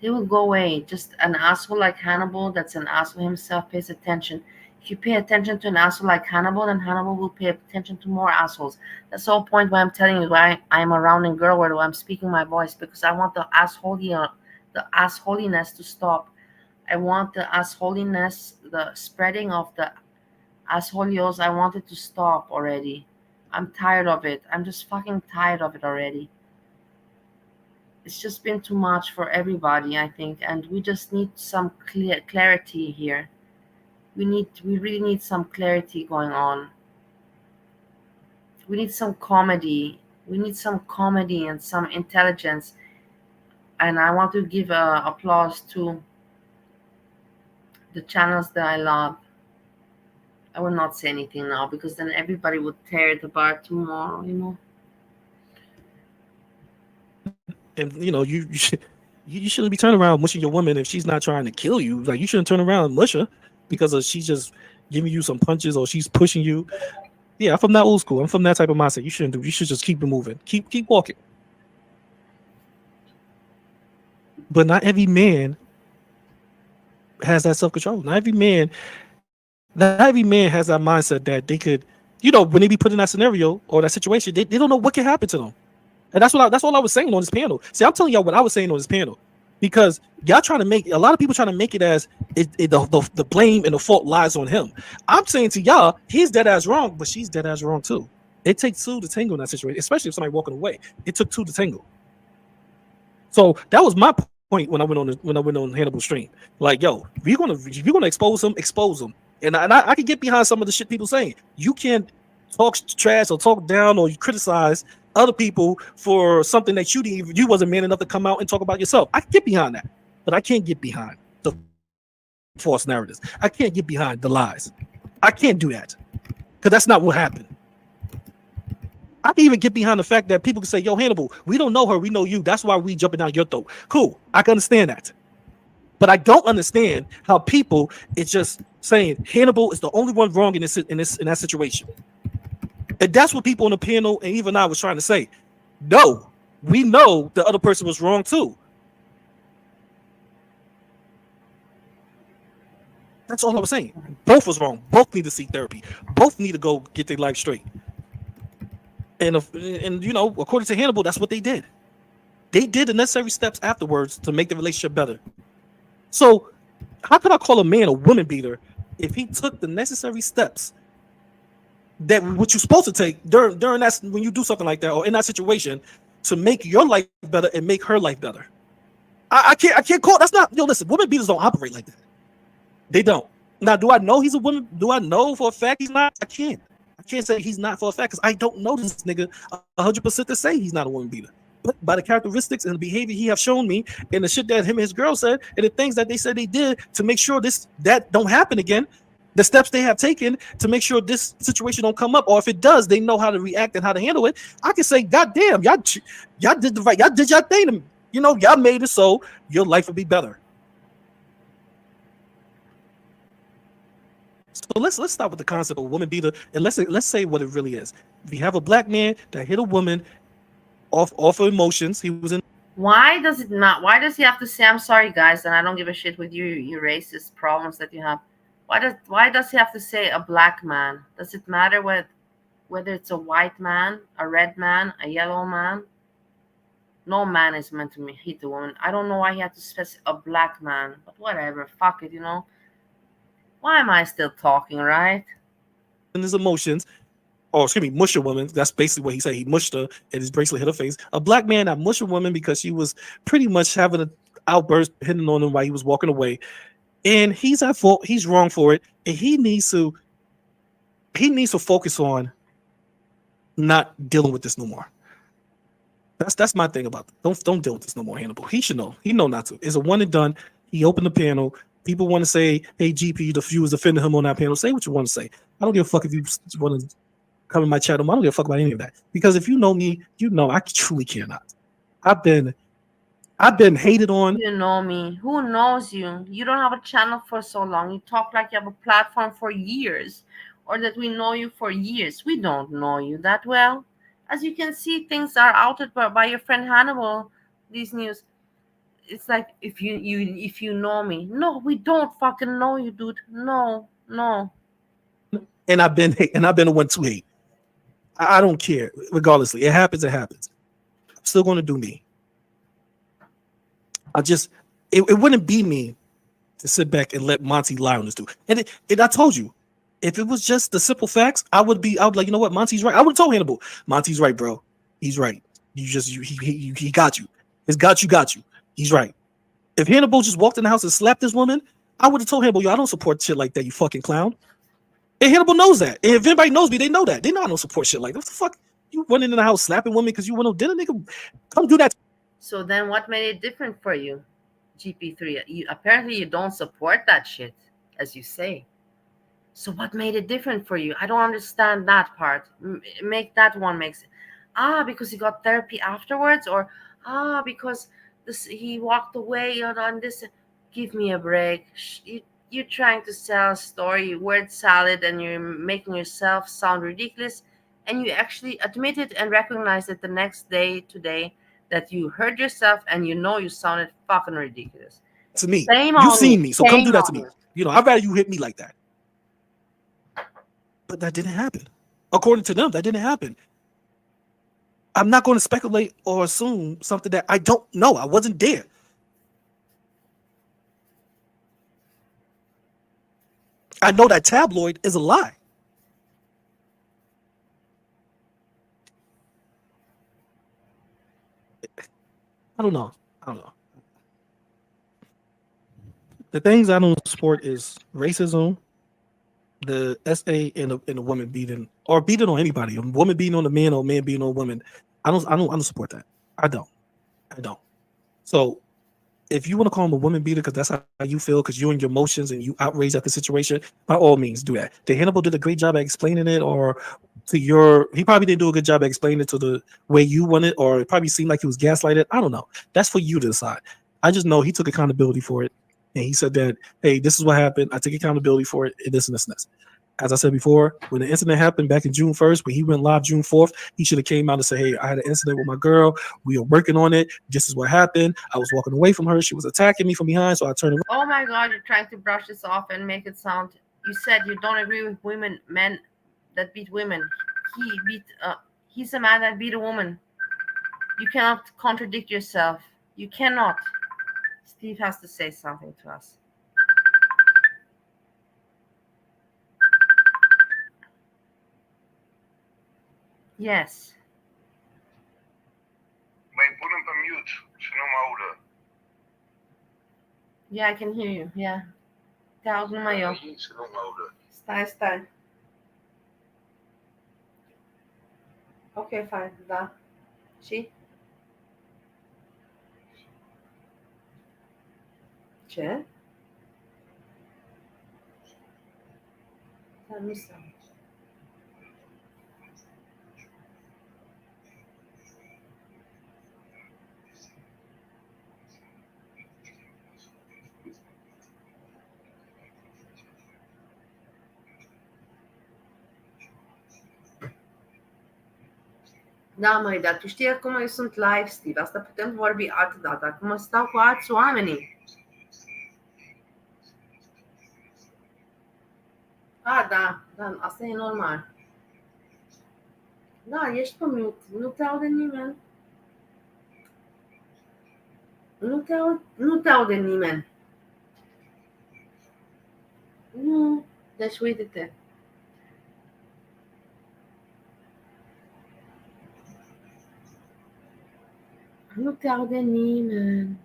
They will go away. Just an asshole like Hannibal, that's an asshole himself, pays attention. If you pay attention to an asshole like Hannibal, then Hannibal will pay attention to more assholes. That's the whole point why I'm telling you why I'm a rounding girl, where I'm speaking my voice, because I want the assholiness to stop. I want the assholiness, the spreading of the assholios, I want it to stop already. I'm tired of it. I'm just fucking tired of it already. It's just been too much for everybody, I think, and we just need some clarity here. We really need some clarity going on. We need some comedy. We need some comedy and some intelligence. And I want to give applause to the channels that I love. I will not say anything now because then everybody would tear it apart tomorrow, you know. And you know, you shouldn't be turning around mushing your woman if she's not trying to kill you. Like, you shouldn't turn around and mush her because she's just giving you some punches or she's pushing you. Yeah, I'm from that old school. I'm from that type of mindset. You shouldn't do. You should just keep it moving. Keep walking. But not every man has that self-control. Not every man has that mindset that they could, you know, when they be put in that scenario or that situation, they don't know what can happen to them. And that's all I was saying on this panel. See, I'm telling y'all what I was saying on this panel, because y'all trying to make, a lot of people trying to make it as the blame and the fault lies on him. I'm saying to y'all, he's dead ass wrong, but she's dead ass wrong too. It takes two to tango in that situation, especially if somebody walking away. It took two to tango. So that was my point when I went on Hannibal's stream. Like, yo, if you're gonna expose him. And I can get behind some of the shit people saying. You can't talk trash or talk down or you criticize other people for something that you wasn't man enough to come out and talk about yourself. I can get behind that, but I can't get behind the false narratives. I can't get behind the lies. I can't do that because that's not what happened. I can even get behind the fact that people can say, yo, Hannibal, we don't know her, we know you. That's why we jumping down your throat. Cool, I can understand that. But I don't understand how people is just saying Hannibal is the only one wrong in that situation. And that's what people on the panel and even I was trying to say. No, we know the other person was wrong too. That's all I was saying. Both was wrong. Both need to seek therapy. Both need to go get their life straight. And you know, according to Hannibal, that's what they did. They did the necessary steps afterwards to make the relationship better. So how could I call a man a woman beater if he took the necessary steps that what you're supposed to take during that, when you do something like that or in that situation, to make your life better and make her life better? I can't call. That's not. Yo, listen, women beaters don't operate like that. They don't. Now, do I know he's a woman? Do I know for a fact he's not? I can't say he's not for a fact because I don't know this nigga 100% to say he's not a woman beater. But by the characteristics and the behavior he have shown me and the shit that him and his girl said and the things that they said they did to make sure that don't happen again, the steps they have taken to make sure this situation don't come up, or if it does, they know how to react and how to handle it. I can say, God damn, y'all did the right, y'all did y'all thing. You know, y'all made it so your life would be better. So let's start with the concept of woman beater and let's say what it really is. If you have a black man that hit a woman off of emotions, he was in. Why does it not? Why does he have to say, I'm sorry guys, and I don't give a shit with you racist problems that you have? Why does he have to say a black man? Does it matter whether it's a white man, a red man, a yellow man? No man is meant to hit a woman. I don't know why he had to specify a black man, but whatever, fuck it, you know. Why am I still talking, right? In his emotions, or excuse me, mush a woman. That's basically what he said. He mushed her and his bracelet hit her face. A black man that mushed a woman because she was pretty much having an outburst hitting on him while he was walking away. And he's at fault. He's wrong for it. And he needs to he needs to focus on not dealing with this no more. That's my thing about it. Don't deal with this no more, Hannibal. He should know. He know not to. It's a one and done. He opened the panel. People want to say, "Hey, GP, the few was offending him on that panel." Say what you want to say. I don't give a fuck if you want to come in my chat. I don't give a fuck about any of that. Because if you know me, you know I truly cannot. I've been hated on. You know me. Who knows you? You don't have a channel for so long. You talk like you have a platform for years, or that we know you for years. We don't know you that well. As you can see, things are outed by your friend Hannibal. These news. It's like if you know me. No, we don't fucking know you, dude. No. And I've been the one to hate. I don't care. Regardlessly, it happens. I'm still going to do me. It wouldn't be me to sit back and let Monty lie on this dude. And I told you, if it was just the simple facts, I would be like, you know what, Monty's right. I would have told Hannibal, Monty's right, bro. He's right. He got you. His got you. He's right. If Hannibal just walked in the house and slapped this woman, I would have told Hannibal, yo, I don't support shit like that, you fucking clown. And Hannibal knows that. And if anybody knows me, they know that. They know I don't support shit like that. What the fuck? You running in the house slapping women because you want to dinner, nigga? Come do that. So then what made it different for you, GP3? Apparently you don't support that shit, as you say. So what made it different for you? I don't understand that part. Make that one makes because he got therapy afterwards, or because he walked away on this. Give me a break. You're trying to sell a story, word salad, and you're making yourself sound ridiculous, and you actually admit it and recognize it the next day today that you heard yourself and you know you sounded fucking ridiculous. To me, you've seen me, so come do that to me. You know, I'd rather you hit me like that. But that didn't happen. According to them, that didn't happen. I'm not going to speculate or assume something that I don't know. I wasn't there. I know that tabloid is a lie. I don't know. The things I don't support is racism, the SA, and the woman beating on anybody. A woman beating on a man or a man beating on a woman. I don't support that. I don't. So if you want to call him a woman beater because that's how you feel, because you're in your emotions and you outraged at the situation, by all means do that. The Hannibal did a great job at explaining it, or he probably didn't do a good job at explaining it to the way you want it, or it probably seemed like he was gaslighted. I don't know. That's for you to decide. I just know he took accountability for it. And he said that, hey, this is what happened. I take accountability for it. And this and this and this. As I said before, when the incident happened back in June 1st, when he went live June 4th, he should have came out and said, hey, I had an incident with my girl. We are working on it. This is what happened. I was walking away from her. She was attacking me from behind, so I turned around. Oh my God, you're trying to brush this off and make it sound. You said you don't agree with men that beat women. He's a man that beat a woman. You cannot contradict yourself. You cannot. Steve has to say something to us. Yes. Wait, put him on mute. Yeah, I can hear you. Yeah. Tá alguma aí, ó. Está. Okay, fine. Dá. Sim. Ce? Tá, não sei. Da, măi, dar tu știi cum eu sunt live, Steve. Asta putem vorbi altă dată. Acum stau cu alți oameni. Da, asta e normal. Da, ești pe mute. Nu te aude nimeni. Nu te aude nimeni. Nu. Deci uite-te. Nu te aude nimeni.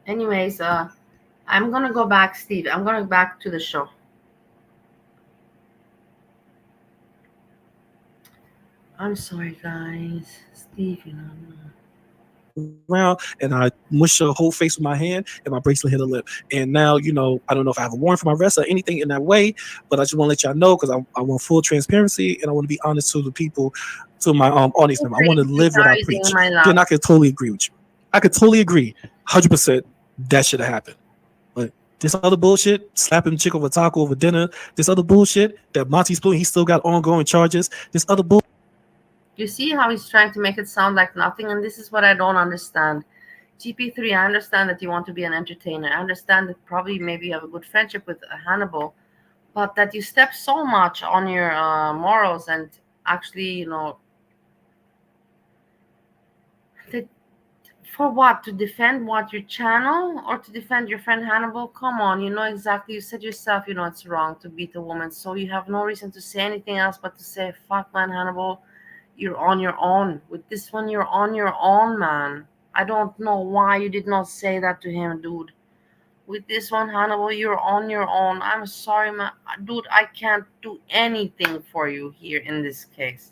Anyways, I'm gonna go back, Steve. I'm gonna back to the show. I'm sorry, guys. Steve, you know. Around and I mushed her whole face with my hand and my bracelet hit her lip. And now, I don't know if I have a warrant for my arrest or anything in that way, but I just want to let y'all know because I want full transparency and I want to be honest to the people, to my audience member. I want to live what I preach. Then I could totally agree with you. I could totally agree 100% that should have happened. But this other bullshit, slapping chick over taco over dinner, this other bullshit that Monty's pulling, he still got ongoing charges. This other bullshit. You see how he's trying to make it sound like nothing, and this is what I don't understand. GP3, I understand that you want to be an entertainer. I understand that probably maybe you have a good friendship with Hannibal, but that you step so much on your morals and actually, for what? To defend what, your channel, or to defend your friend Hannibal? Come on, you know exactly. You said yourself, it's wrong to beat a woman, so you have no reason to say anything else but to say, fuck, man, Hannibal. You're on your own. With this one, you're on your own, man. I don't know why you did not say that to him, dude. With this one, Hannibal, you're on your own. I'm sorry, man. Dude, I can't do anything for you here in this case.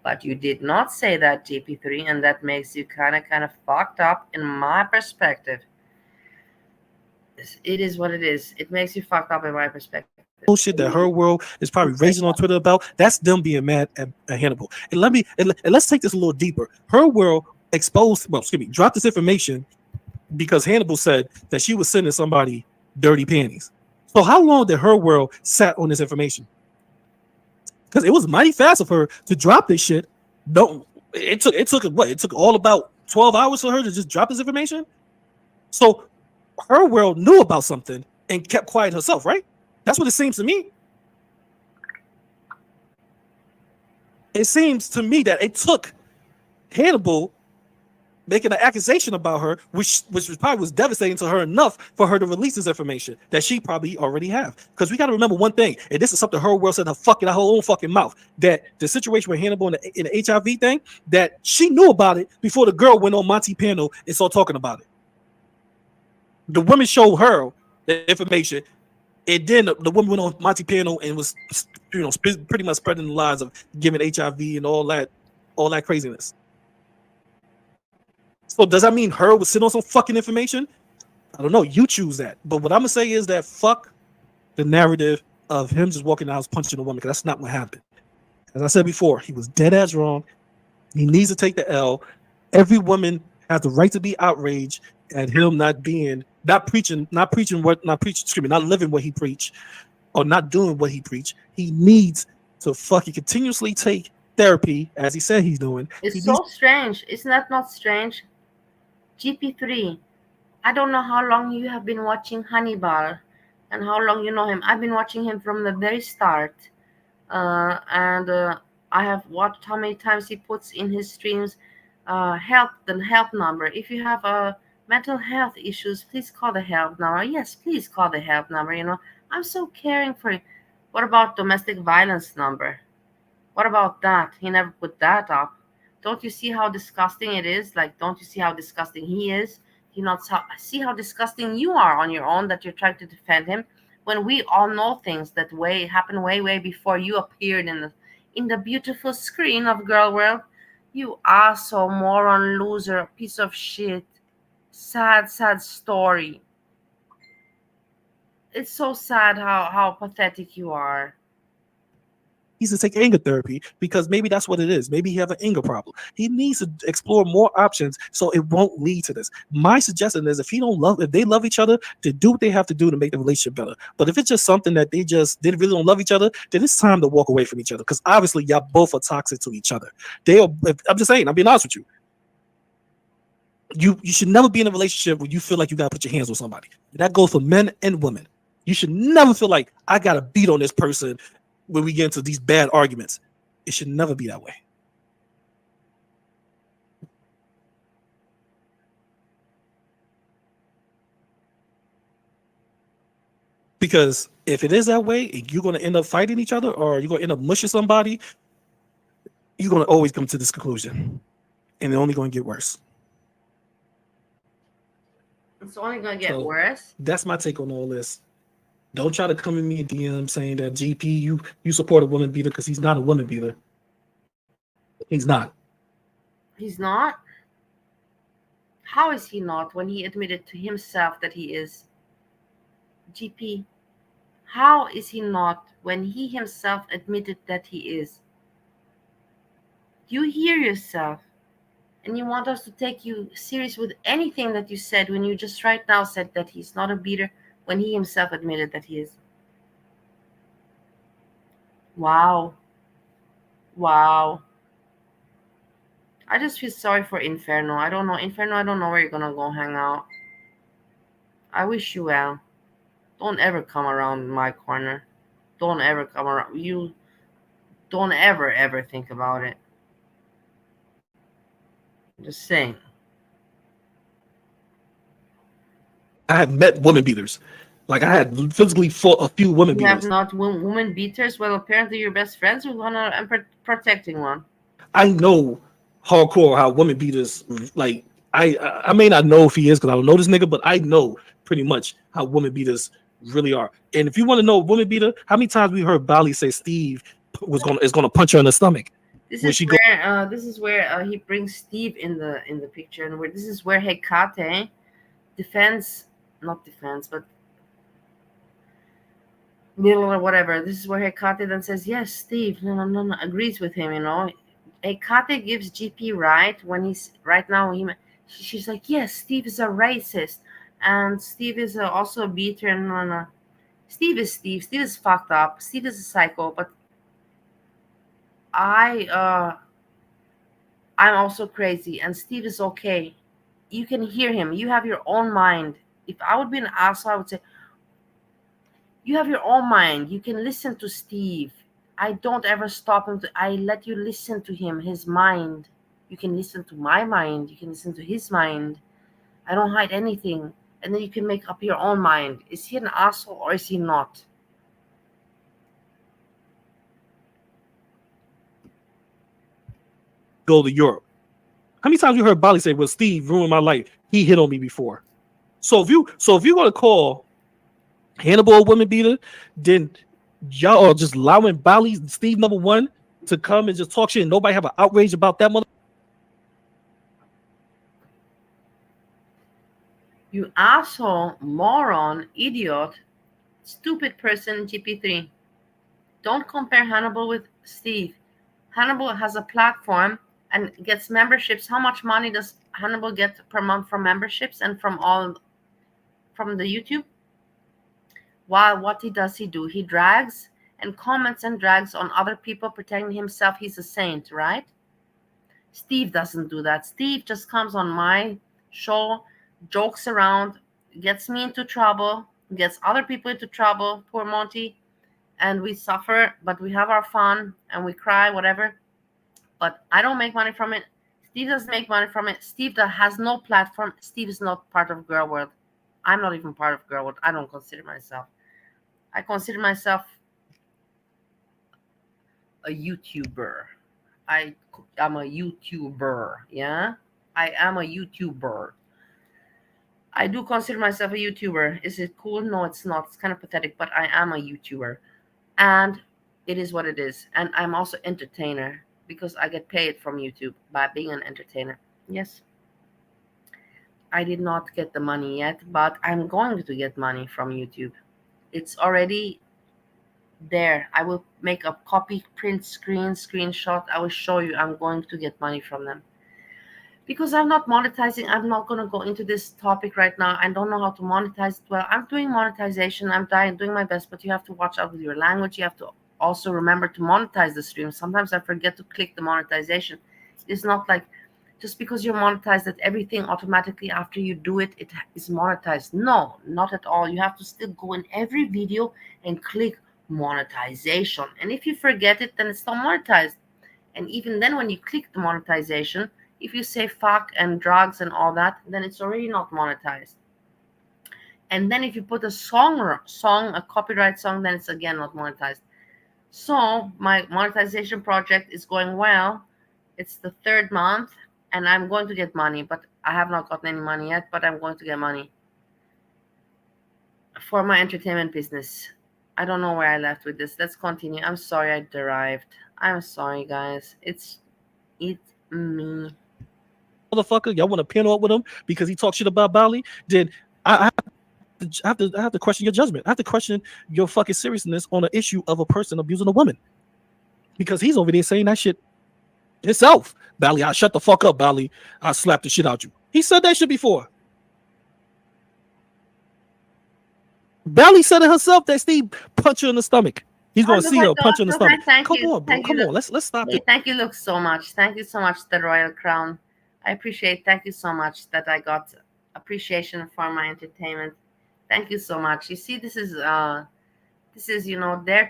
But you did not say that, GP3, and that makes you kind of fucked up in my perspective. It is what it is. It makes you fucked up in my perspective. Bullshit that her world is probably raising on Twitter about, that's them being mad at Hannibal. And let's take this a little deeper. Her world dropped this information because Hannibal said that she was sending somebody dirty panties. So how long did her world sat on this information? Because it was mighty fast of her to drop this shit. It took all about 12 hours for her to just drop this information. So her world knew about something and kept quiet herself, right? That's what it seems to me. It seems to me that it took Hannibal making an accusation about her, which probably was devastating to her enough for her to release this information that she probably already have. Because we got to remember one thing, and this is something her world said her own fucking mouth, that the situation with Hannibal in the HIV thing, that she knew about it before the girl went on Monty panel and started talking about it. The women showed her the information. And then the woman went on Monty panel and was, pretty much spreading the lies of giving HIV and all that craziness. So does that mean her was sitting on some fucking information? I don't know. You choose that. But what I'm gonna say is that fuck the narrative of him just walking out punching a woman, because that's not what happened. As I said before, he was dead ass wrong. He needs to take the L. Every woman has the right to be outraged at him not living what he preached, or not doing what he preached. He needs to fucking continuously take therapy, as he said he's doing. It's so strange. Isn't that not strange? GP3, I don't know how long you have been watching Hannibal and how long you know him. I've been watching him from the very start. And I have watched how many times he puts in his streams the help number. If you have mental health issues, please call the help number. Yes, please call the help number. I'm so caring for you. What about domestic violence number? What about that? He never put that up. Don't you see how disgusting it is? Don't you see how disgusting he is? Do you not see how disgusting you are on your own, that you're trying to defend him, when we all know things that happened way before you appeared in the beautiful screen of Girl World? You asshole, moron, loser, piece of shit. Sad story. It's so sad how pathetic you are. He needs to take anger therapy, because maybe that's what it is. Maybe he has an anger problem. He needs to explore more options so it won't lead to this. My suggestion is, if they love each other, to do what they have to do to make the relationship better. But if it's just something that they really don't love each other, then it's time to walk away from each other, because obviously y'all both are toxic to each other. I'm just saying, I'm being honest with you. You should never be in a relationship where you feel like you gotta put your hands on somebody. That goes for men and women. You should never feel like I gotta beat on this person when we get into these bad arguments. It should never be that way. Because if it is that way, and you're going to end up fighting each other, or you're going to end up mushing somebody, you're going to always come to this conclusion, and it's only going to get worse. It's only gonna get worse. That's my take on all this. Don't try to come at me in DM saying that GP, you support a woman beater, because he's not a woman beater. He's not. He's not? How is he not when he admitted to himself that he is? GP, how is he not when he himself admitted that he is? You hear yourself, and you want us to take you serious with anything that you said when you just right now said that he's not a beater when he himself admitted that he is. Wow. Wow. I just feel sorry for Inferno. I don't know. Inferno, I don't know where you're gonna go hang out. I wish you well. Don't ever come around my corner. Don't ever come around. You don't ever think about it. Just saying. I have met woman beaters. Like, I had physically fought a few women You beaters. have not woman beaters? Well, apparently you're best friends with one and protecting one. I know hardcore how women beaters, like, I may not know if he is because I don't know this nigga, but I know pretty much how woman beaters really are. And if you want to know a woman beater, how many times we heard Bali say Steve is gonna punch her in the stomach? This is where he brings Steve in the picture, and where this is where HEKATE not defense, but middle or whatever. This is where HEKATE then says, yes, Steve, no, agrees with him, HEKATE gives GP right when he's right now. She's like, yes, Steve is a racist, and Steve is also a beater, and no. Steve is Steve. Steve is fucked up. Steve is a psycho, but I'm also crazy, and Steve is okay. You can hear him. You have your own mind. If I would be an asshole, I would say, you have your own mind. You can listen to Steve. I don't ever stop him. I let you listen to him, his mind. You can listen to my mind. You can listen to his mind. I don't hide anything. And then you can make up your own mind. Is he an asshole or is he not? Go to Europe. How many times you heard Bali say, well, Steve ruined my life. He hit on me before. So if you're gonna call Hannibal a woman beater, then y'all are just allowing Bali, Steve number one, to come and just talk shit and nobody have an outrage about that mother. You asshole, moron, idiot, stupid person, GP3. Don't compare Hannibal with Steve. Hannibal has a platform and gets memberships. How much money does Hannibal get per month from memberships and from the YouTube? While what does he do? He drags and comments and drags on other people, pretending himself he's a saint, right? Steve doesn't do that. Steve just comes on my show, jokes around, gets me into trouble, gets other people into trouble, poor Monty, and we suffer, but we have our fun and we cry, whatever. But I don't make money from it. Steve doesn't make money from it. Steve has no platform. Steve is not part of Girl World. I'm not even part of Girl World. I don't consider myself. I consider myself a YouTuber. I'm a YouTuber, yeah? I am a YouTuber. I do consider myself a YouTuber. Is it cool? No, it's not. It's kind of pathetic, but I am a YouTuber. And it is what it is. And I'm also entertainer because I get paid from YouTube by being an entertainer. Yes. I did not get the money yet, but I'm going to get money from YouTube. It's already there. I will make a copy, print screenshot. I will show you. I'm going to get money from them. Because I'm not monetizing, I'm not going to go into this topic right now. I don't know how to monetize it well. I'm doing monetization. I'm doing my best, but you have to watch out with your language. You have to also remember to monetize the stream. Sometimes I forget to click the monetization. It's not like just because you're monetized that everything automatically after you do it, it is monetized. No, not at all. You have to still go in every video and click monetization. And if you forget it, then it's not monetized. And even then, when you click the monetization, if you say fuck and drugs and all that, then it's already not monetized. And then if you put a a copyright song, then it's again not monetized. So my monetization project is going well. It's the 3rd month and I'm going to get money, but I have not gotten any money yet, but I'm going to get money. for my entertainment business. I don't know where I left with this. Let's continue. I'm sorry I derived. I'm sorry, guys. It's me. Motherfucker, y'all want to pin up with him because he talks shit about Bali? Then I have to question your judgment. I have to question your fucking seriousness on an issue of a person abusing a woman, because he's over there saying that shit himself. Bali, I shut the fuck up, Bali. I slapped the shit out you. He said that shit before. Bali said it herself that Steve punched her in the stomach. He's gonna see her punch her in the stomach. Come on, bro. Come on. Let's stop it. Thank you, look, so much. Thank you so much, the Royal Crown. I appreciate. Thank you so much that I got appreciation for my entertainment. Thank you so much. You see, this is dare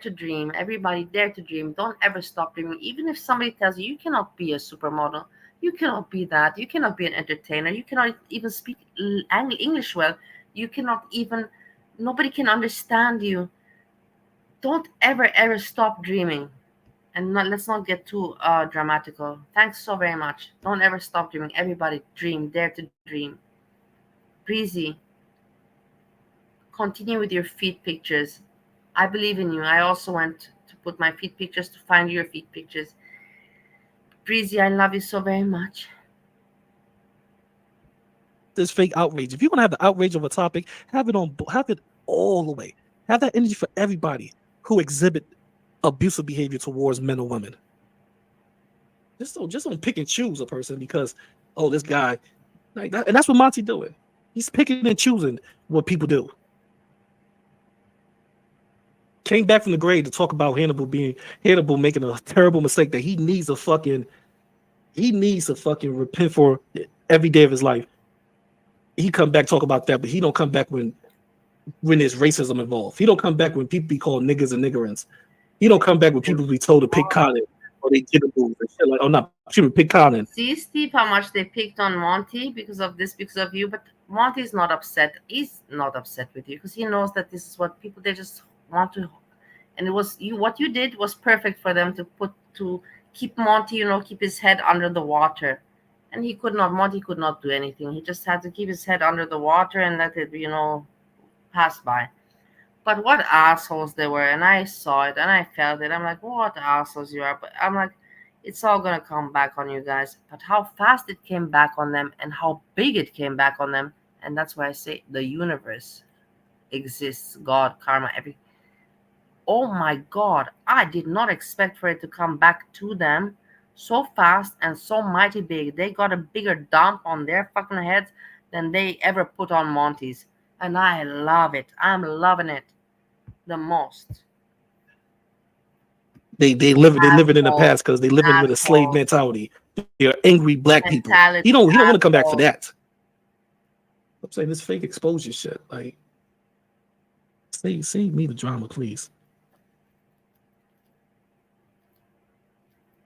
to dream. Everybody dare to dream. Don't ever stop dreaming. Even if somebody tells you cannot be a supermodel, you cannot be that, you cannot be an entertainer, you cannot even speak English well, you cannot even, nobody can understand you. Don't ever stop dreaming. And let's not get too dramatical. Thanks so very much. Don't ever stop dreaming. Everybody dream. Dare to dream. Breezy, continue with your feet pictures. I believe in you. I also went to put my feet pictures to find your feet pictures. Breezy, I love you so very much. This fake outrage. If you're gonna have the outrage of a topic, have it all the way. Have that energy for everybody who exhibit abusive behavior towards men or women. Just don't pick and choose a person because, oh, this guy, like that, and that's what Monty doing. He's picking and choosing what people do. Came back from the grave to talk about Hannibal making a terrible mistake that he needs to fucking repent for every day of his life. He come back talk about that, but he don't come back when there's racism involved. He don't come back when people be called niggas and niggerants. He don't come back when people be told to pick cotton or they get a move and shit like, oh no, should pick cotton. See, Steve, how much they picked on Monty because of this, because of you, but Monty's not upset. He's not upset with you because he knows that this is what people, they just want to, and it was you, what you did was perfect for them to keep Monty, keep his head under the water. And Monty could not do anything. He just had to keep his head under the water and let it, pass by. But what assholes they were, and I saw it and I felt it. I'm like, what assholes you are. But I'm like, it's all gonna come back on you guys. But how fast it came back on them and how big it came back on them. And that's why I say the universe exists, God, karma, everything. Oh my God, I did not expect for it to come back to them so fast and so mighty big. They got a bigger dump on their fucking heads than they ever put on Monty's. And I love it. I'm loving it the most. They live it in the past because they live in with a slave mentality. They're angry black people. He don't want to come back for that. I'm saying this fake exposure shit. Like, save me the drama, please.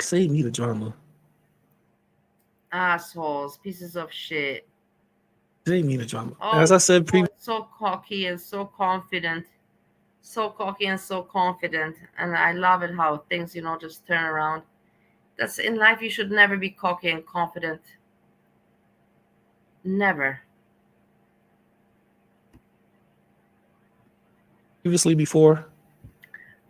Save me the drama. Assholes, pieces of shit. Save me the drama. Oh, as I said previously, so cocky and so confident. So cocky and so confident. And I love it how things, just turn around. That's in life, you should never be cocky and confident. Never. Previously before.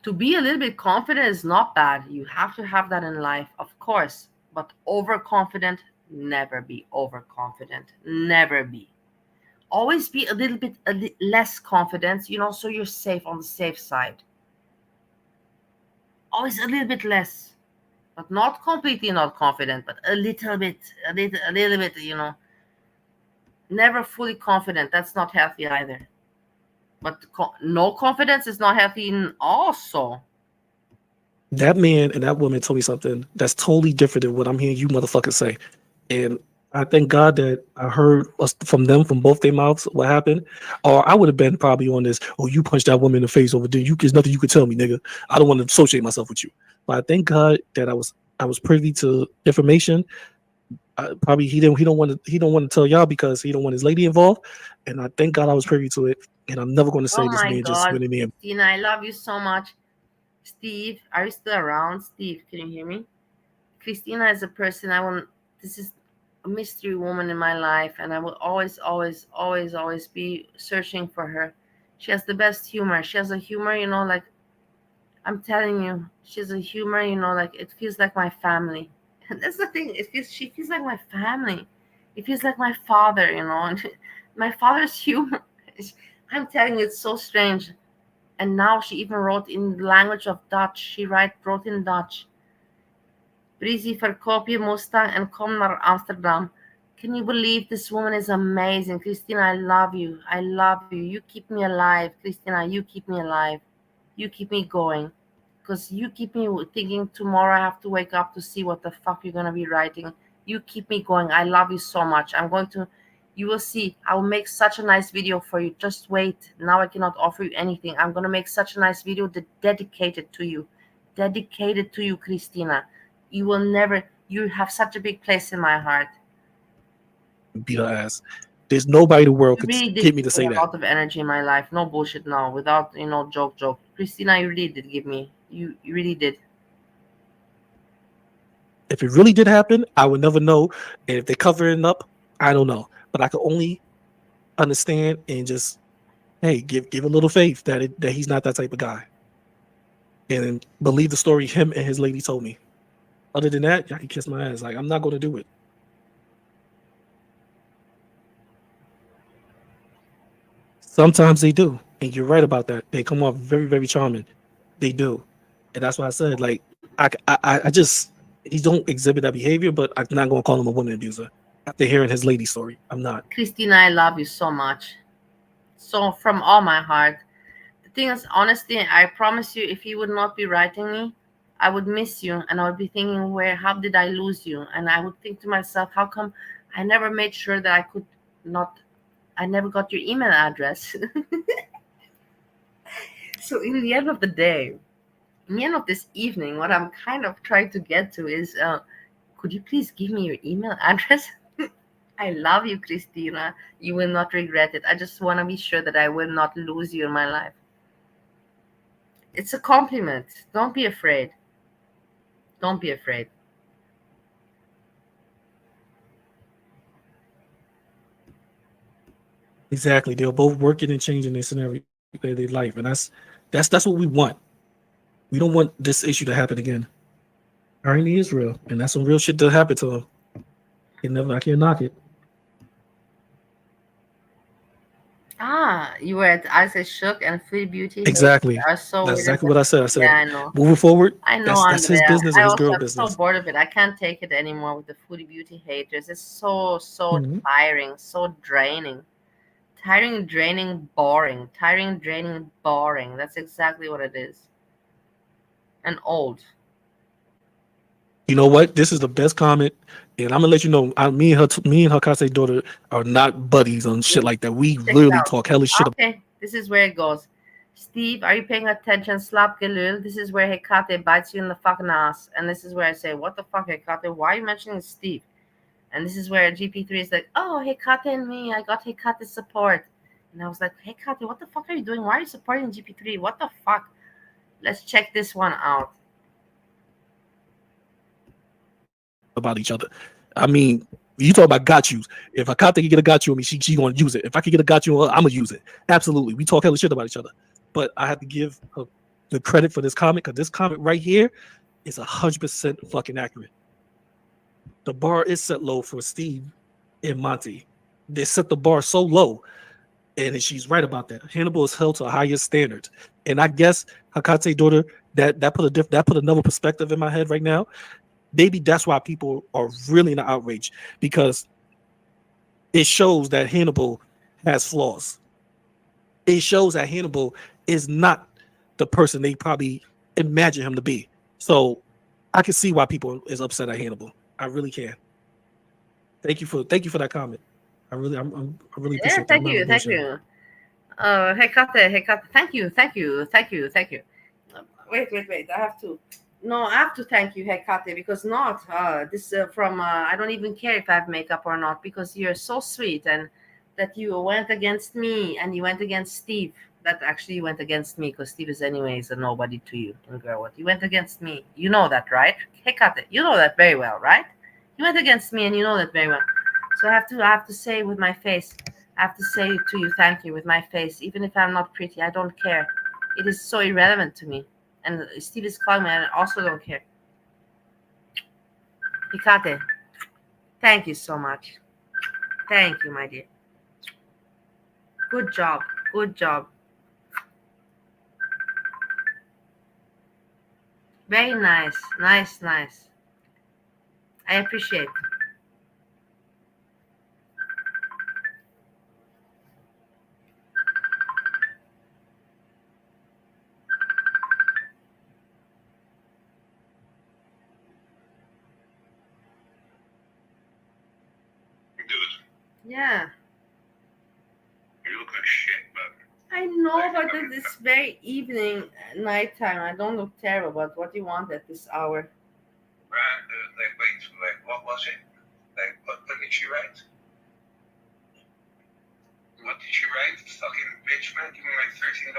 To be a little bit confident is not bad. You have to have that in life, of course. But overconfident, never be overconfident. Never be. Always be a little bit less confident, so you're safe on the safe side. Always a little bit less. But not completely not confident, but a little bit, Never fully confident. That's not healthy either. But no confidence is not healthy also. That man and that woman told me something that's totally different than what I'm hearing you motherfuckers say. And I thank God that I heard from both their mouths what happened. Or I would have been probably on this, oh, you punched that woman in the face over there. There's nothing you could tell me, nigga. I don't want to associate myself with you. But I thank God that I was privy to information. Probably he don't want to tell y'all because he don't want his lady involved. And I thank God I was privy to it. And I'm never going to say this man just went in there. Christina, I love you so much. Steve, are you still around? Steve, can you hear me? Christina is a person this is a mystery woman in my life, and I will always be searching for her. She has the best humor. She has a humor, you know, like, I'm telling you, she has a humor, you know, like, it feels like my family. And that's the thing. She feels like my family. It feels like my father, you know. And my father's humor. I'm telling you, it's so strange. And now she even wrote in the language of Dutch. She wrote in Dutch. Brizie verkoop je Mustang en kom naar Amsterdam. Can you believe this woman is amazing? Christina, I love you. I love you. You keep me alive. Christina, you keep me alive. You keep me going. Because you keep me thinking tomorrow I have to wake up to see what the fuck you're going to be writing. You keep me going. I love you so much. You will see. I will make such a nice video for you. Just wait. Now I cannot offer you anything. I'm going to make such a nice video dedicated to you. Dedicated to you, Christina. You have such a big place in my heart. Beat her ass. There's nobody in the world You could really did get me give to say a that. lot of energy in my life. No bullshit now. Without, joke. Christina, you really did give me. You really did. If it really did happen, I would never know. And if they're covering it up, I don't know. But I can only understand and just, hey, give a little faith that he's not that type of guy. And believe the story him and his lady told me. Other than that, y'all can kiss my ass. Like, I'm not going to do it. Sometimes they do. And you're right about that. They come off very, very charming. They do. And that's why I said, like, I just, he don't exhibit that behavior, but I'm not going to call him a woman abuser. After hearing his lady story, I'm not. Christina, I love you so much. So from all my heart. The thing is, honestly, I promise you, if you would not be writing me, I would miss you, and I would be thinking, how did I lose you? And I would think to myself, how come I never made sure that I never got your email address. So in the end of the day, in the end of this evening, what I'm kind of trying to get to is, could you please give me your email address? I love you, Christina. You will not regret it. I just want to be sure that I will not lose you in my life. It's a compliment. Don't be afraid. Don't be afraid. Exactly. They're both working and changing their scenario, their life. And that's what we want. We don't want this issue to happen again. Irony is real. And that's some real shit that happened to him. I can't knock it. You were at I Say Shook and Free Beauty. Exactly. Are so That's weird. exactly what I said. I said, Yeah, I know. moving forward, I know, that's his Andrea. business I and his also girl am business. so bored of it. I can't take it anymore with the foodie beauty haters. It's so Mhm. tiring, so draining. Tiring, draining, boring. Tiring, draining, boring. That's exactly what it is. And old. You know what? This is the best comment, and I'm gonna let you know. Me and her Kase daughter are not buddies on shit like that. We Check it literally out. talk hellish shit. Okay, this is where it goes. Steve, are you paying attention? Slap Galul. This is where Hekate bites you in the fucking ass. And this is where I say, what the fuck, Hekate? Why are you mentioning Steve? And this is where GP3 is like, oh, Hekate and me. I got Hekate support. And I was like, Hekate, what the fuck are you doing? Why are you supporting GP3? What the fuck? Let's check this one out. About each other. I mean, you talk about got yous. If Hekate can get a got you on me, she gonna use it. If I can get a got you on her, I'm gonna use it. Absolutely. We talk hella shit about each other. But I have to give her the credit for this comment, because this comment right here is 100% fucking accurate. The bar is set low for Steve and Monty. They set the bar so low, and she's right about that. Hannibal is held to a higher standard, and I guess Hekate's daughter that put another perspective in my head right now. Maybe that's why people are really in an outrage, because it shows that Hannibal has flaws. It shows that Hannibal is not the person they probably imagine him to be. So I can see why people is upset at Hannibal. I really can. Thank you for that comment. I really appreciate that. Thank you. Hekate, thank you. Wait. I have to thank you, Hekate, because this from I don't even care if I have makeup or not, because you're so sweet, and that you went against me and you went against Steve. That actually you went against me, because Steve is anyways a nobody to you. And girl, what you went against me? You know that, right? Hekate, you know that very well, right? You went against me, and you know that very well. So I have to say with my face, I have to say to you thank you with my face, even if I'm not pretty. I don't care. It is so irrelevant to me. And Steve is calling me, and I also don't care. HEKATE, thank you so much. Thank you, my dear. Good job. Good job. Very nice. Nice, nice. I appreciate. Yeah. You look like shit, but I know, but it's very evening, nighttime. I don't look terrible, but what do you want at this hour? wait, what was it? What did she write? What did she write? Fucking bitch, man, give me like $13.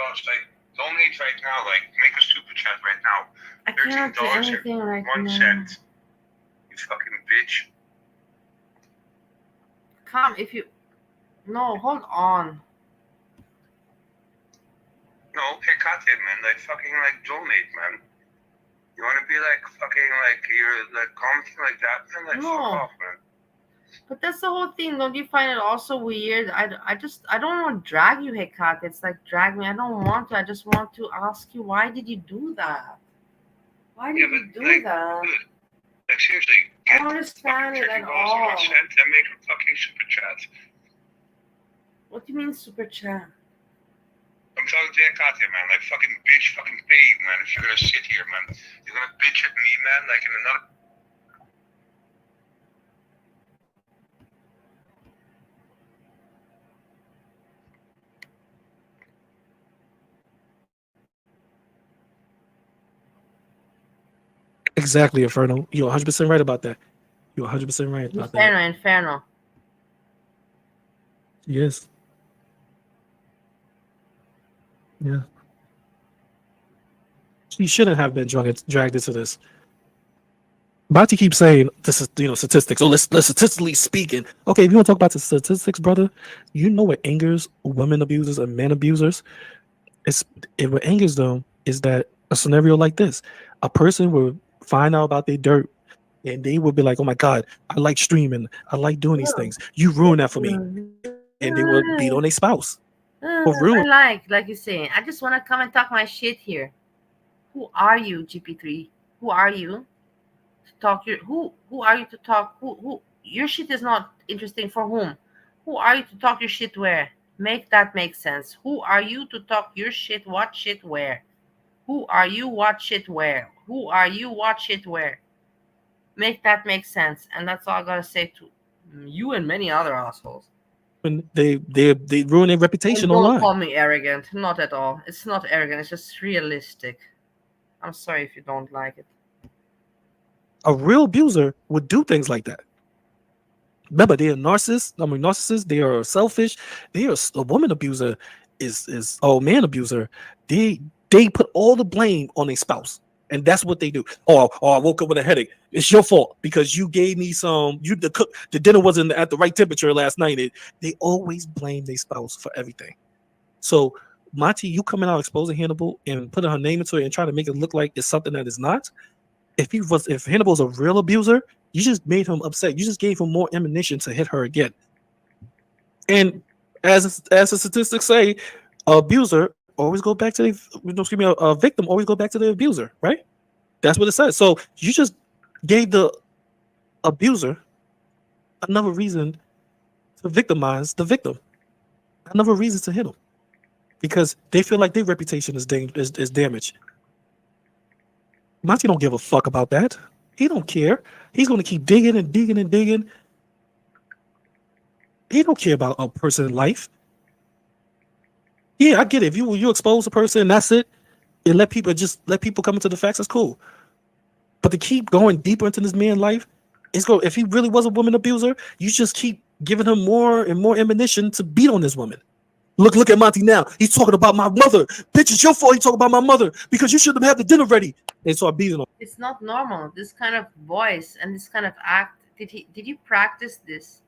Donate right now, make a super chat right now. I cannot do anything right now. 1 cent. You fucking bitch. Come, if you... No, hold on. No, HEKATE, man, fucking donate, man. You want to be fucking you're commenting like that, man? No. Fuck off, man. But that's the whole thing. Don't you find it also weird? I don't want to drag you, HEKATE. It's like drag me. I don't want to. I just want to ask you, why did you do that? Why did you do that? Seriously, I don't understand it at all. 1 cent and make a fucking super chat. What do you mean super chat? I'm talking to HEKATE, man. Fucking bitch, fucking babe, man. If you're gonna sit here, man, you're gonna bitch at me, man, in another. Exactly, Inferno. You're 100% right about that. You're 100% right about that. Inferno. Yes. Yeah. She shouldn't have been dragged into this. Monty keeps saying this is statistics. Oh, let's statistically speaking. Okay, if you want to talk about the statistics, brother, you know what angers women abusers and men abusers? What angers them is that a scenario like this, a person will find out about their dirt and they will be like, oh my God, I like streaming, I like doing these things. You ruin that for me. And they will beat on their spouse. I like you saying, I just want to come and talk my shit here. Who are you, GP3? Who are you to talk your who are you to talk who your shit is not interesting for whom? Who are you to talk your shit where? Make that make sense. Who are you to talk your shit, what shit where? Who are you, what shit where? Who are you, what shit where? Make that make sense. And that's all I gotta say to you and many other assholes. When they ruin their reputation online. Don't call me arrogant. Not at all. It's not arrogant. It's just realistic. I'm sorry if you don't like it. A real abuser would do things like that. Remember, they are narcissists. They are selfish. They are a woman abuser is man abuser. They put all the blame on their spouse, and that's what they do. Oh, I woke up with a headache. It's your fault because you gave me the dinner wasn't at the right temperature last night. They always blame their spouse for everything. So Monty, you coming out exposing Hannibal and putting her name into it and trying to make it look like it's something that is not. If Hannibal's a real abuser, you just made him upset. You just gave him more ammunition to hit her again. And as the statistics say, abuser always go back to a victim always go back to the abuser, right? That's what it says. So you just gave the abuser another reason to victimize the victim, another reason to hit him, because they feel like their reputation is damaged. Monty don't give a fuck about that. He don't care. He's going to keep digging and digging and digging. He don't care about a person's life. Yeah, I get it. If you expose a person, that's it. And let people come into the facts. That's cool. But to keep going deeper into this man's life, if he really was a woman abuser, you just keep giving him more and more ammunition to beat on this woman. Look at Monty now. He's talking about my mother. Bitch, it's your fault he talking about my mother because you shouldn't have had the dinner ready. And so I beat him. It's not normal. This kind of voice and this kind of act. Did you practice this?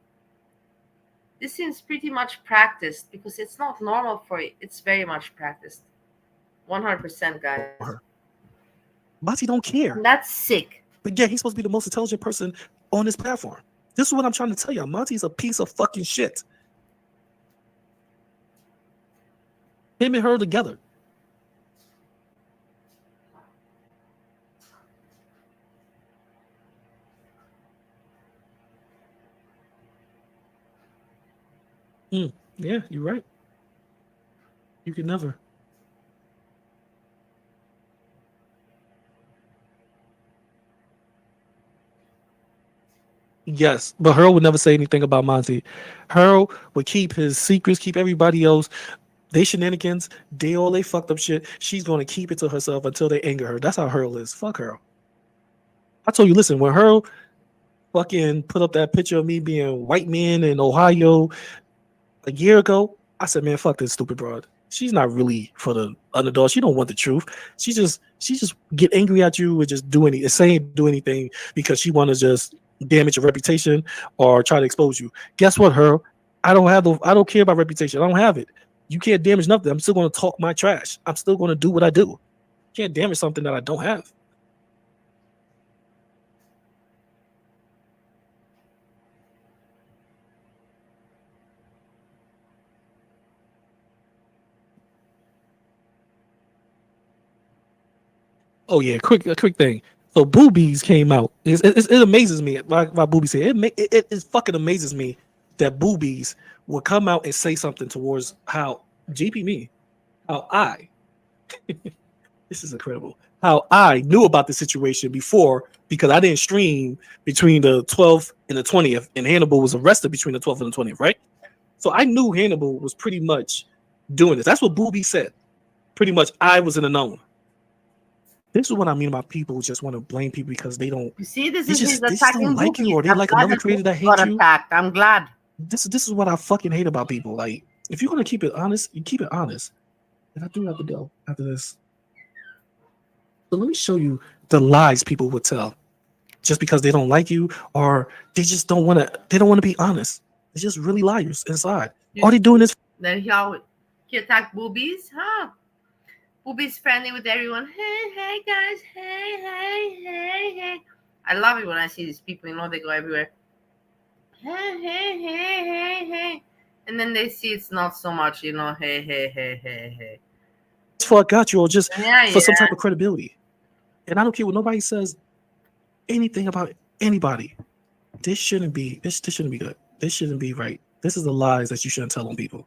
This seems pretty much practiced because it's not normal for it. It's very much practiced. 100%, guys. Monty don't care. And that's sick. But yeah, he's supposed to be the most intelligent person on this platform. This is what I'm trying to tell y'all. Monty's a piece of fucking shit. Him and her together. Yeah, you're right. You can never. Yes, but Harold would never say anything about Monty. Harold would keep his secrets, keep everybody else, they shenanigans, they all they fucked up shit. She's gonna keep it to herself until they anger her. That's how Harold is. Fuck Harold. I told you, listen, when Harold fucking put up that picture of me being white man in Ohio a year ago, I said, man, fuck this stupid broad. She's not really for the underdog. She don't want the truth. She just get angry at you and just do anything because she want to just damage your reputation or try to expose you. Guess what, Harold? I don't care about reputation. I don't have it. You can't damage nothing. I'm still going to talk my trash. I'm still going to do what I do. You can't damage something that I don't have. Oh yeah, quick thing. So Boobies came out. It amazes me why Boobies say it fucking amazes me that Boobies will come out and say something towards how I this is incredible. How I knew about the situation before because I didn't stream between the 12th and the 20th, and Hannibal was arrested between the 12th and the 20th, right? So I knew Hannibal was pretty much doing this. That's what Boobies said. Pretty much, I was in the known. This is what I mean about people who just want to blame people because they don't. You see, this they is just, his attacking don't like you, or they like another creator that hates you. Attacked. I'm glad. This is what I fucking hate about people. Like, if you're gonna keep it honest, you keep it honest. And I do have to go after this. So let me show you the lies people would tell, just because they don't like you, or they just don't want to. They don't want to be honest. They're just really liars inside. All they doing is. Then he attacked Boobies, huh? Boobies friendly with everyone. Hey guys, hey. I love it when I see these people. You know, they go everywhere. Hey. And then they see it's not so much. You know, hey. For I got you, or just for some type of credibility. And I don't care what nobody says anything about anybody. This shouldn't be. This shouldn't be good. This shouldn't be right. This is the lies that you shouldn't tell on people.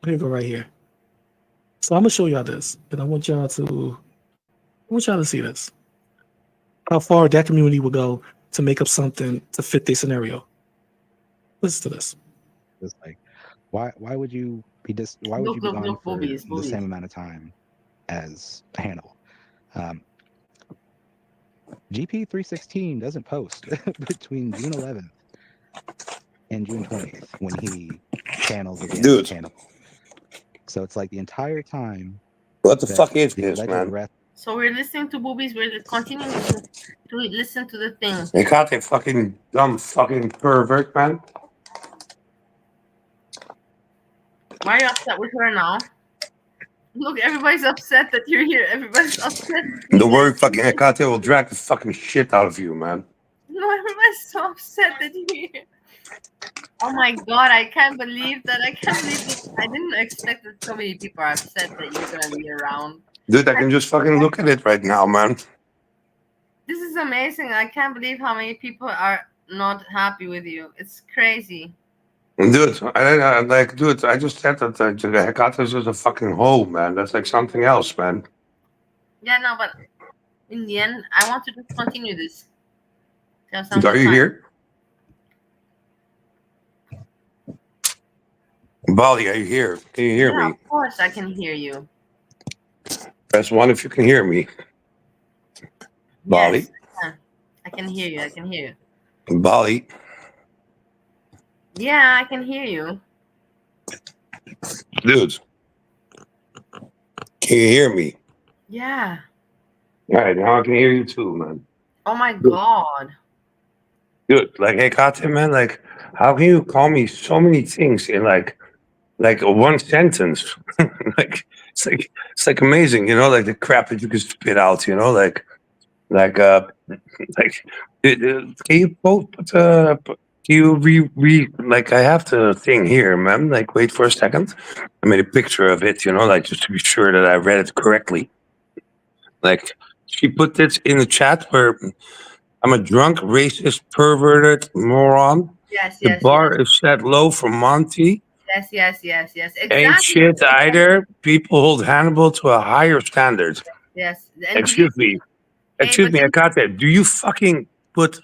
Here you go, right here. So I'm gonna show y'all this, and I want y'all to see this. How far that community will go to make up something to fit their scenario. Listen to this. It's like, why would you be why would you be gone for the same amount of time as Hannibal? GP316 doesn't post between June 11th and June 20th when he channels against Hannibal. So it's like the entire time. What the fuck is this, man? So we're listening to Boobies. We're continuing to listen to the thing. Why are you upset with her now? Look, everybody's upset that you're here. Everybody's upset. The word fucking HEKATE will drag the fucking shit out of you, man. No, everybody's so upset that you're here. Oh my god, I can't believe that. I didn't expect that so many people are upset that you're gonna be around. Dude, I can just fucking look at it right now, man. This is amazing. I can't believe how many people are not happy with you. It's crazy. Dude, I just said that HEKATE is just a fucking hoe, man. That's like something else, man. Yeah, no, but in the end, I want to just continue this. Are you here? Bali, are you here? Can you hear me? Of course, I can hear you. Press 1 if you can hear me. Bali? Yes, I can hear you. I can hear you. Bali? Yeah, I can hear you. Dude. Can you hear me? Yeah. All right, now I can hear you too, man. Oh my god. Dude, like, hey, Katya, man, like, how can you call me so many things in like one sentence? It's like amazing, you know, like the crap that you can spit out, you know, like like can you can you re like I have the thing here, man. Like, wait for a second. I made a picture of it, you know, like just to be sure that I read it correctly. Like, she put this in the chat where I'm a drunk, racist, perverted moron. Yes, The yes, bar yes. is set low for Monty. Yes, yes, yes, yes. Ain't Exactly. shit either. People hold Hannibal to a higher standard. Yes. And did you Excuse me. hey, Excuse but me, I got that. Do you fucking put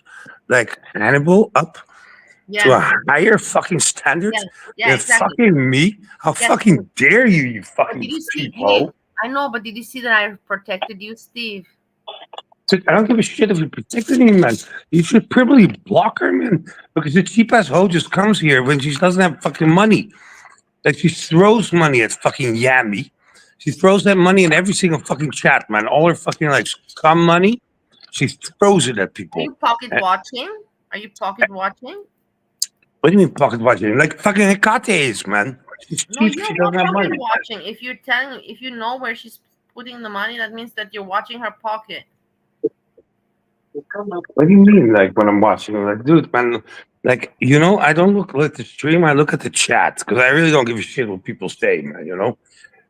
like Hannibal up to yeah. a higher fucking standard Yeah. Yeah, than exactly. fucking me? How Yes. fucking dare you, you But fucking did you see cheap hey, hoe? I know, but did you see that I protected you, Steve? Dude, I don't give a shit if you protected him, man. You should probably block her, man. Because the cheap ass hoe just comes here when she doesn't have fucking money. Like, she throws money at fucking Yami. She throws that money in every single fucking chat, man. All her fucking like scum money, she throws it at Are people. you pocket Eh, watching? Are you pocket watching? What do you mean pocket watching? Like fucking HEKATE is, man. She's No, cheap. She you're doesn't not have pocket money. watching. If you're telling, if you know where she's putting the money, that means that you're watching her pocket. What do you mean, like, when I'm watching? Like, dude, man, like, you know, I don't look at the stream. I look at the chat because I really don't give a shit what people say, man. You know,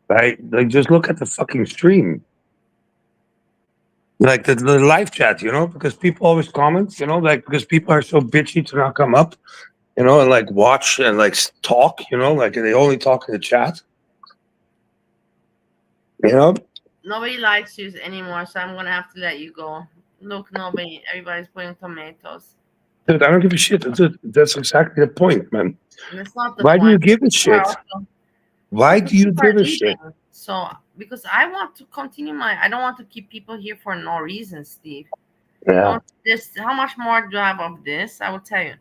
right? Like, just look at the fucking stream, like the live chat. You know, because people always comment. You know, like because people are so bitchy to not come up. You know, and like watch and like talk. You know, like they only talk in the chat. You know, Nobody likes you anymore, so I'm gonna have to let you go. Look, nobody. Everybody's putting tomatoes. dude, I don't give a shit. Dude, that's exactly the point, man. And it's not the Why do you point. give a People are shit? also, Why because do you people are give a shit? leaving. So because I want to continue I don't want to keep people here for no reason, Steve. Yeah. How much more do I have of this? I will tell you.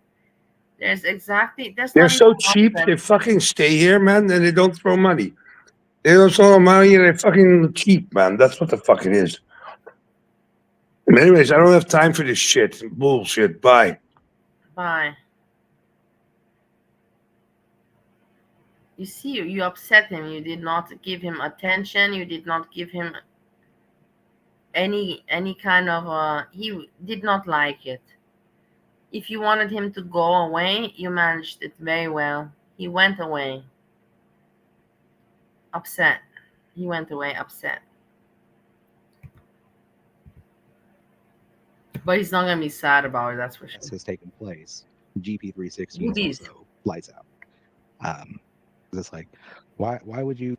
There's They're not even so one of cheap, they them. fucking stay here, man, and they don't throw money. They don't throw money and they're fucking cheap, man. That's what the fuck it is. Anyways, I don't have time for this shit. Bullshit. Bye. Bye. You see, you upset him. You did not give him attention. You did not give him any kind of he did not like it. If you wanted him to go away, you managed it very well. He went away upset. He went away upset. But he's not gonna be sad about it, that's for sure. This has taken place. GP316 Boobies. is also lights out. It's like, why would you?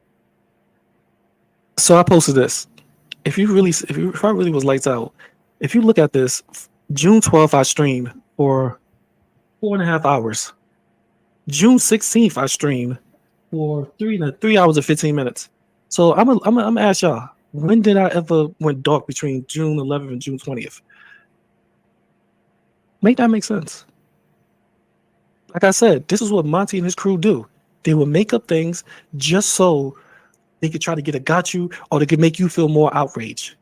So I posted this. If I really was lights out, if you look at this, June 12th I streamed for 4.5 hours. June 16th I streamed for 3 hours and 15 minutes. So I'm gonna ask y'all, when did I ever went dark between June 11th and June 20th? Make that make sense. Like I said, this is what Monty and his crew do. They will make up things just so they could try to get a got you, or they could make you feel more outraged.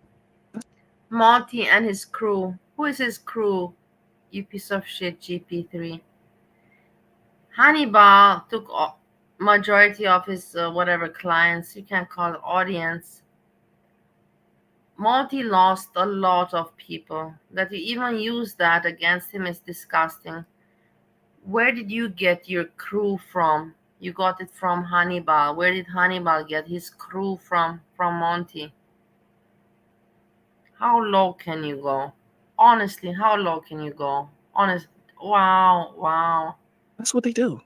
Monty and his crew. Who is his crew? You piece of shit, GP3. Hannibal took majority of his whatever clients, you can call it audience. Monty lost a lot of people. That you even use that against him is disgusting. Where did you get your crew from? You got it from Hannibal. Where did Hannibal get his crew from Monty? How low can you go? Honestly, how low can you go? Wow. That's what they do.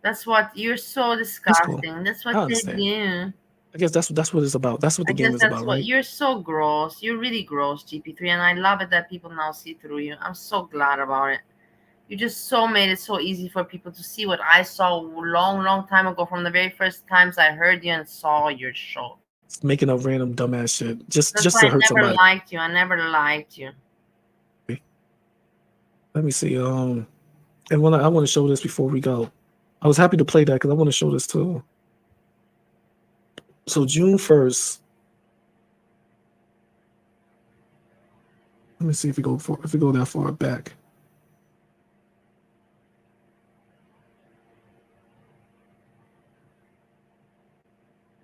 That's what you're so disgusting. Cool. That's what they do. I guess that's what it's about. That's what the game is about, right? You're so gross. You're really gross, GP3, and I love it that people now see through you. I'm so glad about it. You just so made it so easy for people to see what I saw long time ago, from the very first times I heard you and saw your show. It's making up random dumbass shit just That's to why hurt somebody. I never liked you. Let me see. And when I want to show this before we go. I was happy to play that because I want to show this too. So June 1st. Let me see if we go that far back.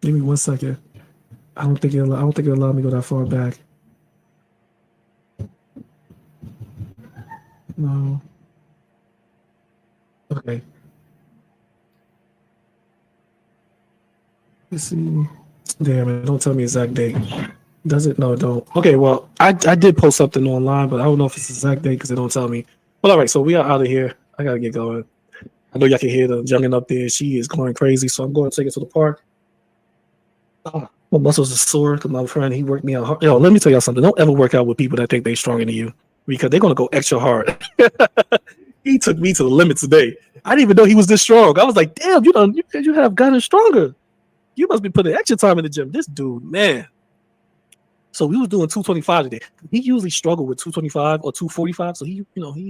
Give me 1 second. I don't think it'll allow me to go that far back. No. Okay. Let's see. Damn it! Don't tell me exact date. Does it? No, it don't. Okay, well, I did post something online, but I don't know if it's the exact date because it don't tell me. Well, all right, so we are out of here. I gotta get going. I know y'all can hear the youngin up there. She is going crazy, so I'm going to take her to the park. My muscles are sore because my friend, he worked me out hard. Yo, let me tell y'all something. Don't ever work out with people that think they stronger than you because they're gonna go extra hard. He took me to the limit today. I didn't even know he was this strong. I was like, damn, you have gotten stronger. You must be putting extra time in the gym. This dude, man. So we was doing 225 today. He usually struggled with 225 or 245, so he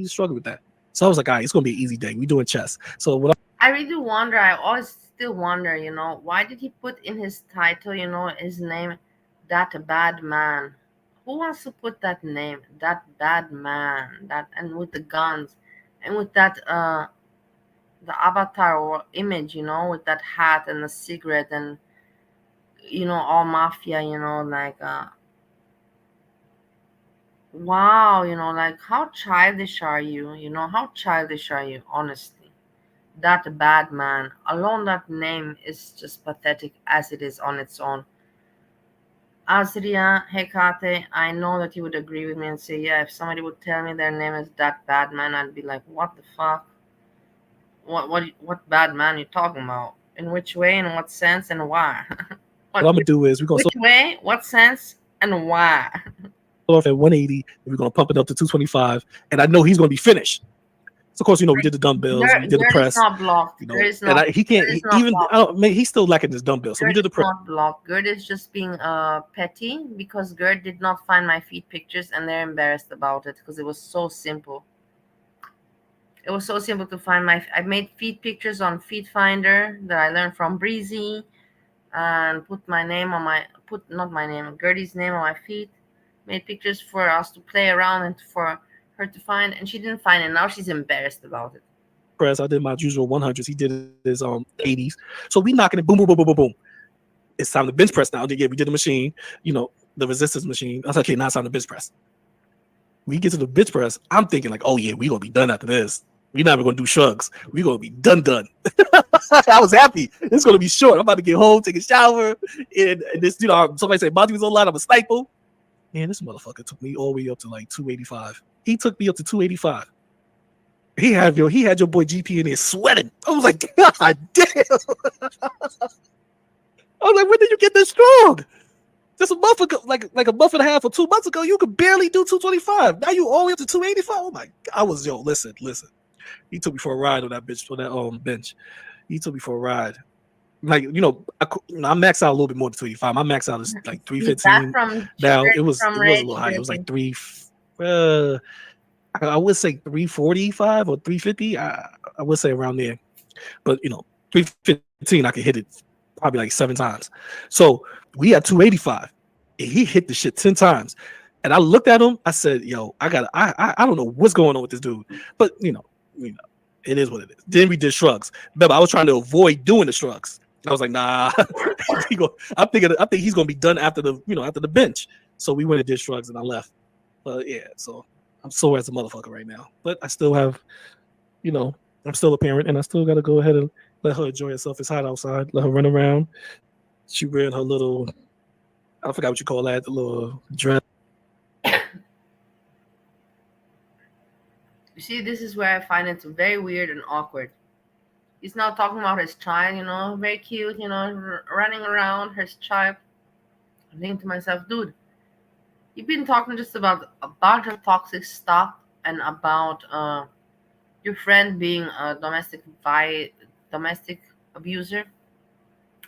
struggled with that. So I was like, all right, it's gonna be an easy day. We doing chess. So what I really wonder. I always still wonder. Why did he put in his title? His name, that bad man. Who wants to put that name, that bad man? That and with the guns, and with that the avatar or image, with that hat and the cigarette and all mafia, like wow, like how childish are you? How childish are you, honestly? That bad man. Alone that name is just pathetic as it is on its own. Azria, Hekate, I know that you would agree with me and say, yeah, if somebody would tell me their name is that bad man, I'd be like, what the fuck? What bad man you talking about? In which way, in what sense, and why? I'm gonna do is we're gonna which way, what sense, and why? off at 180, and we're gonna pump it up to 225, and I know he's gonna be finished. So of course, we did the dumbbells, we did the press. Is not blocked. He can't he's still lacking his dumbbells. So we did the press. Not blocked. Gerd is just being petty because Gerd did not find my feed pictures and they're embarrassed about it because it was so simple. It was so simple to find I made feed pictures on Feed Finder that I learned from Breezy and put my name on not my name, Gertie's name on my feed. Made pictures for us to play around and for her to find, and she didn't find it. Now she's embarrassed about it. Press. I did my usual 100s. He did his 80s. So we knocking it boom, boom, boom, boom, boom, boom. It's time to bench press now. Yeah, we did the machine, the resistance machine. I was like, okay, now it's time to bench press. We get to the bench press. I'm thinking like, oh yeah, we gonna be done after this. We're not even gonna do shrugs. We're gonna be done. I was happy. It's gonna be short. I'm about to get home, take a shower, and this, somebody said Monty was online. I'm a sniper. Man, this motherfucker took me all the way up to like 285. He took me up to 285. He had your boy GP in there sweating. I was like, God damn. I was like, when did you get this strong? Just a month ago, like a month and a half or 2 months ago, you could barely do 225. Now you all the way up to 285. Oh my God. Listen. He took me for a ride on that bench. He took me for a ride. Like, I max out a little bit more than 285. My max out is like 315. Now it was a little high. It was like I would say 345 or 350. I would say around there. But 315, I could hit it probably like 7 times. So we had 285. And he hit the shit 10 times. And I looked at him, I said, yo, I don't know what's going on with this dude. But it is what it is. Then we did shrugs. Remember, I was trying to avoid doing the shrugs. I was like, nah. I think he's gonna be done after the bench. So we went and did shrugs and I left. But yeah, so I'm sore as a motherfucker right now. But I still have, I'm still a parent and I still gotta go ahead and let her enjoy herself. It's hot outside. Let her run around. She wearing her little, I forgot what you call that, the little dress. You see, this is where I find it very weird and awkward. He's now talking about his child, very cute, running around, his child. I'm thinking to myself, dude, you've been talking just about a bunch of toxic stuff and about your friend being a domestic abuser,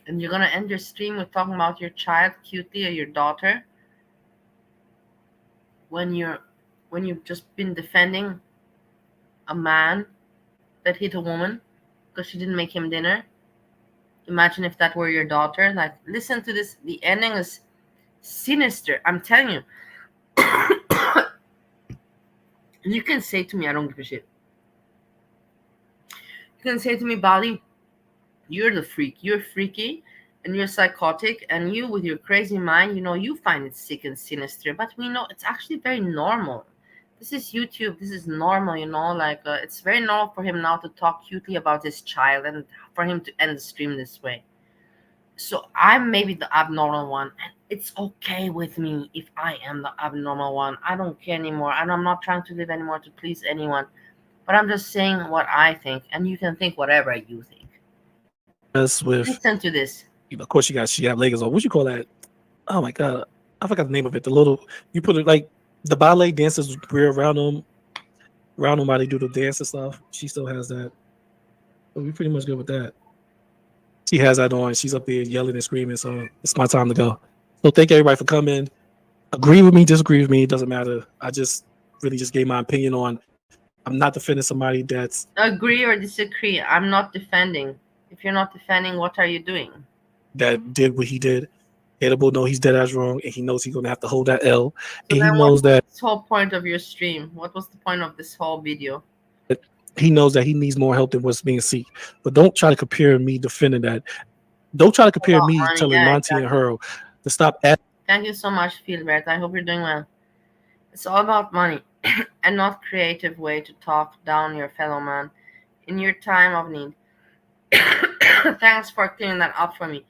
and you're gonna end your stream with talking about your child, cutie, or your daughter, when you've just been defending a man that hit a woman because she didn't make him dinner. Imagine if that were your daughter. Like, listen to this. The ending is sinister. I'm telling you. You can say to me, I don't give a shit. You can say to me, Bali, you're the freak. You're freaky. and you're psychotic, and you with your crazy mind, you find it sick and sinister, but we know it's actually very normal. This is YouTube. This is normal, like it's very normal for him now to talk cutely about his child and for him to end the stream this way. So I'm maybe the abnormal one, and it's okay with me if I am the abnormal one. I don't care anymore, and I'm not trying to live anymore to please anyone, but I'm just saying what I think, and you can think whatever you think. With, listen to this. Of course, she have leggings on. What you call that? Oh my god, I forgot the name of it. The little you put it like the ballet dancers wear around them while they do the dance and stuff. She still has that. So we pretty much good with that. She has that on. She's up there yelling and screaming. So it's my time to go. So thank everybody for coming. Agree with me, disagree with me. It doesn't matter. I just really just gave my opinion on. I'm not defending somebody that's agree or disagree. I'm not defending. If you're not defending, what are you doing? That did what he did. Hannibal know he's dead ass wrong, and he knows he's gonna have to hold that L. So and he knows that this whole point of your stream. What was the point of this whole video? He knows that he needs more help than what's being sought. But don't try to compare me defending that. Don't try to compare me telling Monty and her to stop. Thank you so much, Philbert. I hope you're doing well. It's all about money and not creative way to talk down your fellow man in your time of need. Thanks for clearing that up for me.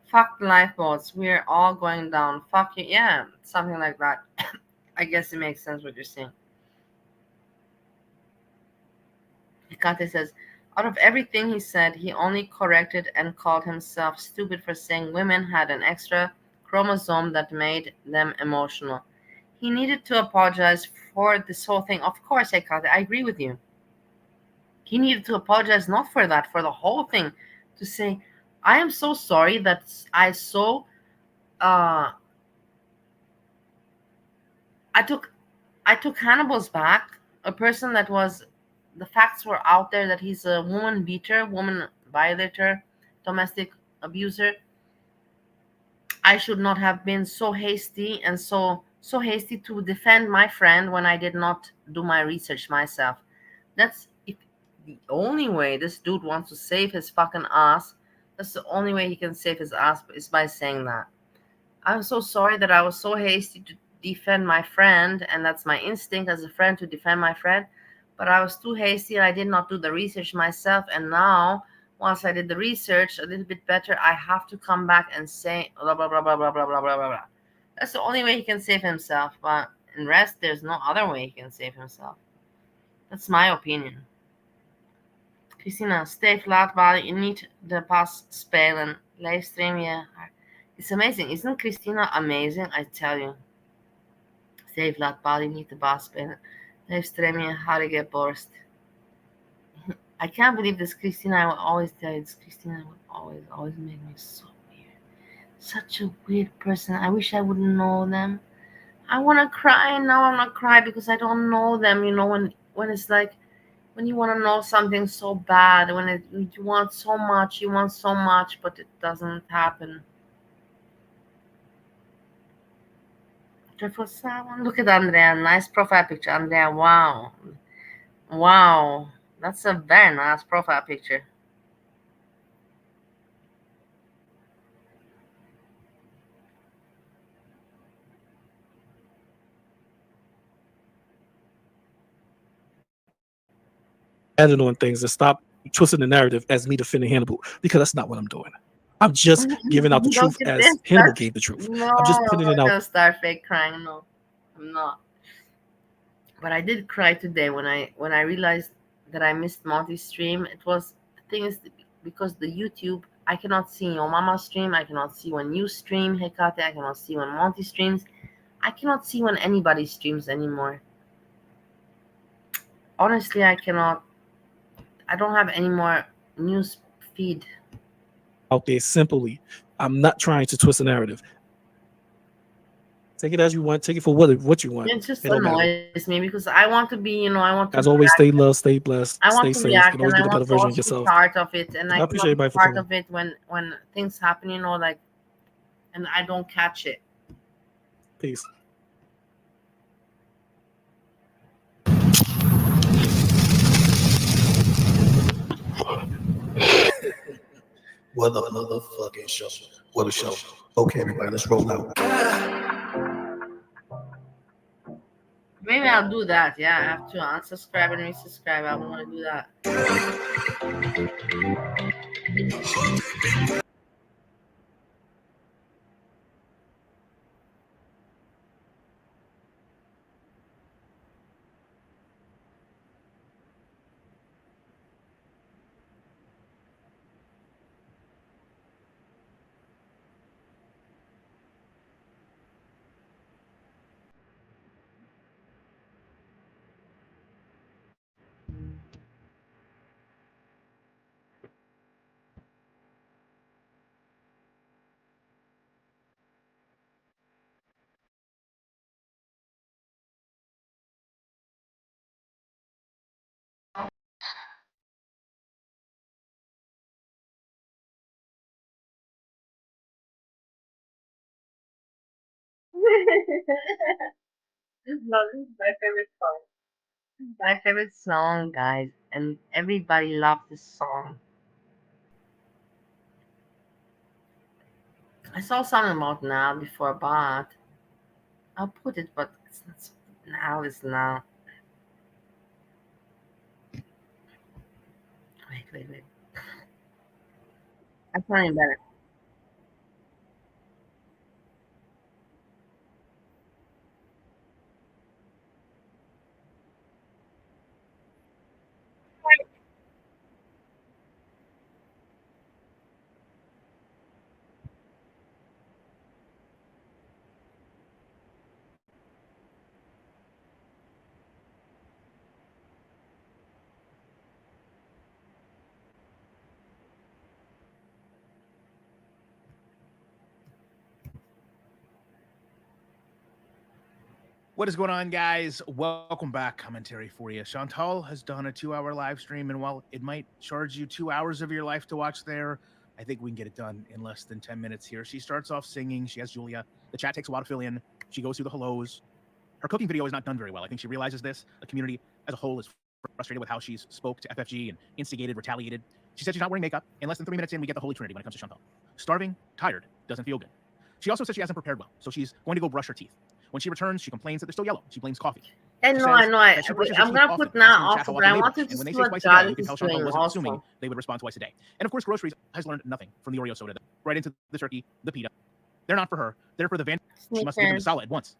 Fuck the lifeboats. We're all going down. Fuck you. Yeah, something like that. I guess it makes sense what you're saying. HEKATE says, out of everything he said, he only corrected and called himself stupid for saying women had an extra chromosome that made them emotional. He needed to apologize for this whole thing. Of course, HEKATE, I agree with you. He needed to apologize not for that, for the whole thing. To say, I am so sorry that I took Hannibal's back, a person that was, the facts were out there that he's a woman beater, woman violator, domestic abuser. I should not have been so hasty and so hasty to defend my friend when I did not do my research myself. That's the only way this dude wants to save his fucking ass. That's the only way he can save his ass is by saying that. I'm so sorry that I was so hasty to defend my friend, and that's my instinct as a friend to defend my friend, but I was too hasty and I did not do the research myself, and now once I did the research a little bit better, I have to come back and say blah blah blah blah blah blah blah blah blah. That's the only way he can save himself, but in rest there's no other way he can save himself. That's my opinion. Christina, stay flat body, you need the pass spelen. Livestream, yeah. It's amazing. Isn't Christina amazing? I tell you. Stay flat body, need the pass spelen. Livestream, yeah. Harige borst. I can't believe this Christina. I will always tell you this Christina would always make me so weird. Such a weird person. I wish I would know them. I want to cry, and now I'm not crying because I don't know them. When it's like, when you want to know something so bad, when you want so much, but it doesn't happen. Look at Andrea. Nice profile picture, Andrea. Wow. Wow. That's a very nice profile picture. Added on things and stop twisting the narrative as me defending Hannibal, because that's not what I'm doing. I'm just giving out the truth as Hannibal gave the truth. No, I'm just putting it out. Don't start fake crying. No, I'm not. But I did cry today when I realized that I missed Monty's stream. It was, the thing is, because the YouTube, I cannot see your mama stream. I cannot see when you stream, HEKATE. I cannot see when Monty streams. I cannot see when anybody streams anymore. Honestly, I cannot. I don't have any more news feed out there. Simply, I'm not trying to twist the narrative. Take it as you want. Take it for what you want. It just annoys me because I want to be, I want to. As always, stay loved, stay blessed, stay safe. React, you can always get a better version of yourself. Part of it, and I appreciate everybody for part of it when things happen, like, and I don't catch it. Peace. What the motherfucking show. What a show. Okay, everybody, let's roll out. Maybe I'll do that. Yeah, I have to unsubscribe and resubscribe. I want to do that. This is my favorite song. My favorite song, guys, and everybody loves this song. I saw something about now before, but I'll put it, but it's not now. It's now. Wait. I'm finding better. What is going on, guys? Welcome back. Commentary for you. Chantal has done a 2-hour live stream, and while it might charge you 2 hours of your life to watch there, I think we can get it done in less than 10 minutes here. She starts off singing. She has Julia. The chat takes a while to fill in. She goes through the hellos. Her cooking video is not done very well. I think she realizes this. The community as a whole is frustrated with how she's spoke to FFG and instigated, retaliated. She said she's not wearing makeup. In less than 3 minutes in, we get the Holy Trinity when it comes to Chantal. Starving, tired, doesn't feel good. She also said she hasn't prepared well, so she's going to go brush her teeth. When she returns, she complains that they're still yellow. She blames coffee. I know. I'm gonna put now also, but I wanted to see what God is doing also. They would respond twice a day. And of course, groceries has learned nothing from the Oreo soda. Right into the turkey, the pita. They're not for her. They're for the van. She must give them the salad once.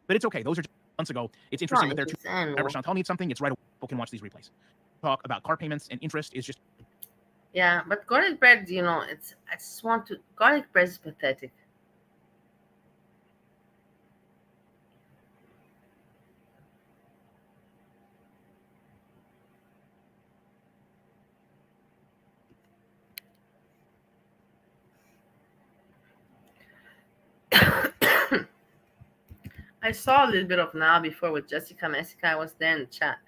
But it's okay. Those are just months ago. It's interesting that they're two. Whenever Chantal needs something, it's right away. People can watch these replays. Talk about car payments and interest is just. Yeah, but garlic bread, you know, it's. I just want to. Garlic bread is pathetic. I saw a little bit of now before with Jessica. I was there in the chat.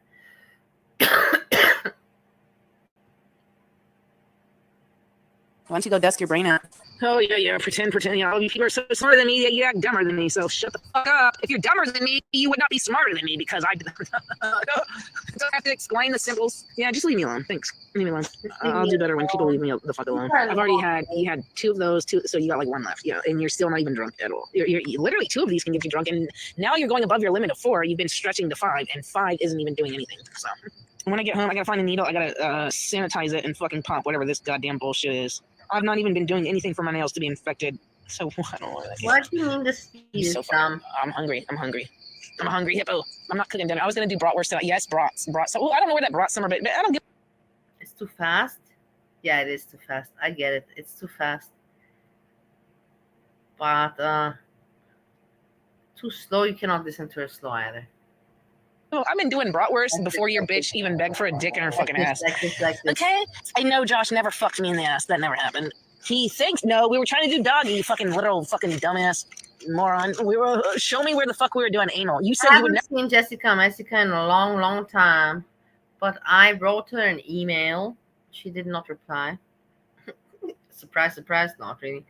Why don't you go dust your brain out? Oh, yeah, pretend, yeah, all you people are so smarter than me, you act dumber than me, so shut the fuck up. If you're dumber than me, you would not be smarter than me, because I don't have to explain the symbols. Yeah, just leave me alone, thanks. Leave me alone. I'll do better when people leave me the fuck alone. I've already you had 2 of those, so you got like 1 left, yeah, and you're still not even drunk at all. You're literally 2 of these can get you drunk, and now you're going above your limit of 4, you've been stretching to 5, and 5 isn't even doing anything, so. When I get home, I gotta find a needle, I gotta sanitize it and fucking pop whatever this goddamn bullshit is. I've not even been doing anything for my nails to be infected, so I don't know. What do you mean the speed is dumb? I'm hungry. I'm a hungry hippo. I'm not cooking dinner. I was gonna do bratwurst tonight. Yes, brats. So, well, I don't know where that brat summer, but I don't give. It's too fast. Yeah, it is too fast. I get it. It's too fast. But too slow. You cannot listen to her slow either. Oh, I've been doing bratwurst before your bitch even begged for a dick in her fucking ass. Okay? I know Josh never fucked me in the ass. That never happened. He thinks, no, we were trying to do doggy, you fucking literal fucking dumbass moron. We were, show me where the fuck we were doing anal. You said I you would haven't seen Jessica in a long time, but I wrote her an email. She did not reply. Surprise, not really.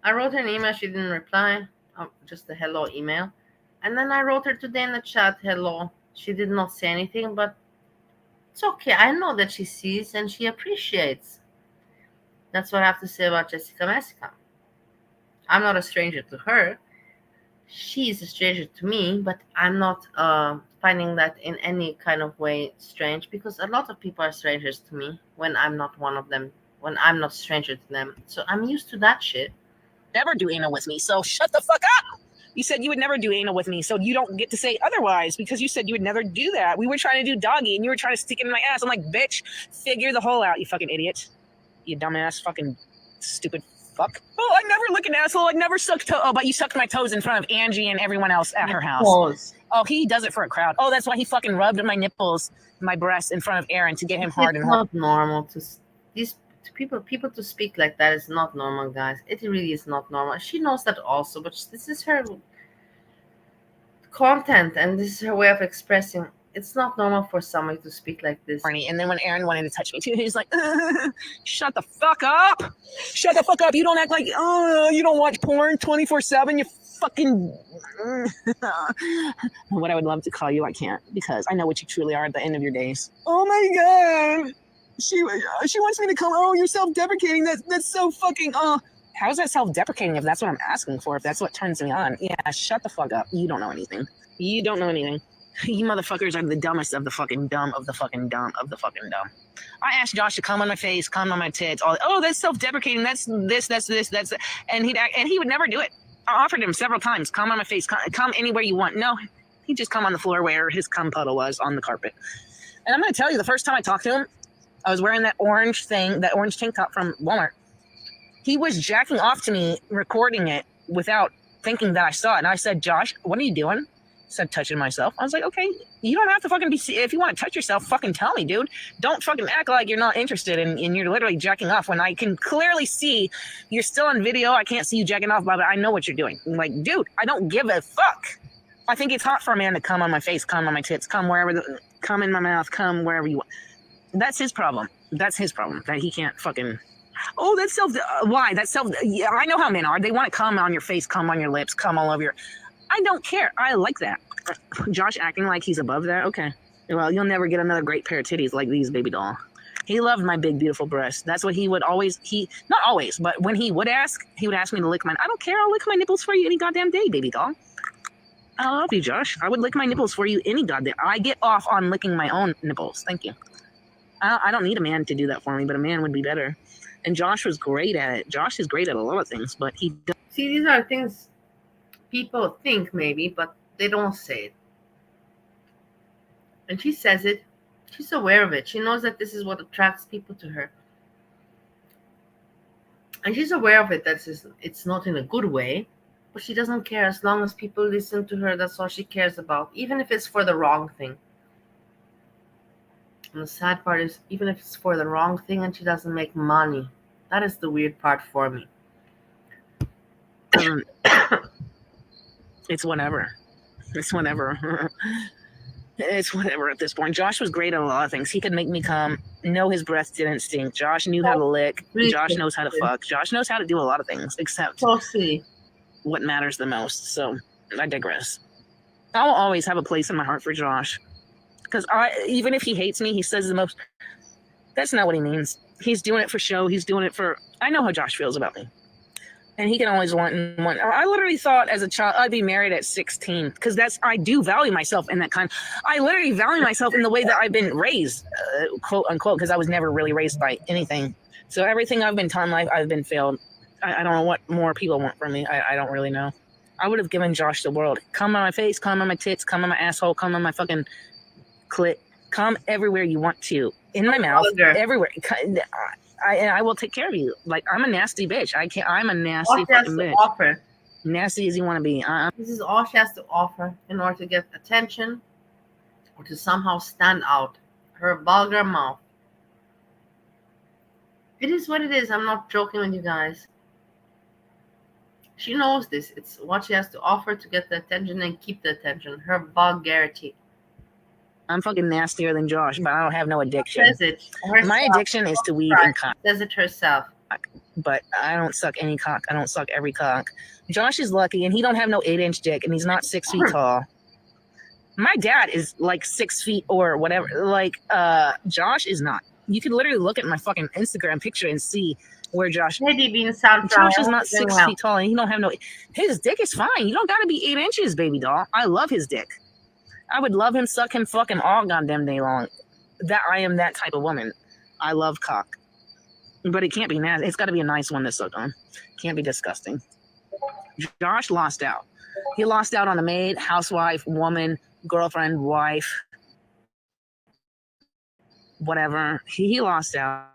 I wrote her an email. She didn't reply. Just a hello email. And then I wrote her today in the chat, hello. She did not say anything, but it's okay. I know that she sees and she appreciates. That's what I have to say about Jessica Messica. I'm not a stranger to her. She's a stranger to me, but I'm not finding that in any kind of way strange, because a lot of people are strangers to me when I'm not one of them, when I'm not a stranger to them. So I'm used to that shit. Never do anal with me, so shut the fuck up. You said you would never do anal with me, so you don't get to say otherwise, because you said you would never do that. We were trying to do doggy, and you were trying to stick it in my ass. I'm like, bitch, figure the hole out, you fucking idiot. You dumbass fucking stupid fuck. Oh, I never look an asshole. I never sucked toe. Oh, but you sucked my toes in front of Angie and everyone else at her house. Pause. Oh, he does it for a crowd. Oh, that's why he fucking rubbed my nipples, my breasts in front of Aaron to get him hard It's and hard. not normal to these people to speak like that. Is not normal, guys. It really is not normal. She knows that also, but this is her content and this is her way of expressing. It's not normal for somebody to speak like this. And then when Aaron wanted to touch me too, he's like, shut the fuck up. Shut the fuck up. You don't act like, oh, you don't watch porn 24/7. You fucking, what I would love to call you, I can't, because I know what you truly are at the end of your days. Oh my God. She wants me to come, oh, you're self-deprecating. That's so fucking, how is that self-deprecating if that's what I'm asking for, if that's what turns me on? Yeah, shut the fuck up. You don't know anything. You don't know anything. You motherfuckers are the dumbest of the fucking dumb of the fucking dumb of the fucking dumb. I asked Josh to come on my face, come on my tits. Oh, that's self-deprecating. That's this. And he would never do it. I offered him several times, come on my face, come anywhere you want. No, he'd just come on the floor where his cum puddle was on the carpet. And I'm going to tell you, the first time I talked to him, I was wearing that orange thing, that orange tank top from Walmart. He was jacking off to me, recording it without thinking that I saw it. And I said, Josh, what are you doing? He said, touching myself. I was like, okay, you don't have to fucking be, if you want to touch yourself, fucking tell me, dude. Don't fucking act like you're not interested and you're literally jacking off when I can clearly see you're still on video. I can't see you jacking off, but I know what you're doing. I'm like, dude, I don't give a fuck. I think it's hot for a man to come on my face, come on my tits, come wherever, come in my mouth, come wherever you want. That's his problem. That's his problem, that he can't fucking, oh, that's self, why? That's self, yeah, I know how men are. They want to come on your face, come on your lips, come all over your, I don't care. I like that. Josh acting like he's above that? Okay. Well, you'll never get another great pair of titties like these, baby doll. He loved my big, beautiful breasts. That's what he would always, not always, but when he would ask me to lick mine. I don't care. I'll lick my nipples for you any goddamn day, baby doll. I love you, Josh. I would lick my nipples for you any goddamn. I get off on licking my own nipples. Thank you. I don't need a man to do that for me, but a man would be better. And Josh was great at it. Josh is great at a lot of things, but he doesn't. See, these are things people think maybe, but they don't say it. And she says it. She's aware of it. She knows that this is what attracts people to her. And she's aware of it. It's not in a good way, but she doesn't care. As long as people listen to her, that's all she cares about, even if it's for the wrong thing. And the sad part is, even if it's for the wrong thing and she doesn't make money, that is the weird part for me. It's whatever. It's whatever. It's whatever at this point. Josh was great at a lot of things. He could make me come. No, his breath didn't stink. Josh knew how to lick. Josh knows how to fuck. Josh knows how to do a lot of things, except what matters the most. So I digress. I'll always have a place in my heart for Josh. Because even if he hates me, he says the most. That's not what he means. He's doing it for show. He's doing it for. I know how Josh feels about me. And he can always want and want. I literally thought as a child I'd be married at 16 because I do value myself in that kind. I literally value myself in the way that I've been raised, quote unquote, because I was never really raised by anything. So everything I've been taught in life, I've been failed. I don't know what more people want from me. I don't really know. I would have given Josh the world. Come on my face, come on my tits, come on my asshole, come on my fucking clit, come everywhere you want to. In my mouth, everywhere. I will take care of you. Like, I'm a nasty bitch. I'm a nasty fucking bitch. Offer. Nasty as you want to be. This is all she has to offer in order to get attention or to somehow stand out. Her vulgar mouth. It is what it is. I'm not joking with you guys. She knows this. It's what she has to offer to get the attention and keep the attention. Her vulgarity. I'm fucking nastier than Josh, but I don't have no addiction. Says it herself. My addiction is to weed and cock. Says it herself. But I don't suck any cock. I don't suck every cock. Josh is lucky, and he don't have no 8-inch dick, and he's not 6 feet tall. My dad is like 6 feet or whatever. Like, Josh is not. You can literally look at my fucking Instagram picture and see where Josh. Maybe being sound. Josh is not 6 feet tall, and he don't have no. His dick is fine. You don't gotta be 8 inches, baby doll. I love his dick. I would love him, suck him, fucking all goddamn day long. That I am that type of woman. I love cock, but it can't be nasty. It's got to be a nice one to suck on. Can't be disgusting. Josh lost out. He lost out on a maid, housewife, woman, girlfriend, wife, whatever. He lost out.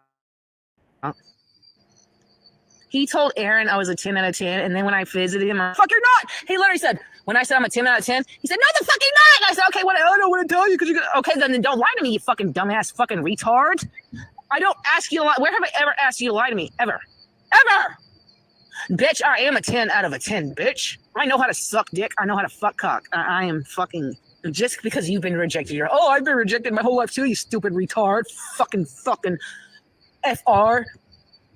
He told Aaron I was a 10 out of 10, and then when I visited him, I'm like, fuck, you're not. He literally said, when I said I'm a 10 out of 10, he said, no, the fuck you're not. And I said, okay, what? I don't want to tell you because you're gonna. Okay, then don't lie to me, you fucking dumbass fucking retard. I don't ask you to lie. Where have I ever asked you to lie to me? Ever. Ever. Bitch, I am a 10 out of a 10, bitch. I know how to suck dick. I know how to fuck cock. I am fucking. Just because you've been rejected, you're, oh, I've been rejected my whole life too, you stupid retard. Fucking FR.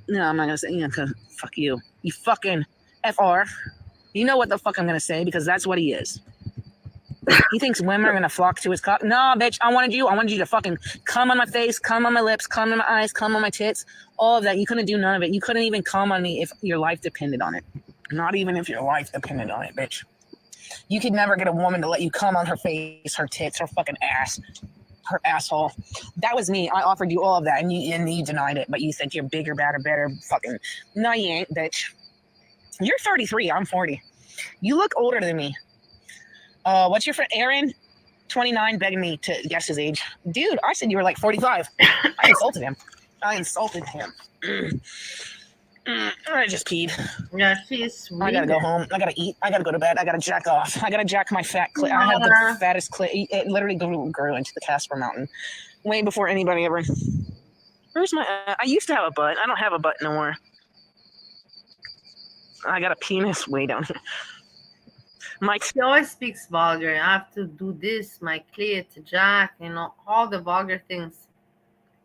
No, I'm not gonna say, yeah, fuck you. You fucking FR. You know what the fuck I'm gonna say because that's what he is. He thinks women are gonna flock to his cock. No, bitch, I wanted you to fucking come on my face, come on my lips, come on my eyes, come on my tits. All of that. You couldn't do none of it. You couldn't even come on me if your life depended on it. Not even if your life depended on it, bitch. You could never get a woman to let you come on her face, her tits, her fucking ass, her asshole. That was me. I offered you all of that, and you denied it. But you think you're bigger, badder, better. Fucking no, you ain't, bitch. You're 33. I'm 40. You look older than me. What's your friend Aaron? 29, begging me to guess his age. Dude, I said you were like 45. I insulted him. I just peed. Yeah, she's weird. I gotta go home. I gotta eat. I gotta go to bed. I gotta jack off. I gotta jack my fat clit. I have the fattest clit. It literally grew into the Casper Mountain way before anybody ever. Where's my? I used to have a butt. I don't have a butt no more. I got a penis way down here. She always speaks vulgar. I have to do this, my clit, jack, all the vulgar things,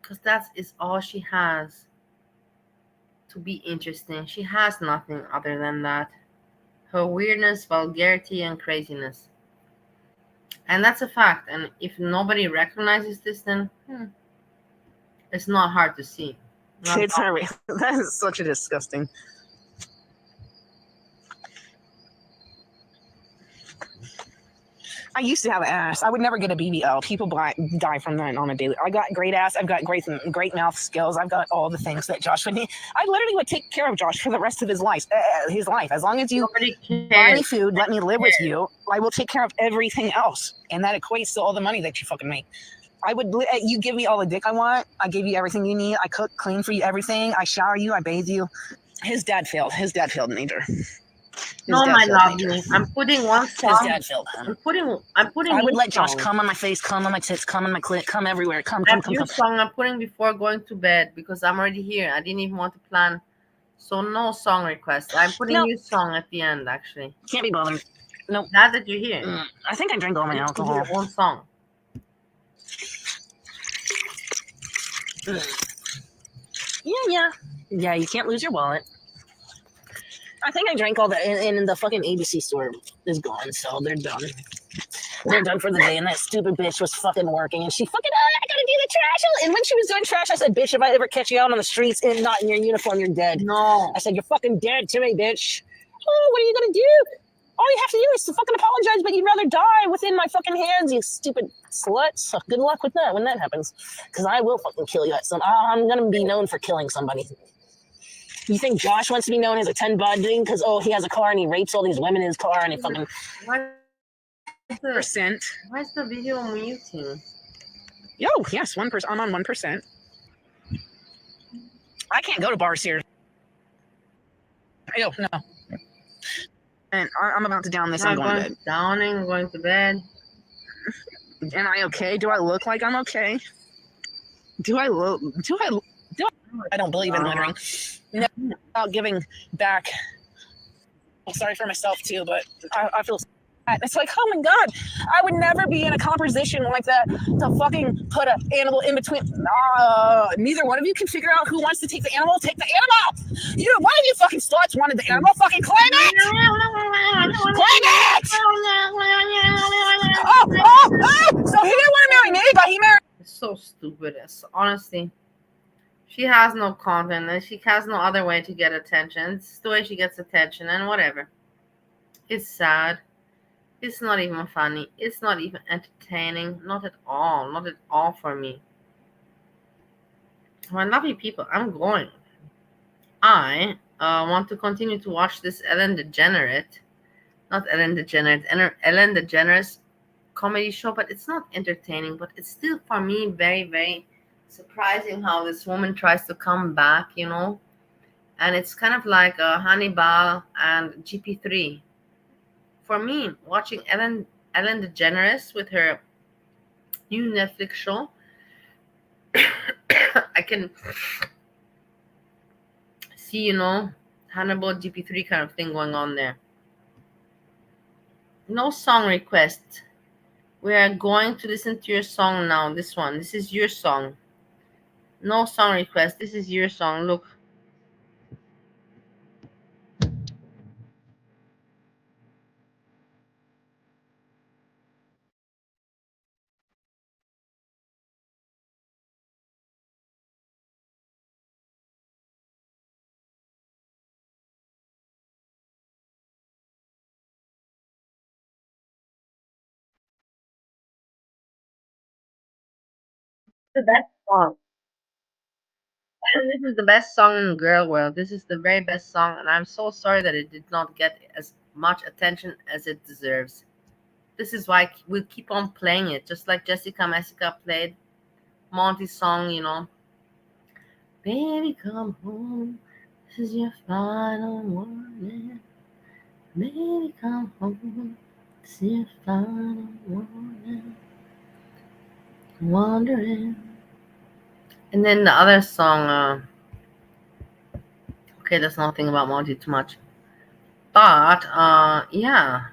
because that is all she has to be interesting. She has nothing other than that. Her weirdness, vulgarity, and craziness. And that's a fact. And if nobody recognizes this, then it's not hard to see. That is such a disgusting. I used to have an ass. I would never get a BBL. People die from that on a daily. I got great ass. I've got great mouth skills. I've got all the things that Josh would need. I literally would take care of Josh for the rest of his life. As long as you buy me food, let me live with you, I will take care of everything else. And that equates to all the money that you fucking make. You give me all the dick I want. I give you everything you need. I cook, clean for you, everything. I shower you. I bathe you. His dad failed. His dad failed major. No, my lovely. I'm putting one song. His dad failed him. I'm putting. I would let Josh come on my face, come on my tits, come on my clit, come everywhere. Come. Song I'm putting before going to bed because I'm already here. I didn't even want to plan, so no song request. I'm putting new song at the end. Actually, can't be bothered. Nope. Glad that you're here. I think I drank all my alcohol. Your own song. Yeah. You can't lose your wallet. I think I drank all that, and the fucking ABC store is gone, so they're done. They're done for the day, and that stupid bitch was fucking working, and she fucking, I gotta do the trash. And when she was doing trash, I said, bitch, if I ever catch you out on the streets and not in your uniform, you're dead. No. I said, you're fucking dead to me, bitch. Oh, what are you gonna do? All you have to do is to fucking apologize, but you'd rather die within my fucking hands, you stupid slut. So good luck with that when that happens, because I will fucking kill you at some. I'm gonna be known for killing somebody. You think Josh wants to be known as a 10 budding because he has a car and he rapes all these women in his car and he fucking percent. Why is the video muting? Yo, yes, 1%. I'm on 1%. I can't go to bars here. Yo, no. And I'm about to down this. I'm going to bed. Downing, going to bed. Am I okay? Do I look like I'm okay? I don't believe in littering. No, about giving back. I'm sorry for myself too, but I feel sad. It's like, oh my god, I would never be in a composition like that to fucking put an animal in between. Neither one of you can figure out who wants to take the animal. Take the animal. One of you fucking sluts wanted the animal. Fucking claim it. Claim it. Oh! So he didn't want to marry me, but he married. It's so stupid. Honestly. She has no content and she has no other way to get attention. It's the way she gets attention and whatever. It's sad. It's not even funny. It's not even entertaining. Not at all. Not at all for me. I love you people. I'm going. I want to continue to watch this Ellen DeGenerate, not Ellen DeGenerate, Ellen DeGeneres comedy show, but it's not entertaining, but it's still for me very, very surprising how this woman tries to come back, you know. And it's kind of like Hannibal and GP3. For me, watching Ellen DeGeneres with her new Netflix show, I can see, you know, Hannibal GP3 kind of thing going on there. No song request. We are going to listen to your song now. This one. This is your song. No song request. This is your song. Look. The best song. This is the best song in Girl World. This is the very best song, and I'm so sorry that it did not get as much attention as it deserves. This is why we'll keep on playing it, just like Jessica Messica played Monty's song, you know. Baby, come home. This is your final warning. Baby, come home. This is your final warning. Wondering. And then the other song, okay, that's nothing about Monty too much. But yeah,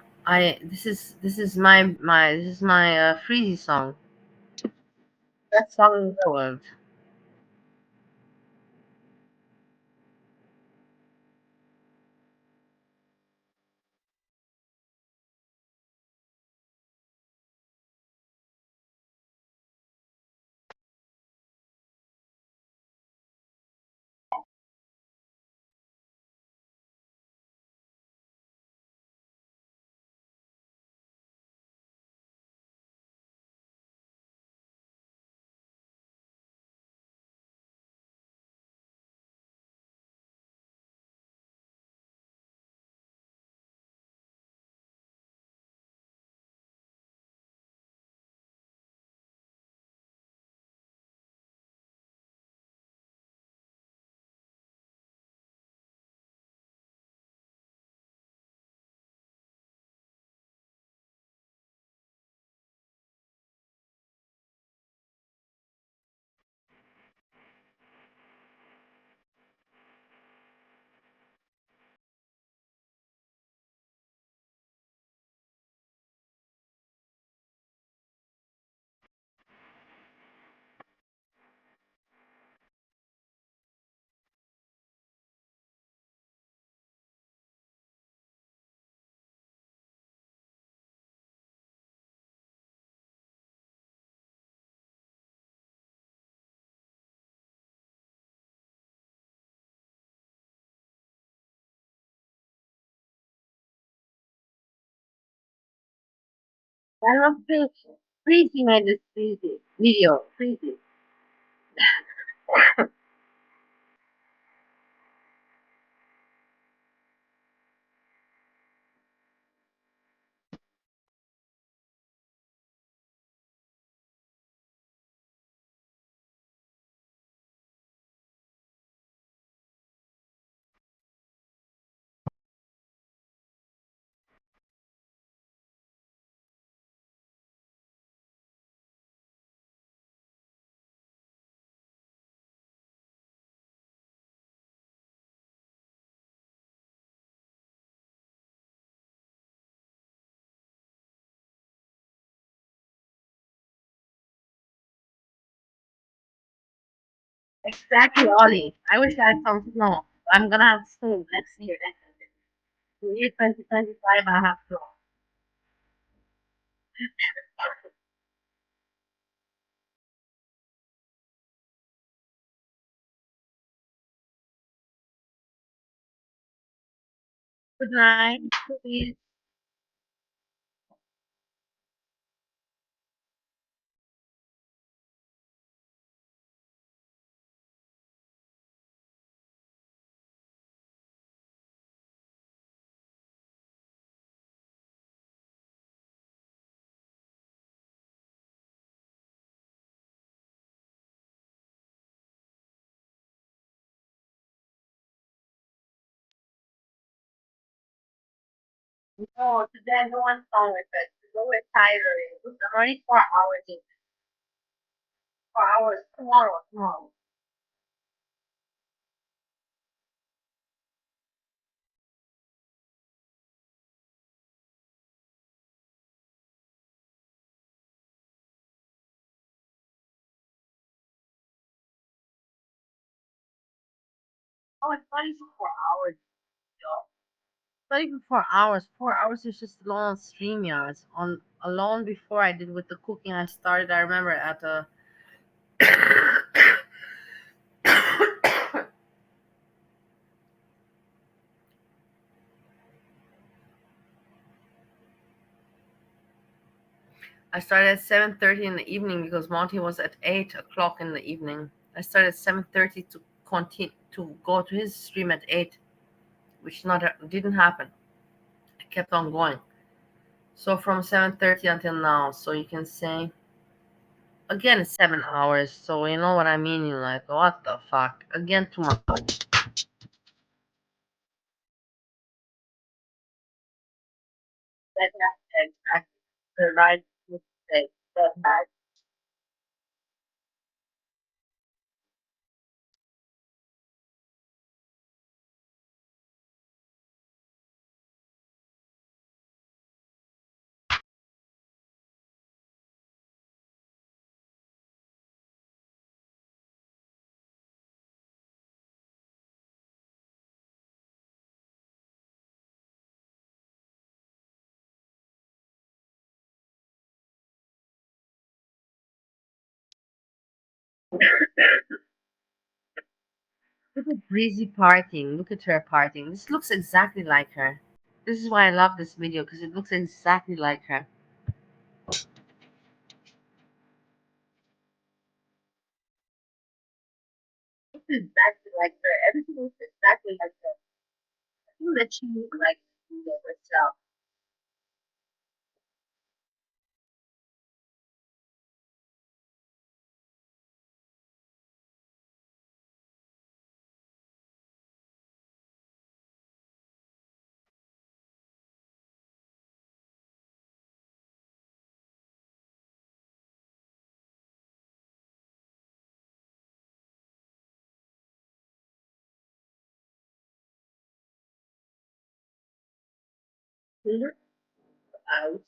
this is my Freezy song. Best song in the world. I love Freezy made this Freezy video. Freezy. Exactly, Ollie. I wish I had some snow. I'm gonna have snow next year. The year 2025, I have snow. Good night. Please. No, today no one's on with it. It's always tiring. It's already 4 hours. 4 hours tomorrow. Oh, it's not even 4 hours. It's not even 4 hours. 4 hours is just alone on StreamYards. On alone before I did with the cooking I started, I remember at a I started at 7:30 in the evening because Monty was at 8 o'clock in the evening. I started at 7:30 to continue to go to his stream at 8, which didn't happen. I kept on going. So from 7:30 until now, so you can say again it's 7 hours. So you know what I mean? You're like, what the fuck? Again too much. Exactly. The right mistake. Look at Breezy partying. Look at her partying. This looks exactly like her. This is why I love this video because it looks exactly like her. Looks exactly like her. Everything looks exactly like her. I think that she looks like herself. Eyes,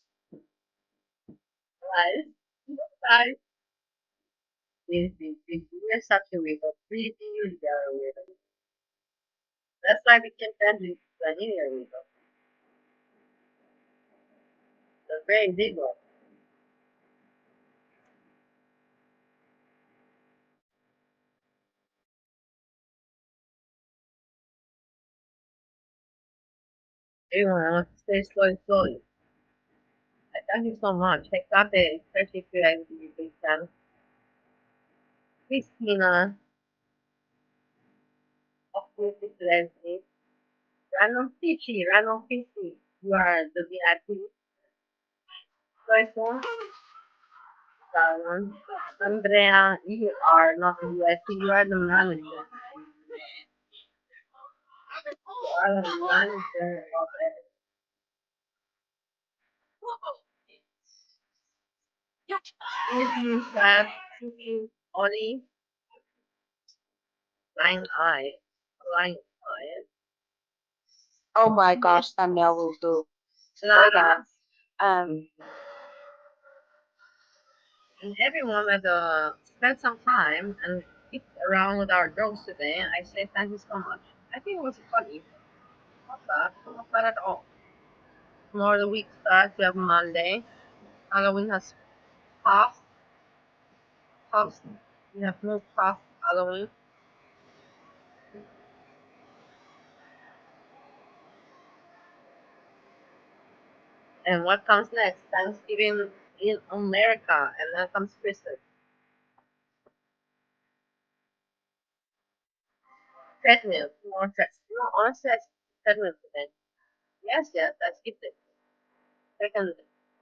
eyes, eyes. Breezy, you're such a weirdo. Breezy, you're a weirdo. That's why we can't stand you. I knew you're a weirdo. That's very big one. Everyone, I want to say slowly. Thank you so much. HEKATE, especially if you're a big fan. Christina, of course, Leslie. Random Fishy. You are the VIP person. Salon. Andrea, you are not the VIP, you are the manager. You are the manager of it. This that Oli, Blind Eye. Blind Eye. Oh my gosh, thumbnail will do. Hold on. And everyone that spent some time and kicked around with our jokes today, I say thank you so much. I think it was funny. Not bad at all. Tomorrow the week starts. We have Monday. Halloween has passed. Passed. We have moved past Halloween. And what comes next? Thanksgiving in America, and then comes Christmas. Treadmill, more stress. No, honestly, I treadmill today. Yes, yes, I skipped it. Second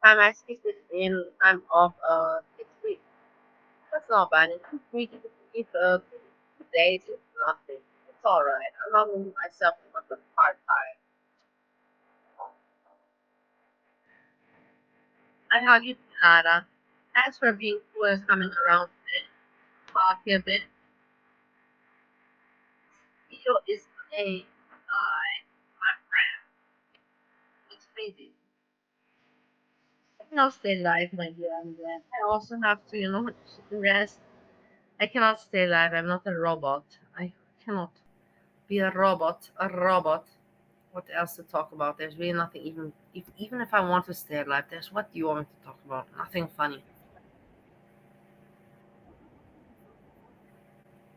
time I skipped it in, I'm off 6 weeks. That's not bad. In 2 weeks, if 2 days, it's nothing. It's alright. I'm not moving myself on the hard time. I have you, Nada. Thanks for being cool and coming around and talking a bit. Theo is a my friend. It's crazy. I cannot stay alive, my dear. I'm glad. I also have to, rest. I cannot stay alive. I'm not a robot. I cannot be a robot. A robot. What else to talk about? There's really nothing. Even if I want to stay alive, there's what do you want me to talk about? Nothing funny.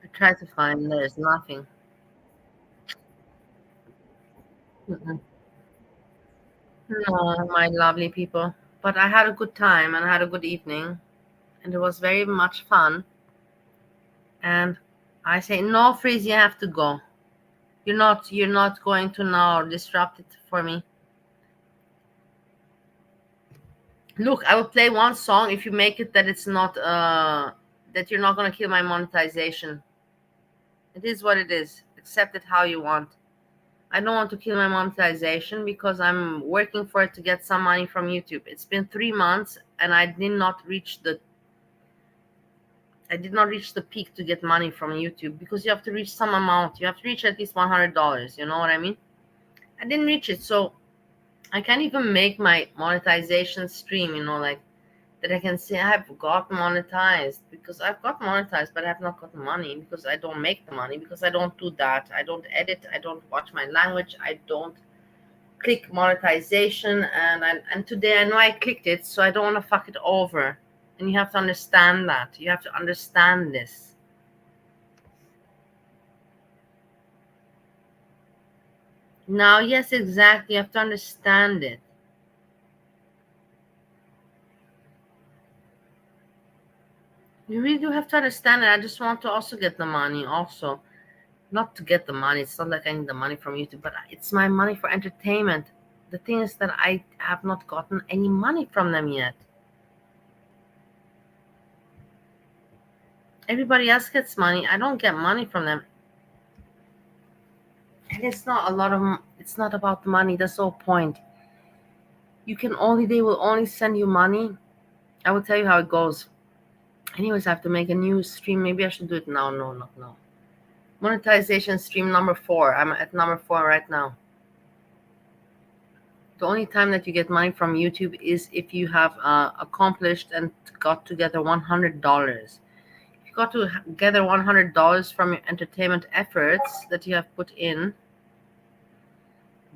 I try to find. There's nothing. Mm-mm. No, my lovely people. But I had a good time and I had a good evening, and it was very much fun. And I say, no, Freeze, you have to go. You're not going to now disrupt it for me. Look, I will play one song if you make it that it's not that you're not gonna kill my monetization. It is what it is. Accept it how you want. I don't want to kill my monetization because I'm working for it to get some money from YouTube. It's been 3 months and I did not reach the peak to get money from YouTube, because you have to reach some amount. You have to reach at least $100. You know what I mean? I didn't reach it, so I can't even make my monetization stream, like that I can say I've got monetized, because I've got monetized, but I have not got the money because I don't make the money, because I don't do that. I don't edit. I don't watch my language. I don't click monetization. And today I know I clicked it, so I don't want to fuck it over. And you have to understand that. You have to understand this. Now, yes, exactly. You have to understand it. You really do have to understand it. I just want to also get the money also. Not to get the money. It's not like I need the money from YouTube, but it's my money for entertainment. The thing is that I have not gotten any money from them yet. Everybody else gets money. I don't get money from them. And it's not it's not about the money. That's the whole point. They will only send you money. I will tell you how it goes. Anyways, I have to make a new stream. Maybe I should do it now. No, not now. Monetization stream number 4. I'm at number 4 right now. The only time that you get money from YouTube is if you have accomplished and got together $100. If you got together $100 from your entertainment efforts that you have put in,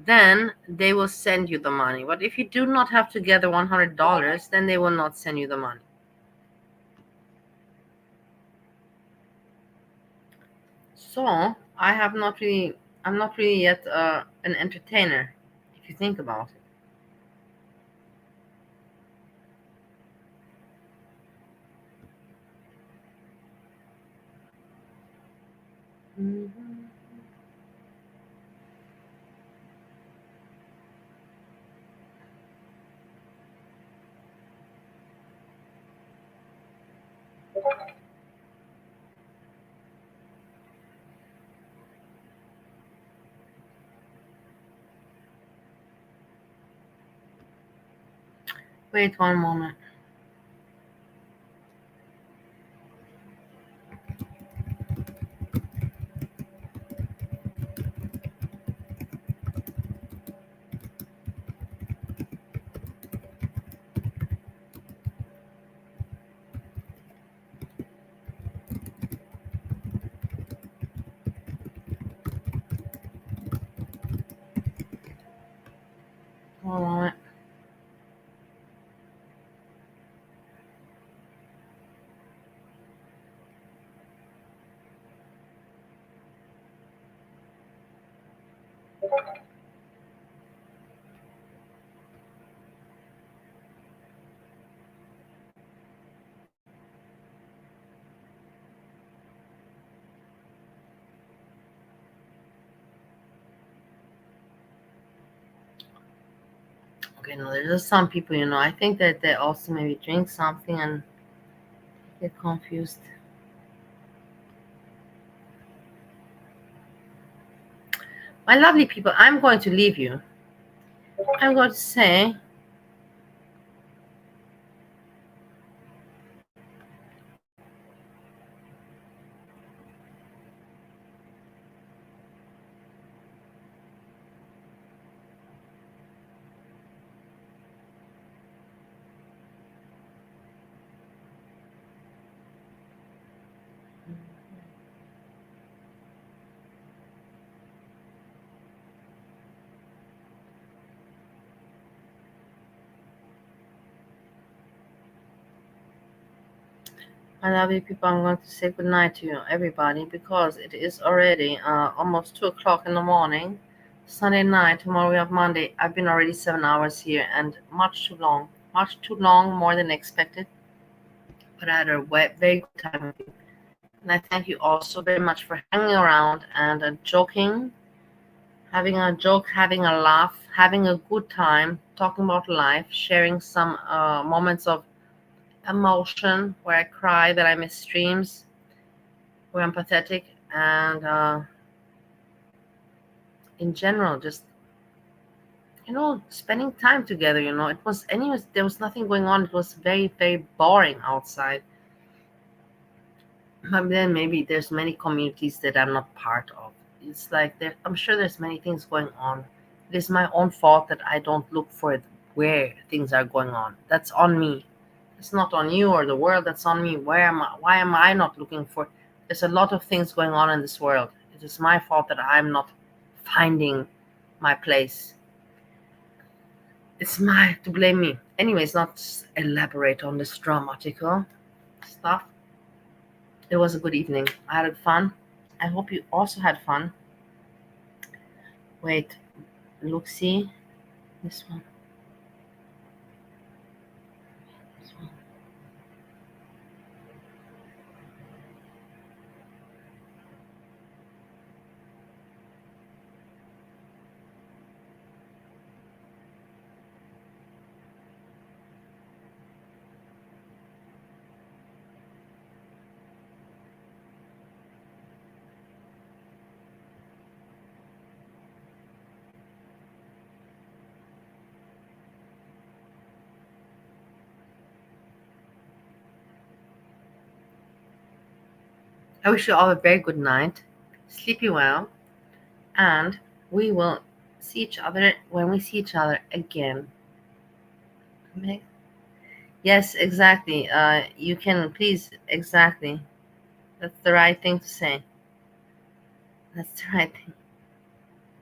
then they will send you the money. But if you do not have together $100, then they will not send you the money. So I'm not really yet an entertainer, if you think about it. Mm-hmm. Wait one moment. One moment. There's just some people, I think that they also maybe drink something and get confused. My lovely people, I'm going to leave you. I'm going to say I love you people. I'm going to say good night to you, everybody, because it is already almost 2 o'clock in the morning. Sunday night. Tomorrow we have Monday. I've been already 7 hours here and much too long, more than expected. But I had a very good time with you. And I thank you all so very much for hanging around and joking, having a joke, having a laugh, having a good time, talking about life, sharing some moments of emotion where I cry, that I miss streams, where I'm pathetic, and in general, just spending time together. It was, anyways, there was nothing going on. It was very, very boring outside. But then maybe there's many communities that I'm not part of. It's like I'm sure there's many things going on. It is my own fault that I don't look for where things are going on. That's on me. It's not on you or the world. That's on me. Why am I not looking for? There's a lot of things going on in this world. It is my fault that I'm not finding my place. It's to blame me. Anyways, not elaborate on this dramatical stuff. It was a good evening. I had fun. I hope you also had fun. Wait, look, see this one. I wish you all a very good night. Sleepy well. And we will see each other when we see each other again. Yes, exactly. You can please, exactly. That's the right thing to say. That's the right thing.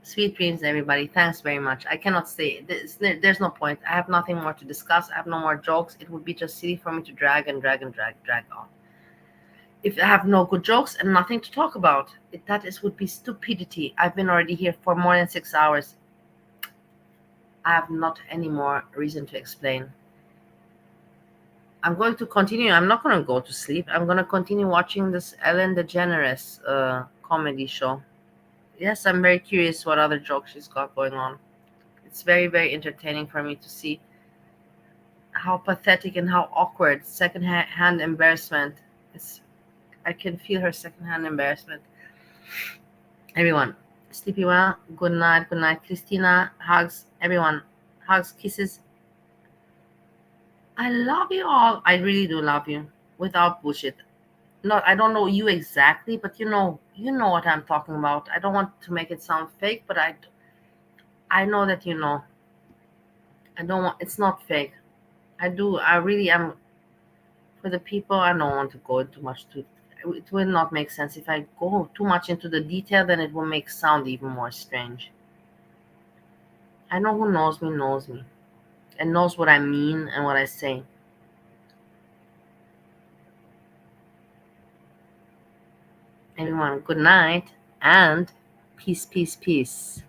Sweet dreams, everybody. Thanks very much. I cannot say. There's no point. I have nothing more to discuss. I have no more jokes. It would be just silly for me to drag on. If I have no good jokes and nothing to talk about, would be stupidity. I've been already here for more than 6 hours. I have not any more reason to explain. I'm going to continue. I'm not going to go to sleep. I'm going to continue watching this Ellen DeGeneres comedy show. Yes, I'm very curious what other jokes she's got going on. It's very, very entertaining for me to see how pathetic and how awkward second-hand embarrassment is. I can feel her second-hand embarrassment. Everyone, sleepy well. Good night. Good night, Christina. Hugs. Everyone, hugs, kisses. I love you all. I really do love you. Without bullshit. No, I don't know you exactly, but you know what I'm talking about. I don't want to make it sound fake, but I know that you know. I don't want. It's not fake. I do. I really am. For the people, I don't want to go into much to. It will not make sense if I go too much into the detail. Then it will make sound even more strange. I know who knows me, and knows what I mean and what I say. Everyone, good night and peace, peace, peace.